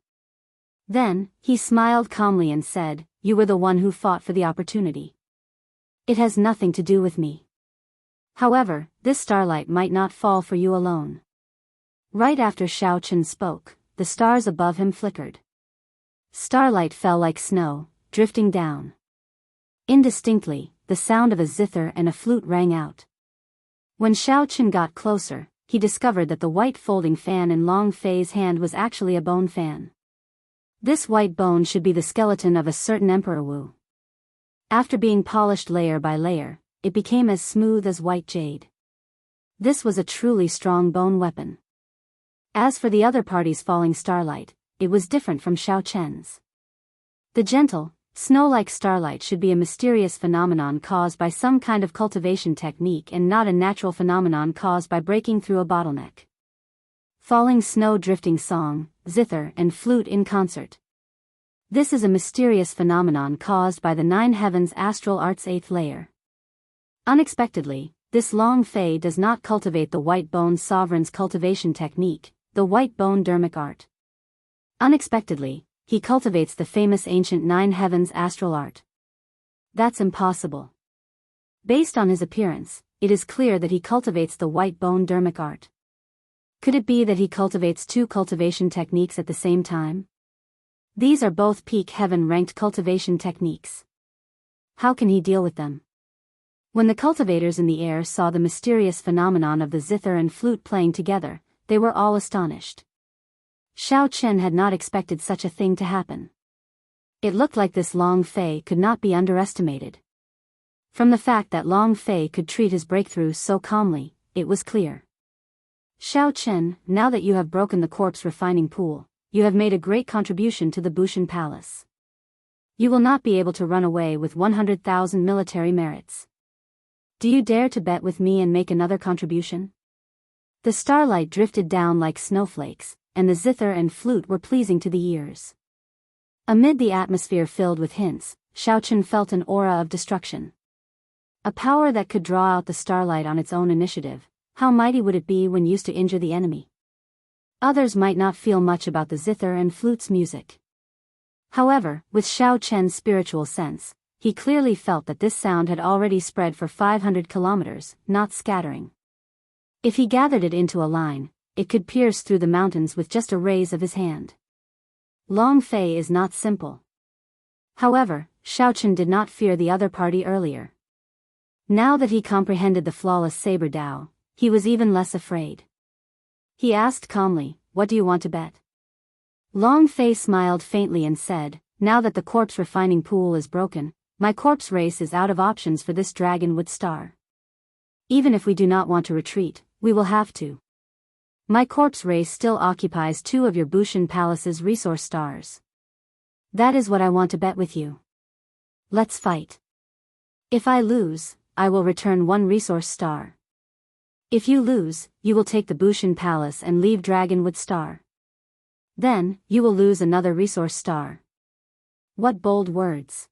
Then, he smiled calmly and said, "You were the one who fought for the opportunity. It has nothing to do with me. However, this starlight might not fall for you alone." Right after Xiao Chen spoke, the stars above him flickered. Starlight fell like snow, drifting down. Indistinctly, the sound of a zither and a flute rang out. When Xiao Chen got closer, he discovered that the white folding fan in Long Fei's hand was actually a bone fan. This white bone should be the skeleton of a certain Emperor Wu. After being polished layer by layer, it became as smooth as white jade. This was a truly strong bone weapon. As for the other party's falling starlight, it was different from Xiao Chen's. The gentle, snow-like starlight should be a mysterious phenomenon caused by some kind of cultivation technique and not a natural phenomenon caused by breaking through a bottleneck. Falling snow drifting song, zither and flute in concert. This is a mysterious phenomenon caused by the 9 heavens astral art's 8th layer. Unexpectedly, this Long Fei does not cultivate the white bone sovereign's cultivation technique, the white bone dermic art. Unexpectedly, he cultivates the famous ancient 9 heavens astral art. That's impossible. Based on his appearance, it is clear that he cultivates the white bone dermic art. Could it be that he cultivates 2 cultivation techniques at the same time? These are both peak heaven-ranked cultivation techniques. How can he deal with them? When the cultivators in the air saw the mysterious phenomenon of the zither and flute playing together, they were all astonished. Xiao Chen had not expected such a thing to happen. It looked like this Long Fei could not be underestimated. From the fact that Long Fei could treat his breakthrough so calmly, it was clear. Xiao Chen, now that you have broken the corpse refining pool, you have made a great contribution to the Bushan Palace. You will not be able to run away with 100,000 military merits. Do you dare to bet with me and make another contribution? The starlight drifted down like snowflakes, and the zither and flute were pleasing to the ears. Amid the atmosphere filled with hints, Xiao Chen felt an aura of destruction. A power that could draw out the starlight on its own initiative. How mighty would it be when used to injure the enemy? Others might not feel much about the zither and flute's music. However, with Xiao Chen's spiritual sense, he clearly felt that this sound had already spread for 500 kilometers, not scattering. If he gathered it into a line, it could pierce through the mountains with just a raise of his hand. Long Fei is not simple. However, Xiao Chen did not fear the other party earlier. Now that he comprehended the flawless saber Dao, he was even less afraid. He asked calmly, "What do you want to bet?" Long Fei smiled faintly and said, "Now that the corpse refining pool is broken, my corpse race is out of options for this dragonwood star. Even if we do not want to retreat, we will have to. My corpse race still occupies 2 of your Bushan Palace's resource stars. That is what I want to bet with you. Let's fight. If I lose, I will return 1 resource star. If you lose, you will take the Bushan Palace and leave Dragonwood Star. Then, you will lose another resource star." What bold words.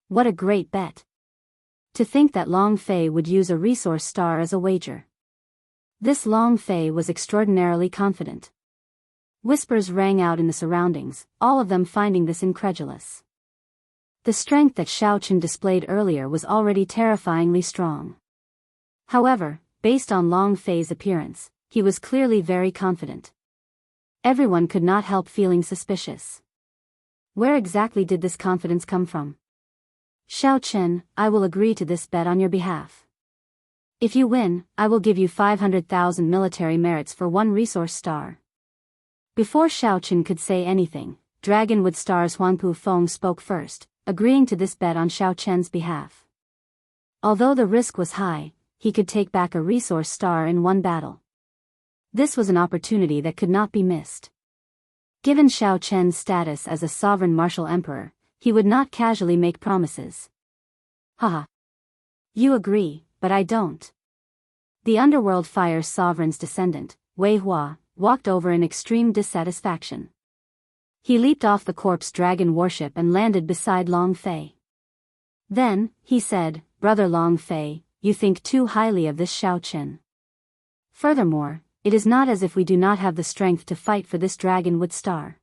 What a great bet. To think that Long Fei would use a resource star as a wager. This Long Fei was extraordinarily confident. Whispers rang out in the surroundings, all of them finding this incredulous. The strength that Xiao Chen displayed earlier was already terrifyingly strong. However, based on Long Fei's appearance, he was clearly very confident. Everyone could not help feeling suspicious. Where exactly did this confidence come from? "Xiao Chen, I will agree to this bet on your behalf. If you win, I will give you 500,000 military merits for 1 resource star." Before Xiao Chen could say anything, Dragonwood Star's Huangpu Feng spoke first, agreeing to this bet on Xiao Chen's behalf. Although the risk was high, he could take back a resource star in 1 battle. This was an opportunity that could not be missed. Given Xiao Chen's status as a sovereign martial emperor, he would not casually make promises. Haha. You agree, but I don't. The underworld fire sovereign's descendant, Wei Hua, walked over in extreme dissatisfaction. He leaped off the corpse dragon warship and landed beside Long Fei. Then, he said, Brother Long Fei, you think too highly of this Xiao Chen. Furthermore, it is not as if we do not have the strength to fight for this dragonwood star.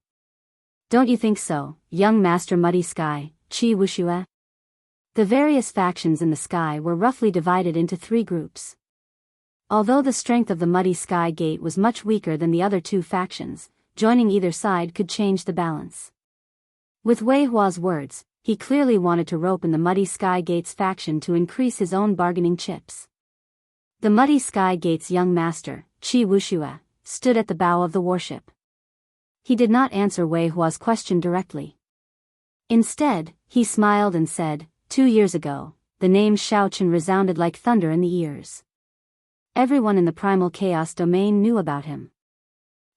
Don't you think so, young Master Muddy Sky, Qi Wuxia? The various factions in the sky were roughly divided into 3 groups. Although the strength of the Muddy Sky Gate was much weaker than the other 2 factions, joining either side could change the balance. With Wei Hua's words, he clearly wanted to rope in the Muddy Sky Gate's faction to increase his own bargaining chips. The Muddy Sky Gate's young master, Qi Wuxia, stood at the bow of the warship. He did not answer Wei Hua's question directly. Instead, he smiled and said, 2 years ago, the name Xiao Chen resounded like thunder in the ears. Everyone in the primal chaos domain knew about him.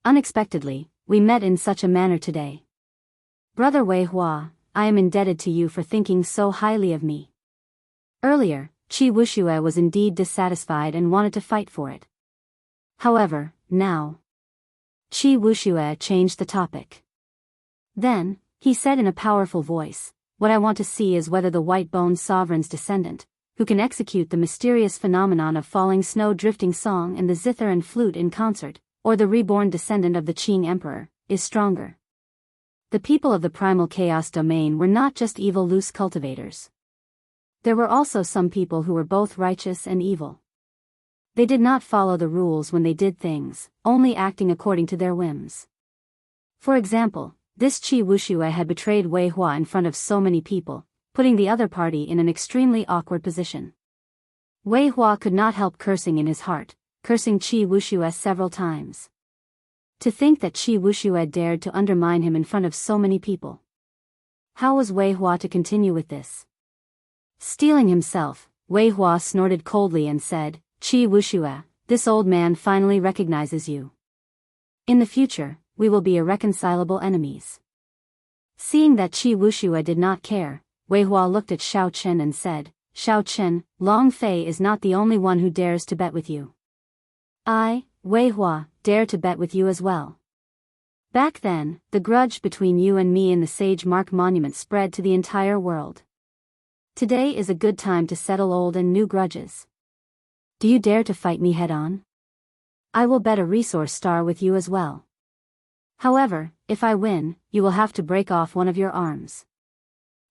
Unexpectedly, we met in such a manner today. Brother Wei Hua, I am indebted to you for thinking so highly of me. Earlier, Qi Wuxia was indeed dissatisfied and wanted to fight for it. However, now, Qi Wuxia changed the topic. Then, he said in a powerful voice, what I want to see is whether the white-boned sovereign's descendant, who can execute the mysterious phenomenon of falling snow drifting song and the zither and flute in concert, or the reborn descendant of the Qing emperor, is stronger. The people of the primal chaos domain were not just evil loose cultivators. There were also some people who were both righteous and evil. They did not follow the rules when they did things, only acting according to their whims. For example, this Qi Wuxia had betrayed Wei Hua in front of so many people, putting the other party in an extremely awkward position. Wei Hua could not help cursing in his heart, cursing Qi Wuxia several times. To think that Qi Wuxia dared to undermine him in front of so many people. How was Wei Hua to continue with this? Steeling himself, Wei Hua snorted coldly and said, Qi Wuxia, this old man finally recognizes you. In the future, we will be irreconcilable enemies. Seeing that Qi Wuxia did not care, Wei Hua looked at Xiao Chen and said, Xiao Chen, Long Fei is not the only one who dares to bet with you. I, Wei Hua, dare to bet with you as well. Back then, the grudge between you and me in the Sage Mark Monument spread to the entire world. Today is a good time to settle old and new grudges. Do you dare to fight me head-on? I will bet a resource star with you as well. However, if I win, you will have to break off one of your arms.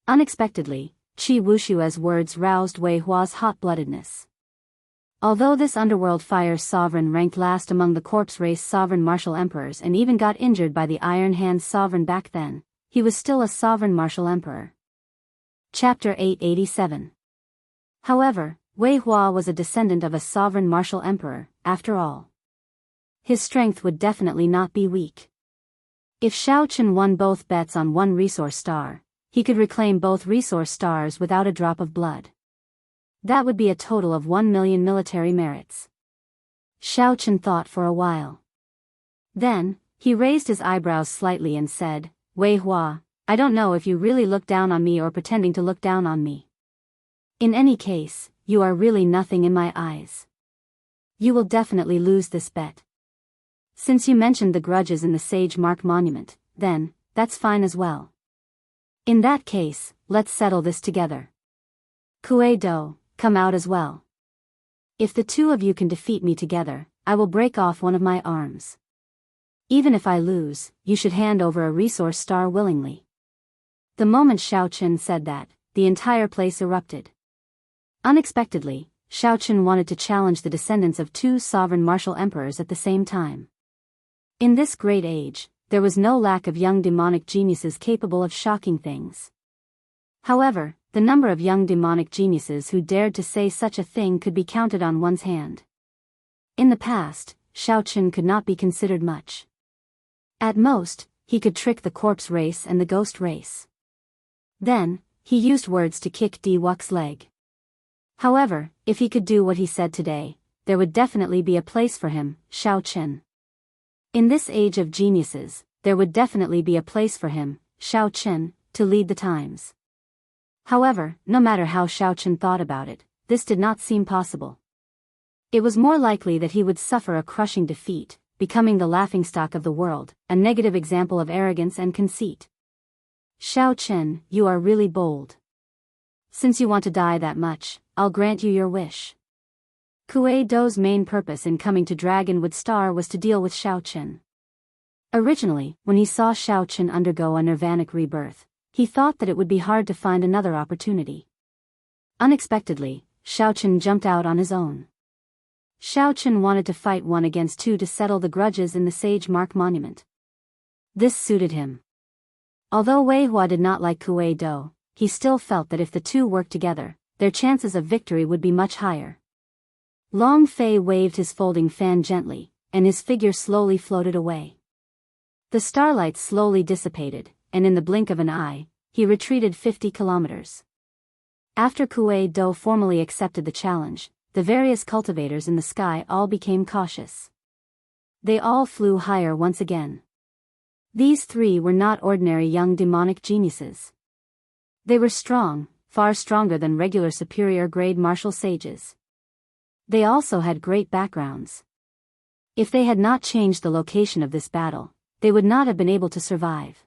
Unexpectedly, Qi Wuxia's words roused Wei Hua's hot-bloodedness. Although this underworld fire sovereign ranked last among the corpse race sovereign martial emperors and even got injured by the Iron Hand sovereign back then, he was still a sovereign martial emperor. Chapter 887. However, Wei Hua was a descendant of a sovereign martial emperor, after all. His strength would definitely not be weak. If Xiao Chen won both bets on one resource star, he could reclaim both resource stars without a drop of blood. That would be a total of 1 million military merits. Xiao Chen thought for a while. Then, he raised his eyebrows slightly and said, Wei Hua, I don't know if you really look down on me or pretending to look down on me. In any case, you are really nothing in my eyes. You will definitely lose this bet. Since you mentioned the grudges in the Sage Mark Monument, then, that's fine as well. In that case, let's settle this together. Kue Do, come out as well. If the two of you can defeat me together, I will break off one of my arms. Even if I lose, you should hand over a resource star willingly. The moment Xiao Chen said that, the entire place erupted. Unexpectedly, Xiao Chen wanted to challenge the descendants of two sovereign martial emperors at the same time. In this great age, there was no lack of young demonic geniuses capable of shocking things. However, the number of young demonic geniuses who dared to say such a thing could be counted on one's hand. In the past, Xiao Chen could not be considered much. At most, he could trick the corpse race and the ghost race. Then, he used words to kick Di Wux's leg. However, if he could do what he said today, there would definitely be a place for him, Xiao Chen. In this age of geniuses, there would definitely be a place for him, Xiao Chen, to lead the times. However, no matter how Xiao Chen thought about it, this did not seem possible. It was more likely that he would suffer a crushing defeat, becoming the laughingstock of the world, a negative example of arrogance and conceit. Xiao Chen, you are really bold. Since you want to die that much, I'll grant you your wish. Kuei Dou's main purpose in coming to Dragonwood Star was to deal with Xiao Chen. Originally, when he saw Xiao Chen undergo a nirvanic rebirth, he thought that it would be hard to find another opportunity. Unexpectedly, Xiao Chen jumped out on his own. Xiao Chen wanted to fight 1 against 2 to settle the grudges in the Sage Mark Monument. This suited him. Although Wei Hua did not like Kuei Dou, he still felt that if the two worked together, their chances of victory would be much higher. Long Fei waved his folding fan gently, and his figure slowly floated away. The starlight slowly dissipated, and in the blink of an eye, he retreated 50 kilometers. After Kuei Dou formally accepted the challenge, the various cultivators in the sky all became cautious. They all flew higher once again. These 3 were not ordinary young demonic geniuses. They were strong, far stronger than regular superior-grade martial sages. They also had great backgrounds. If they had not changed the location of this battle, they would not have been able to survive.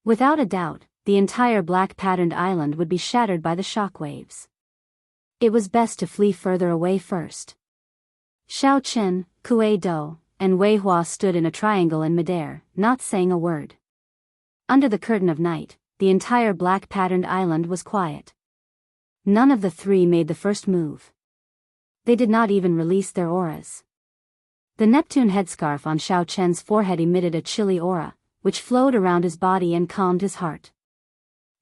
Without a doubt, the entire black-patterned island would be shattered by the shockwaves. It was best to flee further away first. Xiao Chen, Kuei Dou, and Wei Hua stood in a triangle in midair, not saying a word. Under the curtain of night, the entire black-patterned island was quiet. None of the 3 made the first move. They did not even release their auras. The Neptune headscarf on Xiao Chen's forehead emitted a chilly aura, which flowed around his body and calmed his heart.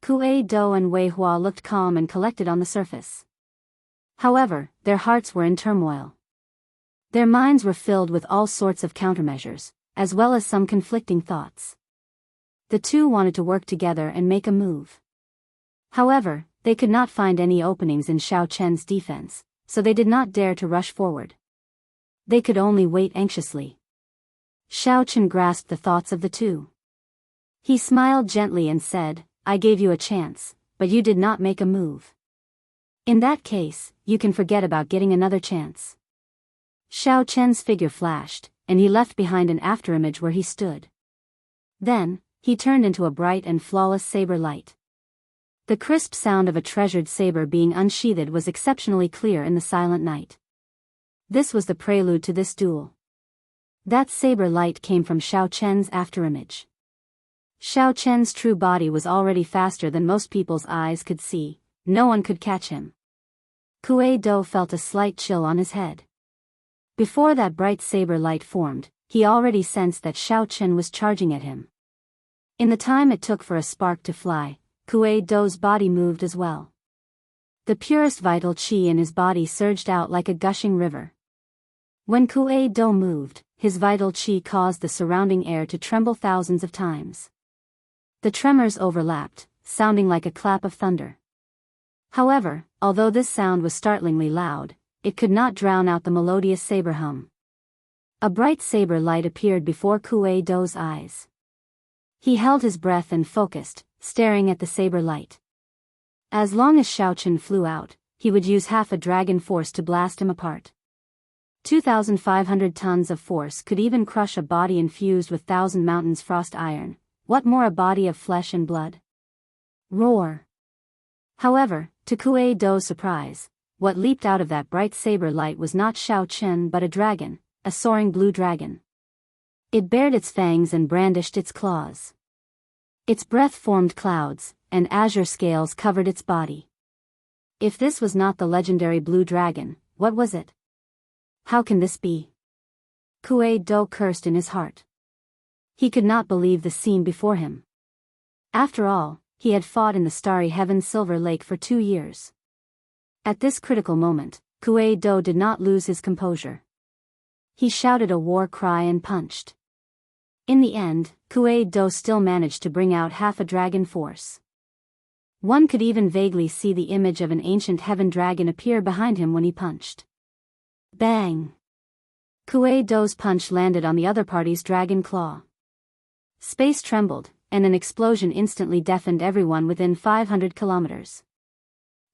Kuei Dou and Wei Hua looked calm and collected on the surface. However, their hearts were in turmoil. Their minds were filled with all sorts of countermeasures, as well as some conflicting thoughts. The 2 wanted to work together and make a move. However, they could not find any openings in Xiao Chen's defense, so they did not dare to rush forward. They could only wait anxiously. Xiao Chen grasped the thoughts of the 2. He smiled gently and said, I gave you a chance, but you did not make a move. In that case, you can forget about getting another chance. Xiao Chen's figure flashed, and he left behind an afterimage where he stood. Then, he turned into a bright and flawless saber light. The crisp sound of a treasured saber being unsheathed was exceptionally clear in the silent night. This was the prelude to this duel. That saber light came from Xiao Chen's afterimage. Xiao Chen's true body was already faster than most people's eyes could see. No one could catch him. Kuei Dou felt a slight chill on his head. Before that bright saber light formed, he already sensed that Xiao Chen was charging at him. In the time it took for a spark to fly, Kuei Dou's body moved as well. The purest vital qi in his body surged out like a gushing river. When Kuei Dou moved, his vital qi caused the surrounding air to tremble thousands of times. The tremors overlapped, sounding like a clap of thunder. However, although this sound was startlingly loud, it could not drown out the melodious saber hum. A bright saber light appeared before Kuei Dou's eyes. He held his breath and focused, staring at the saber light. As long as Xiao Chen flew out, he would use half a dragon force to blast him apart. 2,500 tons of force could even crush a body infused with 1,000 mountains frost iron. What more a body of flesh and blood? Roar! However, to Kuei Dou's surprise, what leaped out of that bright saber light was not Xiao Chen but a dragon, a soaring blue dragon. It bared its fangs and brandished its claws. Its breath formed clouds, and azure scales covered its body. If this was not the legendary blue dragon, what was it? How can this be? Kuei Dou cursed in his heart. He could not believe the scene before him. After all, he had fought in the starry heaven Silver Lake for 2 years. At this critical moment, Kuei Dou did not lose his composure. He shouted a war cry and punched. In the end, Kuei Dou still managed to bring out half a dragon force. One could even vaguely see the image of an ancient heaven dragon appear behind him when he punched. Bang! Kuei Dou's punch landed on the other party's dragon claw. Space trembled, and an explosion instantly deafened everyone within 500 kilometers.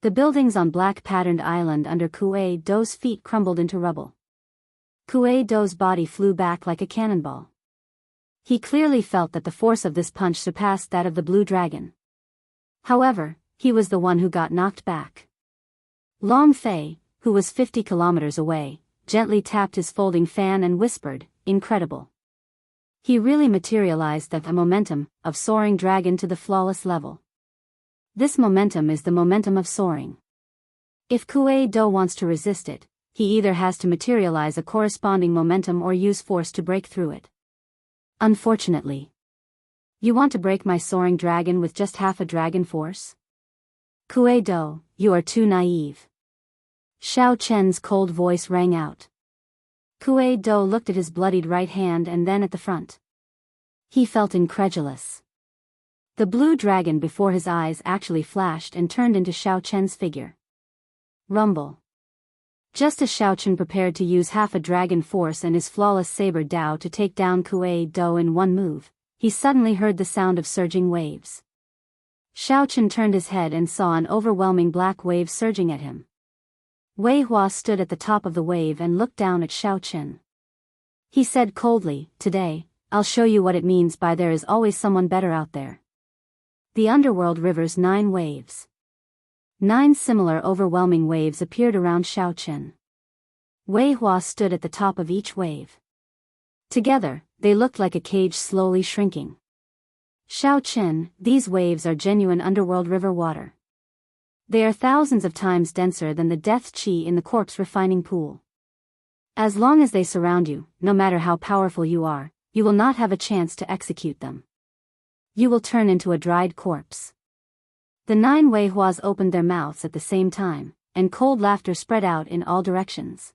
The buildings on black-patterned island under Kuei Do's feet crumbled into rubble. Kuei Do's body flew back like a cannonball. He clearly felt that the force of this punch surpassed that of the blue dragon. However, he was the one who got knocked back. Long Fei, who was 50 kilometers away, gently tapped his folding fan and whispered, "Incredible." He really materialized the momentum of soaring dragon to the flawless level. This momentum is the momentum of soaring. If Kuei Do wants to resist it, he either has to materialize a corresponding momentum or use force to break through it. Unfortunately. You want to break my soaring dragon with just half a dragon force? Kuei Do, you are too naive. Xiao Chen's cold voice rang out. Kuei Do looked at his bloodied right hand and then at the front. He felt incredulous. The blue dragon before his eyes actually flashed and turned into Xiao Chen's figure. Rumble. Just as Xiao Chen prepared to use half a dragon force and his flawless saber Dao to take down Kuei Do in one move, he suddenly heard the sound of surging waves. Xiao Chen turned his head and saw an overwhelming black wave surging at him. Wei Hua stood at the top of the wave and looked down at Xiao Chen. He said coldly, "Today, I'll show you what it means by there is always someone better out there." The underworld river's 9 waves. 9 similar overwhelming waves appeared around Xiao Chen. Wei Hua stood at the top of each wave. Together, they looked like a cage slowly shrinking. Xiao Chen, these waves are genuine underworld river water. They are thousands of times denser than the death qi in the corpse refining pool. As long as they surround you, no matter how powerful you are, you will not have a chance to execute them. You will turn into a dried corpse. The 9 Wei Huas opened their mouths at the same time, and cold laughter spread out in all directions.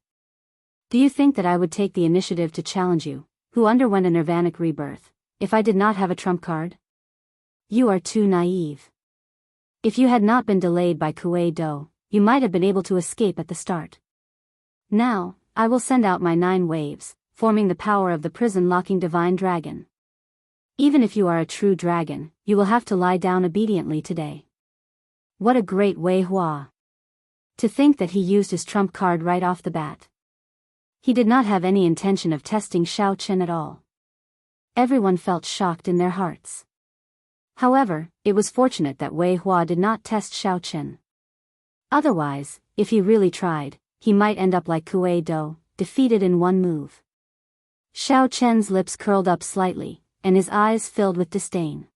Do you think that I would take the initiative to challenge you, who underwent a nirvanic rebirth, if I did not have a trump card? You are too naive. If you had not been delayed by Kuei Do, you might have been able to escape at the start. Now, I will send out my 9 waves, forming the power of the prison-locking divine dragon. Even if you are a true dragon, you will have to lie down obediently today. What a great Wei Hua! To think that he used his trump card right off the bat. He did not have any intention of testing Xiao Chen at all. Everyone felt shocked in their hearts. However, it was fortunate that Wei Hua did not test Xiao Chen. Otherwise, if he really tried, he might end up like Kuei Do, defeated in one move. Xiao Chen's lips curled up slightly, and his eyes filled with disdain.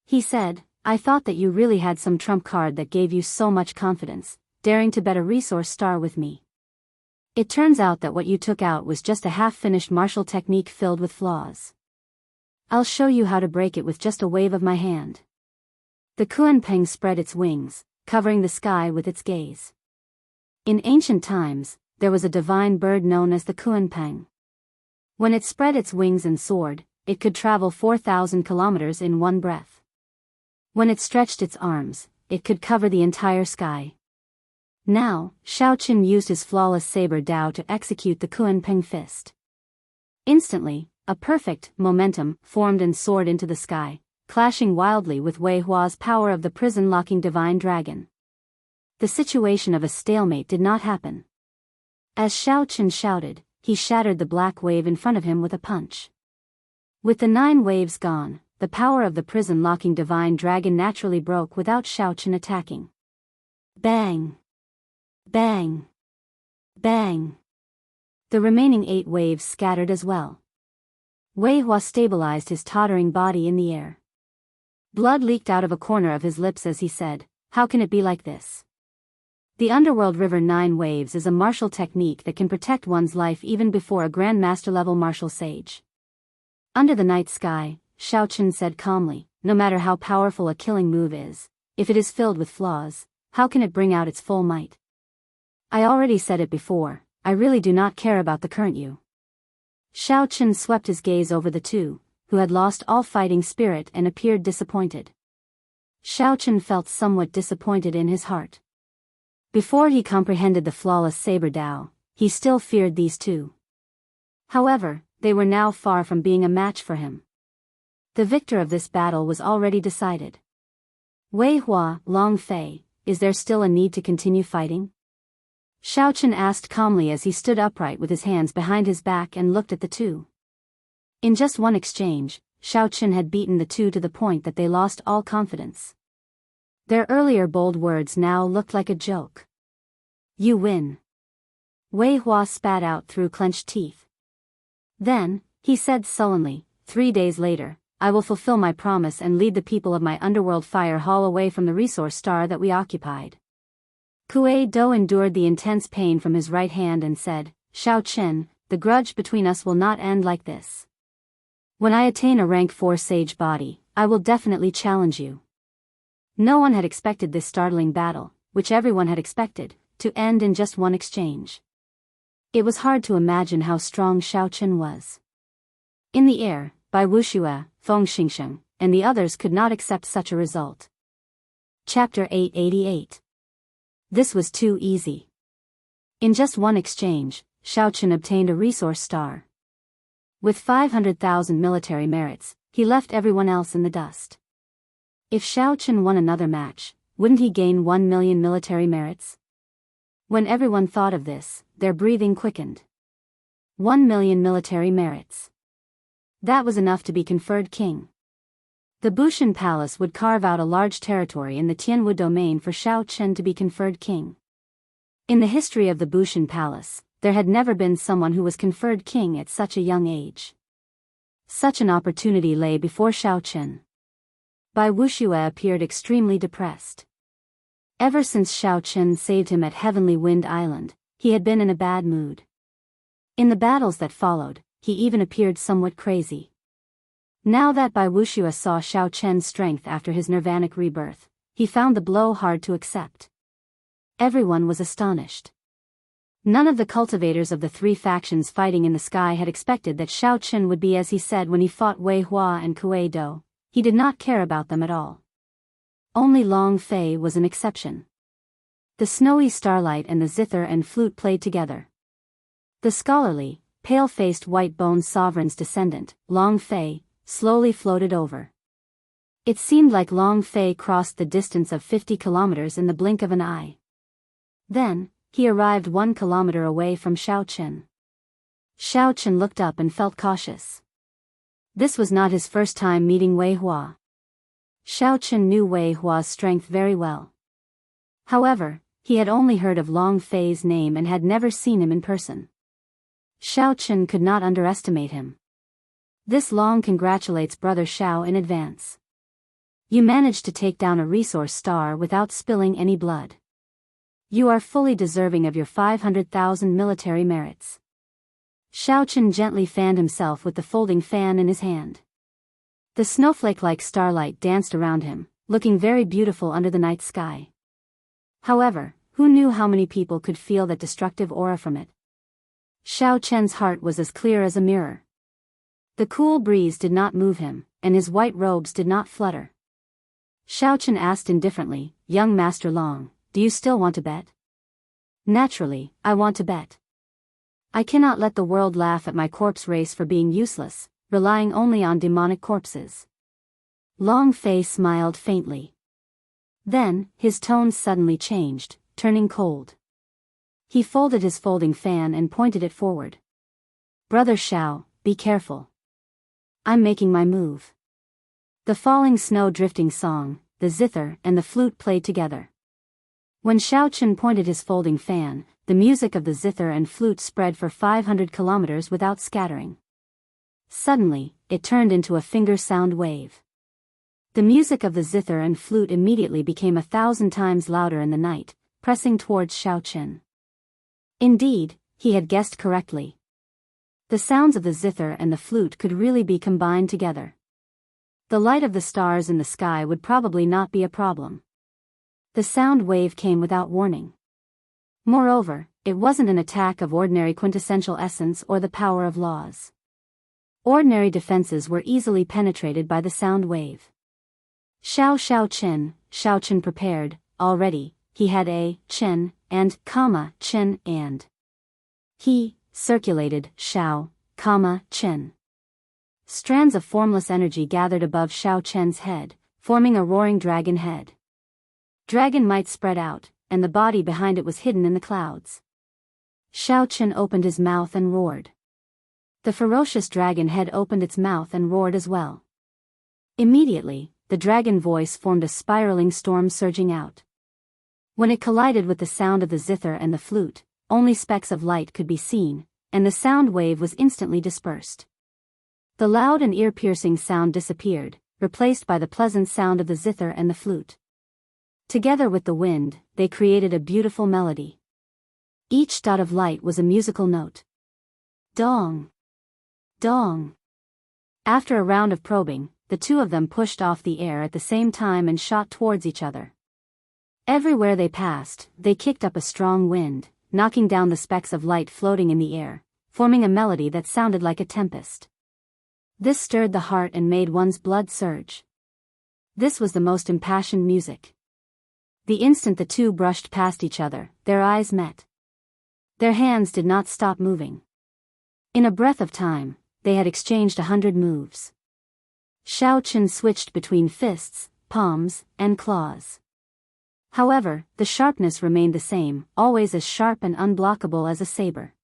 He said, "I thought that you really had some trump card that gave you so much confidence, daring to bet a resource star with me. It turns out that what you took out was just a half-finished martial technique filled with flaws. I'll show you how to break it with just a wave of my hand." The Kuanpeng spread its wings, covering the sky with its gaze. In ancient times, there was a divine bird known as the Kuanpeng. When it spread its wings and soared, it could travel 4,000 kilometers in one breath. When it stretched its arms, it could cover the entire sky. Now, Xiao Chen used his flawless saber Dao to execute the Kuanpeng fist. Instantly, a perfect momentum formed and soared into the sky, clashing wildly with Wei Hua's power of the prison-locking divine dragon. The situation of a stalemate did not happen. As Xiao Chen shouted, he shattered the black wave in front of him with a punch. With the 9 waves gone, the power of the prison-locking divine dragon naturally broke without Xiao Chen attacking. Bang! Bang! Bang! The remaining 8 waves scattered as well. Wei Hua stabilized his tottering body in the air. Blood leaked out of a corner of his lips as he said, "How can it be like this?" The underworld river 9 waves is a martial technique that can protect one's life even before a Grand Master level martial sage. Under the night sky, Xiao Chen said calmly, "No matter how powerful a killing move is, if it is filled with flaws, how can it bring out its full might? I already said it before, I really do not care about the current you." Xiao Chen swept his gaze over the 2, who had lost all fighting spirit and appeared disappointed. Xiao Chen felt somewhat disappointed in his heart. Before he comprehended the flawless saber Dao, he still feared these 2. However, they were now far from being a match for him. The victor of this battle was already decided. Wei Hua, Long Fei, is there still a need to continue fighting? Xiao Chen asked calmly as he stood upright with his hands behind his back and looked at the two. In just one exchange, Xiao Chen had beaten the two to the point that they lost all confidence. Their earlier bold words now looked like a joke. You win. Wei Hua spat out through clenched teeth. Then, he said sullenly, 3 days later, I will fulfill my promise and lead the people of my underworld fire hall away from the resource star that we occupied. Kuei Do endured the intense pain from his right hand and said, Xiao Chen, the grudge between us will not end like this. When I attain a rank 4 sage body, I will definitely challenge you. No one had expected this startling battle, which everyone had expected, to end in just one exchange. It was hard to imagine how strong Xiao Chen was. In the air, Bai Wuxia, Feng Xingsheng, and the others could not accept such a result. Chapter 888. This was too easy. In just one exchange, Xiao Chen obtained a resource star. With 500,000 military merits, he left everyone else in the dust. If Xiao Chen won another match, wouldn't he gain 1 million military merits? When everyone thought of this, their breathing quickened. 1 million military merits. That was enough to be conferred king. The Bushan Palace would carve out a large territory in the Tianwu domain for Xiao Chen to be conferred king. In the history of the Bushan Palace, there had never been someone who was conferred king at such a young age. Such an opportunity lay before Xiao Chen. Bai Wuxia appeared extremely depressed. Ever since Xiao Chen saved him at Heavenly Wind Island, he had been in a bad mood. In the battles that followed, he even appeared somewhat crazy. Now that Bai Wuxia saw Xiao Chen's strength after his nirvanic rebirth, he found the blow hard to accept. Everyone was astonished. None of the cultivators of the 3 factions fighting in the sky had expected that Xiao Chen would be as he said when he fought Wei Hua and Kuei Do. He did not care about them at all. Only Long Fei was an exception. The snowy starlight and the zither and flute played together. The scholarly, pale-faced white-boned sovereign's descendant, Long Fei, slowly floated over. It seemed like Long Fei crossed the distance of 50 kilometers in the blink of an eye. Then, he arrived 1 kilometer away from Xiao Chen. Xiao Chen looked up and felt cautious. This was not his first time meeting Wei Hua. Xiao Chen knew Wei Hua's strength very well. However, he had only heard of Long Fei's name and had never seen him in person. Xiao Chen could not underestimate him. This Long congratulates Brother Xiao in advance. You managed to take down a resource star without spilling any blood. You are fully deserving of your 500,000 military merits. Xiao Chen gently fanned himself with the folding fan in his hand. The snowflake-like starlight danced around him, looking very beautiful under the night sky. However, who knew how many people could feel that destructive aura from it? Xiao Chen's heart was as clear as a mirror. The cool breeze did not move him, and his white robes did not flutter. Xiao Chen asked indifferently, Young Master Long, do you still want to bet? Naturally, I want to bet. I cannot let the world laugh at my corpse race for being useless, relying only on demonic corpses. Long Fei smiled faintly. Then, his tone suddenly changed, turning cold. He folded his folding fan and pointed it forward. Brother Xiao, be careful. I'm making my move. The falling snow drifting song, the zither and the flute played together. When Xiao Chen pointed his folding fan, the music of the zither and flute spread for 500 kilometers without scattering. Suddenly, it turned into a finger sound wave. The music of the zither and flute immediately became 1,000 times louder in the night, pressing towards Xiao Chen. Indeed, he had guessed correctly. The sounds of the zither and the flute could really be combined together. The light of the stars in the sky would probably not be a problem. The sound wave came without warning. Moreover, it wasn't an attack of ordinary quintessential essence or the power of laws. Ordinary defenses were easily penetrated by the sound wave. Xiao Chen prepared, already, he had a, Chen, and, Chen, and. He circulated, Xiao, Chen. Strands of formless energy gathered above Xiao Chen's head, forming a roaring dragon head. Dragon might spread out, and the body behind it was hidden in the clouds. Xiao Chen opened his mouth and roared. The ferocious dragon head opened its mouth and roared as well. Immediately, the dragon voice formed a spiraling storm surging out. When it collided with the sound of the zither and the flute, only specks of light could be seen, and the sound wave was instantly dispersed. The loud and ear-piercing sound disappeared, replaced by the pleasant sound of the zither and the flute. Together with the wind, they created a beautiful melody. Each dot of light was a musical note. Dong! Dong! After a round of probing, the two of them pushed off the air at the same time and shot towards each other. Everywhere they passed, they kicked up a strong wind, knocking down the specks of light floating in the air, forming a melody that sounded like a tempest. This stirred the heart and made one's blood surge. This was the most impassioned music. The instant the two brushed past each other, their eyes met. Their hands did not stop moving. In a breath of time, they had exchanged 100 moves. Xiao Chen switched between fists, palms, and claws. However, the sharpness remained the same, always as sharp and unblockable as a saber.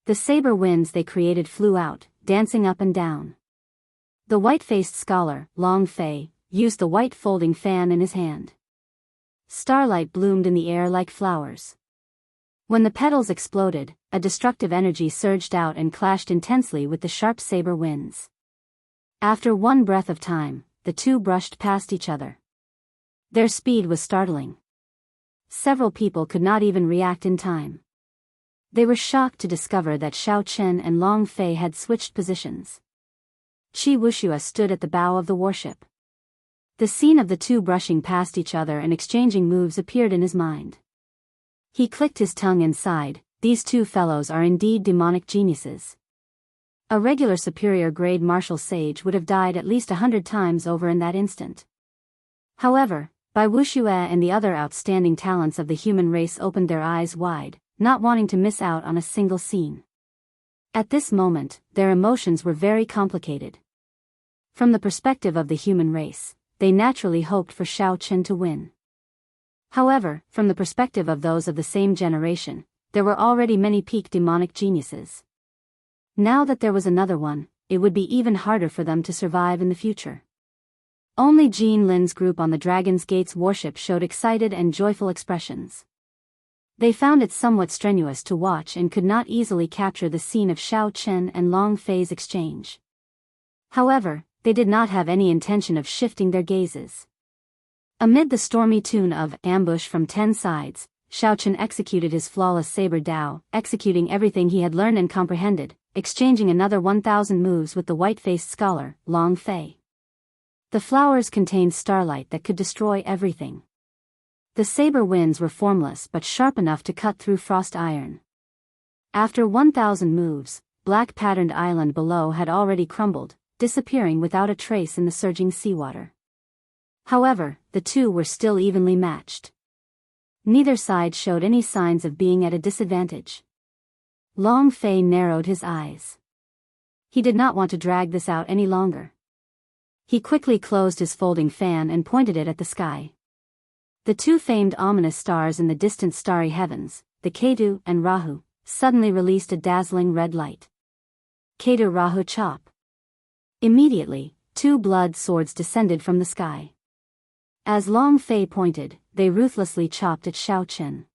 The saber winds they created flew out, dancing up and down. The white-faced scholar, Long Fei, used the white folding fan in his hand. Starlight bloomed in the air like flowers. When the petals exploded, a destructive energy surged out and clashed intensely with the sharp saber winds. After one breath of time, the two brushed past each other. Their speed was startling. Several people could not even react in time. They were shocked to discover that Xiao Chen and Long Fei had switched positions. Qi Wuxia stood at the bow of the warship. The scene of the two brushing past each other and exchanging moves appeared in his mind. He clicked his tongue and sighed, these two fellows are indeed demonic geniuses. A regular superior-grade martial sage would have died at least 100 times over in that instant. However, Bai Wuxia and the other outstanding talents of the human race opened their eyes wide, not wanting to miss out on a single scene. At this moment, their emotions were very complicated. From the perspective of the human race, they naturally hoped for Xiao Chen to win. However, from the perspective of those of the same generation, there were already many peak demonic geniuses. Now that there was another one, it would be even harder for them to survive in the future. Only Jean Lin's group on the Dragon's Gate's warship showed excited and joyful expressions. They found it somewhat strenuous to watch and could not easily capture the scene of Xiao Chen and Long Fei's exchange. However, they did not have any intention of shifting their gazes. Amid the stormy tune of Ambush from 10 Sides, Xiao Chen executed his flawless saber Dao, executing everything he had learned and comprehended, exchanging another 1,000 moves with the white-faced scholar, Long Fei. The flowers contained starlight that could destroy everything. The saber winds were formless but sharp enough to cut through frost iron. After 1,000 moves, black patterned island below had already crumbled, disappearing without a trace in the surging seawater. However, the two were still evenly matched. Neither side showed any signs of being at a disadvantage. Long Fei narrowed his eyes. He did not want to drag this out any longer. He quickly closed his folding fan and pointed it at the sky. The two famed ominous stars in the distant starry heavens, the Ketu and Rahu, suddenly released a dazzling red light. Ketu Rahu chop. Immediately, two blood swords descended from the sky. As Long Fei pointed, they ruthlessly chopped at Xiao Chen.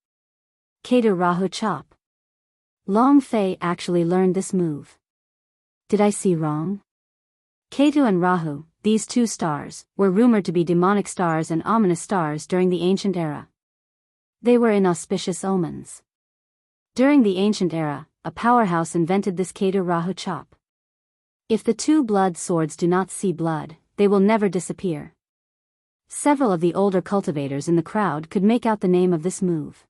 Ketu Rahu chop. Long Fei actually learned this move. Did I see wrong? Ketu and Rahu, these two stars, were rumored to be demonic stars and ominous stars during the ancient era. They were inauspicious omens. During the ancient era, a powerhouse invented this Ketu Rahu chop. If the two blood swords do not see blood, they will never disappear. Several of the older cultivators in the crowd could make out the name of this move.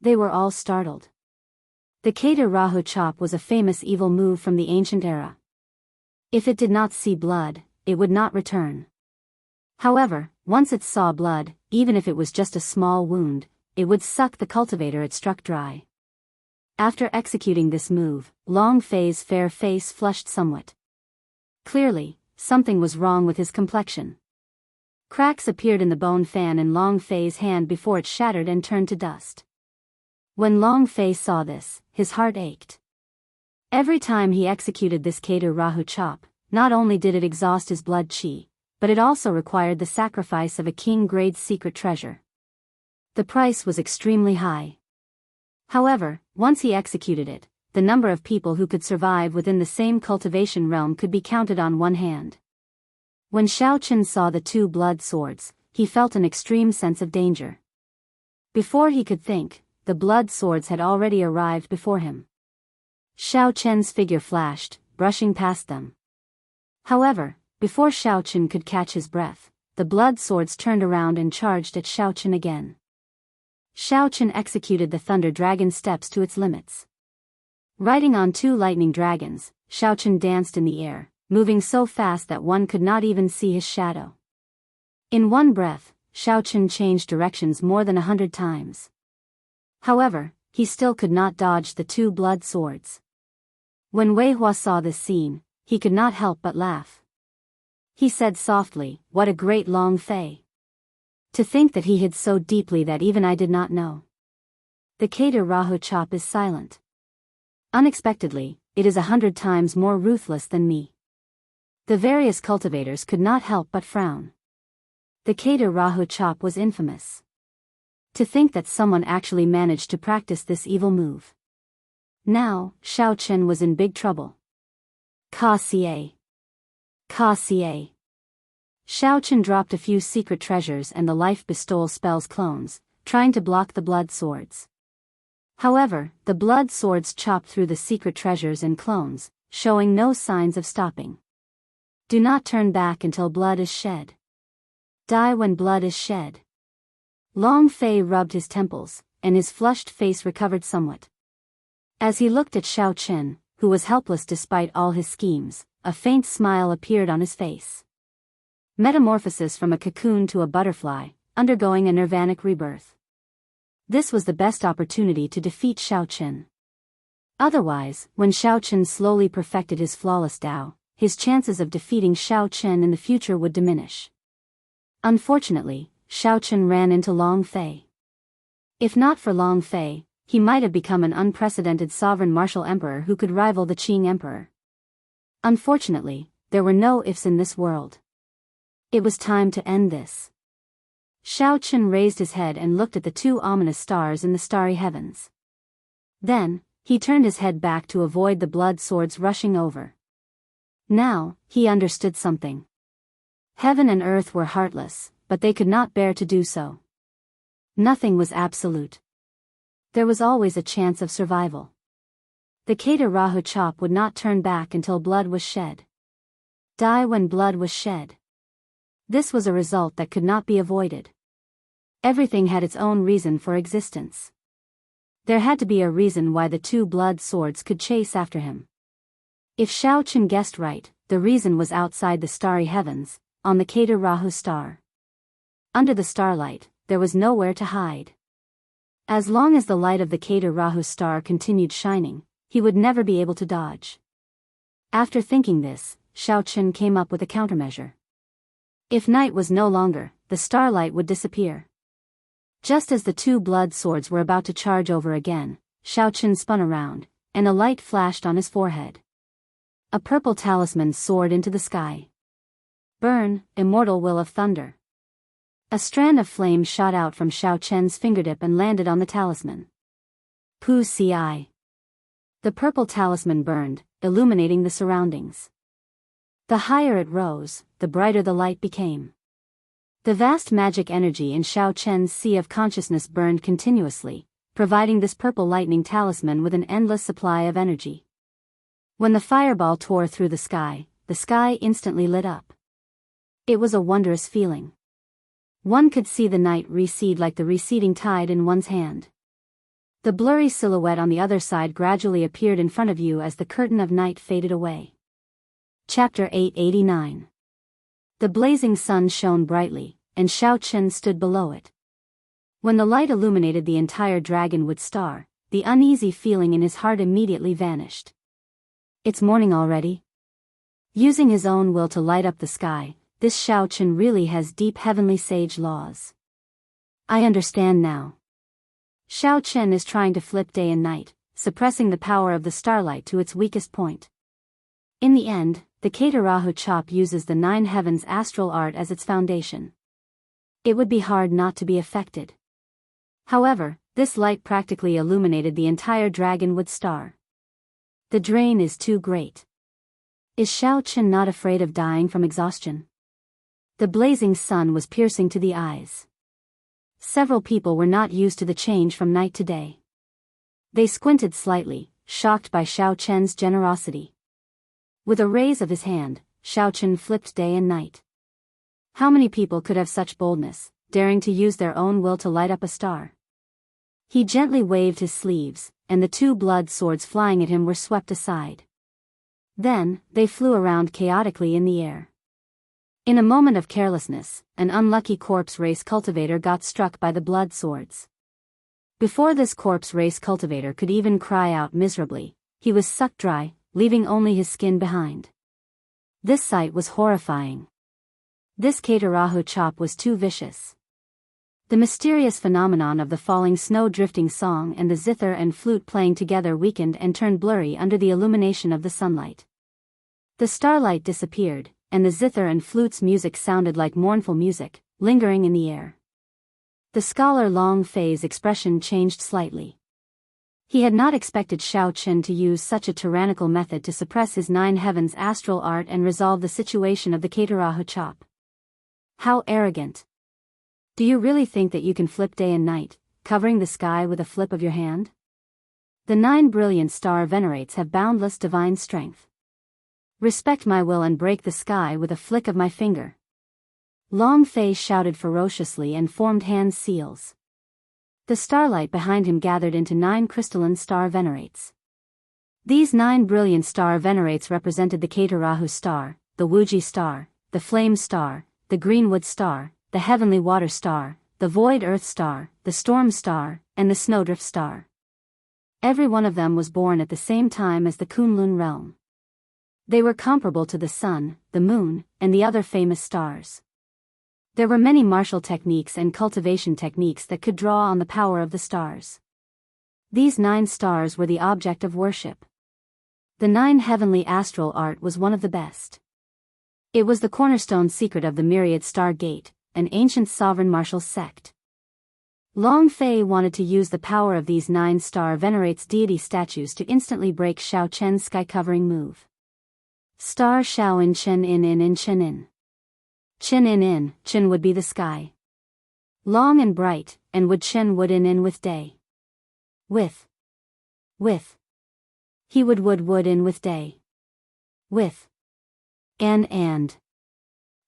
They were all startled. The Ketu Rahu chop was a famous evil move from the ancient era. If it did not see blood, it would not return. However, once it saw blood, even if it was just a small wound, it would suck the cultivator it struck dry. After executing this move, Long Fei's fair face flushed somewhat. Clearly, something was wrong with his complexion. Cracks appeared in the bone fan in Long Fei's hand before it shattered and turned to dust. When Long Fei saw this, his heart ached. Every time he executed this Keter Rahu chop, not only did it exhaust his blood chi, but it also required the sacrifice of a king-grade secret treasure. The price was extremely high. However, once he executed it, the number of people who could survive within the same cultivation realm could be counted on one hand. When Xiaochen saw the two blood swords, he felt an extreme sense of danger. Before he could think, the blood swords had already arrived before him. Xiaochen's figure flashed, brushing past them. However, before Xiaochen could catch his breath, the blood swords turned around and charged at Xiaochen again. Xiaochen executed the Thunder Dragon steps to its limits. Riding on two lightning dragons, Xiaochen danced in the air, moving so fast that one could not even see his shadow. In one breath, Xiaochen changed directions more than 100 times. However, he still could not dodge the two blood swords. When Wei Hua saw this scene, he could not help but laugh. He said softly, "What a great Long Fei. To think that he hid so deeply that even I did not know." The Keter Rahu chop is silent. Unexpectedly, it is 100 times more ruthless than me. The various cultivators could not help but frown. The Keter Rahu chop was infamous. To think that someone actually managed to practice this evil move. Now, Xiaochen was in big trouble. Ka Xie. Ka Xie. Xiaochen dropped a few secret treasures and the life bestowal spells clones, trying to block the blood swords. However, the blood swords chopped through the secret treasures and clones, showing no signs of stopping. Do not turn back until blood is shed. Die when blood is shed. Long Fei rubbed his temples, and his flushed face recovered somewhat. As he looked at Xiaochen, who was helpless despite all his schemes, a faint smile appeared on his face. Metamorphosis from a cocoon to a butterfly, undergoing a nirvanic rebirth. This was the best opportunity to defeat Xiaochen. Otherwise, when Xiaochen slowly perfected his flawless Tao, his chances of defeating Xiaochen in the future would diminish. Unfortunately, Xiaochen ran into Long Fei. If not for Long Fei, he might have become an unprecedented sovereign martial emperor who could rival the Qing emperor. Unfortunately, there were no ifs in this world. It was time to end this. Xiaochen raised his head and looked at the two ominous stars in the starry heavens. Then, he turned his head back to avoid the blood swords rushing over. Now, he understood something. Heaven and earth were heartless, but they could not bear to do so. Nothing was absolute. There was always a chance of survival. The Keter Rahu chop would not turn back until blood was shed. Die when blood was shed. This was a result that could not be avoided. Everything had its own reason for existence. There had to be a reason why the two blood swords could chase after him. If Xiaochen guessed right, the reason was outside the starry heavens, on the Keter Rahu star. Under the starlight, there was nowhere to hide. As long as the light of the Keter Rahu star continued shining, he would never be able to dodge. After thinking this, Xiaochen came up with a countermeasure. If night was no longer, the starlight would disappear. Just as the two blood swords were about to charge over again, Xiaochen spun around, and a light flashed on his forehead. A purple talisman soared into the sky. Burn, immortal will of thunder. A strand of flame shot out from Xiaochen's fingertip and landed on the talisman. Pu Ci. The purple talisman burned, illuminating the surroundings. The higher it rose, the brighter the light became. The vast magic energy in Xiaochen's sea of consciousness burned continuously, providing this purple lightning talisman with an endless supply of energy. When the fireball tore through the sky instantly lit up. It was a wondrous feeling. One could see the night recede like the receding tide in one's hand. The blurry silhouette on the other side gradually appeared in front of you as the curtain of night faded away. Chapter 889. The blazing sun shone brightly, and Xiaochen stood below it. When the light illuminated the entire dragonwood star, the uneasy feeling in his heart immediately vanished. It's morning already? Using his own will to light up the sky, this Shao Chen really has deep heavenly sage laws. I understand now. Shao Chen is trying to flip day and night, suppressing the power of the starlight to its weakest point. In the end, the Catarahu chop uses the 9 heavens astral art as its foundation. It would be hard not to be affected. However, this light practically illuminated the entire dragonwood star. The drain is too great. Is Shao Chen not afraid of dying from exhaustion? The blazing sun was piercing to the eyes. Several people were not used to the change from night to day. They squinted slightly, shocked by Shao Chen's generosity. With a raise of his hand, Shao Chen flipped day and night. How many people could have such boldness, daring to use their own will to light up a star? He gently waved his sleeves, and the 2 blood swords flying at him were swept aside. Then, they flew around chaotically in the air. In a moment of carelessness, an unlucky corpse race cultivator got struck by the blood swords. Before this corpse race cultivator could even cry out miserably, he was sucked dry, leaving only his skin behind. This sight was horrifying. This Catarahu chop was too vicious. The mysterious phenomenon of the falling snow drifting song and the zither and flute playing together weakened and turned blurry under the illumination of the sunlight. The starlight disappeared, and the zither and flute's music sounded like mournful music, lingering in the air. The scholar Long Fei's expression changed slightly. He had not expected Shao Chen to use such a tyrannical method to suppress his 9 heavens astral art and resolve the situation of the Catarahu chop. How arrogant! Do you really think that you can flip day and night, covering the sky with a flip of your hand? The 9 brilliant star venerates have boundless divine strength. Respect my will and break the sky with a flick of my finger. Long Fei shouted ferociously and formed hand seals. The starlight behind him gathered into 9 crystalline star venerates. These 9 brilliant star venerates represented the Catarahu star, the Wuxia star, the flame star, the greenwood star, the heavenly water star, the void earth star, the storm star, and the snowdrift star. Every one of them was born at the same time as the Kunlun realm. They were comparable to the sun, the moon, and the other famous stars. There were many martial techniques and cultivation techniques that could draw on the power of the stars. These 9 stars were the object of worship. The 9 heavenly astral art was one of the best. It was the cornerstone secret of the Myriad Star Gate, an ancient sovereign martial sect. Long Fei wanted to use the power of these 9 star venerates deity statues to instantly break Shao Chen's sky-covering move. Star Shao in Chen in Chen in. Chen in, Chen would be the sky. Long and bright, and would Chen would in with day. With. He would in with day. With. And.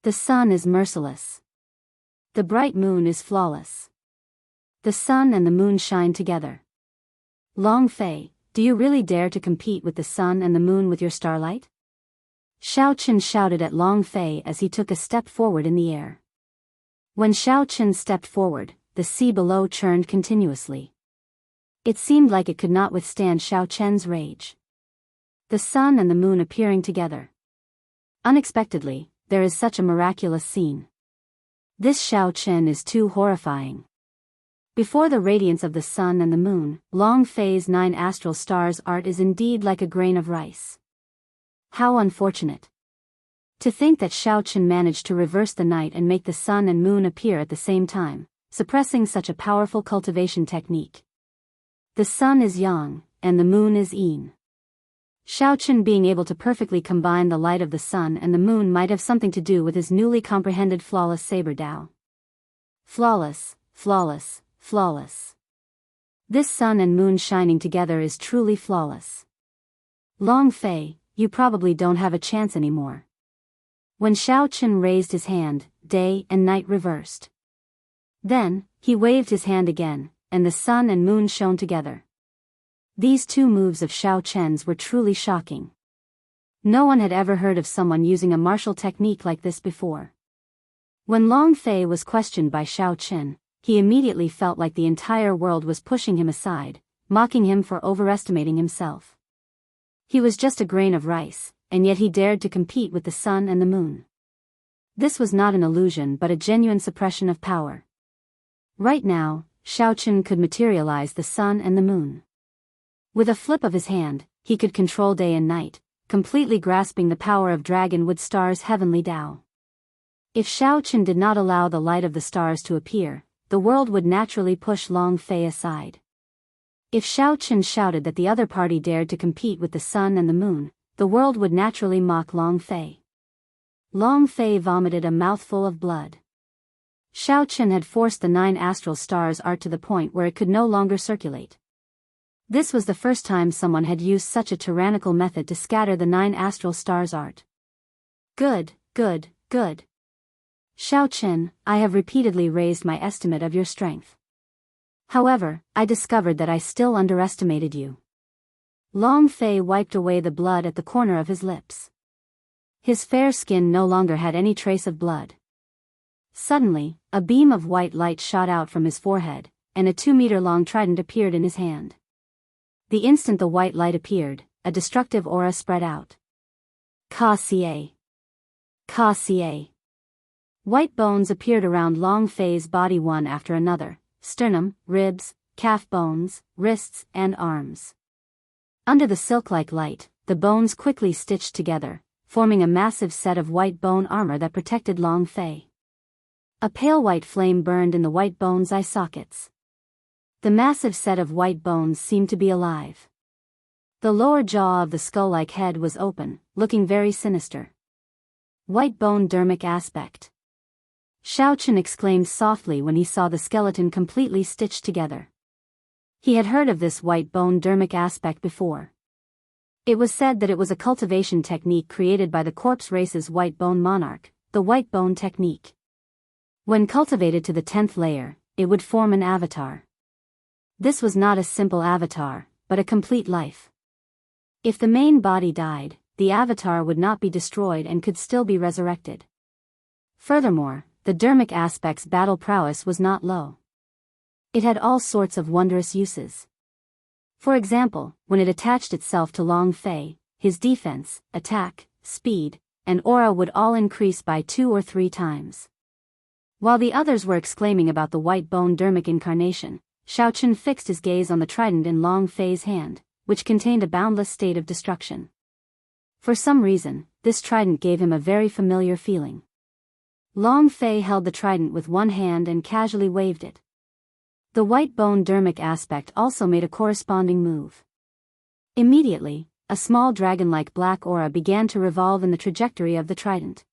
The sun is merciless. The bright moon is flawless. The sun and the moon shine together. Long Fei, do you really dare to compete with the sun and the moon with your starlight? Shao Chen shouted at Long Fei as he took a step forward in the air. When Shao Chen stepped forward, the sea below churned continuously. It seemed like it could not withstand Shao Chen's rage. The sun and the moon appearing together. Unexpectedly, there is such a miraculous scene. This Shao Chen is too horrifying. Before the radiance of the sun and the moon, Long Fei's 9 astral stars art is indeed like a grain of rice. How unfortunate. To think that Shao Chen managed to reverse the night and make the sun and moon appear at the same time, suppressing such a powerful cultivation technique. The sun is yang, and the moon is yin. Shao Chen being able to perfectly combine the light of the sun and the moon might have something to do with his newly comprehended flawless saber Dao. Flawless, flawless, flawless. This sun and moon shining together is truly flawless. Long Fei, you probably don't have a chance anymore. When Shao Chen raised his hand, day and night reversed. Then, he waved his hand again, and the sun and moon shone together. These 2 moves of Shao Chen's were truly shocking. No one had ever heard of someone using a martial technique like this before. When Long Fei was questioned by Shao Chen, he immediately felt like the entire world was pushing him aside, mocking him for overestimating himself. He was just a grain of rice, and yet he dared to compete with the sun and the moon. This was not an illusion but a genuine suppression of power. Right now, Xiaoqun could materialize the sun and the moon. With a flip of his hand, he could control day and night, completely grasping the power of Dragonwood Star's heavenly Tao. If Xiaoqun did not allow the light of the stars to appear, the world would naturally push Long Fei aside. If Xiaoqun shouted that the other party dared to compete with the sun and the moon, the world would naturally mock Long Fei. Long Fei vomited a mouthful of blood. Xiaoqun had forced the 9 astral stars art to the point where it could no longer circulate. This was the first time someone had used such a tyrannical method to scatter the 9 astral stars art. Good, good, good. Xiaoqun, I have repeatedly raised my estimate of your strength. However, I discovered that I still underestimated you. Long Fei wiped away the blood at the corner of his lips. His fair skin no longer had any trace of blood. Suddenly, a beam of white light shot out from his forehead, and a 2-meter-long trident appeared in his hand. The instant the white light appeared, a destructive aura spread out. Ka-Xie. Ka-Xie. White bones appeared around Long Fei's body one after another: sternum, ribs, calf bones, wrists, and arms. Under the silk-like light, the bones quickly stitched together, forming a massive set of white bone armor that protected Long Fei. A pale white flame burned in the white bones' eye sockets. The massive set of white bones seemed to be alive. The lower jaw of the skull-like head was open, looking very sinister. White bone dermic aspect. Xiaoqun exclaimed softly when he saw the skeleton completely stitched together. He had heard of this white bone dermic aspect before. It was said that it was a cultivation technique created by the corpse race's white bone monarch, the white bone technique. When cultivated to the 10th layer, it would form an avatar. This was not a simple avatar, but a complete life. If the main body died, the avatar would not be destroyed and could still be resurrected. Furthermore, the dermic aspect's battle prowess was not low. It had all sorts of wondrous uses. For example, when it attached itself to Long Fei, his defense, attack, speed, and aura would all increase by 2 or 3 times. While the others were exclaiming about the white bone dermic incarnation, Xiaoqun fixed his gaze on the trident in Long Fei's hand, which contained a boundless state of destruction. For some reason, this trident gave him a very familiar feeling. Long Fei held the trident with one hand and casually waved it. The white bone dermic aspect also made a corresponding move. Immediately, a small dragon-like black aura began to revolve in the trajectory of the trident.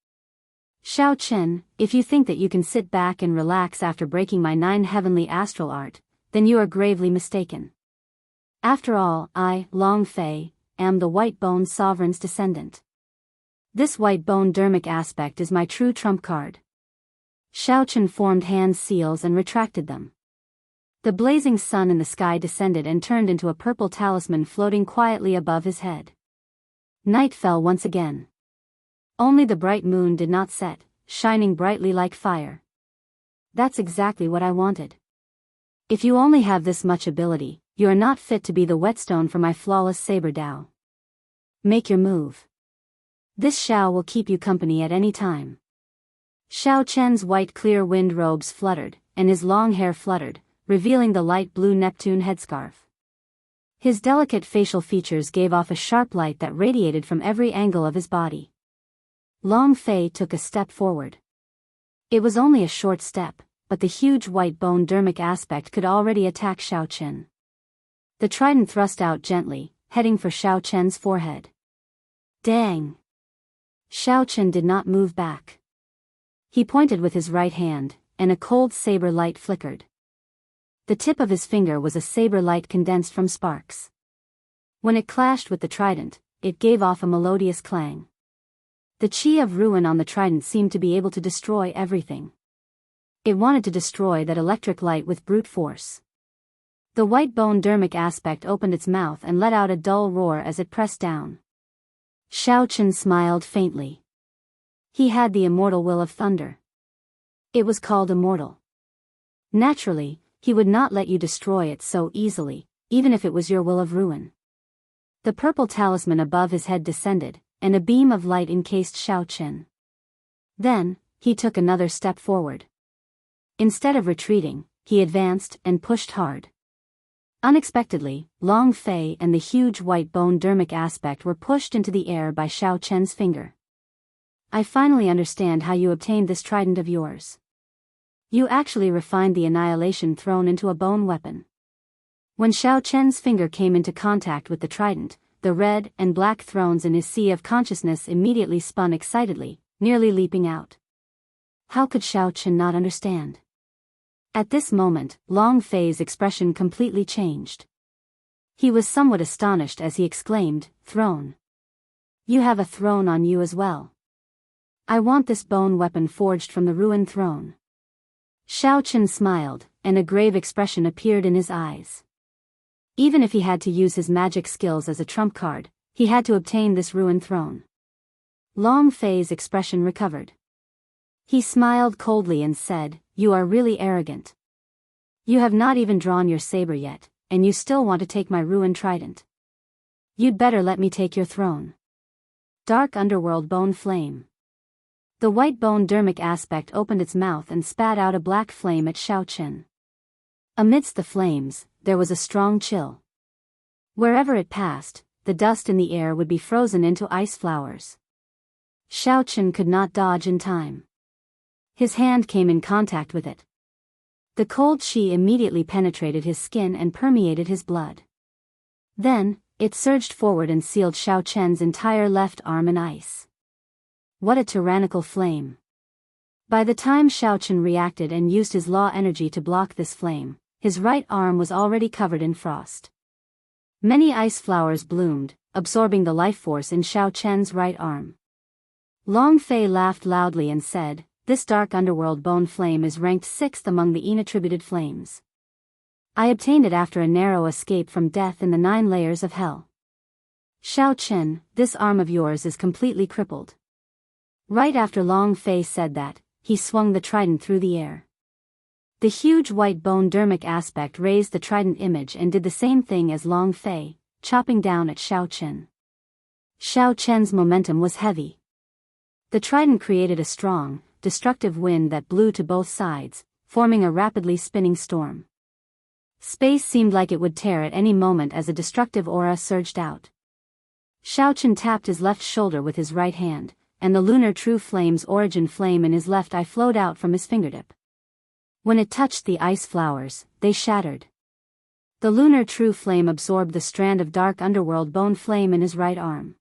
Xiaoqun, if you think that you can sit back and relax after breaking my 9 heavenly astral art, then you are gravely mistaken. After all, I, Long Fei, am the white bone sovereign's descendant. This white bone dermic aspect is my true trump card. Xiaoqun formed hand seals and retracted them. The blazing sun in the sky descended and turned into a purple talisman floating quietly above his head. Night fell once again. Only the bright moon did not set, shining brightly like fire. That's exactly what I wanted. If you only have this much ability, you are not fit to be the whetstone for my flawless saber Tao. Make your move. This Xiao will keep you company at any time. Xiaoqun's white clear wind robes fluttered, and his long hair fluttered, revealing the light blue Neptune headscarf. His delicate facial features gave off a sharp light that radiated from every angle of his body. Long Fei took a step forward. It was only a short step, but the huge white bone dermic aspect could already attack Xiaoqun. The trident thrust out gently, heading for Xiaoqun's forehead. Dang! Xiaoqun did not move back. He pointed with his right hand, and a cold saber light flickered. The tip of his finger was a saber light condensed from sparks. When it clashed with the trident, it gave off a melodious clang. The chi of ruin on the trident seemed to be able to destroy everything. It wanted to destroy that electric light with brute force. The white bone dermic aspect opened its mouth and let out a dull roar as it pressed down. Xiaoqun smiled faintly. He had the immortal will of thunder. It was called immortal. Naturally, he would not let you destroy it so easily, even if it was your will of ruin. The purple talisman above his head descended, and a beam of light encased Xiao Chen. Then, he took another step forward. Instead of retreating, he advanced and pushed hard. Unexpectedly, Long Fei and the huge white bone dermic aspect were pushed into the air by Xiao Chen's finger. I finally understand how you obtained this trident of yours. You actually refined the annihilation thrown into a bone weapon. When Xiao Chen's finger came into contact with the trident, the red and black thrones in his sea of consciousness immediately spun excitedly, nearly leaping out. How could Xiao Chen not understand? At this moment, Long Fei's expression completely changed. He was somewhat astonished as he exclaimed, "Throne. You have a throne on you as well. I want this bone weapon forged from the ruined throne." Xiao Chen smiled, and a grave expression appeared in his eyes. Even if he had to use his magic skills as a trump card, he had to obtain this ruined throne. Long Fei's expression recovered. He smiled coldly and said, "You are really arrogant. You have not even drawn your saber yet, and you still want to take my ruined trident. You'd better let me take your throne." Dark Underworld Bone Flame. The white bone dermic aspect opened its mouth and spat out a black flame at Xiao Chen. Amidst the flames, there was a strong chill. Wherever it passed, the dust in the air would be frozen into ice flowers. Xiao Chen could not dodge in time. His hand came in contact with it. The cold chi immediately penetrated his skin and permeated his blood. Then, it surged forward and sealed Xiao Chen's entire left arm in ice. What a tyrannical flame! By the time Xiao Chen reacted and used his law energy to block this flame, his right arm was already covered in frost. Many ice flowers bloomed, absorbing the life force in Xiao Chen's right arm. Long Fei laughed loudly and said, "This dark underworld bone flame is ranked 6th among the inattributed flames. I obtained it after a narrow escape from death in the 9 layers of hell. Xiao Chen, this arm of yours is completely crippled." Right after Long Fei said that, he swung the trident through the air. The huge white bone dermic aspect raised the trident image and did the same thing as Long Fei, chopping down at Xiao Chen. Xiao Chen's momentum was heavy. The trident created a strong, destructive wind that blew to both sides, forming a rapidly spinning storm. Space seemed like it would tear at any moment as a destructive aura surged out. Xiao Chen tapped his left shoulder with his right hand, and the lunar true flame's origin flame in his left eye flowed out from his fingertip. When it touched the ice flowers, they shattered. The lunar true flame absorbed the strand of dark underworld bone flame in his right arm.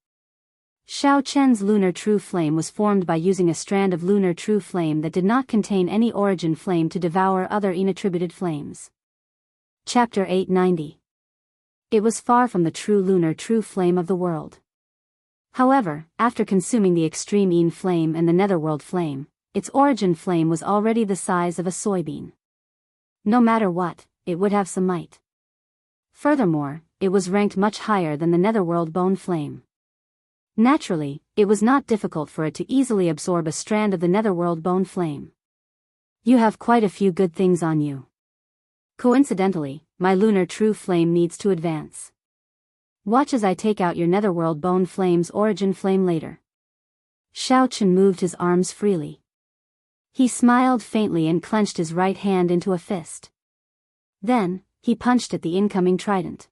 Xiao Chen's lunar true flame was formed by using a strand of lunar true flame that did not contain any origin flame to devour other inattributed flames. Chapter 890. It was far from the true lunar true flame of the world. However, after consuming the extreme Yin flame and the netherworld flame, its origin flame was already the size of a soybean. No matter what, it would have some might. Furthermore, it was ranked much higher than the netherworld bone flame. Naturally, it was not difficult for it to easily absorb a strand of the netherworld bone flame. You have quite a few good things on you. Coincidentally, my lunar true flame needs to advance. Watch as I take out your netherworld bone flame's origin flame later. Xiao Chen moved his arms freely. He smiled faintly and clenched his right hand into a fist. Then, he punched at the incoming trident.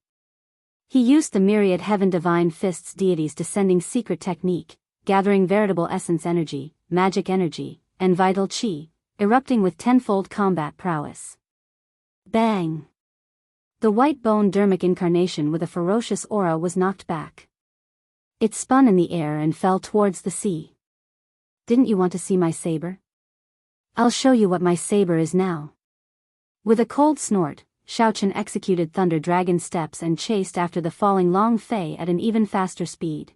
He used the myriad heaven divine fists deity's descending secret technique, gathering veritable essence energy, magic energy, and vital chi, erupting with tenfold combat prowess. Bang! The white bone dermic incarnation with a ferocious aura was knocked back. It spun in the air and fell towards the sea. Didn't you want to see my saber? I'll show you what my saber is now. With a cold snort, Xiao Chen executed thunder dragon steps and chased after the falling Long Fei at an even faster speed.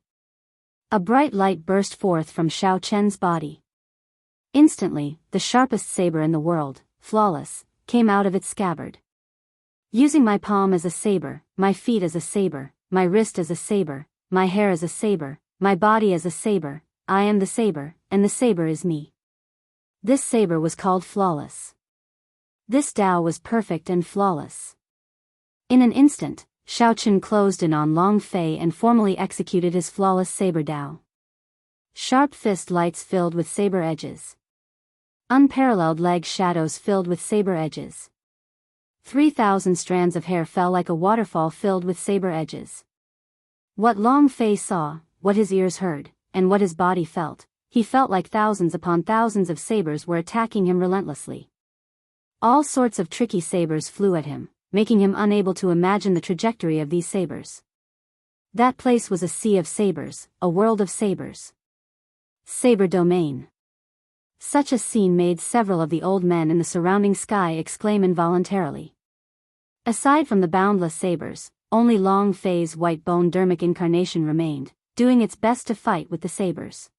A bright light burst forth from Xiao Chen's body. Instantly, the sharpest saber in the world, flawless, came out of its scabbard. Using my palm as a saber, my feet as a saber, my wrist as a saber, my hair as a saber, my body as a saber, I am the saber, and the saber is me. This saber was called flawless. This Tao was perfect and flawless. In an instant, Xiao Chen closed in on Long Fei and formally executed his flawless saber Tao. Sharp fist lights filled with saber edges. Unparalleled leg shadows filled with saber edges. 3,000 strands of hair fell like a waterfall filled with saber edges. What Long Fei saw, what his ears heard, and what his body felt, he felt like thousands upon thousands of sabers were attacking him relentlessly. All sorts of tricky sabers flew at him, making him unable to imagine the trajectory of these sabers. That place was a sea of sabers, a world of sabers. Saber domain. Such a scene made several of the old men in the surrounding sky exclaim involuntarily. Aside from the boundless sabers, only Long Fei's white-boned dermic incarnation remained, doing its best to fight with the sabers.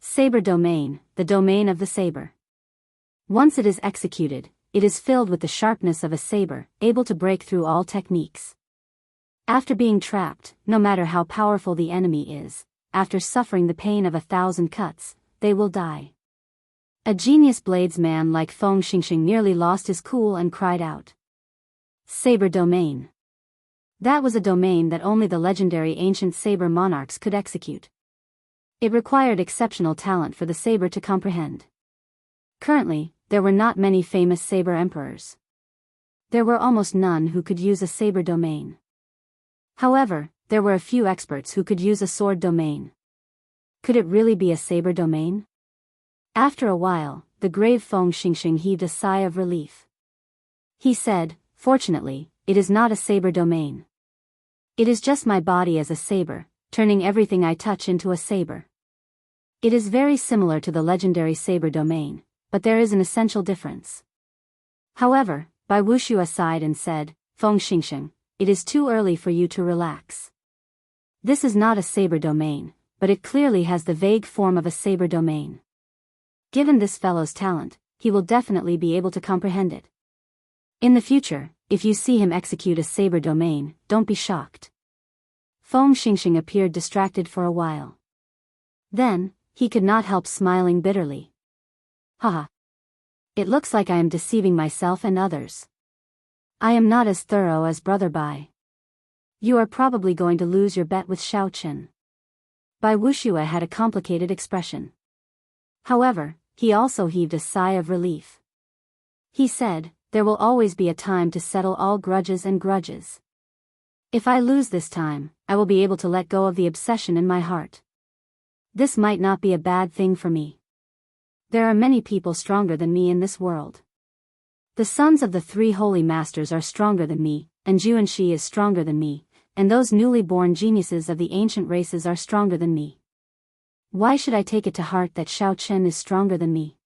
Saber domain, the domain of the saber. Once it is executed, it is filled with the sharpness of a saber, able to break through all techniques. After being trapped, no matter how powerful the enemy is, after suffering the pain of 1,000 cuts, they will die. A genius bladesman like Feng Xingxing nearly lost his cool and cried out. Saber domain. That was a domain that only the legendary ancient saber monarchs could execute. It required exceptional talent for the saber to comprehend. Currently, there were not many famous saber emperors. There were almost none who could use a saber domain. However, there were a few experts who could use a sword domain. Could it really be a saber domain? After a while, the grave Feng Xingxing heaved a sigh of relief. He said, "Fortunately, it is not a saber domain. It is just my body as a saber, turning everything I touch into a saber. It is very similar to the legendary saber domain, but there is an essential difference." However, Bai Wuxia sighed and said, "Feng Xingxing, it is too early for you to relax. This is not a saber domain, but it clearly has the vague form of a saber domain. Given this fellow's talent, he will definitely be able to comprehend it. In the future, if you see him execute a saber domain, don't be shocked." Feng Xingxing appeared distracted for a while. Then, he could not help smiling bitterly. Haha. It looks like I am deceiving myself and others. I am not as thorough as Brother Bai. You are probably going to lose your bet with Xiaochen. Bai Wuxia had a complicated expression. However, he also heaved a sigh of relief. He said, "There will always be a time to settle all grudges and grudges. If I lose this time, I will be able to let go of the obsession in my heart. This might not be a bad thing for me. There are many people stronger than me in this world. The sons of the 3 holy masters are stronger than me, and Juanxi is stronger than me, and those newly born geniuses of the ancient races are stronger than me. Why should I take it to heart that Xiao Chen is stronger than me?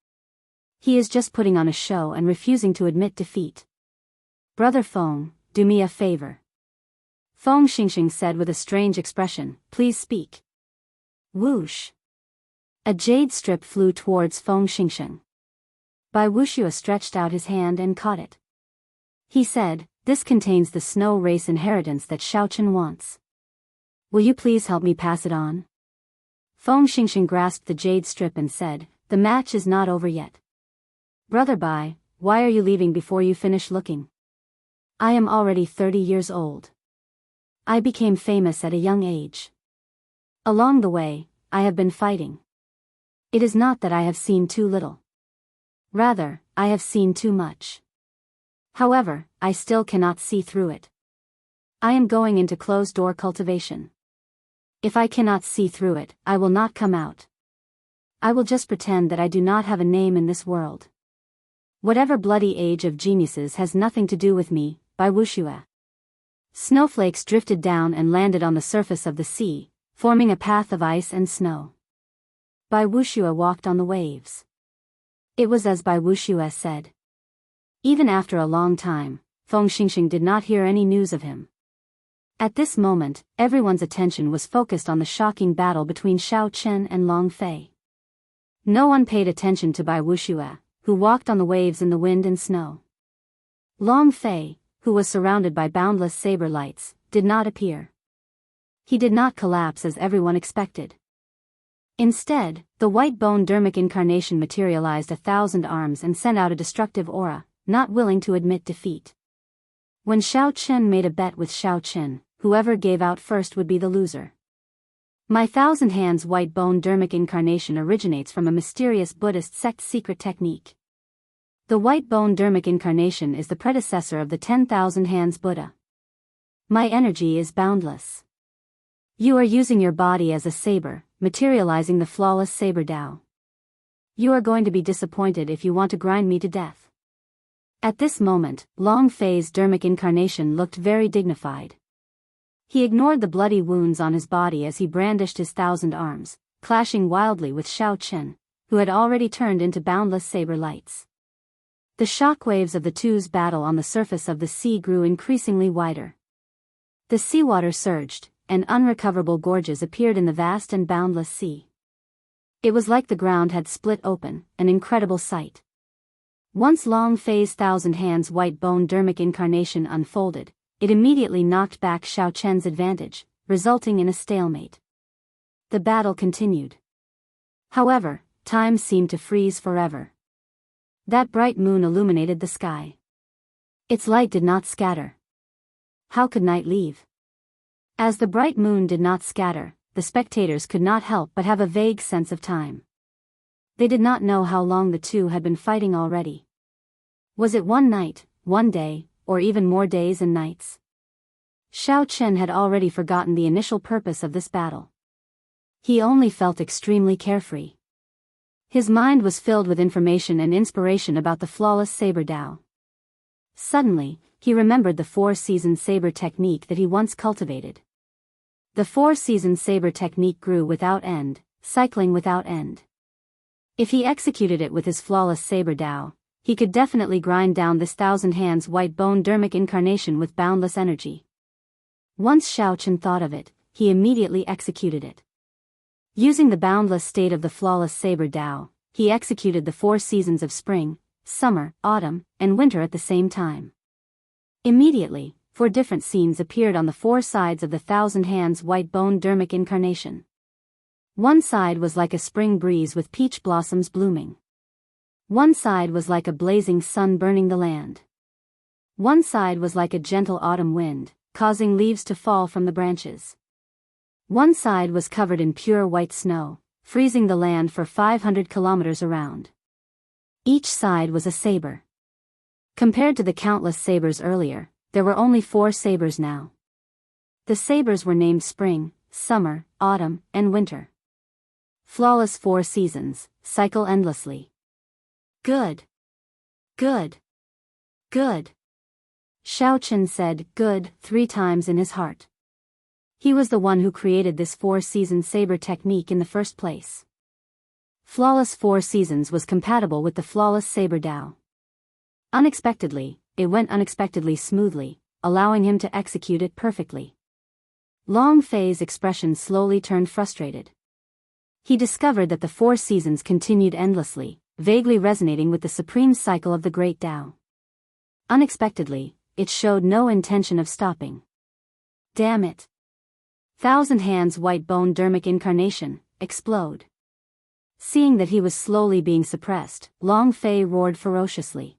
He is just putting on a show and refusing to admit defeat. Brother Feng, do me a favor." Feng Xingxing said with a strange expression, "Please speak." Whoosh. A jade strip flew towards Feng Xingxing. Bai Wuxia stretched out his hand and caught it. He said, "This contains the snow race inheritance that Xiaochen wants. Will you please help me pass it on?" Feng Xingxing grasped the jade strip and said, "The match is not over yet. Brother Bai, why are you leaving before you finish looking? I am already 30 years old. I became famous at a young age. Along the way, I have been fighting. It is not that I have seen too little. Rather, I have seen too much. However, I still cannot see through it. I am going into closed-door cultivation. If I cannot see through it, I will not come out. I will just pretend that I do not have a name in this world. Whatever bloody age of geniuses has nothing to do with me." Bai Wuxia. Snowflakes drifted down and landed on the surface of the sea, forming a path of ice and snow. Bai Wuxia walked on the waves. It was as Bai Wuxia said. Even after a long time, Feng Xingxing did not hear any news of him. At this moment, everyone's attention was focused on the shocking battle between Xiao Chen and Long Fei. No one paid attention to Bai Wuxia, who walked on the waves in the wind and snow. Long Fei, who was surrounded by boundless saber lights, did not appear. He did not collapse as everyone expected. Instead, the white-boned dermic incarnation materialized 1,000 arms and sent out a destructive aura, not willing to admit defeat. When Xiao Chen made a bet with Xiao Chen, whoever gave out first would be the loser. My thousand hands white bone dermic incarnation originates from a mysterious Buddhist sect secret technique. The white bone dermic incarnation is the predecessor of the 10,000 hands Buddha. My energy is boundless. You are using your body as a saber, materializing the flawless saber Tao. You are going to be disappointed if you want to grind me to death. At this moment, Long Fei's dermic incarnation looked very dignified. He ignored the bloody wounds on his body as he brandished his 1,000 arms, clashing wildly with Xiao Chen, who had already turned into boundless saber lights. The shockwaves of the two's battle on the surface of the sea grew increasingly wider. The seawater surged, and unrecoverable gorges appeared in the vast and boundless sea. It was like the ground had split open, an incredible sight. Once Long Fei's 1,000 hands white bone dermic incarnation unfolded, it immediately knocked back Xiao Chen's advantage, resulting in a stalemate. The battle continued. However, time seemed to freeze forever. That bright moon illuminated the sky. Its light did not scatter. How could night leave? As the bright moon did not scatter, the spectators could not help but have a vague sense of time. They did not know how long the two had been fighting already. Was it one night, one day, or even more days and nights? Xiao Chen had already forgotten the initial purpose of this battle. He only felt extremely carefree. His mind was filled with information and inspiration about the flawless saber Tao. Suddenly, he remembered the 4-season saber technique that he once cultivated. The 4-season saber technique grew without end, cycling without end. If he executed it with his flawless saber Tao, he could definitely grind down this 1,000 hands white bone dermic incarnation with boundless energy. Once Xiao Chen thought of it, he immediately executed it. Using the boundless state of the flawless saber Tao, he executed the 4 seasons of spring, summer, autumn, and winter at the same time. Immediately, 4 different scenes appeared on the 4 sides of the 1,000 hands white bone dermic incarnation. One side was like a spring breeze with peach blossoms blooming. One side was like a blazing sun burning the land. One side was like a gentle autumn wind, causing leaves to fall from the branches. One side was covered in pure white snow, freezing the land for 500 kilometers around. Each side was a saber. Compared to the countless sabers earlier, there were only 4 sabers now. The sabers were named spring, summer, autumn, and winter. Flawless 4 seasons, cycle endlessly. Good. Good. Good. Xiao Chen said good 3 times in his heart. He was the one who created this 4-season saber technique in the first place. Flawless 4 seasons was compatible with the flawless saber Tao. Unexpectedly, it went unexpectedly smoothly, allowing him to execute it perfectly. Long Fei's expression slowly turned frustrated. He discovered that the 4 seasons continued endlessly, vaguely resonating with the supreme cycle of the great Tao. Unexpectedly, it showed no intention of stopping. Damn it! 1,000 hands white bone dermic incarnation, explode. Seeing that he was slowly being suppressed, Long Fei roared ferociously.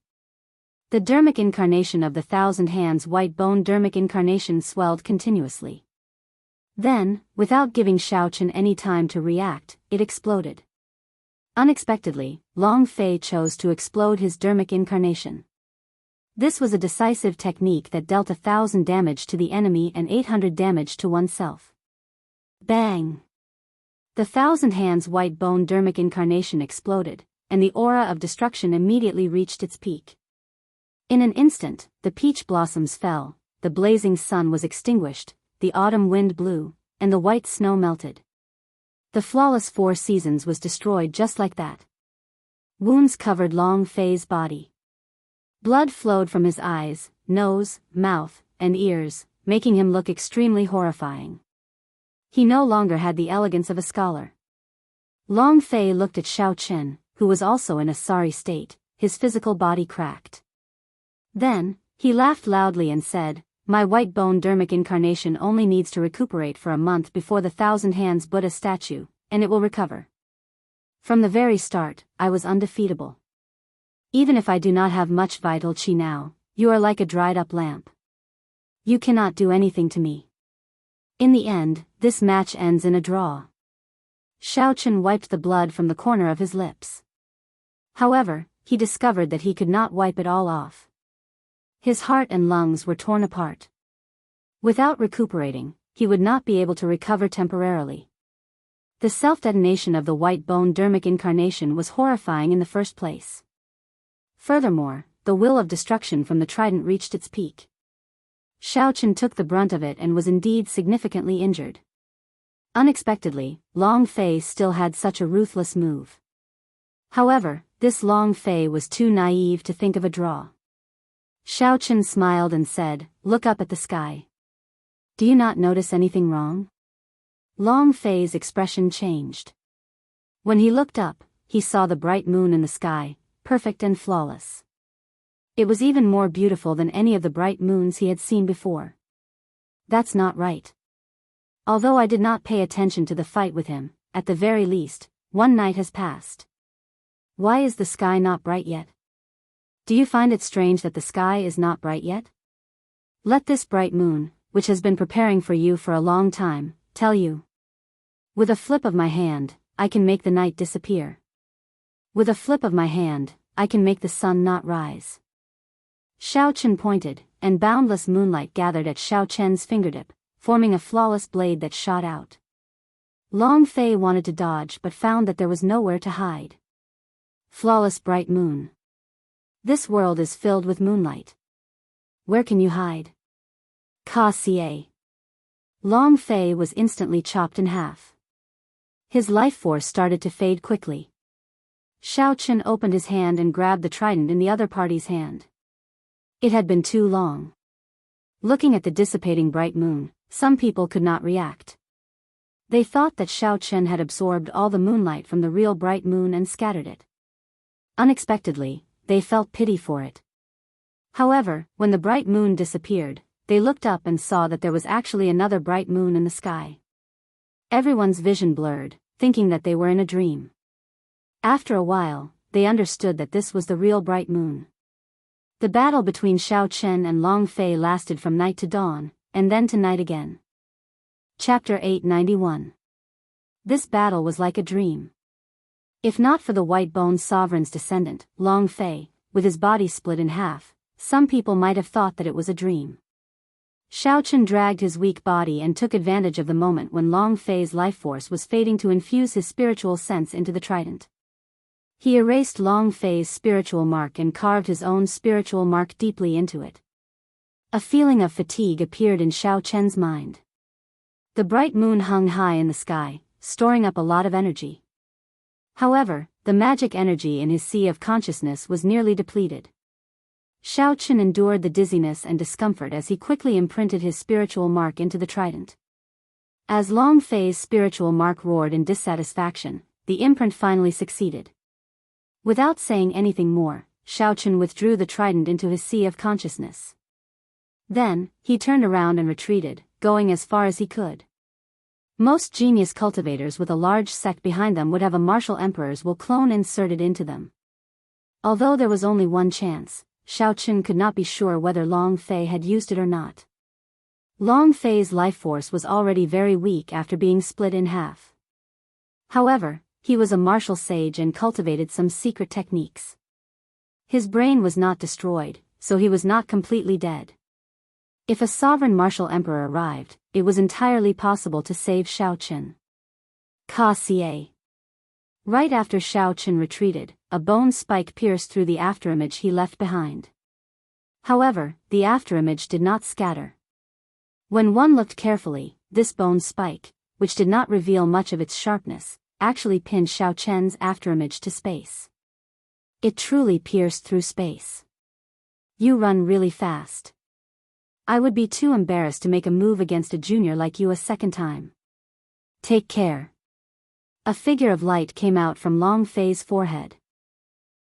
The dermic incarnation of the 1,000 hands white bone dermic incarnation swelled continuously. Then, without giving Xiao Chen any time to react, it exploded. Unexpectedly, Long Fei chose to explode his dermic incarnation. This was a decisive technique that dealt 1,000 damage to the enemy and 800 damage to oneself. Bang! The 1,000 hands white bone dermic incarnation exploded, and the aura of destruction immediately reached its peak. In an instant, the peach blossoms fell, the blazing sun was extinguished, the autumn wind blew, and the white snow melted. The flawless 4 seasons was destroyed just like that. Wounds covered Long Fei's body. Blood flowed from his eyes, nose, mouth, and ears, making him look extremely horrifying. He no longer had the elegance of a scholar. Long Fei looked at Xiao Chen, who was also in a sorry state, his physical body cracked. Then, he laughed loudly and said, "My white bone dermic incarnation only needs to recuperate for a month before the 1,000 hands Buddha statue, and it will recover. From the very start, I was undefeatable. Even if I do not have much vital chi now, you are like a dried-up lamp. You cannot do anything to me." In the end, this match ends in a draw. Xiaochen wiped the blood from the corner of his lips. However, he discovered that he could not wipe it all off. His heart and lungs were torn apart. Without recuperating, he would not be able to recover temporarily. The self-detonation of the white bone dermic incarnation was horrifying in the first place. Furthermore, the will of destruction from the trident reached its peak. Xiaochen took the brunt of it and was indeed significantly injured. Unexpectedly, Long Fei still had such a ruthless move. However, this Long Fei was too naive to think of a draw. Xiaochen smiled and said, "Look up at the sky. Do you not notice anything wrong?" Long Fei's expression changed. When he looked up, he saw the bright moon in the sky, perfect and flawless. It was even more beautiful than any of the bright moons he had seen before. "That's not right. Although I did not pay attention to the fight with him, at the very least, one night has passed. Why is the sky not bright yet? Do you find it strange that the sky is not bright yet? Let this bright moon, which has been preparing for you for a long time, tell you. With a flip of my hand, I can make the night disappear. With a flip of my hand, I can make the sun not rise." Xiaochen pointed, and boundless moonlight gathered at Xiaochen's fingertip, forming a flawless blade that shot out. Long Fei wanted to dodge but found that there was nowhere to hide. Flawless bright moon. This world is filled with moonlight. Where can you hide? Ka-ca. Long Fei was instantly chopped in half. His life force started to fade quickly. Xiaochen opened his hand and grabbed the trident in the other party's hand. It had been too long. Looking at the dissipating bright moon, some people could not react. They thought that Xiaochen had absorbed all the moonlight from the real bright moon and scattered it. Unexpectedly, they felt pity for it. However, when the bright moon disappeared, they looked up and saw that there was actually another bright moon in the sky. Everyone's vision blurred, thinking that they were in a dream. After a while, they understood that this was the real bright moon. The battle between Xiaochen and Long Fei lasted from night to dawn, and then to night again. Chapter 891. This battle was like a dream. If not for the White Bone Sovereign's descendant, Long Fei, with his body split in half, some people might have thought that it was a dream. Xiaochen dragged his weak body and took advantage of the moment when Long Fei's life force was fading to infuse his spiritual sense into the trident. He erased Long Fei's spiritual mark and carved his own spiritual mark deeply into it. A feeling of fatigue appeared in Xiaochen's mind. The bright moon hung high in the sky, storing up a lot of energy. However, the magic energy in his sea of consciousness was nearly depleted. Xiaochen endured the dizziness and discomfort as he quickly imprinted his spiritual mark into the trident. As Long Fei's spiritual mark roared in dissatisfaction, the imprint finally succeeded. Without saying anything more, Xiaochen withdrew the trident into his sea of consciousness. Then, he turned around and retreated, going as far as he could. Most genius cultivators with a large sect behind them would have a martial emperor's will clone inserted into them. Although there was only one chance, Xiaochen could not be sure whether Long Fei had used it or not. Long Fei's life force was already very weak after being split in half. However, he was a martial sage and cultivated some secret techniques. His brain was not destroyed, so he was not completely dead. If a sovereign martial emperor arrived, it was entirely possible to save Xiaochen. Ka-ca. Right after Xiaochen retreated, a bone spike pierced through the afterimage he left behind. However, the afterimage did not scatter. When one looked carefully, this bone spike, which did not reveal much of its sharpness, actually pinned Xiaochen's afterimage to space. It truly pierced through space. You run really fast. I would be too embarrassed to make a move against a junior like you a second time. Take care. A figure of light came out from Long Fei's forehead.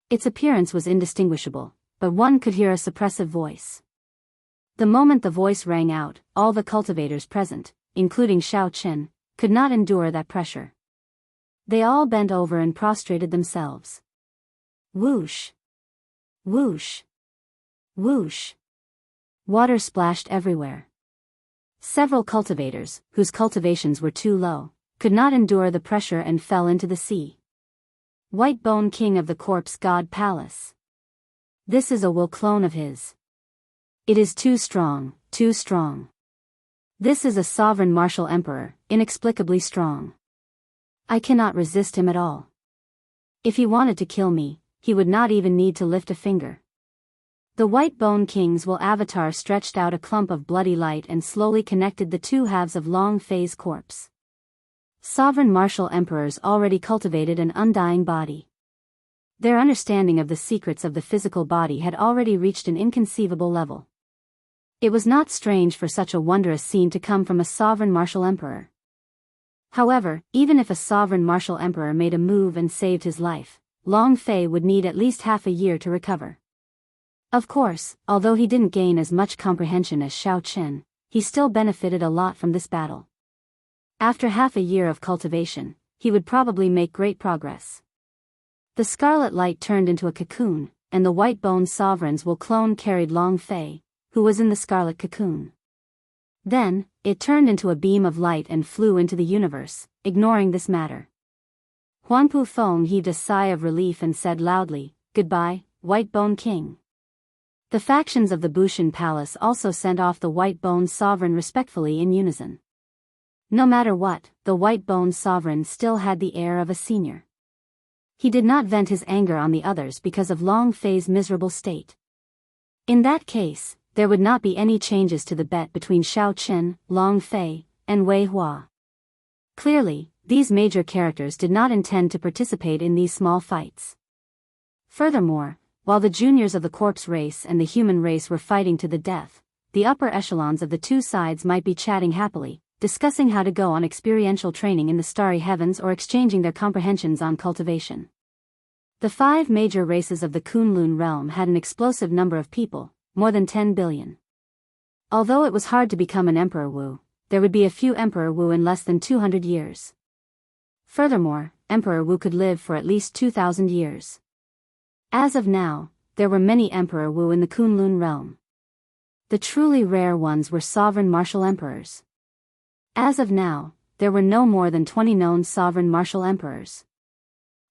Its appearance was indistinguishable, but one could hear a suppressive voice. The moment the voice rang out, all the cultivators present, including Xiaochen, could not endure that pressure. They all bent over and prostrated themselves. Whoosh! Whoosh! Whoosh! Water splashed everywhere. Several cultivators, whose cultivations were too low, could not endure the pressure and fell into the sea. White Bone King of the Corpse God Palace. This is a Wu clone of his. It is too strong, too strong. This is a sovereign martial emperor, inexplicably strong. I cannot resist him at all. If he wanted to kill me, he would not even need to lift a finger. The White Bone King's Will avatar stretched out a clump of bloody light and slowly connected the two halves of Long Fei's corpse. Sovereign martial emperors already cultivated an undying body. Their understanding of the secrets of the physical body had already reached an inconceivable level. It was not strange for such a wondrous scene to come from a sovereign martial emperor. However, even if a sovereign martial emperor made a move and saved his life, Long Fei would need at least half a year to recover. Of course, although he didn't gain as much comprehension as Xiao Chen, he still benefited a lot from this battle. After half a year of cultivation, he would probably make great progress. The scarlet light turned into a cocoon, and the White Bone Sovereign's Will clone carried Long Fei, who was in the scarlet cocoon. Then, it turned into a beam of light and flew into the universe, ignoring this matter. Huanpu Feng heaved a sigh of relief and said loudly, "Goodbye, White Bone King." The factions of the Bushan Palace also sent off the White Bone Sovereign respectfully in unison. No matter what, the White Bone Sovereign still had the air of a senior. He did not vent his anger on the others because of Long Fei's miserable state. In that case, there would not be any changes to the bet between Xiao Chen, Long Fei, and Wei Hua. Clearly, these major characters did not intend to participate in these small fights. Furthermore, while the juniors of the corpse race and the human race were fighting to the death, the upper echelons of the two sides might be chatting happily, discussing how to go on experiential training in the starry heavens or exchanging their comprehensions on cultivation. The 5 major races of the Kunlun realm had an explosive number of people, more than 10 billion. Although it was hard to become an Emperor Wu, there would be a few Emperor Wu in less than 200 years. Furthermore, Emperor Wu could live for at least 2,000 years. As of now, there were many Emperor Wu in the Kunlun realm. The truly rare ones were sovereign martial emperors. As of now, there were no more than 20 known sovereign martial emperors.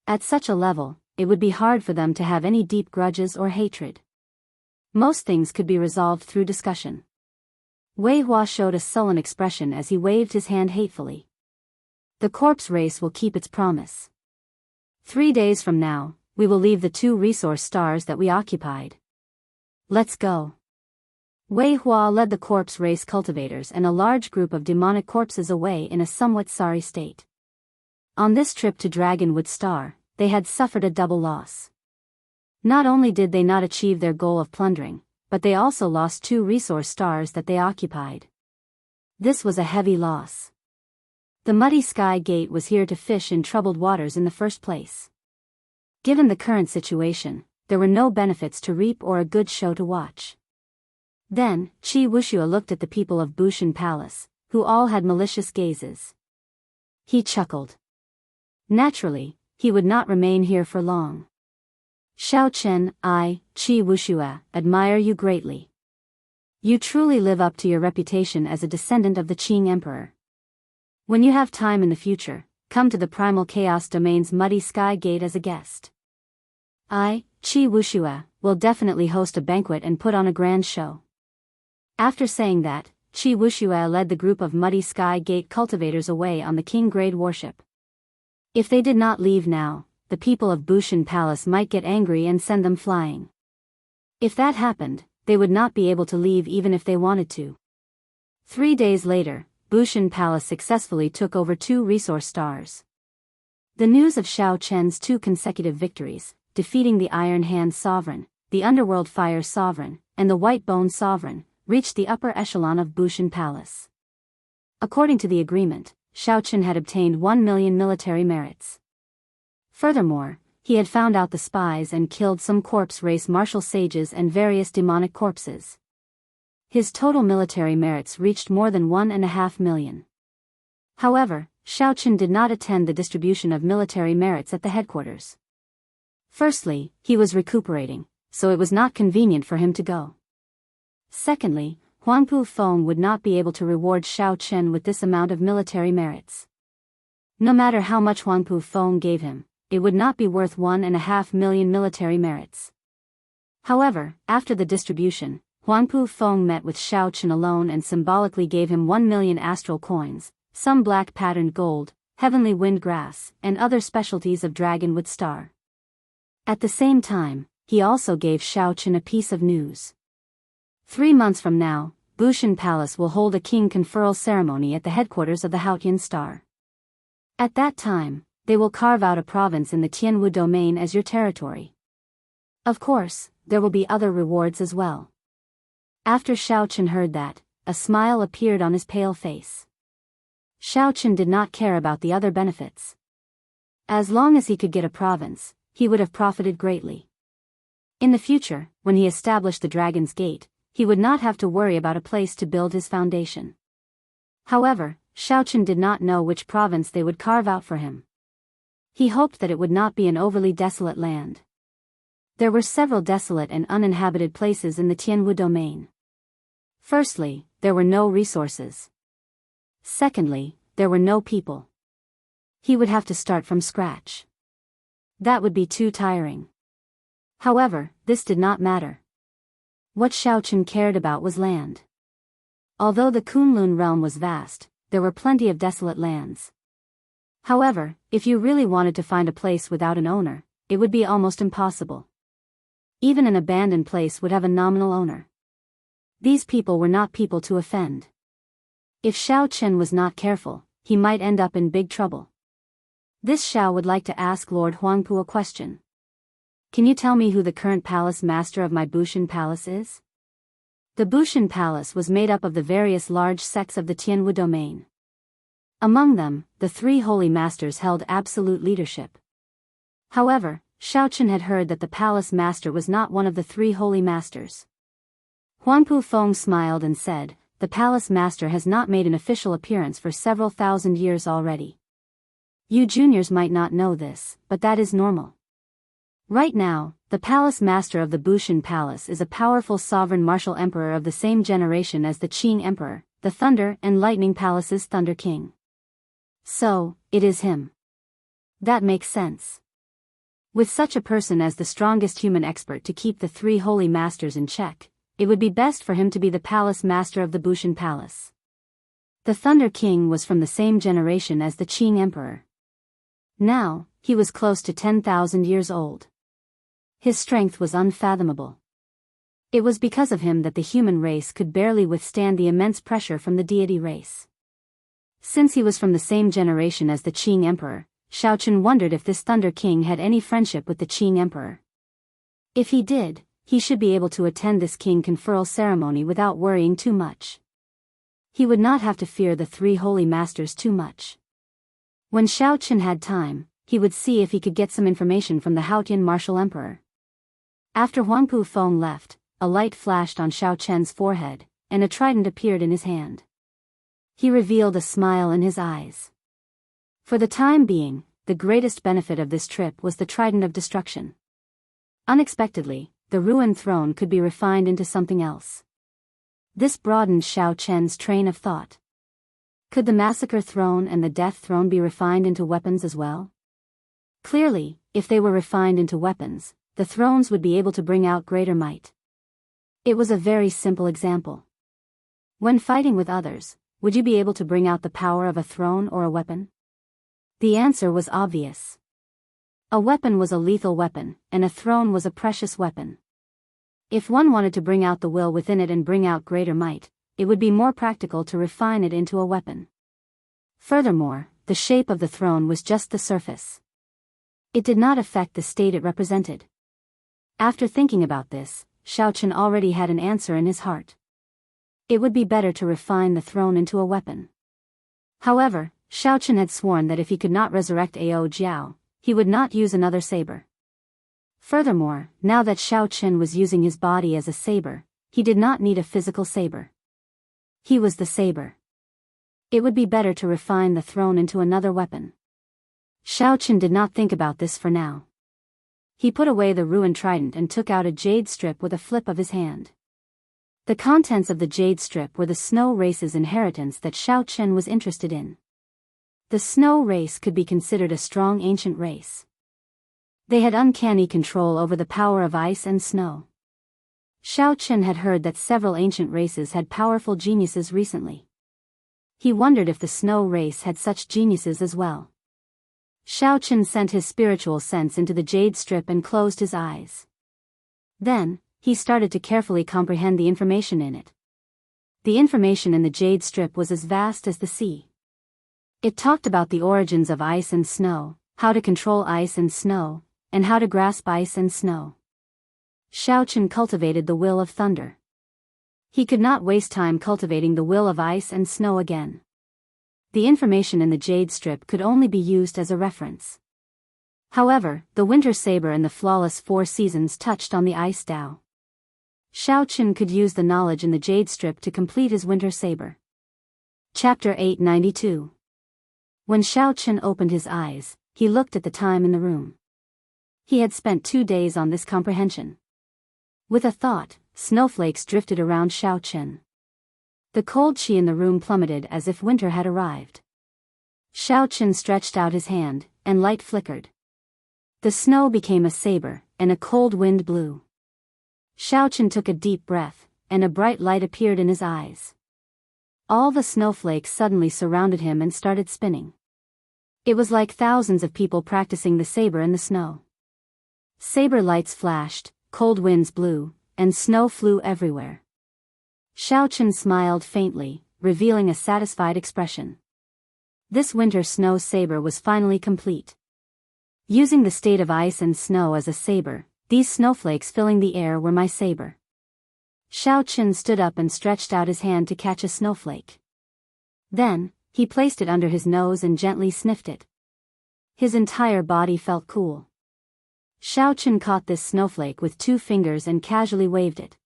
At such a level, it would be hard for them to have any deep grudges or hatred. Most things could be resolved through discussion. Wei Hua showed a sullen expression as he waved his hand hatefully. The corpse race will keep its promise. 3 days from now, we will leave the 2 resource stars that we occupied. Let's go. Wei Hua led the corpse race cultivators and a large group of demonic corpses away in a somewhat sorry state. On this trip to Dragonwood Star, they had suffered a double loss. Not only did they not achieve their goal of plundering, but they also lost 2 resource stars that they occupied. This was a heavy loss. The Muddy Sky Gate was here to fish in troubled waters in the first place. Given the current situation, there were no benefits to reap or a good show to watch. Then, Qi Wuxia looked at the people of Bushan Palace, who all had malicious gazes. He chuckled. Naturally, he would not remain here for long. Xiao Chen, I, Qi Wuxia, admire you greatly. You truly live up to your reputation as a descendant of the Qing Emperor. When you have time in the future, come to the Primal Chaos Domain's Muddy Sky Gate as a guest. I, Qi Wuxia, will definitely host a banquet and put on a grand show. After saying that, Qi Wuxia led the group of Muddy Sky Gate cultivators away on the King-grade warship. If they did not leave now, the people of Bushan Palace might get angry and send them flying. If that happened, they would not be able to leave even if they wanted to. 3 days later, Bushan Palace successfully took over 2 resource stars. The news of Xiao Chen's 2 consecutive victories, defeating the Iron Hand Sovereign, the Underworld Fire Sovereign, and the White Bone Sovereign, reached the upper echelon of Bushan Palace. According to the agreement, Xiao Chen had obtained 1 million military merits. Furthermore, he had found out the spies and killed some corpse race martial sages and various demonic corpses. His total military merits reached more than 1.5 million. However, Xiao Chen did not attend the distribution of military merits at the headquarters. Firstly, he was recuperating, so it was not convenient for him to go. Secondly, Huangpu Feng would not be able to reward Xiao Chen with this amount of military merits. No matter how much Huangpu Feng gave him, it would not be worth 1.5 million military merits. However, after the distribution, Huangpu Feng met with Xiao Chen alone and symbolically gave him 1 million astral coins, some black patterned gold, heavenly wind grass, and other specialties of dragonwood star. At the same time, he also gave Xiao Chen a piece of news. 3 months from now, Bushan Palace will hold a king conferral ceremony at the headquarters of the Haotian Star. At that time, they will carve out a province in the Tianwu domain as your territory. Of course, there will be other rewards as well. After Xiao Chen heard that, a smile appeared on his pale face. Xiao Chen did not care about the other benefits. As long as he could get a province, he would have profited greatly. In the future, when he established the Dragon's Gate, he would not have to worry about a place to build his foundation. However, Xiao Chen did not know which province they would carve out for him. He hoped that it would not be an overly desolate land. There were several desolate and uninhabited places in the Tianwu domain. Firstly, there were no resources. Secondly, there were no people. He would have to start from scratch. That would be too tiring. However, this did not matter. What Xiao Chen cared about was land. Although the Kunlun realm was vast, there were plenty of desolate lands. However, if you really wanted to find a place without an owner, it would be almost impossible. Even an abandoned place would have a nominal owner. These people were not people to offend. If Xiao Chen was not careful, he might end up in big trouble. This Xiao would like to ask Lord Huangpu a question. Can you tell me who the current palace master of my Bushan Palace is? The Bushan Palace was made up of the various large sects of the Tianwu domain. Among them, the 3 holy masters held absolute leadership. However, Xiao Chen had heard that the palace master was not one of the 3 holy masters. Huangpu Feng smiled and said, "The palace master has not made an official appearance for several thousand years already. You juniors might not know this, but that is normal. Right now, the palace master of the Bushan Palace is a powerful sovereign martial emperor of the same generation as the Qing Emperor, the Thunder and Lightning Palace's Thunder King. So, it is him. That makes sense. With such a person as the strongest human expert to keep the 3 holy masters in check, it would be best for him to be the palace master of the Bushan Palace. The Thunder King was from the same generation as the Qing Emperor. Now, he was close to 10,000 years old. His strength was unfathomable. It was because of him that the human race could barely withstand the immense pressure from the deity race. Since he was from the same generation as the Qing Emperor, Xiao Chen wondered if this Thunder King had any friendship with the Qing Emperor. If he did, he should be able to attend this king conferral ceremony without worrying too much. He would not have to fear the 3 holy masters too much. When Xiao Chen had time, he would see if he could get some information from the Haotian martial emperor. After Huangpu Feng left, a light flashed on Xiao Chen's forehead, and a trident appeared in his hand. He revealed a smile in his eyes. For the time being, the greatest benefit of this trip was the trident of destruction. Unexpectedly, the ruined throne could be refined into something else. This broadened Xiao Chen's train of thought. Could the massacre throne and the death throne be refined into weapons as well? Clearly, if they were refined into weapons, the thrones would be able to bring out greater might. It was a very simple example. When fighting with others, would you be able to bring out the power of a throne or a weapon? The answer was obvious. A weapon was a lethal weapon, and a throne was a precious weapon. If one wanted to bring out the will within it and bring out greater might, it would be more practical to refine it into a weapon. Furthermore, the shape of the throne was just the surface. It did not affect the state it represented. After thinking about this, Xiao Chen already had an answer in his heart. It would be better to refine the throne into a weapon. However, Xiao Chen had sworn that if he could not resurrect Ao Jiao, he would not use another saber. Furthermore, now that Xiao Chen was using his body as a saber, he did not need a physical saber. He was the saber. It would be better to refine the throne into another weapon. Xiao Chen did not think about this for now. He put away the ruined trident and took out a jade strip with a flip of his hand. The contents of the jade strip were the snow race's inheritance that Xiao Chen was interested in. The snow race could be considered a strong ancient race. They had uncanny control over the power of ice and snow. Xiao Chen had heard that several ancient races had powerful geniuses recently. He wondered if the snow race had such geniuses as well. Xiao Chen sent his spiritual sense into the jade strip and closed his eyes. Then, he started to carefully comprehend the information in it. The information in the jade strip was as vast as the sea. It talked about the origins of ice and snow, how to control ice and snow, and how to grasp ice and snow. Xiao Chen cultivated the will of thunder. He could not waste time cultivating the will of ice and snow again. The information in the jade strip could only be used as a reference. However, the winter saber and the flawless 4 seasons touched on the ice Tao. Xiao Chen could use the knowledge in the jade strip to complete his winter saber. Chapter 892. When Xiao Chen opened his eyes, he looked at the time in the room. He had spent 2 days on this comprehension. With a thought, snowflakes drifted around Xiao Chen. The cold chi in the room plummeted as if winter had arrived. Xiao Chen stretched out his hand, and light flickered. The snow became a saber, and a cold wind blew. Xiao Chen took a deep breath, and a bright light appeared in his eyes. All the snowflakes suddenly surrounded him and started spinning. It was like thousands of people practicing the saber in the snow. Saber lights flashed, cold winds blew, and snow flew everywhere. Xiao Chen smiled faintly, revealing a satisfied expression. This winter snow saber was finally complete. Using the state of ice and snow as a saber, these snowflakes filling the air were my saber. Xiao Chen stood up and stretched out his hand to catch a snowflake. Then, he placed it under his nose and gently sniffed it. His entire body felt cool. Xiao Chen caught this snowflake with 2 fingers and casually waved it.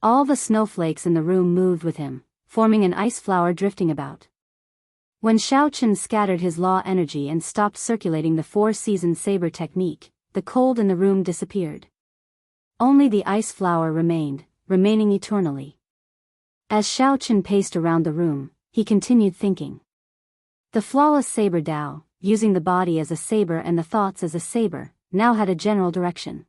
All the snowflakes in the room moved with him, forming an ice flower drifting about. When Xiao Chen scattered his law energy and stopped circulating the 4-season saber technique, the cold in the room disappeared. Only the ice flower remained, remaining eternally. As Xiao Chen paced around the room, he continued thinking. The flawless saber Tao, using the body as a saber and the thoughts as a saber, now had a general direction.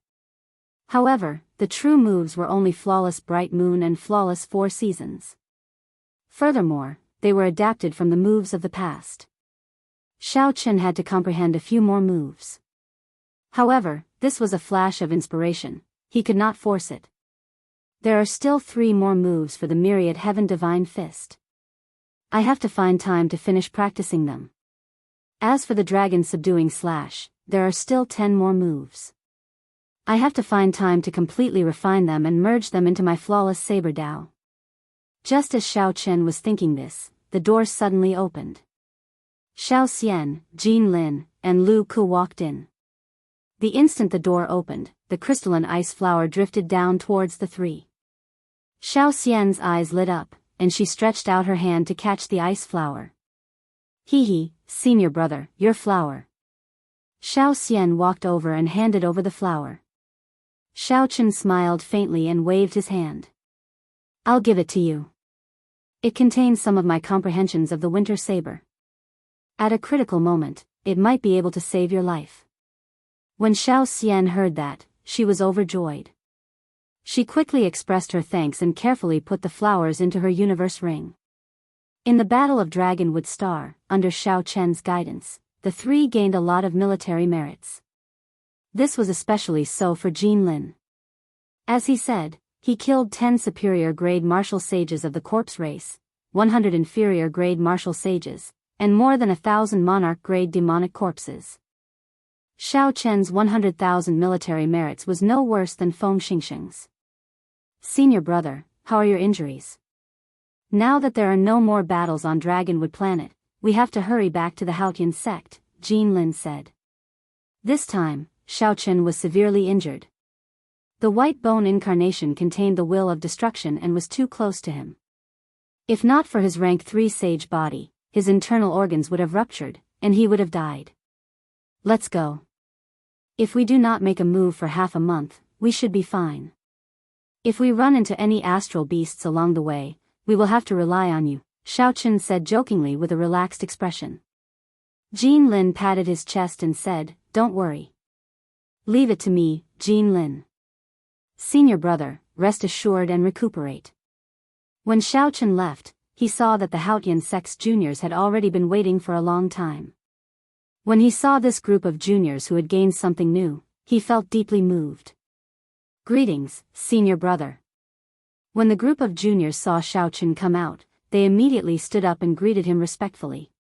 However, the true moves were only flawless bright moon and flawless 4 seasons. Furthermore, they were adapted from the moves of the past. Xiao Chen had to comprehend a few more moves. However, this was a flash of inspiration, he could not force it. There are still 3 more moves for the myriad heaven divine fist. I have to find time to finish practicing them. As for the dragon subduing slash, there are still 10 more moves. I have to find time to completely refine them and merge them into my flawless saber Tao. Just as Xiao Chen was thinking this, the doors suddenly opened. Xiao Xian, Jin Lin, and Lu Ku walked in. The instant the door opened, the crystalline ice flower drifted down towards the 3. Xiao Xian's eyes lit up, and she stretched out her hand to catch the ice flower. Hee, senior brother, your flower. Xiao Xian walked over and handed over the flower. Xiao Chen smiled faintly and waved his hand. I'll give it to you. It contains some of my comprehensions of the winter saber. At a critical moment, it might be able to save your life. When Xiao Xian heard that, she was overjoyed. She quickly expressed her thanks and carefully put the flowers into her universe ring. In the Battle of Dragonwood Star, under Xiao Chen's guidance, the 3 gained a lot of military merits. This was especially so for Jin Lin. As he said, he killed 10 superior grade martial sages of the corpse race, 100 inferior grade martial sages, and more than 1,000 monarch grade demonic corpses. Xiao Chen's 100,000 military merits was no worse than Feng Xingsheng's. Senior brother, how are your injuries? Now that there are no more battles on Dragonwood Planet, we have to hurry back to the Haotian sect, Jin Lin said. This time, Xiao Chen was severely injured. The white bone incarnation contained the will of destruction and was too close to him. If not for his rank 3 sage body, his internal organs would have ruptured, and he would have died. Let's go. If we do not make a move for half a month, we should be fine. If we run into any astral beasts along the way, we will have to rely on you, Xiaochen said jokingly with a relaxed expression. Jean Lin patted his chest and said, "Don't worry. Leave it to me, Jean Lin. Senior brother, rest assured and recuperate." When Xiaochen left, he saw that the Haotian sect's juniors had already been waiting for a long time. When he saw this group of juniors who had gained something new, he felt deeply moved. "Greetings, senior brother." When the group of juniors saw Xiaochen come out, they immediately stood up and greeted him respectfully.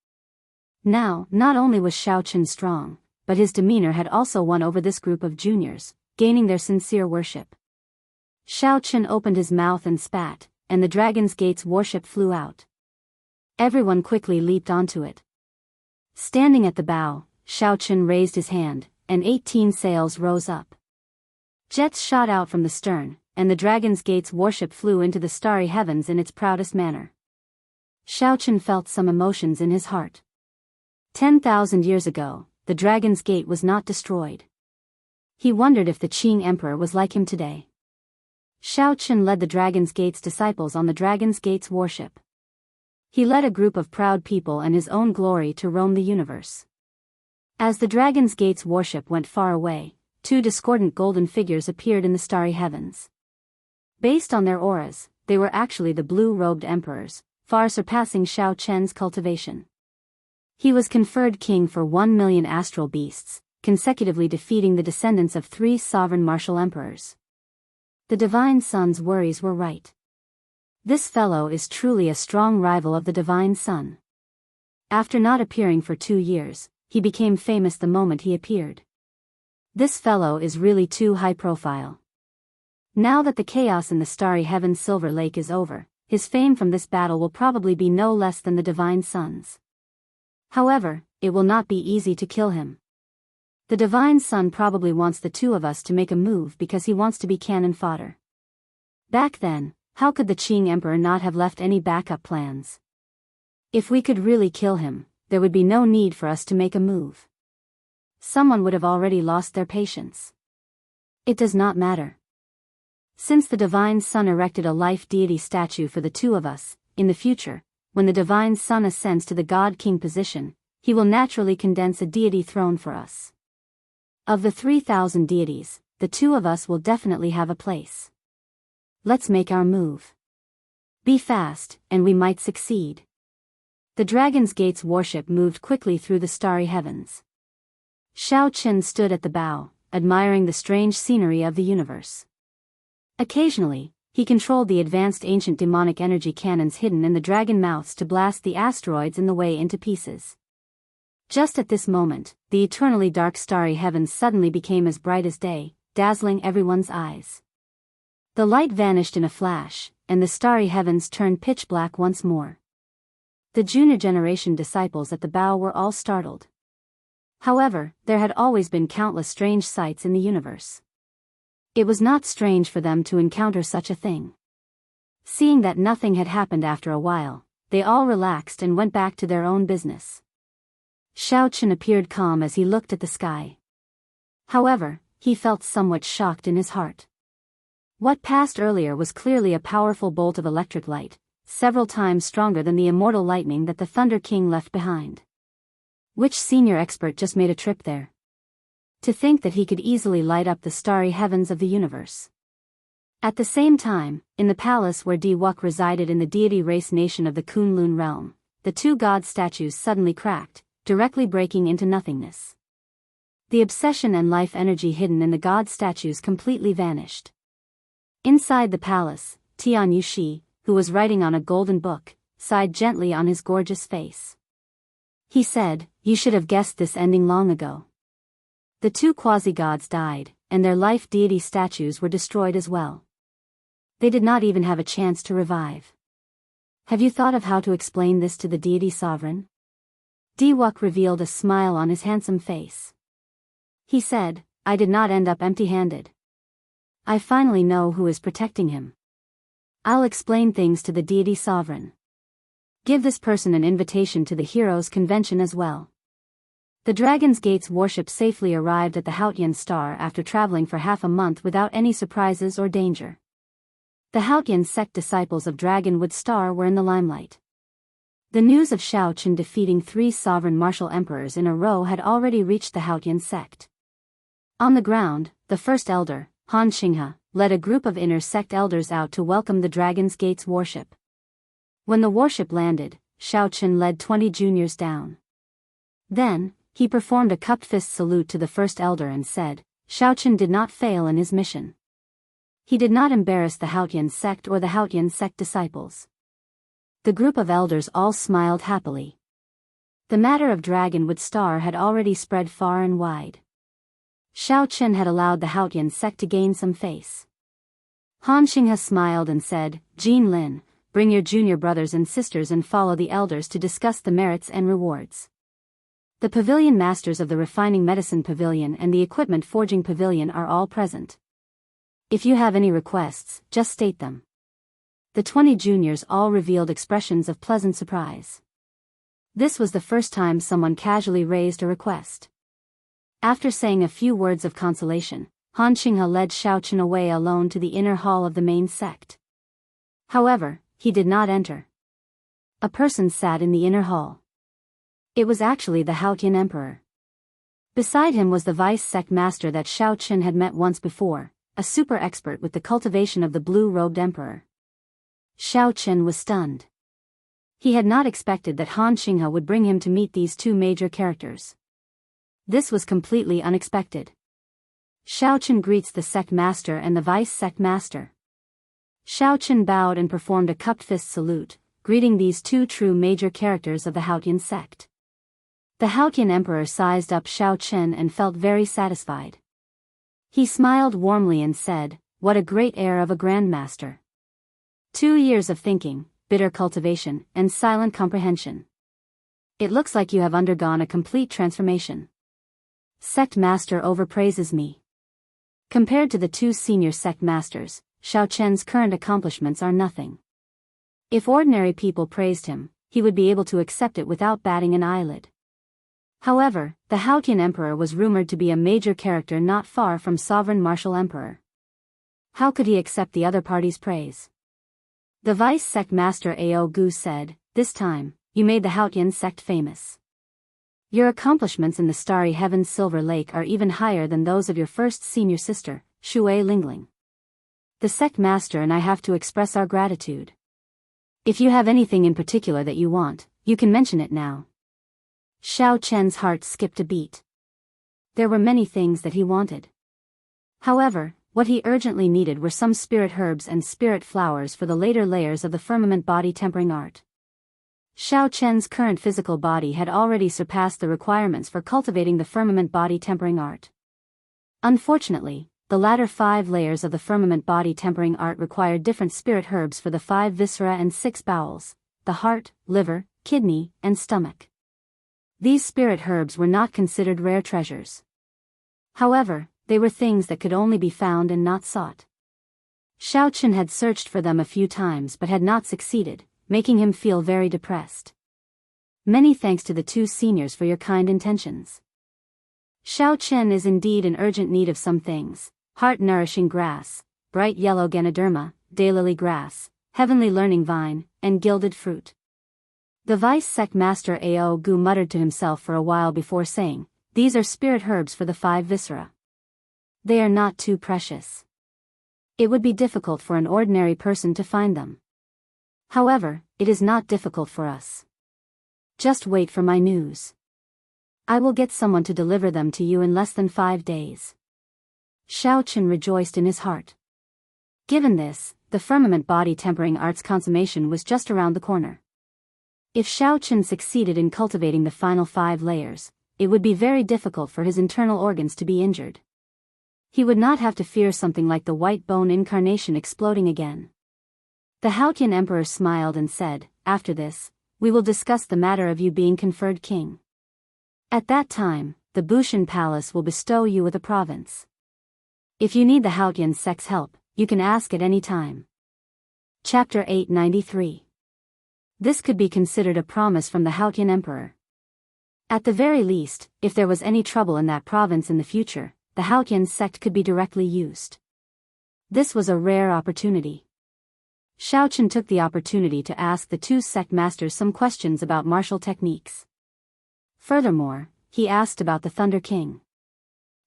Now, not only was Xiaochen strong, but his demeanor had also won over this group of juniors, gaining their sincere worship. Xiaochen opened his mouth and spat, and the Dragon's Gate's warship flew out. Everyone quickly leaped onto it. Standing at the bow, Xiaochen raised his hand, and 18 sails rose up. Jets shot out from the stern, and the Dragon's Gate's warship flew into the starry heavens in its proudest manner. Xiaochen felt some emotions in his heart. 10,000 years ago, the Dragon's Gate was not destroyed. He wondered if the Qing Emperor was like him today. Xiaochen led the Dragon's Gate's disciples on the Dragon's Gate's warship. He led a group of proud people and his own glory to roam the universe. As the Dragon's Gate's warship went far away, 2 discordant golden figures appeared in the starry heavens. Based on their auras, they were actually the blue-robed emperors, far surpassing Xiaochen's cultivation. He was conferred king for 1 million astral beasts, consecutively defeating the descendants of 3 sovereign martial emperors. The Divine Son's worries were right. This fellow is truly a strong rival of the Divine Son. After not appearing for 2 years, he became famous the moment he appeared. This fellow is really too high profile. Now that the chaos in the starry heaven's Silver Lake is over, his fame from this battle will probably be no less than the Divine Son's. However, it will not be easy to kill him. The Divine Son probably wants the 2 of us to make a move because he wants to be cannon fodder. Back then, how could the Qing Emperor not have left any backup plans? If we could really kill him, there would be no need for us to make a move. Someone would have already lost their patience. It does not matter. Since the Divine Son erected a life deity statue for the 2 of us, in the future, when the Divine Son ascends to the God-King position, he will naturally condense a deity throne for us. Of the 3,000 deities, the 2 of us will definitely have a place. Let's make our move. Be fast, and we might succeed. The Dragon's Gate's warship moved quickly through the starry heavens. Xiaochen stood at the bow, admiring the strange scenery of the universe. Occasionally, he controlled the advanced ancient demonic energy cannons hidden in the dragon mouths to blast the asteroids in the way into pieces. Just at this moment, the eternally dark starry heavens suddenly became as bright as day, dazzling everyone's eyes. The light vanished in a flash, and the starry heavens turned pitch black once more. The junior generation disciples at the bow were all startled. However, there had always been countless strange sights in the universe. It was not strange for them to encounter such a thing. Seeing that nothing had happened after a while, they all relaxed and went back to their own business. Xiaochen appeared calm as he looked at the sky. However, he felt somewhat shocked in his heart. What passed earlier was clearly a powerful bolt of electric light, several times stronger than the immortal lightning that the Thunder King left behind. Which senior expert just made a trip there? To think that he could easily light up the starry heavens of the universe. At the same time, in the palace where Diwuk resided in the deity race nation of the Kunlun realm, the 2 god statues suddenly cracked, directly breaking into nothingness. The obsession and life energy hidden in the god statues completely vanished. Inside the palace, Tian Yushi, who was writing on a golden book, sighed gently on his gorgeous face. He said, "You should have guessed this ending long ago." The 2 quasi-gods died, and their life deity statues were destroyed as well. They did not even have a chance to revive. Have you thought of how to explain this to the deity sovereign? Diwuk revealed a smile on his handsome face. He said, "I did not end up empty-handed. I finally know who is protecting him. I'll explain things to the deity sovereign. Give this person an invitation to the Heroes' Convention as well." The Dragon's Gate's warship safely arrived at the Haotian star after traveling for half a month without any surprises or danger. The Haotian sect disciples of Dragonwood Star were in the limelight. The news of Shao Chen defeating 3 sovereign martial emperors in a row had already reached the Haotian sect. On the ground, the first elder, Han Xinghe, led a group of inner sect elders out to welcome the Dragon's Gate's warship. When the warship landed, Shao Chen led 20 juniors down. Then, he performed a cupped fist salute to the first elder and said, Shao Chen did not fail in his mission. He did not embarrass the Haotian sect or the Haotian sect disciples. The group of elders all smiled happily. The matter of Dragonwood Star had already spread far and wide. Shao Chen had allowed the Haotian sect to gain some face. Han Xinghe smiled and said, Jin Lin, bring your junior brothers and sisters and follow the elders to discuss the merits and rewards. The pavilion masters of the refining medicine pavilion and the equipment forging pavilion are all present. If you have any requests, just state them. The 20 juniors all revealed expressions of pleasant surprise. This was the first time someone casually raised a request. After saying a few words of consolation, Han Xinghe led Shao Chen away alone to the inner hall of the main sect. However, he did not enter. A person sat in the inner hall. It was actually the Haotian emperor. Beside him was the vice sect master that Shao Chen had met once before, a super expert with the cultivation of the blue-robed emperor. Shao Chen was stunned. He had not expected that Han Xinghe would bring him to meet these 2 major characters. This was completely unexpected. Shao Chen greets the sect master and the vice sect master. Shao Chen bowed and performed a cupped fist salute, greeting these 2 true major characters of the Haotian sect. The Haotian emperor sized up Shao Chen and felt very satisfied. He smiled warmly and said, What a great air of a grandmaster. 2 years of thinking, bitter cultivation, and silent comprehension. It looks like you have undergone a complete transformation. Sect master overpraises me. Compared to the 2 senior sect masters, Shao Chen's current accomplishments are nothing. If ordinary people praised him, he would be able to accept it without batting an eyelid. However, the Haotian emperor was rumored to be a major character not far from sovereign martial emperor. How could he accept the other party's praise? The vice sect master Ao Gu said, This time, you made the Haotian sect famous. Your accomplishments in the starry heaven's silver lake are even higher than those of your first senior sister, Shui Lingling. The sect master and I have to express our gratitude. If you have anything in particular that you want, you can mention it now. Shao Chen's heart skipped a beat. There were many things that he wanted. However, what he urgently needed were some spirit herbs and spirit flowers for the later layers of the firmament body tempering art. Shao Chen's current physical body had already surpassed the requirements for cultivating the firmament body tempering art. Unfortunately, the latter 5 layers of the firmament body tempering art required different spirit herbs for the 5 viscera and 6 bowels, the heart, liver, kidney, and stomach. These spirit herbs were not considered rare treasures. However, they were things that could only be found and not sought. Shao Chen had searched for them a few times but had not succeeded, making him feel very depressed. Many thanks to the 2 seniors for your kind intentions. Shao Chen is indeed in urgent need of some things: heart-nourishing grass, bright yellow ganoderma, daylily grass, heavenly learning vine, and gilded fruit. The vice sect master Ao Gu muttered to himself for a while before saying, These are spirit herbs for the 5 viscera. They are not too precious. It would be difficult for an ordinary person to find them. However, it is not difficult for us. Just wait for my news. I will get someone to deliver them to you in less than 5 days. Shao Chen rejoiced in his heart. Given this, the firmament body tempering art's consummation was just around the corner. If Shao Chen succeeded in cultivating the final 5 layers, it would be very difficult for his internal organs to be injured. He would not have to fear something like the white bone incarnation exploding again. The Haotian emperor smiled and said, After this, we will discuss the matter of you being conferred king. At that time, the Bushan Palace will bestow you with a province. If you need the Haotian sect's help, you can ask at any time. Chapter 893. This could be considered a promise from the Haotian emperor. At the very least, if there was any trouble in that province in the future, the Haotian sect could be directly used. This was a rare opportunity. Chen took the opportunity to ask the two sect masters some questions about martial techniques. Furthermore, he asked about the Thunder King.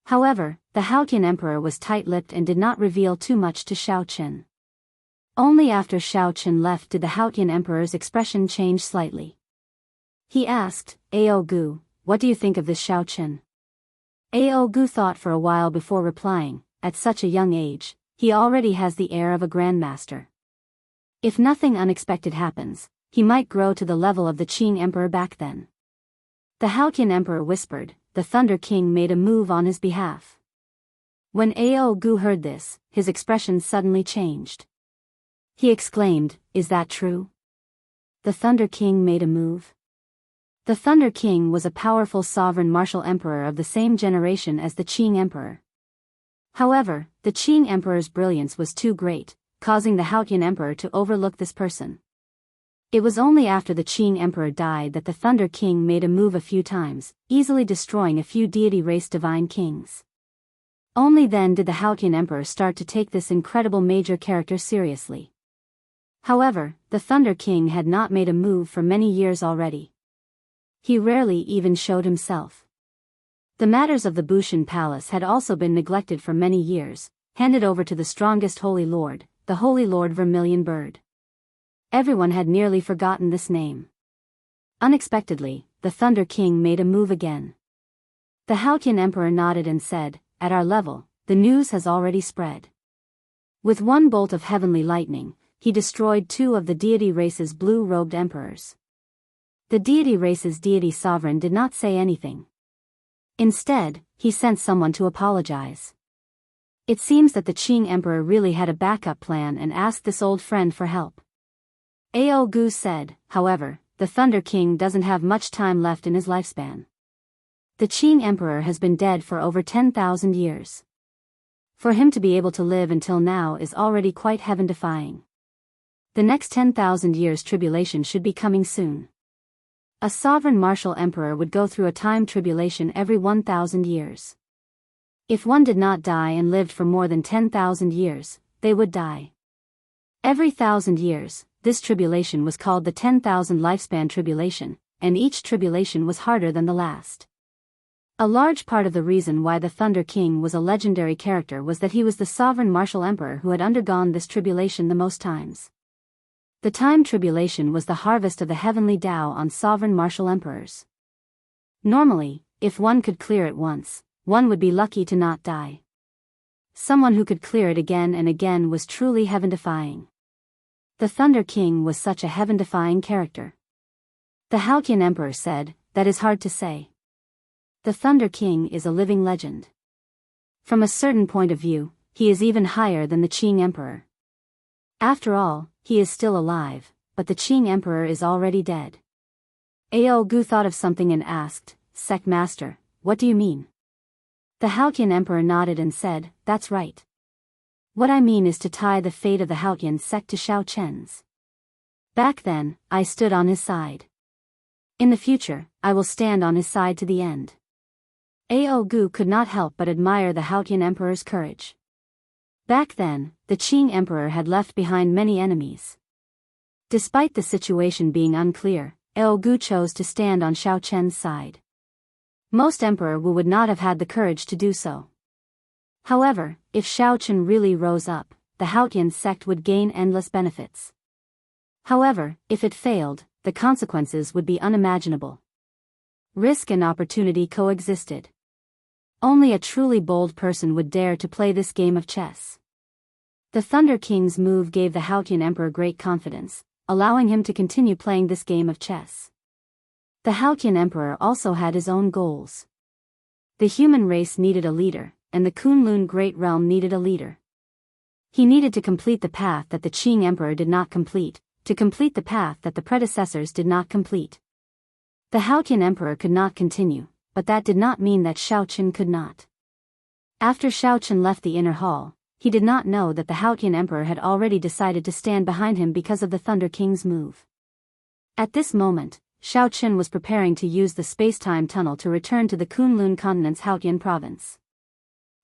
However, the Haotian emperor was tight-lipped and did not reveal too much to Chen. Only after Chen left did the Haotian emperor's expression change slightly. He asked, "Ao Gu, what do you think of this Chen?" Ao Gu thought for a while before replying. At such a young age, he already has the air of a grandmaster. If nothing unexpected happens, he might grow to the level of the Qing emperor back then. The Haotian emperor whispered. The Thunder King made a move on his behalf. When Ao Gu heard this, his expression suddenly changed. He exclaimed, "Is that true? The Thunder King made a move?" The Thunder King was a powerful sovereign martial emperor of the same generation as the Qing emperor. However, the Qing emperor's brilliance was too great, causing the Haotian emperor to overlook this person. It was only after the Qing emperor died that the Thunder King made a move a few times, easily destroying a few deity race divine kings. Only then did the Haotian emperor start to take this incredible major character seriously. However, the Thunder King had not made a move for many years already. He rarely even showed himself. The matters of the Bushan Palace had also been neglected for many years, handed over to the strongest Holy Lord, the Holy Lord Vermilion Bird. Everyone had nearly forgotten this name. Unexpectedly, the Thunder King made a move again. The Haotian emperor nodded and said, "At our level, the news has already spread." With one bolt of heavenly lightning, he destroyed two of the deity race's blue-robed emperors. The deity race's deity sovereign did not say anything. Instead, he sent someone to apologize. It seems that the Qing emperor really had a backup plan and asked this old friend for help. Ao Gu said, however, the Thunder King doesn't have much time left in his lifespan. The Qing emperor has been dead for over 10,000 years. For him to be able to live until now is already quite heaven-defying. The next 10,000 years tribulation should be coming soon. A sovereign martial emperor would go through a time tribulation every 1,000 years. If one did not die and lived for more than 10,000 years, they would die. Every 1,000 years, this tribulation was called the 10,000 lifespan tribulation, and each tribulation was harder than the last. A large part of the reason why the Thunder King was a legendary character was that he was the sovereign martial emperor who had undergone this tribulation the most times. The time tribulation was the harvest of the heavenly Tao on sovereign martial emperors. Normally, if one could clear it once, one would be lucky to not die. Someone who could clear it again and again was truly heaven-defying. The Thunder King was such a heaven-defying character. The Haotian emperor said, "That is hard to say. The Thunder King is a living legend. From a certain point of view, he is even higher than the Qing emperor. After all, he is still alive, but the Qing emperor is already dead." Ao Gu thought of something and asked, "Sect Master, what do you mean?" The Haotian emperor nodded and said, "That's right. What I mean is to tie the fate of the Haotian sect to Chen's. Back then, I stood on his side. In the future, I will stand on his side to the end." Ao Gu could not help but admire the Haotian emperor's courage. Back then, the Qing emperor had left behind many enemies. Despite the situation being unclear, Ao Gu chose to stand on Chen's side. Most emperor would not have had the courage to do so. However, if Chen really rose up, the Haotian sect would gain endless benefits. However, if it failed, the consequences would be unimaginable. Risk and opportunity coexisted. Only a truly bold person would dare to play this game of chess. The Thunder King's move gave the Haotian emperor great confidence, allowing him to continue playing this game of chess. The Haotian emperor also had his own goals. The human race needed a leader, and the Kunlun Great Realm needed a leader. He needed to complete the path that the Qing emperor did not complete, to complete the path that the predecessors did not complete. The Haotian emperor could not continue, but that did not mean that Chen could not. After Chen left the inner hall, he did not know that the Haotian emperor had already decided to stand behind him because of the Thunder King's move. At this moment, Chen was preparing to use the space-time tunnel to return to the Kunlun continent's Haotian province.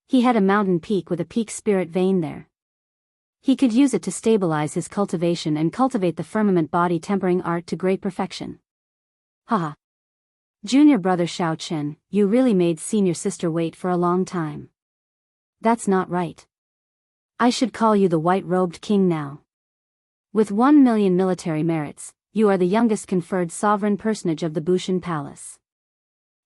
He had a mountain peak with a peak spirit vein there. He could use it to stabilize his cultivation and cultivate the firmament body tempering art to great perfection. Haha. Junior brother Xiao Chen, you really made senior sister wait for a long time. That's not right. I should call you the white-robed king now. With 1 million military merits, you are the youngest conferred sovereign personage of the Bushan Palace.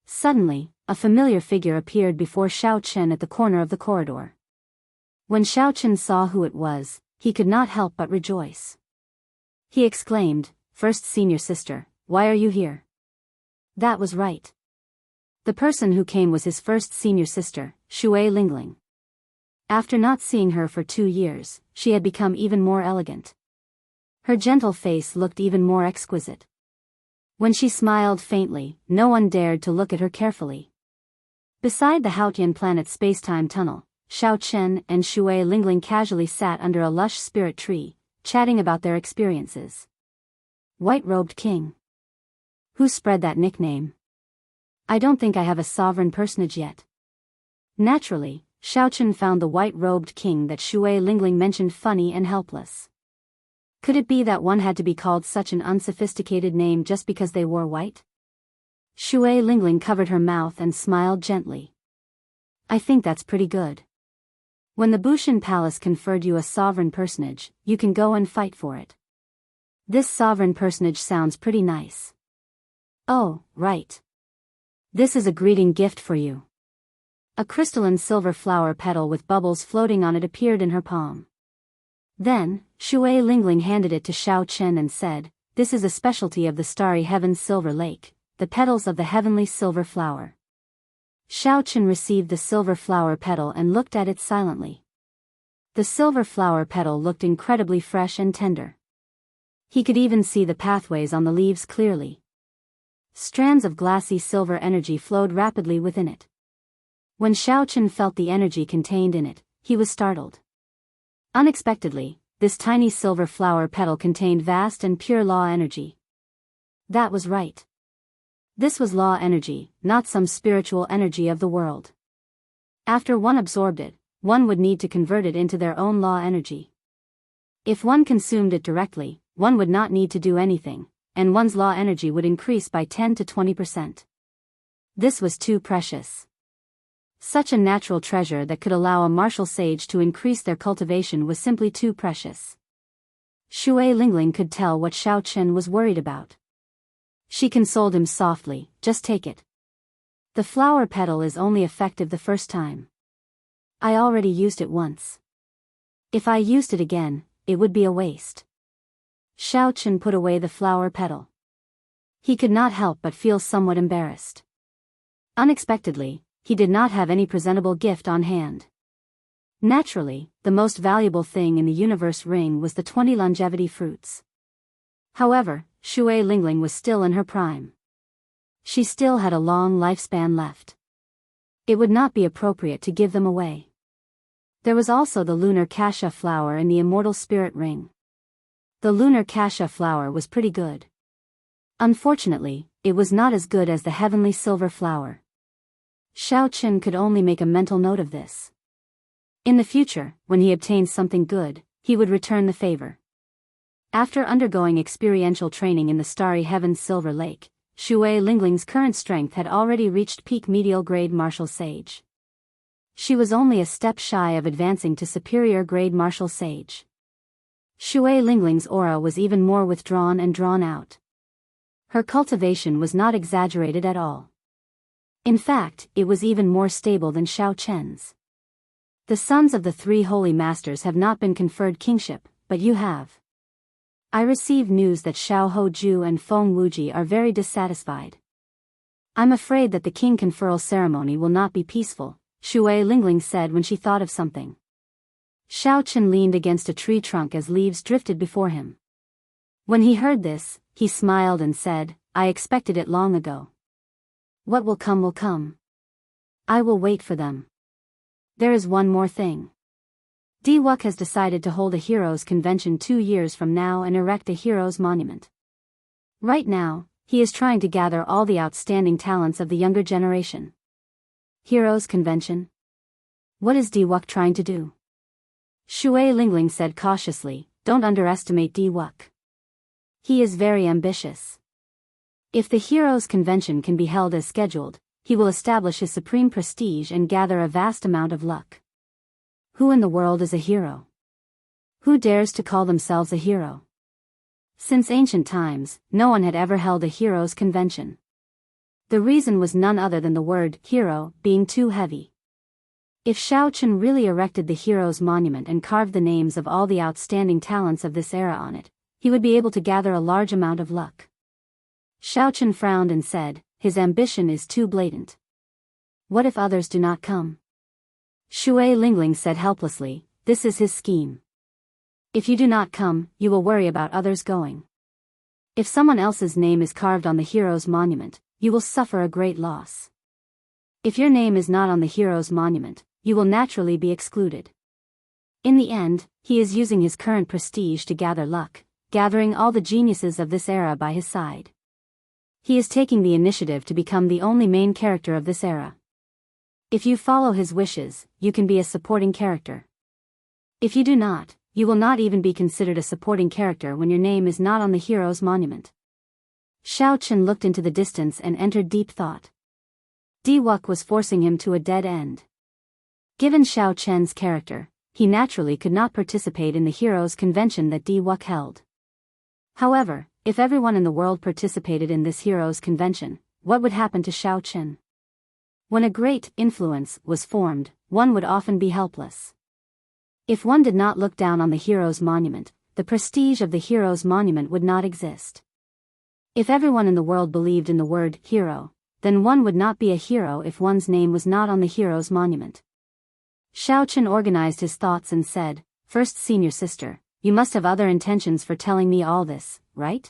Suddenly, a familiar figure appeared before Xiao Chen at the corner of the corridor. When Xiao Chen saw who it was, he could not help but rejoice. He exclaimed, "First senior sister, why are you here?" That was right. The person who came was his first senior sister, Shui Lingling. After not seeing her for 2 years, she had become even more elegant. Her gentle face looked even more exquisite. When she smiled faintly, no one dared to look at her carefully. Beside the Haotian planet's space-time tunnel, Xiao Chen and Shui Lingling casually sat under a lush spirit tree, chatting about their experiences. White-robed king. Who spread that nickname? I don't think I have a sovereign personage yet. Naturally, Xiao Chen found the white-robed king that Shui Lingling mentioned funny and helpless. Could it be that one had to be called such an unsophisticated name just because they wore white? Shui Lingling covered her mouth and smiled gently. I think that's pretty good. When the Bushan Palace conferred you a sovereign personage, you can go and fight for it. This sovereign personage sounds pretty nice. Oh, right. This is a greeting gift for you. A crystalline silver flower petal with bubbles floating on it appeared in her palm. Then, Shui Lingling handed it to Xiao Chen and said, "This is a specialty of the starry heaven's silver lake, the petals of the heavenly silver flower." Xiao Chen received the silver flower petal and looked at it silently. The silver flower petal looked incredibly fresh and tender. He could even see the pathways on the leaves clearly. Strands of glassy silver energy flowed rapidly within it. When Xiao Chen felt the energy contained in it, he was startled. Unexpectedly, this tiny silver flower petal contained vast and pure law energy. That was right. This was law energy, not some spiritual energy of the world. After one absorbed it, one would need to convert it into their own law energy. If one consumed it directly, one would not need to do anything, and one's law energy would increase by 10 to 20%. This was too precious. Such a natural treasure that could allow a martial sage to increase their cultivation was simply too precious. Shui Lingling could tell what Xiao Chen was worried about. She consoled him softly, "Just take it. The flower petal is only effective the first time. I already used it once. If I used it again, it would be a waste." Xiao Chen put away the flower petal. He could not help but feel somewhat embarrassed. Unexpectedly, he did not have any presentable gift on hand. Naturally, the most valuable thing in the universe ring was the 20 longevity fruits. However, Shui Lingling was still in her prime. She still had a long lifespan left. It would not be appropriate to give them away. There was also the lunar cassia flower in the immortal spirit ring. The lunar cassia flower was pretty good. Unfortunately, it was not as good as the heavenly silver flower. Xiao Chen could only make a mental note of this. In the future, when he obtained something good, he would return the favor. After undergoing experiential training in the starry heaven's silver lake, Shui Lingling's current strength had already reached peak medial grade martial sage. She was only a step shy of advancing to superior grade martial sage. Shui Lingling's aura was even more withdrawn and drawn out. Her cultivation was not exaggerated at all. In fact, it was even more stable than Xiao Chen's. The sons of the 3 holy masters have not been conferred kingship, but you have. I received news that Xiao Hoju and Feng Wuji are very dissatisfied. I'm afraid that the king conferral ceremony will not be peaceful, Shui Lingling said when she thought of something. Xiao Chen leaned against a tree trunk as leaves drifted before him. When he heard this, he smiled and said, "I expected it long ago. What will come will come. I will wait for them. There is one more thing. Diwuk has decided to hold a heroes' convention 2 years from now and erect a heroes' monument. Right now, he is trying to gather all the outstanding talents of the younger generation." Heroes' convention? What is Diwuk trying to do? Shui Lingling said cautiously, don't underestimate Di Wuk. He is very ambitious. If the Heroes' Convention can be held as scheduled, he will establish his supreme prestige and gather a vast amount of luck. Who in the world is a hero? Who dares to call themselves a hero? Since ancient times, no one had ever held a Heroes' Convention. The reason was none other than the word hero being too heavy. If Shao Chen really erected the Heroes' Monument and carved the names of all the outstanding talents of this era on it, he would be able to gather a large amount of luck. Shao Chen frowned and said, his ambition is too blatant. What if others do not come? Shui Lingling said helplessly, this is his scheme. If you do not come, you will worry about others going. If someone else's name is carved on the Heroes' Monument, you will suffer a great loss. If your name is not on the Heroes' Monument, you will naturally be excluded. In the end, he is using his current prestige to gather luck, gathering all the geniuses of this era by his side. He is taking the initiative to become the only main character of this era. If you follow his wishes, you can be a supporting character. If you do not, you will not even be considered a supporting character when your name is not on the Heroes' Monument. Shao Chen looked into the distance and entered deep thought. Di Wuk was forcing him to a dead end. Given Shao Chen's character, he naturally could not participate in the Heroes' Convention that Di Wuk held. However, if everyone in the world participated in this Heroes' Convention, what would happen to Shao Chen? When a great influence was formed, one would often be helpless. If one did not look down on the Heroes' Monument, the prestige of the Heroes' Monument would not exist. If everyone in the world believed in the word hero, then one would not be a hero if one's name was not on the Heroes' Monument. Shao Chen organized his thoughts and said, First Senior Sister, you must have other intentions for telling me all this, right?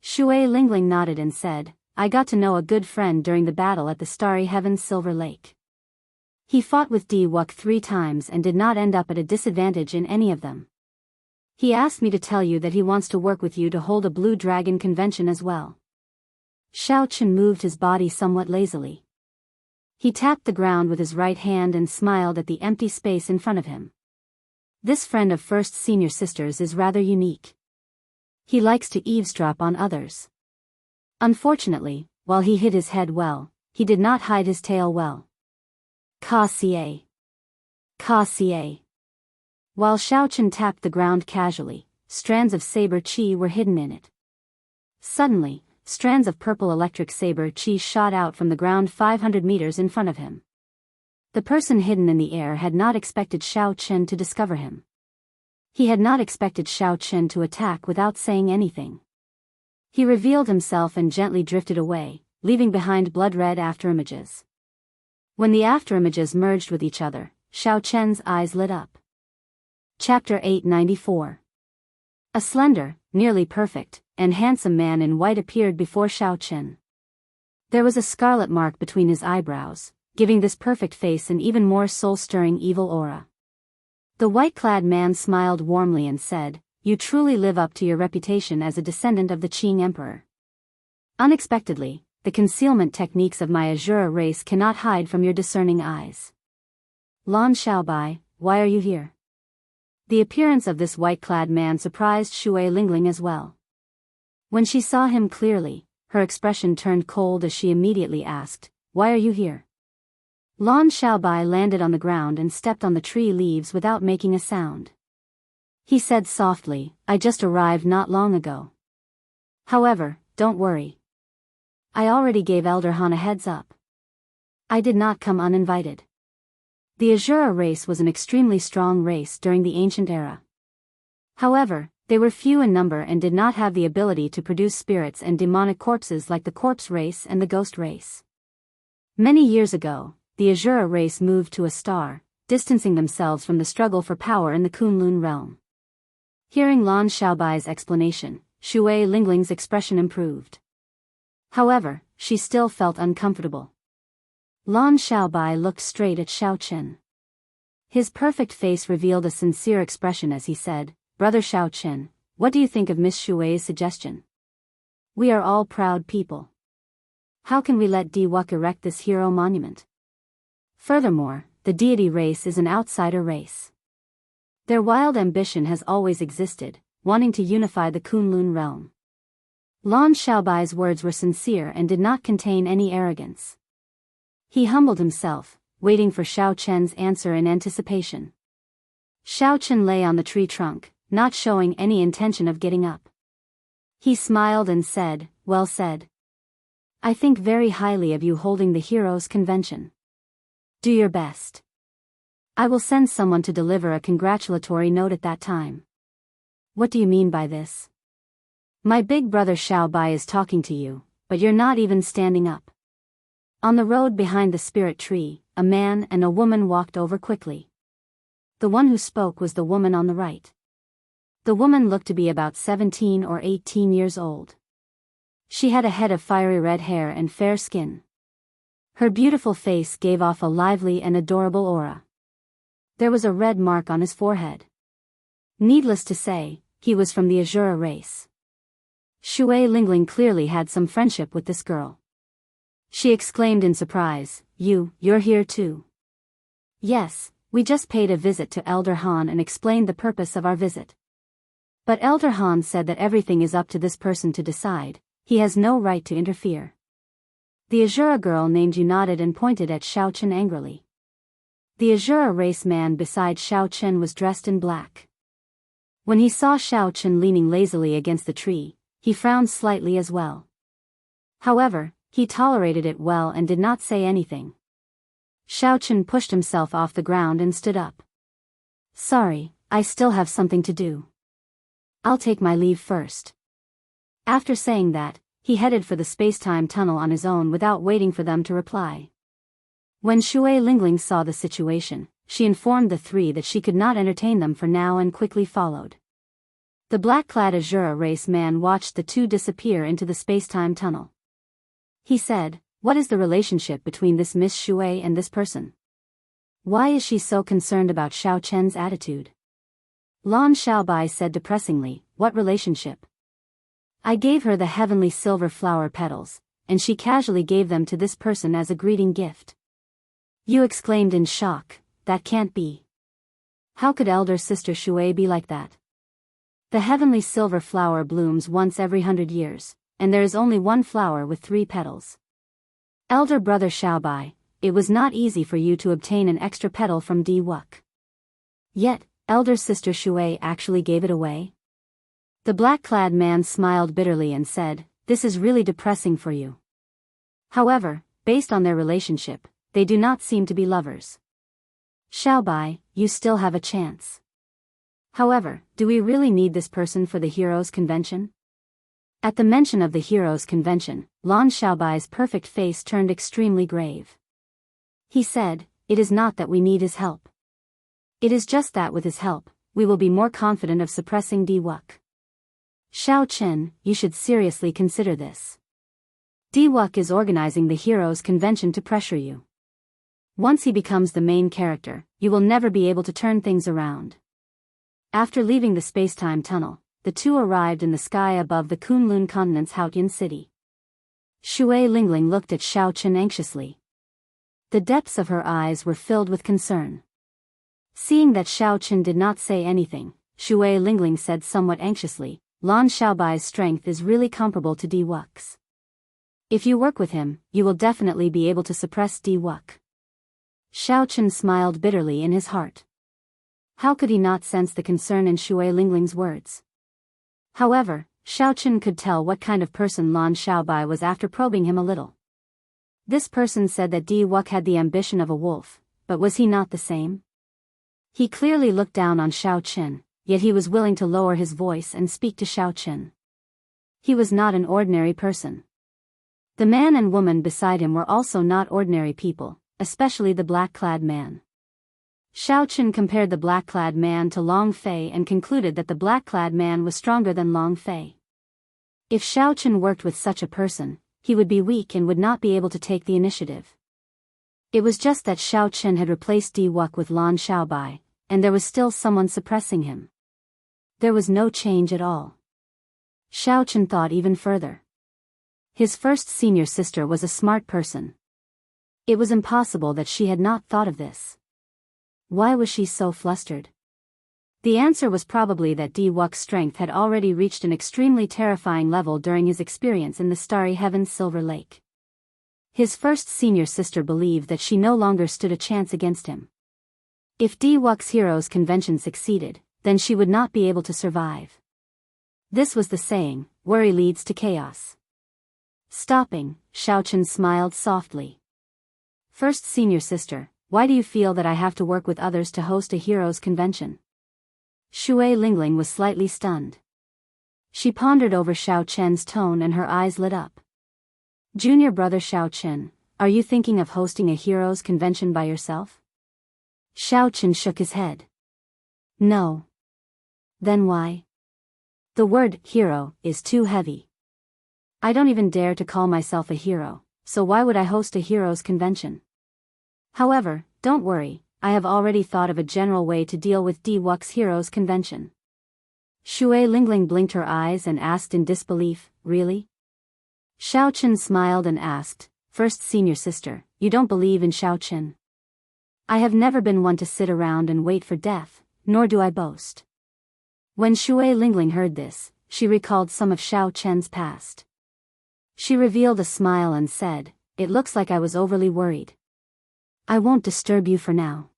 Shui Lingling nodded and said, I got to know a good friend during the battle at the Starry Heavens Silver Lake. He fought with Di Wuk 3 times and did not end up at a disadvantage in any of them. He asked me to tell you that he wants to work with you to hold a Blue Dragon convention as well. Shao Chen moved his body somewhat lazily. He tapped the ground with his right hand and smiled at the empty space in front of him. This friend of First Senior Sisters is rather unique. He likes to eavesdrop on others. Unfortunately, while he hid his head well, he did not hide his tail well. Ka-sie. Ka-sie. While Shao Chen tapped the ground casually, strands of saber chi were hidden in it. Suddenly, strands of purple electric saber chi shot out from the ground 500 meters in front of him. The person hidden in the air had not expected Shao Chen to discover him. He had not expected Shao Chen to attack without saying anything. He revealed himself and gently drifted away, leaving behind blood-red afterimages. When the afterimages merged with each other, Shao Chen's eyes lit up. Chapter 894. A slender, nearly perfect, and handsome man in white appeared before Shao Chen. There was a scarlet mark between his eyebrows, giving this perfect face an even more soul-stirring evil aura. The white-clad man smiled warmly and said, You truly live up to your reputation as a descendant of the Qing Emperor. Unexpectedly, the concealment techniques of my Azura race cannot hide from your discerning eyes. Lan Xiaobai, why are you here? The appearance of this white-clad man surprised Shui Lingling as well. When she saw him clearly, her expression turned cold as she immediately asked, Why are you here? Lan Xiaobai landed on the ground and stepped on the tree leaves without making a sound. He said softly, I just arrived not long ago. However, don't worry. I already gave Elder Han a heads up. I did not come uninvited. The Azura race was an extremely strong race during the ancient era. However, they were few in number and did not have the ability to produce spirits and demonic corpses like the corpse race and the ghost race. Many years ago, the Azura race moved to a star, distancing themselves from the struggle for power in the Kunlun realm. Hearing Lan Xiaobai's explanation, Shui Lingling's expression improved. However, she still felt uncomfortable. Lan Xiaobai looked straight at Shao Chen. His perfect face revealed a sincere expression as he said, Brother Shao Chen, what do you think of Miss Shui's suggestion? We are all proud people. How can we let Di Wuk erect this hero monument? Furthermore, the deity race is an outsider race. Their wild ambition has always existed, wanting to unify the Kunlun realm. Lan Xiaobai's words were sincere and did not contain any arrogance. He humbled himself, waiting for Xiao Chen's answer in anticipation. Xiao Chen lay on the tree trunk, not showing any intention of getting up. He smiled and said, "Well said. I think very highly of you holding the Heroes' Convention. Do your best. I will send someone to deliver a congratulatory note at that time." "What do you mean by this?" "My big brother Xiao Bai is talking to you, but you're not even standing up." On the road behind the spirit tree, a man and a woman walked over quickly. The one who spoke was the woman on the right. The woman looked to be about 17 or 18 years old. She had a head of fiery red hair and fair skin. Her beautiful face gave off a lively and adorable aura. There was a red mark on his forehead. Needless to say, he was from the Azura race. Shui Lingling clearly had some friendship with this girl. She exclaimed in surprise, You're here too?" "Yes, we just paid a visit to Elder Han and explained the purpose of our visit. But Elder Han said that everything is up to this person to decide, he has no right to interfere." The Azura girl named Yu nodded and pointed at Xiao Chen angrily. The Azura race man beside Xiao Chen was dressed in black. When he saw Xiao Chen leaning lazily against the tree, he frowned slightly as well. However, he tolerated it well and did not say anything. Xiao Chen pushed himself off the ground and stood up. "Sorry, I still have something to do. I'll take my leave first." After saying that, he headed for the space-time tunnel on his own without waiting for them to reply. When Shui Lingling saw the situation, she informed the three that she could not entertain them for now and quickly followed. The black-clad Azura race man watched the two disappear into the space-time tunnel. He said, "What is the relationship between this Miss Shui and this person? Why is she so concerned about Xiao Chen's attitude?" Lan Xiaobai said depressingly, "What relationship? I gave her the heavenly silver flower petals, and she casually gave them to this person as a greeting gift." Yu exclaimed in shock, "That can't be. How could elder sister Shui be like that? The heavenly silver flower blooms once every 100 years, and there is only one flower with 3 petals. Elder brother Xiaobai, it was not easy for you to obtain an extra petal from Di Wuk. Yet, elder sister Shui actually gave it away?" The black-clad man smiled bitterly and said, "This is really depressing for you. However, based on their relationship, they do not seem to be lovers. Xiaobai, you still have a chance. However, do we really need this person for the Heroes' Convention?" At the mention of the Heroes' Convention, Lan Xiaobai's perfect face turned extremely grave. He said, "It is not that we need his help. It is just that with his help, we will be more confident of suppressing Di Wuk. Xiao Chen, you should seriously consider this. Di Wuk is organizing the Heroes' Convention to pressure you. Once he becomes the main character, you will never be able to turn things around." After leaving the space-time tunnel, the two arrived in the sky above the Kunlun continent's Haotian city. Shui Lingling looked at Xiao Chen anxiously. The depths of her eyes were filled with concern. Seeing that Xiao Chen did not say anything, Shui Lingling said somewhat anxiously, "Lan Xiaobai's strength is really comparable to Di Wuk's. If you work with him, you will definitely be able to suppress Di Wuk." Xiao Chen smiled bitterly in his heart. How could he not sense the concern in Shui Lingling's words? However, Xiao Chen could tell what kind of person Lan Xiaobai was after probing him a little. This person said that Di Wuk had the ambition of a wolf, but was he not the same? He clearly looked down on Xiao Chen, yet he was willing to lower his voice and speak to Xiao Chen. He was not an ordinary person. The man and woman beside him were also not ordinary people, especially the black-clad man. Xiao Chen compared the black-clad man to Long Fei and concluded that the black-clad man was stronger than Long Fei. If Xiao Chen worked with such a person, he would be weak and would not be able to take the initiative. It was just that Xiao Chen had replaced Di Wuk with Lan Xiaobai, and there was still someone suppressing him. There was no change at all. Xiao Chen thought even further. His first senior sister was a smart person. It was impossible that she had not thought of this. Why was she so flustered? The answer was probably that Di Wux's strength had already reached an extremely terrifying level during his experience in the starry heaven's Silver Lake. His first senior sister believed that she no longer stood a chance against him. If Di Wux's Heroes Convention succeeded, then she would not be able to survive. This was the saying, worry leads to chaos. Stopping, Xiaochen smiled softly. First senior sister, why do you feel that I have to work with others to host a Heroes Convention? Shui Lingling was slightly stunned. She pondered over Xiaochen's tone and her eyes lit up. Junior brother Xiaochen, are you thinking of hosting a Heroes Convention by yourself? Xiaochen shook his head. No. Then why? The word hero is too heavy. I don't even dare to call myself a hero, so why would I host a Heroes Convention? However, don't worry, I have already thought of a general way to deal with Di Wux's Heroes Convention. Shui Lingling blinked her eyes and asked in disbelief, really? Xiaochen smiled and asked, first senior sister, you don't believe in Xiaochen? I have never been one to sit around and wait for death, nor do I boast. When Shui Lingling heard this, she recalled some of Xiaochen's past. She revealed a smile and said, it looks like I was overly worried. I won't disturb you for now.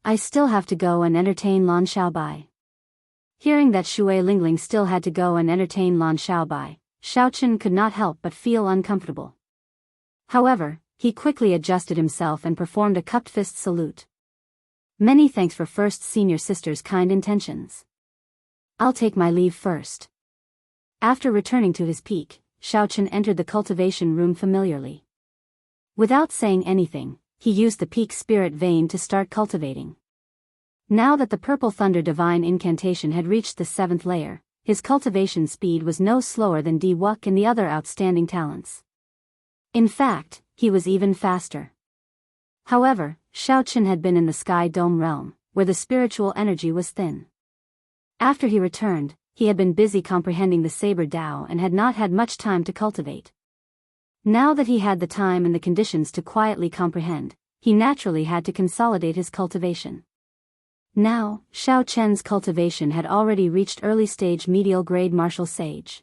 I still have to go and entertain Lan Xiaobai. Hearing that Shui Lingling still had to go and entertain Lan Xiaobai, Xiaochen could not help but feel uncomfortable. However, he quickly adjusted himself and performed a cupped fist salute. Many thanks for first senior sister's kind intentions. I'll take my leave first. After returning to his peak, Xiaochen entered the cultivation room familiarly. Without saying anything, he used the peak spirit vein to start cultivating. Now that the Purple Thunder Divine Incantation had reached the 7th layer, his cultivation speed was no slower than Di Wuk and the other outstanding talents. In fact, he was even faster. However, Xiaochen had been in the Sky Dome realm, where the spiritual energy was thin. After he returned, he had been busy comprehending the Saber Dao and had not had much time to cultivate. Now that he had the time and the conditions to quietly comprehend, he naturally had to consolidate his cultivation. Now, Xiaochen's cultivation had already reached early-stage medial-grade martial sage.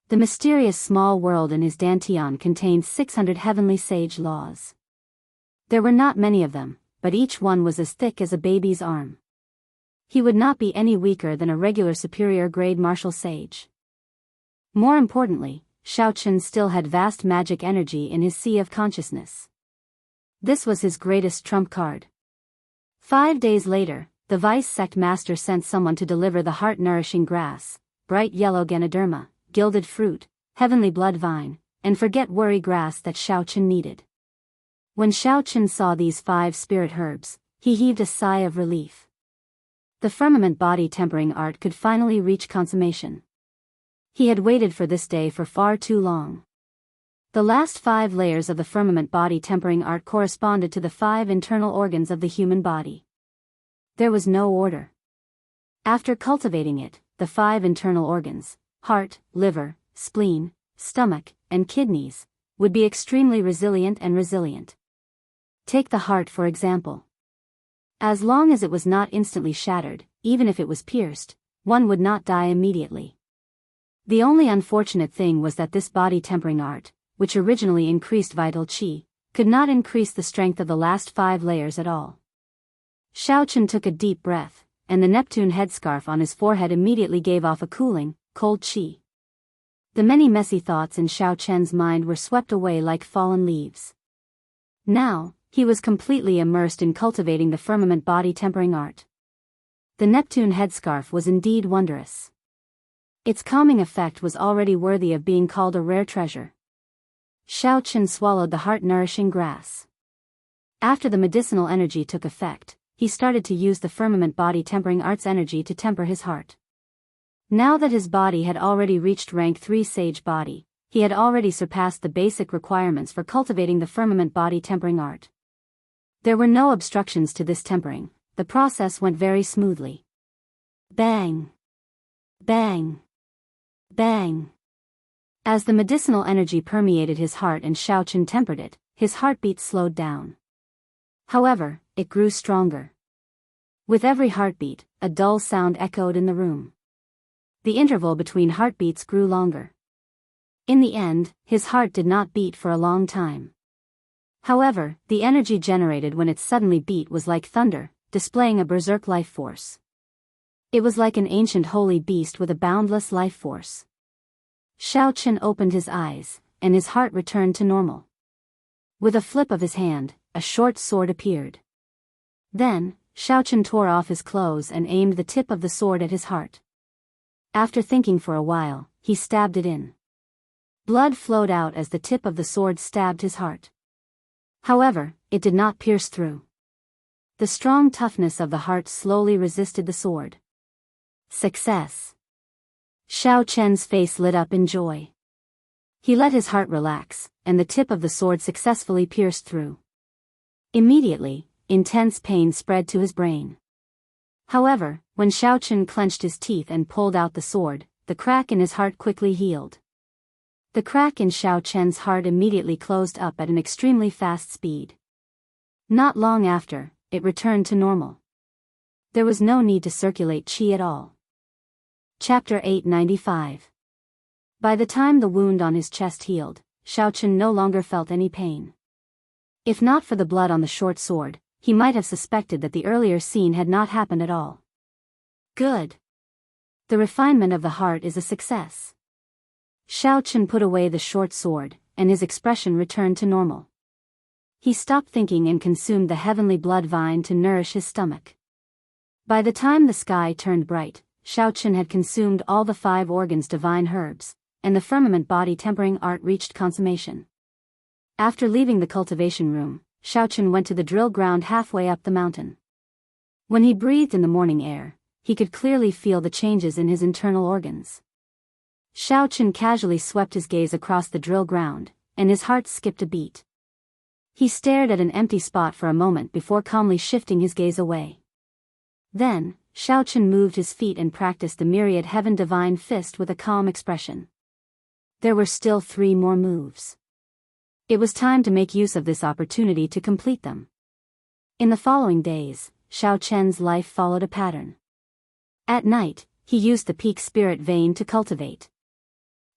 The mysterious small world in his dantian contained 600 heavenly sage laws. There were not many of them, but each one was as thick as a baby's arm. He would not be any weaker than a regular superior-grade martial sage. More importantly, Xiaochen still had vast magic energy in his sea of consciousness. This was his greatest trump card. 5 days later, the vice sect master sent someone to deliver the heart-nourishing grass, bright yellow Ganoderma, gilded fruit, heavenly blood vine, and forget-worry grass that Xiaochen needed. When Xiaochen saw these 5 spirit herbs, he heaved a sigh of relief. The firmament body tempering art could finally reach consummation. He had waited for this day for far too long. The last 5 layers of the firmament body tempering art corresponded to the 5 internal organs of the human body. There was no order. After cultivating it, the 5 internal organs, heart, liver, spleen, stomach, and kidneys, would be extremely resilient and resilient. Take the heart for example. As long as it was not instantly shattered, even if it was pierced, one would not die immediately. The only unfortunate thing was that this body tempering art, which originally increased vital qi, could not increase the strength of the last 5 layers at all. Xiaochen took a deep breath, and the Neptune headscarf on his forehead immediately gave off a cooling, cold qi. The many messy thoughts in Xiaochen's mind were swept away like fallen leaves. Now, he was completely immersed in cultivating the firmament body tempering art. The Neptune headscarf was indeed wondrous. Its calming effect was already worthy of being called a rare treasure. Xiaochen swallowed the heart-nourishing grass. After the medicinal energy took effect, he started to use the firmament body tempering art's energy to temper his heart. Now that his body had already reached rank 3 sage body, he had already surpassed the basic requirements for cultivating the firmament body tempering art. There were no obstructions to this tempering, the process went very smoothly. Bang! Bang! Bang! As the medicinal energy permeated his heart and Xiaochen tempered it, his heartbeat slowed down. However, it grew stronger. With every heartbeat, a dull sound echoed in the room. The interval between heartbeats grew longer. In the end, his heart did not beat for a long time. However, the energy generated when it suddenly beat was like thunder, displaying a berserk life force. It was like an ancient holy beast with a boundless life force. Xiao Chen opened his eyes, and his heart returned to normal. With a flip of his hand, a short sword appeared. Then, Xiao Chen tore off his clothes and aimed the tip of the sword at his heart. After thinking for a while, he stabbed it in. Blood flowed out as the tip of the sword stabbed his heart. However, it did not pierce through. The strong toughness of the heart slowly resisted the sword. Success! Xiao Chen's face lit up in joy. He let his heart relax, and the tip of the sword successfully pierced through. Immediately, intense pain spread to his brain. However, when Xiao Chen clenched his teeth and pulled out the sword, the crack in his heart quickly healed. The crack in Xiao Chen's heart immediately closed up at an extremely fast speed. Not long after, it returned to normal. There was no need to circulate qi at all. Chapter 895. By the time the wound on his chest healed, Xiao Chen no longer felt any pain. If not for the blood on the short sword, he might have suspected that the earlier scene had not happened at all. Good. The refinement of the heart is a success. Xiao Chen put away the short sword, and his expression returned to normal. He stopped thinking and consumed the heavenly blood vine to nourish his stomach. By the time the sky turned bright, Xiao Chen had consumed all the 5 organs divine herbs, and the firmament body tempering art reached consummation. After leaving the cultivation room, Xiao Chen went to the drill ground halfway up the mountain. When he breathed in the morning air, he could clearly feel the changes in his internal organs. Xiao Chen casually swept his gaze across the drill ground, and his heart skipped a beat. He stared at an empty spot for a moment before calmly shifting his gaze away. Then, Xiao Chen moved his feet and practiced the myriad heaven divine fist with a calm expression. There were still 3 more moves. It was time to make use of this opportunity to complete them. In the following days, Xiao Chen's life followed a pattern. At night, he used the peak spirit vein to cultivate.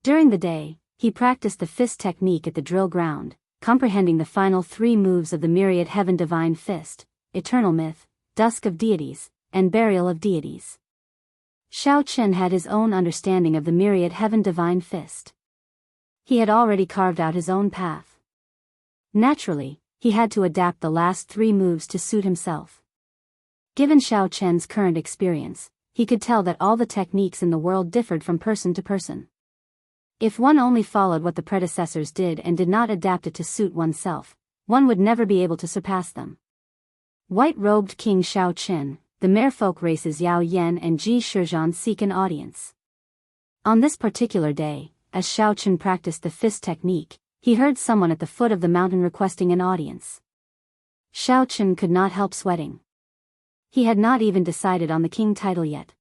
During the day, he practiced the fist technique at the drill ground, comprehending the final 3 moves of the myriad heaven divine fist: eternal myth, dusk of deities, and burial of deities. Xiao Chen had his own understanding of the myriad heaven divine fist. He had already carved out his own path. Naturally, he had to adapt the last 3 moves to suit himself. Given Xiao Chen's current experience, he could tell that all the techniques in the world differed from person to person. If one only followed what the predecessors did and did not adapt it to suit oneself, one would never be able to surpass them. White-robed King Xiao Chen, the merfolk races Yao Yan and Ji Shizhan seek an audience. On this particular day, as Xiao Chen practiced the fist technique, he heard someone at the foot of the mountain requesting an audience. Xiao Chen could not help sweating. He had not even decided on the king title yet.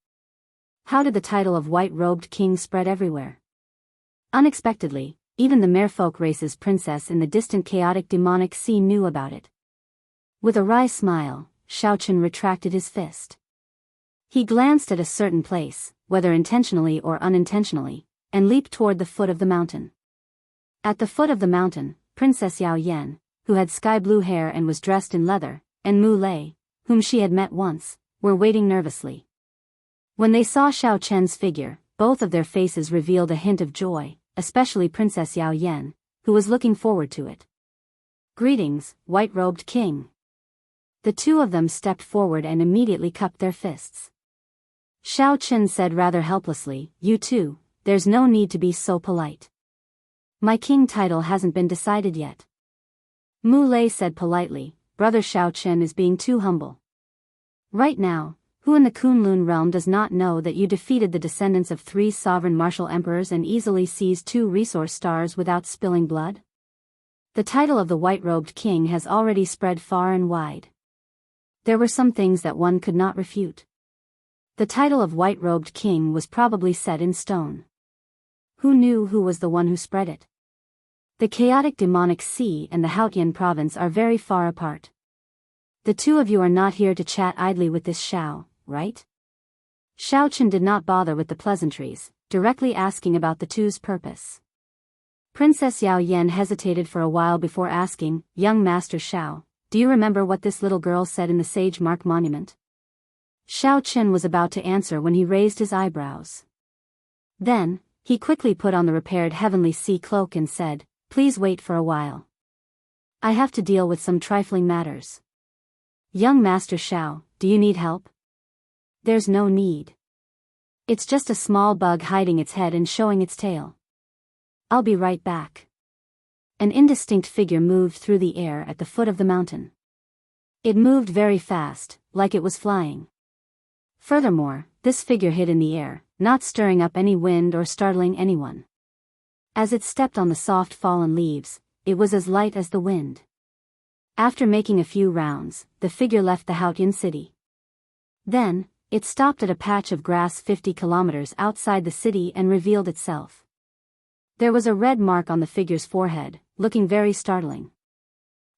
How did the title of white-robed king spread everywhere? Unexpectedly, even the merfolk race's princess in the distant chaotic demonic sea knew about it. With a wry smile, Xiao Chen retracted his fist. He glanced at a certain place, whether intentionally or unintentionally, and leaped toward the foot of the mountain. At the foot of the mountain, Princess Yao Yan, who had sky-blue hair and was dressed in leather, and Mu Lei, whom she had met once, were waiting nervously. When they saw Xiao Chen's figure, both of their faces revealed a hint of joy, especially Princess Yao Yan, who was looking forward to it. "Greetings, white-robed king." The 2 of them stepped forward and immediately cupped their fists. Xiao Chen said rather helplessly, "You two, there's no need to be so polite. My king title hasn't been decided yet." Mu Lei said politely, "Brother Xiao Chen is being too humble. Right now, who in the Kunlun realm does not know that you defeated the descendants of 3 sovereign martial emperors and easily seized 2 resource stars without spilling blood? The title of the white-robed king has already spread far and wide. There were some things that one could not refute. The title of white-robed king was probably set in stone. Who knew who was the one who spread it? The chaotic demonic sea and the Haotian province are very far apart. The 2 of you are not here to chat idly with this Xiao, right? Xiao Chen did not bother with the pleasantries, directly asking about the two's purpose. Princess Yao Yan hesitated for a while before asking, "Young Master Xiao, do you remember what this little girl said in the Sage Mark Monument?" Xiao Chen was about to answer when he raised his eyebrows. Then, he quickly put on the repaired Heavenly Sea cloak and said, "Please wait for a while. I have to deal with some trifling matters." "Young Master Xiao, do you need help?" "There's no need. It's just a small bug hiding its head and showing its tail. I'll be right back." An indistinct figure moved through the air at the foot of the mountain. It moved very fast, like it was flying. Furthermore, this figure hid in the air, not stirring up any wind or startling anyone. As it stepped on the soft fallen leaves, it was as light as the wind. After making a few rounds, the figure left the Haotian city. Then, it stopped at a patch of grass 50 kilometers outside the city and revealed itself. There was a red mark on the figure's forehead, looking very startling.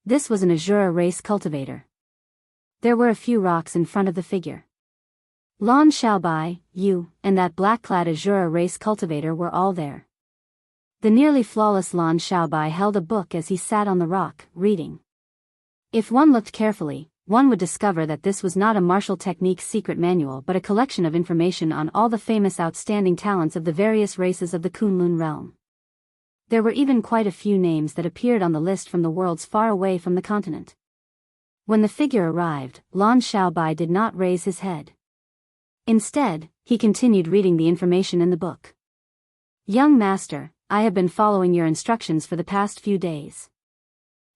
This was an Azura race cultivator. There were a few rocks in front of the figure. Lan Xiaobai, you, and that black-clad Azura race cultivator were all there. The nearly flawless Lan Xiaobai held a book as he sat on the rock, reading. If one looked carefully, one would discover that this was not a martial technique's secret manual but a collection of information on all the famous outstanding talents of the various races of the Kunlun realm. There were even quite a few names that appeared on the list from the worlds far away from the continent. When the figure arrived, Lan Xiaobai did not raise his head. Instead, he continued reading the information in the book. "Young master, I have been following your instructions for the past few days.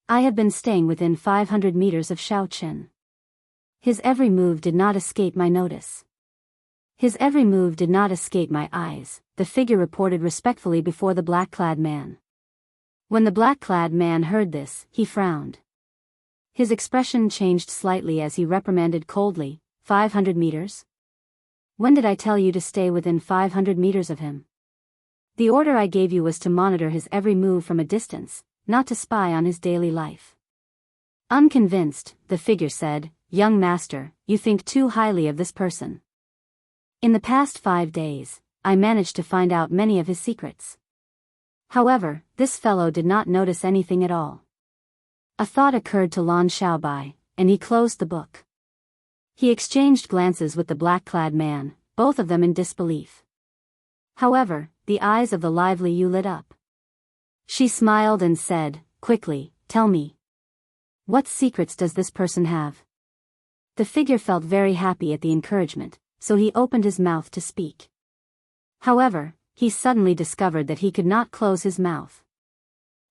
I have been staying within 500 meters of Xiao Chen. His every move did not escape my notice. His every move did not escape my eyes," the figure reported respectfully before the black-clad man. When the black-clad man heard this, he frowned. His expression changed slightly as he reprimanded coldly, 500 meters? When did I tell you to stay within 500 meters of him? The order I gave you was to monitor his every move from a distance, not to spy on his daily life." Unconvinced, the figure said, "Young master, you think too highly of this person. In the past 5 days, I managed to find out many of his secrets. However, this fellow did not notice anything at all." A thought occurred to Lan Xiaobai, and he closed the book. He exchanged glances with the black-clad man, both of them in disbelief. However, the eyes of the lively Yu lit up. She smiled and said, quickly, "Tell me. What secrets does this person have?" The figure felt very happy at the encouragement, so he opened his mouth to speak. However, he suddenly discovered that he could not close his mouth.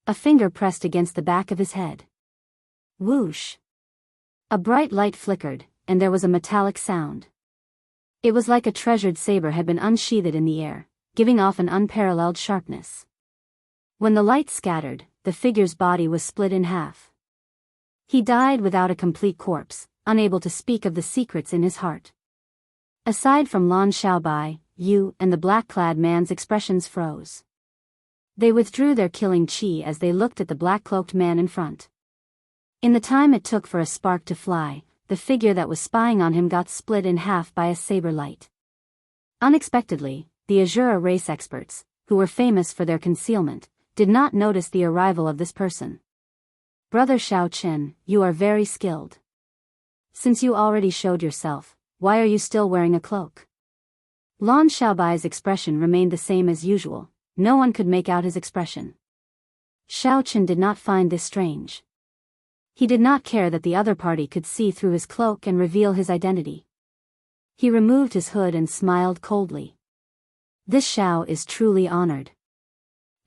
A finger pressed against the back of his head. Whoosh! A bright light flickered, and there was a metallic sound. It was like a treasured saber had been unsheathed in the air, giving off an unparalleled sharpness. When the light scattered, the figure's body was split in half. He died without a complete corpse, unable to speak of the secrets in his heart. Aside from Lan Xiaobai, Yu and the black-clad man's expressions froze. They withdrew their killing chi as they looked at the black-cloaked man in front. In the time it took for a spark to fly, the figure that was spying on him got split in half by a saber light. Unexpectedly, the Azura race experts, who were famous for their concealment, did not notice the arrival of this person. "Brother Xiao Chen, you are very skilled. Since you already showed yourself, why are you still wearing a cloak?" Lan Xiaobai's expression remained the same as usual. No one could make out his expression. Xiao Chen did not find this strange. He did not care that the other party could see through his cloak and reveal his identity. He removed his hood and smiled coldly. "This Xiao is truly honored.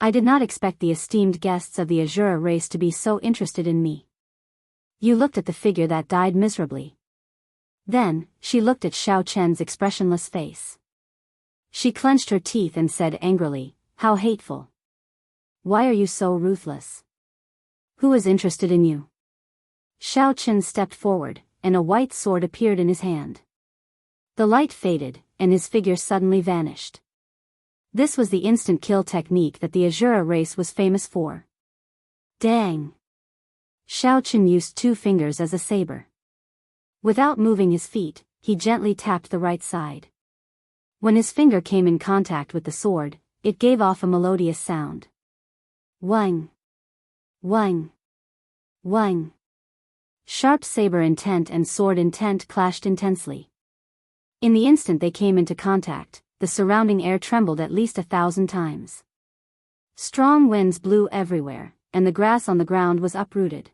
I did not expect the esteemed guests of the Azura race to be so interested in me." You looked at the figure that died miserably. Then, she looked at Xiao Chen's expressionless face. She clenched her teeth and said angrily, "How hateful. Why are you so ruthless? Who is interested in you?" Xiao Chen stepped forward, and a white sword appeared in his hand. The light faded, and his figure suddenly vanished. This was the instant kill technique that the Azura race was famous for. Dang! Xiao Chen used 2 fingers as a saber. Without moving his feet, he gently tapped the right side. When his finger came in contact with the sword, it gave off a melodious sound. Wang! Wang! Wang! Sharp saber intent and sword intent clashed intensely. In the instant they came into contact, the surrounding air trembled at least 1,000 times. Strong winds blew everywhere, and the grass on the ground was uprooted.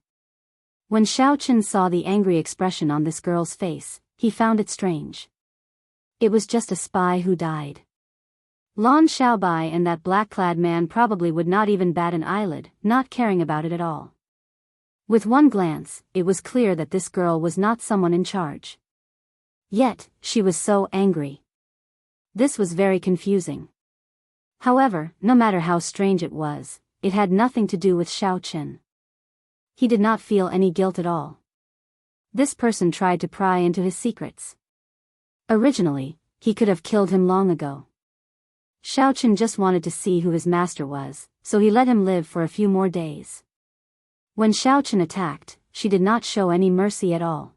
When Xiaochen saw the angry expression on this girl's face, he found it strange. It was just a spy who died. Lan Xiaobai and that black-clad man probably would not even bat an eyelid, not caring about it at all. With one glance, it was clear that this girl was not someone in charge. Yet, she was so angry. This was very confusing. However, no matter how strange it was, it had nothing to do with Xiaochen. He did not feel any guilt at all. This person tried to pry into his secrets. Originally, he could have killed him long ago. Xiaochen just wanted to see who his master was, so he let him live for a few more days. When Xiaochen attacked, she did not show any mercy at all.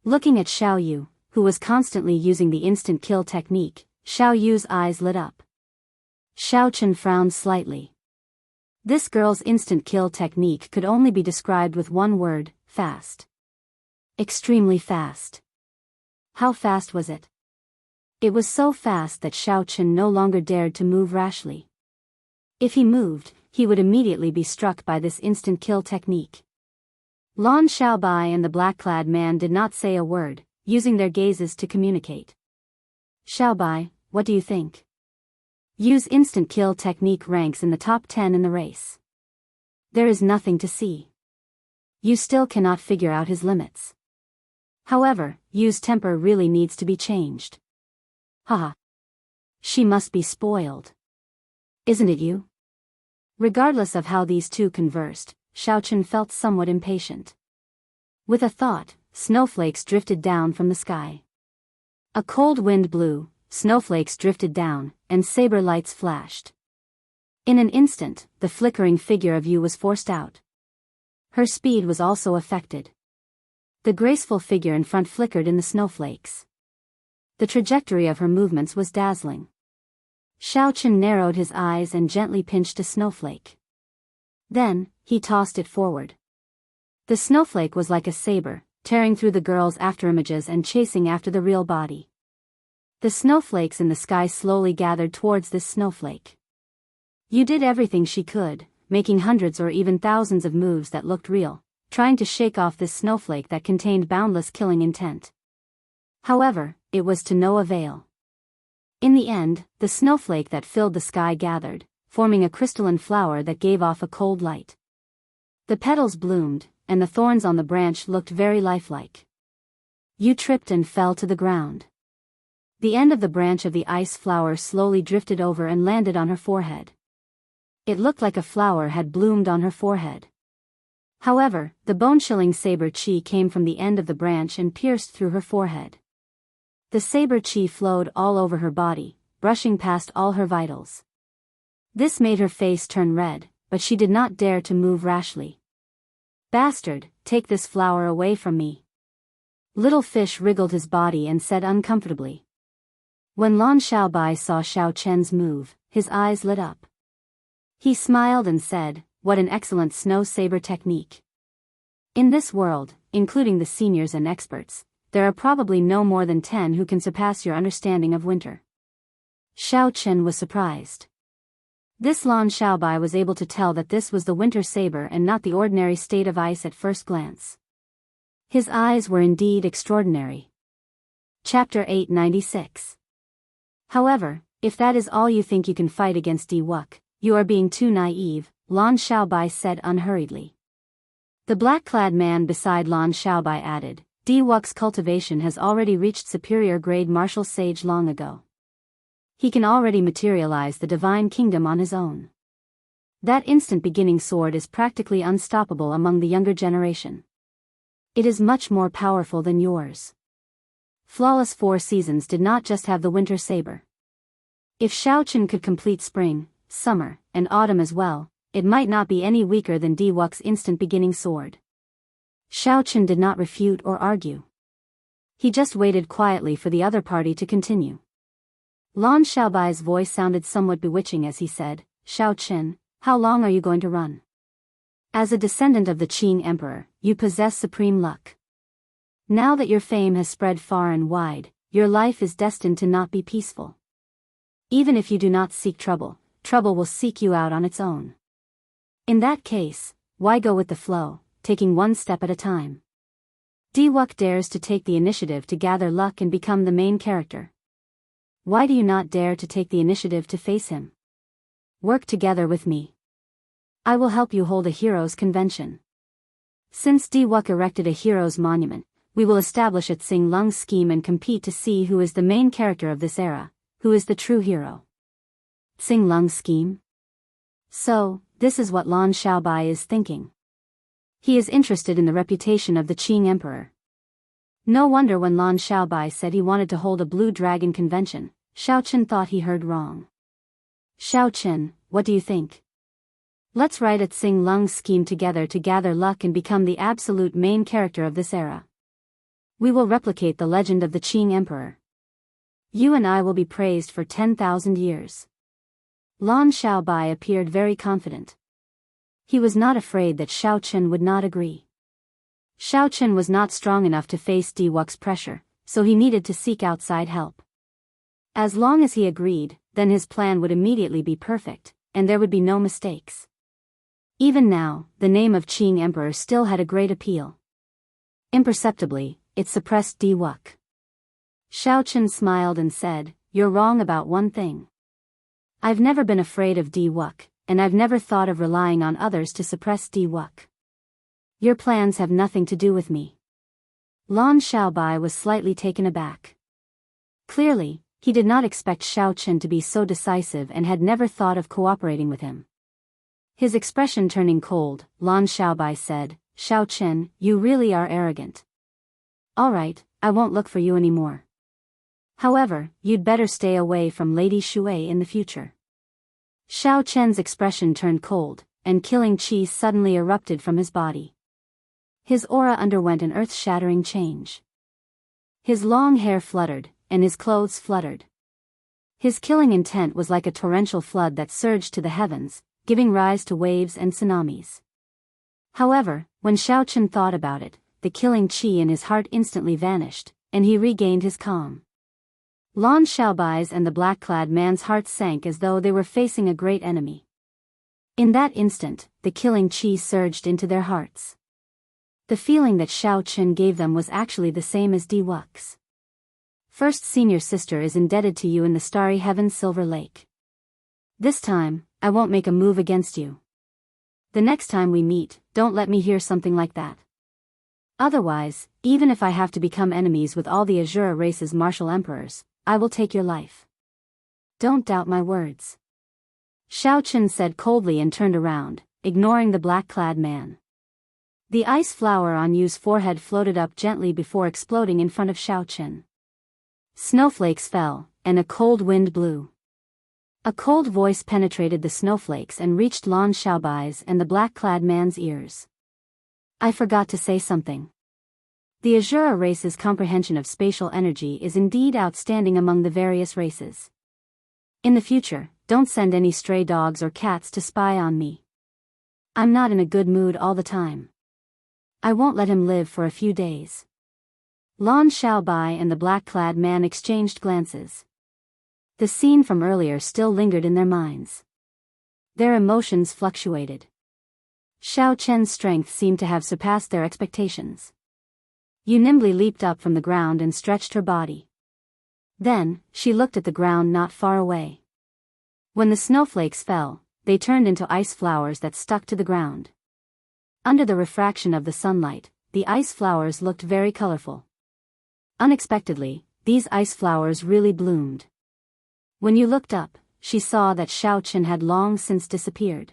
Looking at Xiao Yu, who was constantly using the instant kill technique, Xiao Yu's eyes lit up. Xiaochen frowned slightly. This girl's instant kill technique could only be described with one word: fast. Extremely fast. How fast was it? It was so fast that Xiaochen no longer dared to move rashly. If he moved, he would immediately be struck by this instant kill technique. Lan Xiaobai and the black-clad man did not say a word, using their gazes to communicate. Xiaobai, what do you think? Yu's instant kill technique ranks in the top 10 in the race. There is nothing to see. Yu still cannot figure out his limits. However, Yu's temper really needs to be changed. Haha. She must be spoiled. Isn't it you? Regardless of how these two conversed, Xiaochen felt somewhat impatient. With a thought, snowflakes drifted down from the sky. A cold wind blew, snowflakes drifted down, and saber lights flashed. In an instant, the flickering figure of Yu was forced out. Her speed was also affected. The graceful figure in front flickered in the snowflakes. The trajectory of her movements was dazzling. Xiaochen narrowed his eyes and gently pinched a snowflake. Then, he tossed it forward. The snowflake was like a saber, tearing through the girl's afterimages and chasing after the real body. The snowflakes in the sky slowly gathered towards this snowflake. Yu did everything she could, making hundreds or even thousands of moves that looked real, trying to shake off this snowflake that contained boundless killing intent. However, it was to no avail. In the end, the snowflake that filled the sky gathered, forming a crystalline flower that gave off a cold light. The petals bloomed, and the thorns on the branch looked very lifelike. Yu tripped and fell to the ground. The end of the branch of the ice flower slowly drifted over and landed on her forehead. It looked like a flower had bloomed on her forehead. However, the bone-chilling saber chi came from the end of the branch and pierced through her forehead. The saber chi flowed all over her body, brushing past all her vitals. This made her face turn red, but she did not dare to move rashly. Bastard, take this flower away from me. Little Fish wriggled his body and said uncomfortably. When Lan Xiaobai saw Xiaochen's move, his eyes lit up. He smiled and said, "What an excellent snow saber technique. In this world, including the seniors and experts, there are probably no more than 10 who can surpass your understanding of winter." Xiaochen was surprised. This Lan Xiaobai was able to tell that this was the winter saber and not the ordinary state of ice at first glance. His eyes were indeed extraordinary. Chapter 896. However, if that is all you think you can fight against Diwuk, you are being too naive, Lan Xiaobai said unhurriedly. The black-clad man beside Lan Xiaobai added, Diwuk's cultivation has already reached superior grade martial sage long ago. He can already materialize the divine kingdom on his own. That instant beginning sword is practically unstoppable among the younger generation. It is much more powerful than yours. Flawless Four Seasons did not just have the winter saber. If Xiaochen could complete spring, summer, and autumn as well, it might not be any weaker than Diwuk's instant beginning sword. Xiaochen did not refute or argue. He just waited quietly for the other party to continue. Lan Xiaobai's voice sounded somewhat bewitching as he said, Xiao Qin, how long are you going to run? As a descendant of the Qing Emperor, you possess supreme luck. Now that your fame has spread far and wide, your life is destined to not be peaceful. Even if you do not seek trouble, trouble will seek you out on its own. In that case, why go with the flow, taking one step at a time? Diwuk dares to take the initiative to gather luck and become the main character. Why do you not dare to take the initiative to face him? Work together with me. I will help you hold a heroes' convention. Since Diwuk erected a heroes' monument, we will establish a Tsing Lung scheme and compete to see who is the main character of this era, who is the true hero. Tsing Lung scheme? So, this is what Lan Xiaobai is thinking. He is interested in the reputation of the Qing Emperor. No wonder when Lan Xiaobai said he wanted to hold a Blue Dragon convention, Xiao Qin thought he heard wrong. Xiao Qin, what do you think? Let's write a Tsing Lung scheme together to gather luck and become the absolute main character of this era. We will replicate the legend of the Qing Emperor. You and I will be praised for 10,000 years. Lan Xiaobai appeared very confident. He was not afraid that Xiao Qin would not agree. Xiao Qin was not strong enough to face Diwuk's pressure, so he needed to seek outside help. As long as he agreed, then his plan would immediately be perfect, and there would be no mistakes. Even now, the name of Qing Emperor still had a great appeal. Imperceptibly, it suppressed Diwuk. Xiao Qin smiled and said, "You're wrong about one thing. I've never been afraid of Diwuk, and I've never thought of relying on others to suppress Diwuk. Your plans have nothing to do with me." Lan Xiaobai was slightly taken aback. Clearly, he did not expect Xiao Qin to be so decisive and had never thought of cooperating with him. His expression turning cold, Lan Xiaobai said, "Xiao Qin, you really are arrogant. All right, I won't look for you anymore. However, you'd better stay away from Lady Shui in the future." Xiao Qin's expression turned cold, and killing qi suddenly erupted from his body. His aura underwent an earth-shattering change. His long hair fluttered, and his clothes fluttered. His killing intent was like a torrential flood that surged to the heavens, giving rise to waves and tsunamis. However, when Xiao Qin thought about it, the killing qi in his heart instantly vanished, and he regained his calm. Lan Xiaobai's and the black-clad man's hearts sank as though they were facing a great enemy. In that instant, the killing qi surged into their hearts. The feeling that Xiao Qin gave them was actually the same as Diwuk's. First senior sister is indebted to you in the starry heaven Silver Lake. This time, I won't make a move against you. The next time we meet, don't let me hear something like that. Otherwise, even if I have to become enemies with all the Azura race's martial emperors, I will take your life. Don't doubt my words." Xiao Qin said coldly and turned around, ignoring the black-clad man. The ice flower on Yu's forehead floated up gently before exploding in front of Xiao Qin. Snowflakes fell, and a cold wind blew. A cold voice penetrated the snowflakes and reached Lan Xiaobai's and the black-clad man's ears. "I forgot to say something. The Azura race's comprehension of spatial energy is indeed outstanding among the various races. In the future, don't send any stray dogs or cats to spy on me. I'm not in a good mood all the time. I won't let him live for a few days." Lan Xiaobai and the black-clad man exchanged glances. The scene from earlier still lingered in their minds. Their emotions fluctuated. Xiao Qin's strength seemed to have surpassed their expectations. Yu nimbly leaped up from the ground and stretched her body. Then, she looked at the ground not far away. When the snowflakes fell, they turned into ice flowers that stuck to the ground. Under the refraction of the sunlight, the ice flowers looked very colorful. Unexpectedly, these ice flowers really bloomed. When Yu looked up, she saw that Xiao Qin had long since disappeared.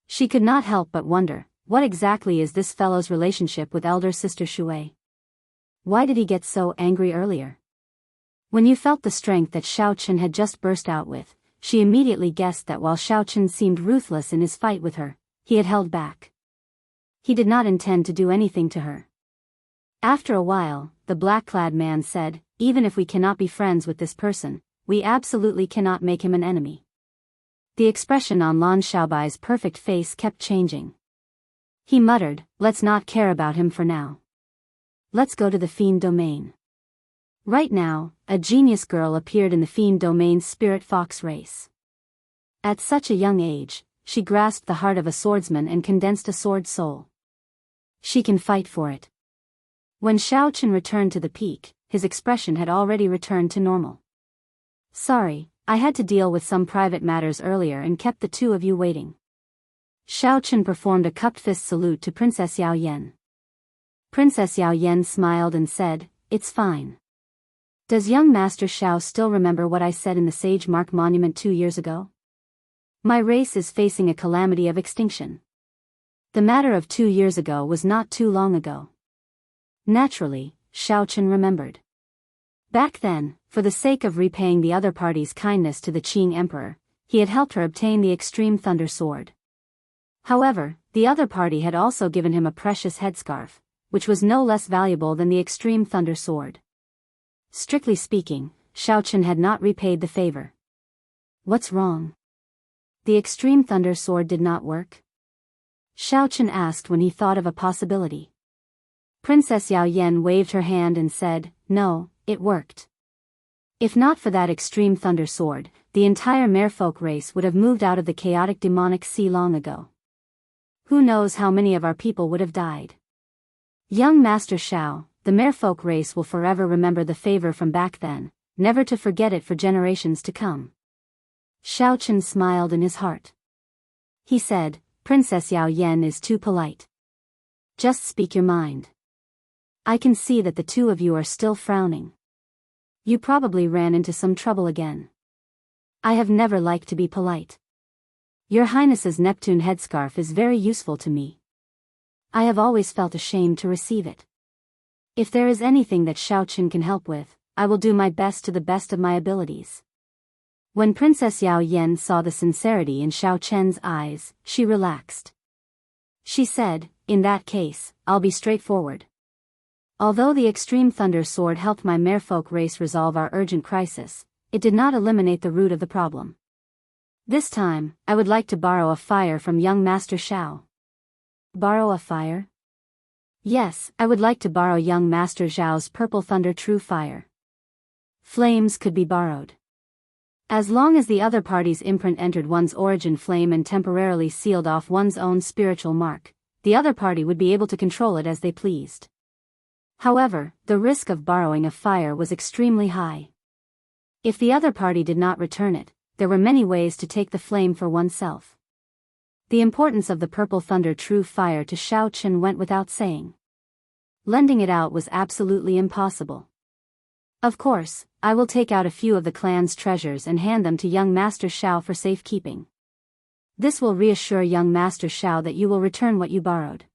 She could not help but wonder, what exactly is this fellow's relationship with elder sister Shui? Why did he get so angry earlier? When Yu felt the strength that Xiao Qin had just burst out with, she immediately guessed that while Xiao Qin seemed ruthless in his fight with her, he had held back. He did not intend to do anything to her. After a while, the black-clad man said, "Even if we cannot be friends with this person, we absolutely cannot make him an enemy. The expression on Lan Xiaobai's perfect face kept changing. He muttered, let's not care about him for now. Let's go to the fiend domain. Right now, a genius girl appeared in the fiend domain's spirit fox race. At such a young age, she grasped the heart of a swordsman and condensed a sword soul. She can fight for it. When Xiao Chen returned to the peak, his expression had already returned to normal. Sorry, I had to deal with some private matters earlier and kept the two of you waiting. Xiao Chen performed a cupped fist salute to Princess Yao Yan. Princess Yao Yan smiled and said, it's fine. Does young Master Xiao still remember what I said in the Sage Mark Monument 2 years ago? My race is facing a calamity of extinction. The matter of 2 years ago was not too long ago. Naturally, Xiao Chen remembered. Back then, for the sake of repaying the other party's kindness to the Qing Emperor, he had helped her obtain the Extreme Thunder Sword. However, the other party had also given him a precious headscarf, which was no less valuable than the Extreme Thunder Sword. Strictly speaking, Xiao Chen had not repaid the favor. What's wrong? The Extreme Thunder Sword did not work? Xiao Chen asked when he thought of a possibility. Princess Yao Yan waved her hand and said, no, it worked. If not for that Extreme Thunder Sword, the entire merfolk race would have moved out of the chaotic demonic sea long ago. Who knows how many of our people would have died. Young Master Xiao, the merfolk race will forever remember the favor from back then, never to forget it for generations to come. Xiao Chen smiled in his heart. He said, Princess Yao Yan is too polite. Just speak your mind. I can see that the two of you are still frowning. You probably ran into some trouble again. I have never liked to be polite. Your Highness's Neptune headscarf is very useful to me. I have always felt ashamed to receive it. If there is anything that Xiao Chen can help with, I will do my best to the best of my abilities. When Princess Yao Yan saw the sincerity in Xiao Chen's eyes, she relaxed. She said, in that case, I'll be straightforward. Although the Extreme Thunder Sword helped my merfolk race resolve our urgent crisis, it did not eliminate the root of the problem. This time, I would like to borrow a fire from young Master Xiao. Borrow a fire? Yes, I would like to borrow young Master Zhao's Purple Thunder True Fire. Flames could be borrowed. As long as the other party's imprint entered one's origin flame and temporarily sealed off one's own spiritual mark, the other party would be able to control it as they pleased. However, the risk of borrowing a fire was extremely high. If the other party did not return it, there were many ways to take the flame for oneself. The importance of the Purple Thunder True Fire to Xiao Chen went without saying. Lending it out was absolutely impossible. Of course, I will take out a few of the clan's treasures and hand them to young Master Xiao for safekeeping. This will reassure young Master Xiao that you will return what you borrowed.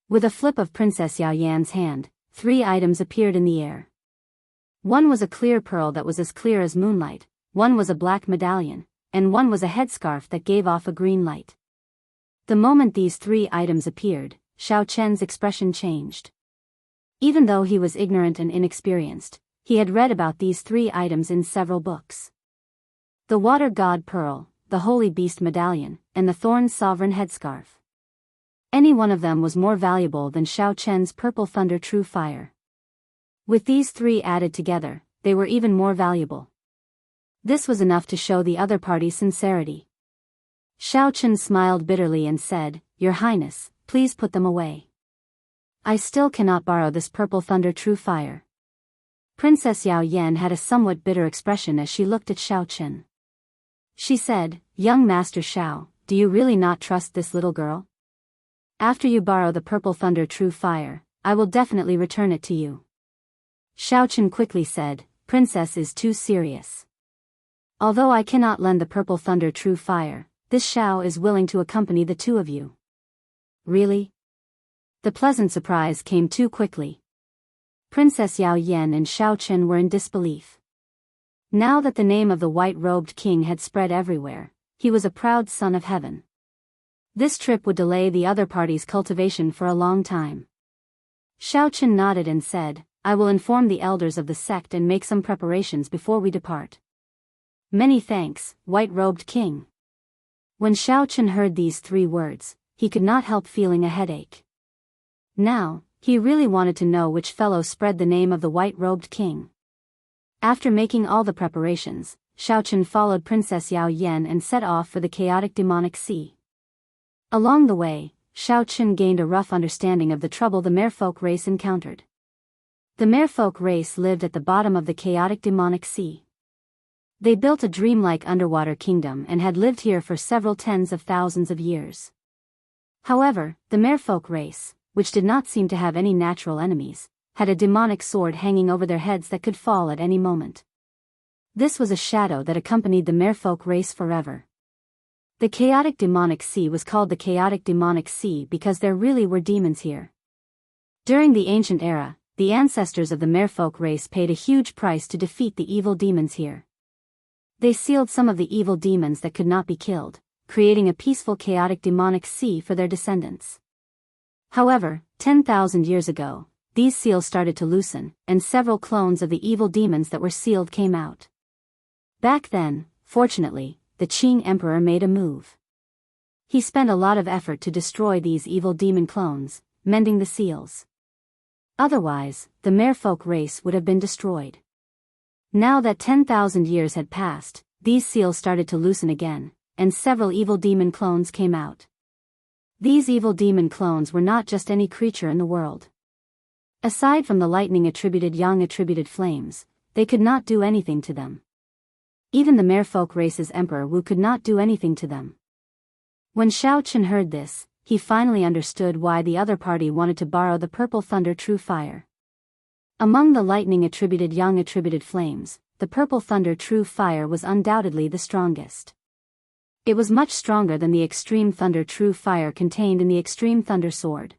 With a flip of Princess Yao Yan's hand, 3 items appeared in the air. One was a clear pearl that was as clear as moonlight, one was a black medallion, and one was a headscarf that gave off a green light. The moment these 3 items appeared, Xiao Chen's expression changed. Even though he was ignorant and inexperienced, he had read about these 3 items in several books. The Water God Pearl, the Holy Beast Medallion, and the Thorn Sovereign Headscarf. Any one of them was more valuable than Xiao Chen's Purple Thunder True Fire. With these 3 added together, they were even more valuable. This was enough to show the other party's sincerity. Xiao Chen smiled bitterly and said, Your Highness, please put them away. I still cannot borrow this Purple Thunder True Fire. Princess Yao Yan had a somewhat bitter expression as she looked at Xiao Chen. She said, Young Master Xiao, do you really not trust this little girl? After you borrow the Purple Thunder True Fire, I will definitely return it to you. Xiao Chen quickly said, Princess is too serious. Although I cannot lend the Purple Thunder True Fire, this Xiao is willing to accompany the two of you. Really? The pleasant surprise came too quickly. Princess Yao Yan and Xiao Chen were in disbelief. Now that the name of the white-robed king had spread everywhere, he was a proud son of heaven. This trip would delay the other party's cultivation for a long time. Xiao Chen nodded and said, I will inform the elders of the sect and make some preparations before we depart. Many thanks, white-robed king. When Xiao Chen heard these 3 words, he could not help feeling a headache. Now, he really wanted to know which fellow spread the name of the white-robed king. After making all the preparations, Xiao Chen followed Princess Yao Yan and set off for the chaotic demonic sea. Along the way, Xiao Chen gained a rough understanding of the trouble the merfolk race encountered. The merfolk race lived at the bottom of the chaotic demonic sea. They built a dreamlike underwater kingdom and had lived here for several tens of thousands of years. However, the merfolk race, which did not seem to have any natural enemies, had a demonic sword hanging over their heads that could fall at any moment. This was a shadow that accompanied the merfolk race forever. The chaotic demonic sea was called the chaotic demonic sea because there really were demons here. During the ancient era, the ancestors of the merfolk race paid a huge price to defeat the evil demons here. They sealed some of the evil demons that could not be killed, creating a peaceful chaotic demonic sea for their descendants. However, 10,000 years ago, these seals started to loosen, and several clones of the evil demons that were sealed came out. Back then, fortunately, the Qing Emperor made a move. He spent a lot of effort to destroy these evil demon clones, mending the seals. Otherwise, the merfolk race would have been destroyed. Now that 10,000 years had passed, these seals started to loosen again, and several evil demon clones came out. These evil demon clones were not just any creature in the world. Aside from the lightning-attributed yang-attributed flames, they could not do anything to them. Even the merfolk race's Emperor Wu could not do anything to them. When Xiao Chen heard this, he finally understood why the other party wanted to borrow the purple thunder true fire. Among the lightning-attributed yang-attributed flames, the purple thunder true fire was undoubtedly the strongest. It was much stronger than the extreme thunder true fire contained in the extreme thunder sword.